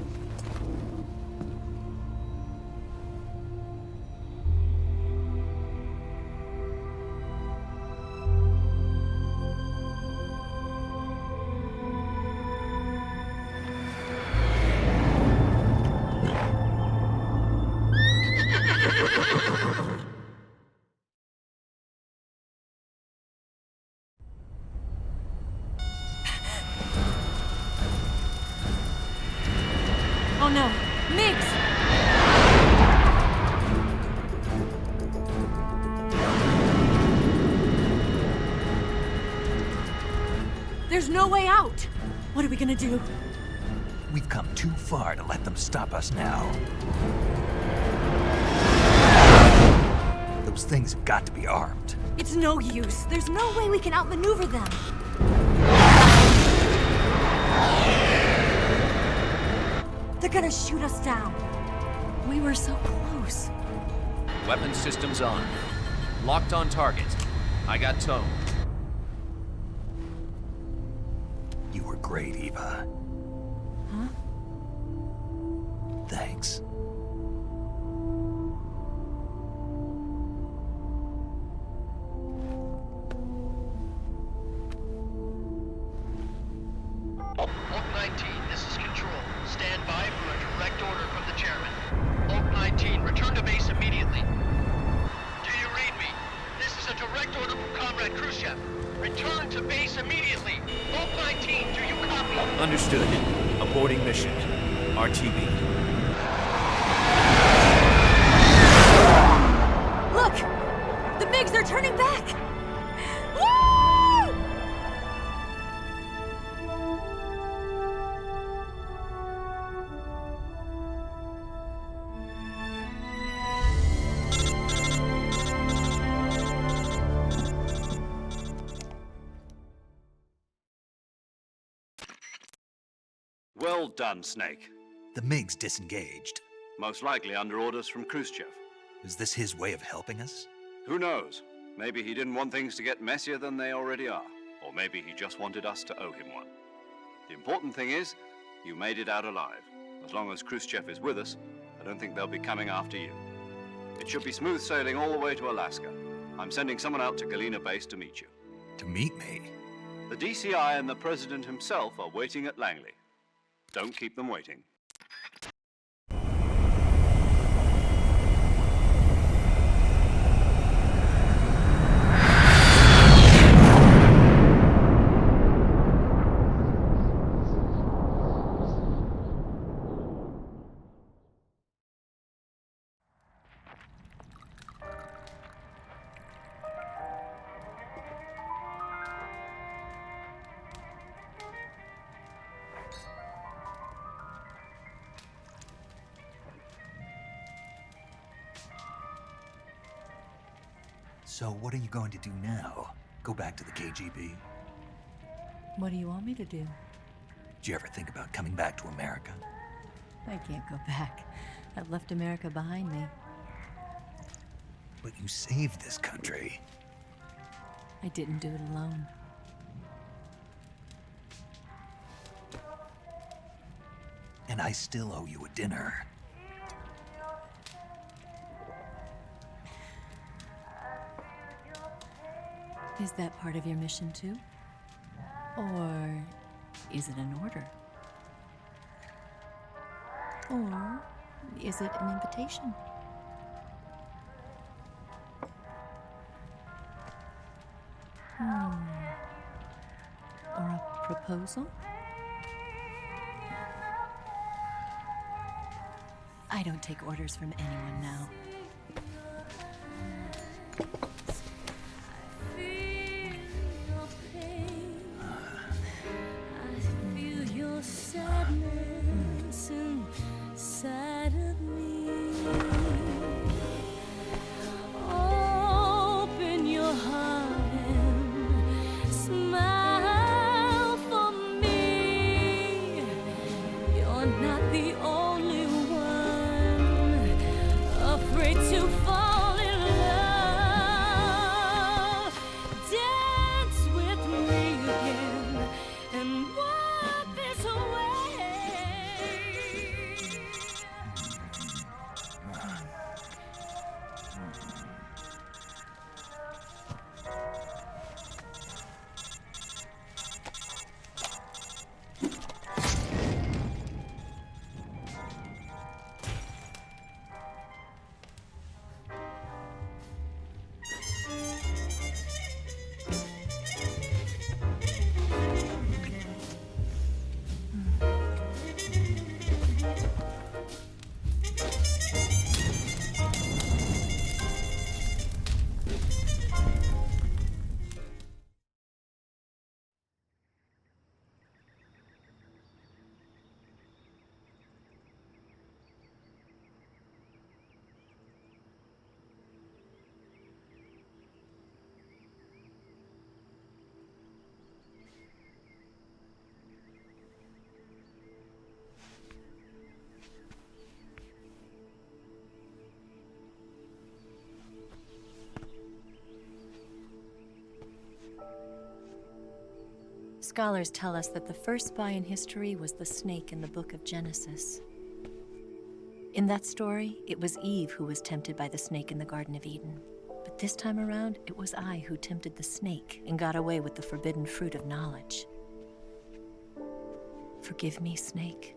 Oh no, Mix! There's no way out! What are we gonna do? We've come too far to let them stop us now. Those things have got to be armed. It's no use. There's no way we can outmaneuver them. They're gonna shoot us down. We were so close. Weapon systems on. Locked on target. I got tone. You were great, Eva. Huh? Thanks. Oak 19, this is Control. Stand by for a direct order from the chairman. Oak 19, return to base immediately. Do you read me? This is a direct order from Comrade Khrushchev. Aborting mission. RTB. Look! The MiGs are turning back! Woo! Well done, Snake. The MiGs disengaged. Most likely under orders from Khrushchev. Is this his way of helping us? Who knows? Maybe he didn't want things to get messier than they already are. Or maybe he just wanted us to owe him one. The important thing is, you made it out alive. As long as Khrushchev is with us, I don't think they'll be coming after you. It should be smooth sailing all the way to Alaska. I'm sending someone out to Galena Base to meet you. To meet me? The DCI and the President himself are waiting at Langley. Don't keep them waiting. So what are you going to do now? Go back to the KGB? What do you want me to do? Did you ever think about coming back to America? I can't go back. I've left America behind me. But you saved this country. I didn't do it alone. And I still owe you a dinner. Is that part of your mission too? Or is it an order? Or is it an invitation? Or a proposal? I don't take orders from anyone now. Sadness inside of me. Open your heart and smile for me. You're not the only one afraid to fall in love. Dance with me again and walk this way. Scholars tell us that the first spy in history was the snake in the book of Genesis. In that story, it was Eve who was tempted by the snake in the Garden of Eden. But this time around, it was I who tempted the snake and got away with the forbidden fruit of knowledge. Forgive me, snake.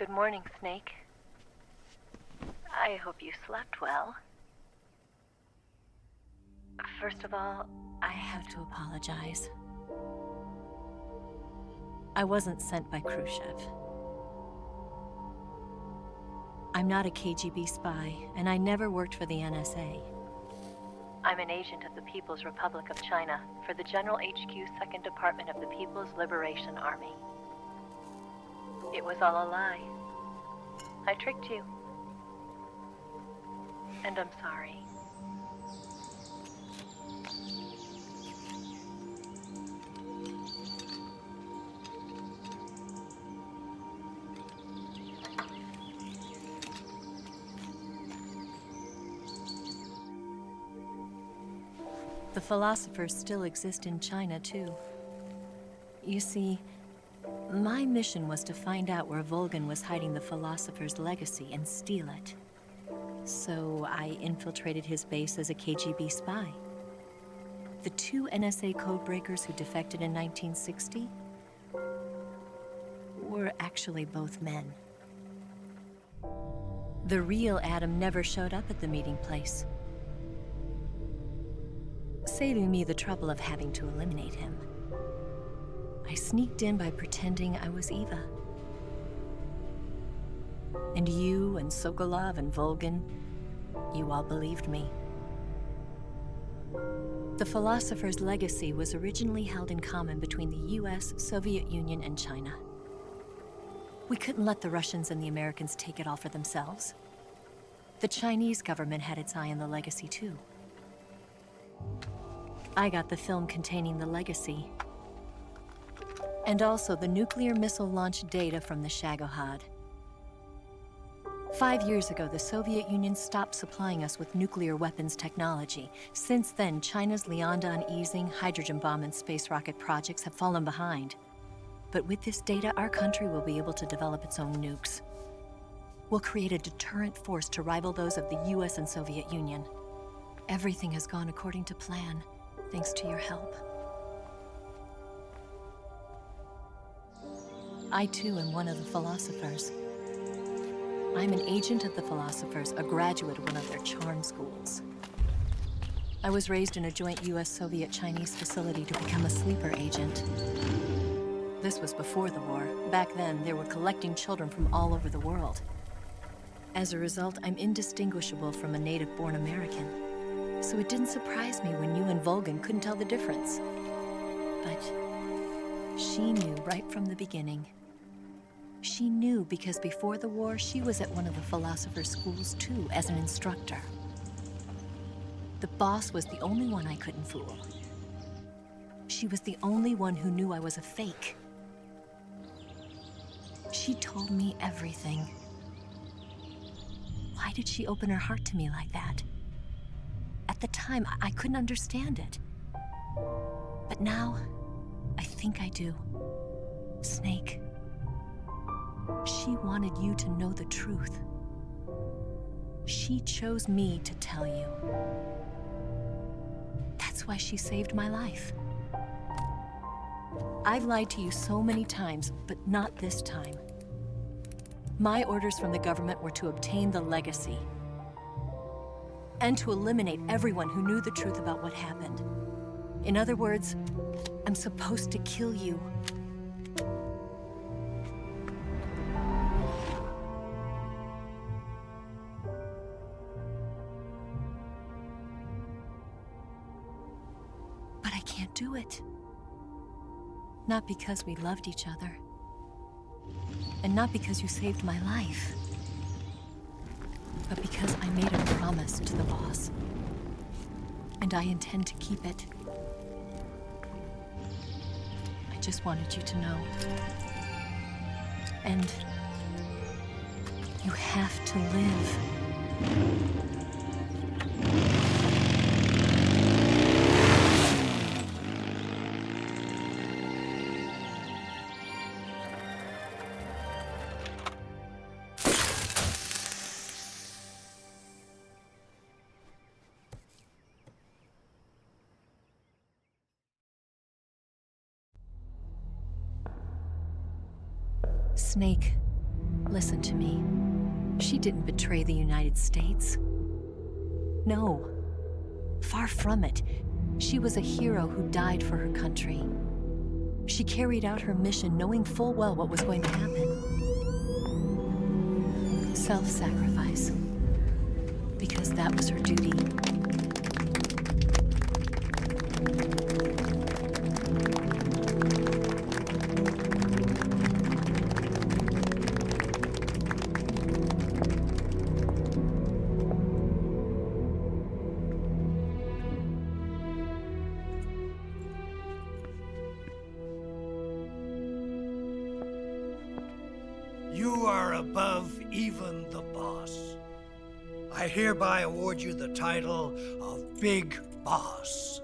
Good morning, Snake. I hope you slept well. First of all, I have to apologize. I wasn't sent by Khrushchev. I'm not a KGB spy, and I never worked for the NSA. I'm an agent of the People's Republic of China for the General HQ 2nd Department of the People's Liberation Army. It was all a lie. I tricked you. And I'm sorry. The philosophers still exist in China, too. You see, my mission was to find out where Volgan was hiding the philosopher's legacy and steal it. So I infiltrated his base as a KGB spy. The 2 NSA codebreakers who defected in 1960 were actually both men. The real Adam never showed up at the meeting place, saving me the trouble of having to eliminate him. I sneaked in by pretending I was Eva. And you and Sokolov and Volgan, you all believed me. The philosopher's legacy was originally held in common between the US, Soviet Union, and China. We couldn't let the Russians and the Americans take it all for themselves. The Chinese government had its eye on the legacy, too. I got the film containing the legacy, and also the nuclear missile launch data from the Shagohod. 5 years ago, the Soviet Union stopped supplying us with nuclear weapons technology. Since then, China's Liaodong easing, hydrogen bomb, and space rocket projects have fallen behind. But with this data, our country will be able to develop its own nukes. We'll create a deterrent force to rival those of the US and Soviet Union. Everything has gone according to plan, thanks to your help. I, too, am one of the philosophers. I'm an agent of the philosophers, a graduate of one of their charm schools. I was raised in a joint US-Soviet-Chinese facility to become a sleeper agent. This was before the war. Back then, they were collecting children from all over the world. As a result, I'm indistinguishable from a native-born American. So it didn't surprise me when you and Volgan couldn't tell the difference. But she knew right from the beginning. She knew because before the war, she was at one of the philosopher's schools too, as an instructor. The boss was the only one I couldn't fool. She was the only one who knew I was a fake. She told me everything. Why did she open her heart to me like that? At the time, I couldn't understand it. But now, I think I do. Snake. She wanted you to know the truth. She chose me to tell you. That's why she saved my life. I've lied to you so many times, but not this time. My orders from the government were to obtain the legacy and to eliminate everyone who knew the truth about what happened. In other words, I'm supposed to kill you. But I can't do it. Not because we loved each other. And not because you saved my life. But because I made a promise to the boss. And I intend to keep it. I just wanted you to know. And you have to live. Snake, Listen to me. She didn't betray the United States. No. Far from it. She was a hero who died for her country. She carried out her mission knowing full well what was going to happen. Self-sacrifice. Because that was her duty. You are above even the boss. I hereby award you the title of Big Boss.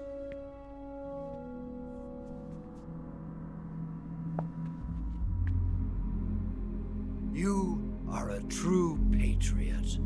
You are a true patriot.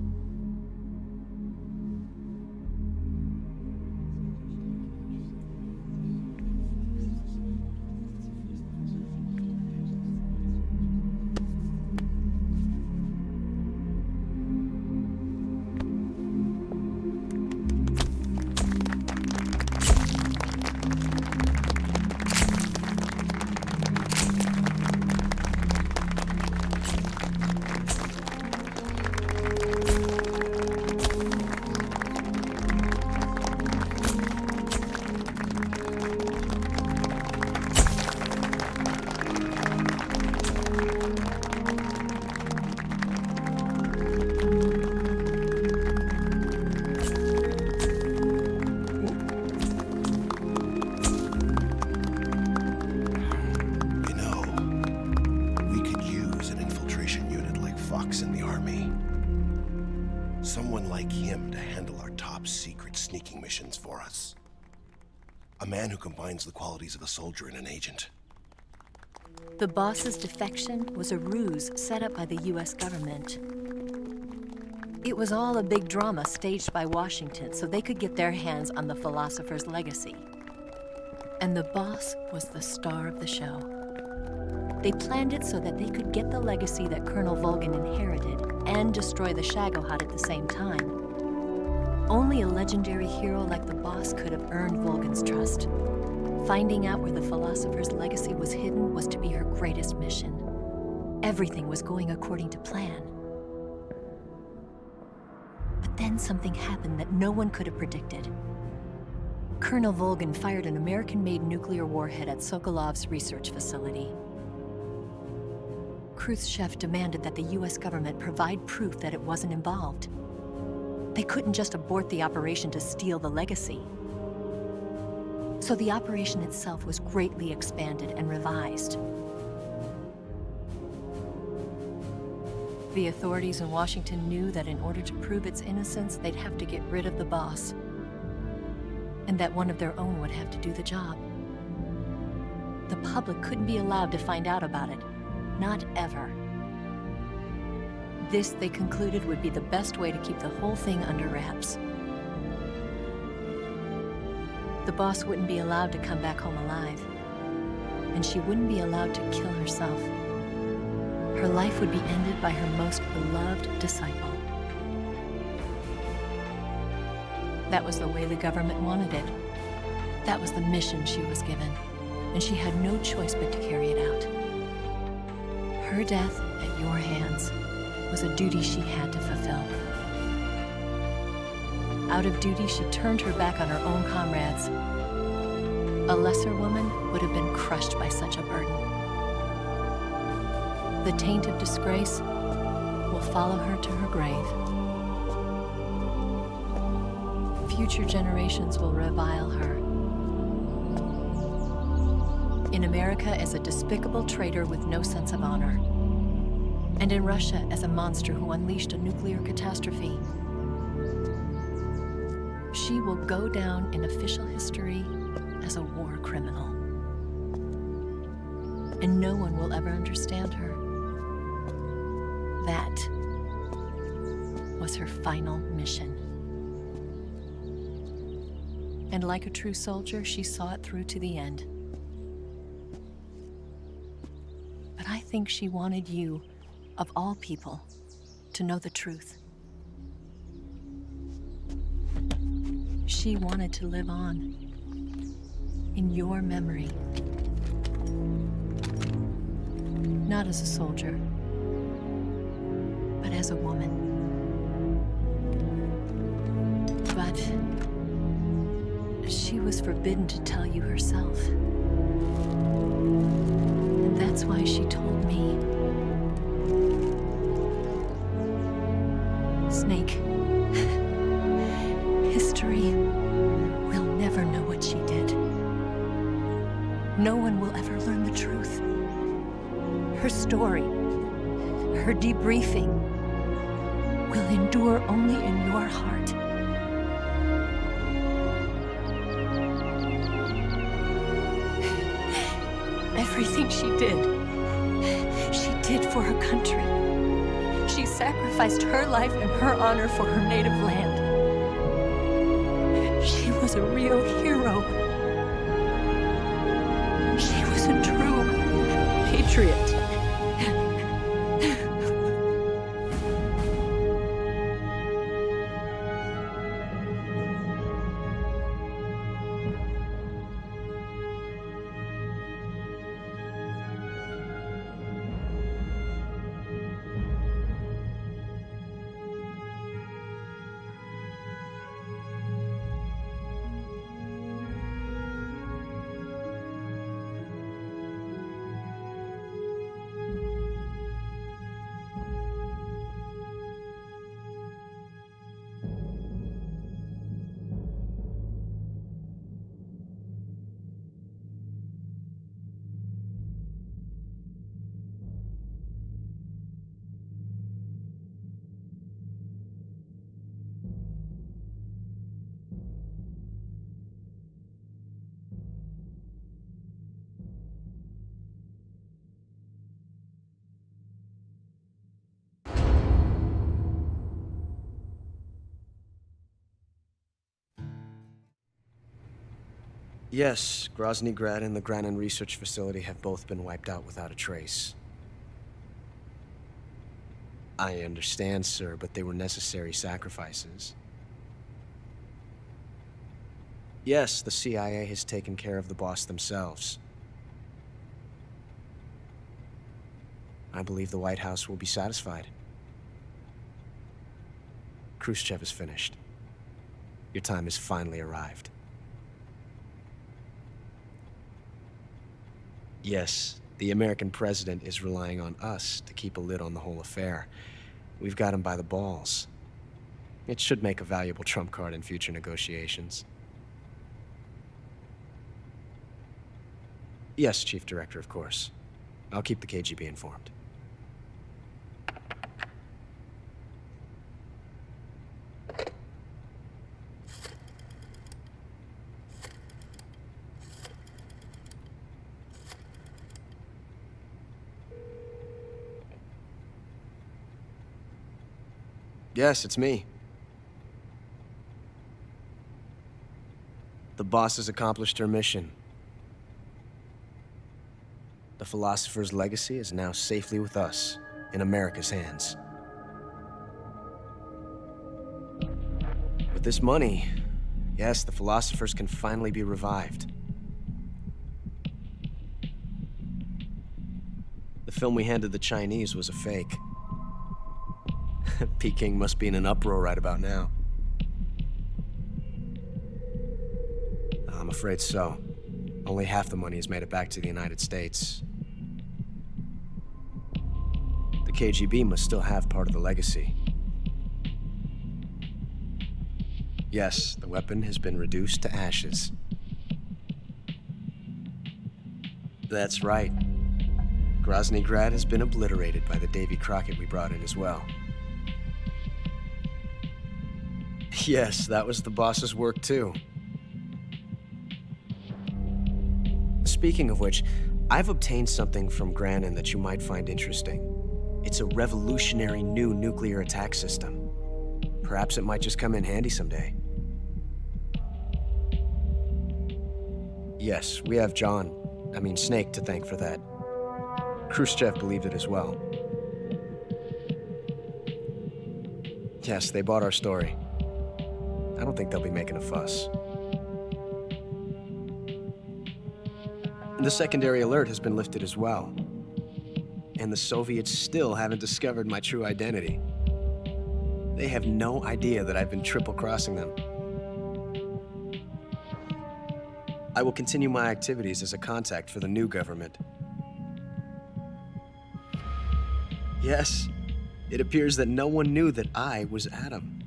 Someone like him to handle our top secret sneaking missions for us. A man who combines the qualities of a soldier and an agent. The boss's defection was a ruse set up by the US government. It was all a big drama staged by Washington so they could get their hands on the philosopher's legacy. And the boss was the star of the show. They planned it so that they could get the legacy that Colonel Volgan inherited and destroy the Shagohod at the same time. Only a legendary hero like the boss could have earned Volgan's trust. Finding out where the philosopher's legacy was hidden was to be her greatest mission. Everything was going according to plan. But then something happened that no one could have predicted. Colonel Volgan fired an American-made nuclear warhead at Sokolov's research facility. Khrushchev demanded that the US government provide proof that it wasn't involved. They couldn't just abort the operation to steal the legacy. So the operation itself was greatly expanded and revised. The authorities in Washington knew that in order to prove its innocence, they'd have to get rid of the boss, and that one of their own would have to do the job. The public couldn't be allowed to find out about it. Not ever. This, they concluded, would be the best way to keep the whole thing under wraps. The boss wouldn't be allowed to come back home alive, and she wouldn't be allowed to kill herself. Her life would be ended by her most beloved disciple. That was the way the government wanted it. That was the mission she was given, and she had no choice but to carry it out. Her death at your hands was a duty she had to fulfill. Out of duty, she turned her back on her own comrades. A lesser woman would have been crushed by such a burden. The taint of disgrace will follow her to her grave. Future generations will revile her. In America as a despicable traitor with no sense of honor. And in Russia as a monster who unleashed a nuclear catastrophe. She will go down in official history as a war criminal. And no one will ever understand her. That was her final mission. And like a true soldier, she saw it through to the end. But I think she wanted you of all people, to know the truth. She wanted to live on, in your memory. Not as a soldier, but as a woman. But she was forbidden to tell you herself. And that's why she told me. Snake, history will never know what she did. No one will ever learn the truth. Her story, her debriefing, will endure only in your heart. Everything she did for her country. She sacrificed her life and her honor for her native land. She was a real hero. She was a true patriot. Yes, Grozny Grad and the Granin Research Facility have both been wiped out without a trace. I understand, sir, but they were necessary sacrifices. Yes, the CIA has taken care of the boss themselves. I believe the White House will be satisfied. Khrushchev is finished. Your time has finally arrived. Yes, the American president is relying on us to keep a lid on the whole affair. We've got him by the balls. It should make a valuable trump card in future negotiations. Yes, Chief Director, of course. I'll keep the KGB informed. Yes, it's me. The boss has accomplished her mission. The philosopher's legacy is now safely with us, in America's hands. With this money, yes, the philosophers can finally be revived. The film we handed the Chinese was a fake. Peking must be in an uproar right about now. I'm afraid so. Only half the money has made it back to the United States. The KGB must still have part of the legacy. Yes, the weapon has been reduced to ashes. That's right. Grozny Grad has been obliterated by the Davy Crockett we brought in as well. Yes, that was the boss's work too. Speaking of which, I've obtained something from Granin that you might find interesting. It's a revolutionary new nuclear attack system. Perhaps it might just come in handy someday. Yes, we have Snake to thank for that. Khrushchev believed it as well. Yes, they bought our story. I don't think they'll be making a fuss. The secondary alert has been lifted as well. And the Soviets still haven't discovered my true identity. They have no idea that I've been triple-crossing them. I will continue my activities as a contact for the new government. Yes, it appears that no one knew that I was Adam.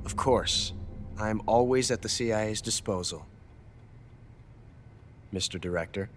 Of course, I am always at the CIA's disposal, Mr. Director.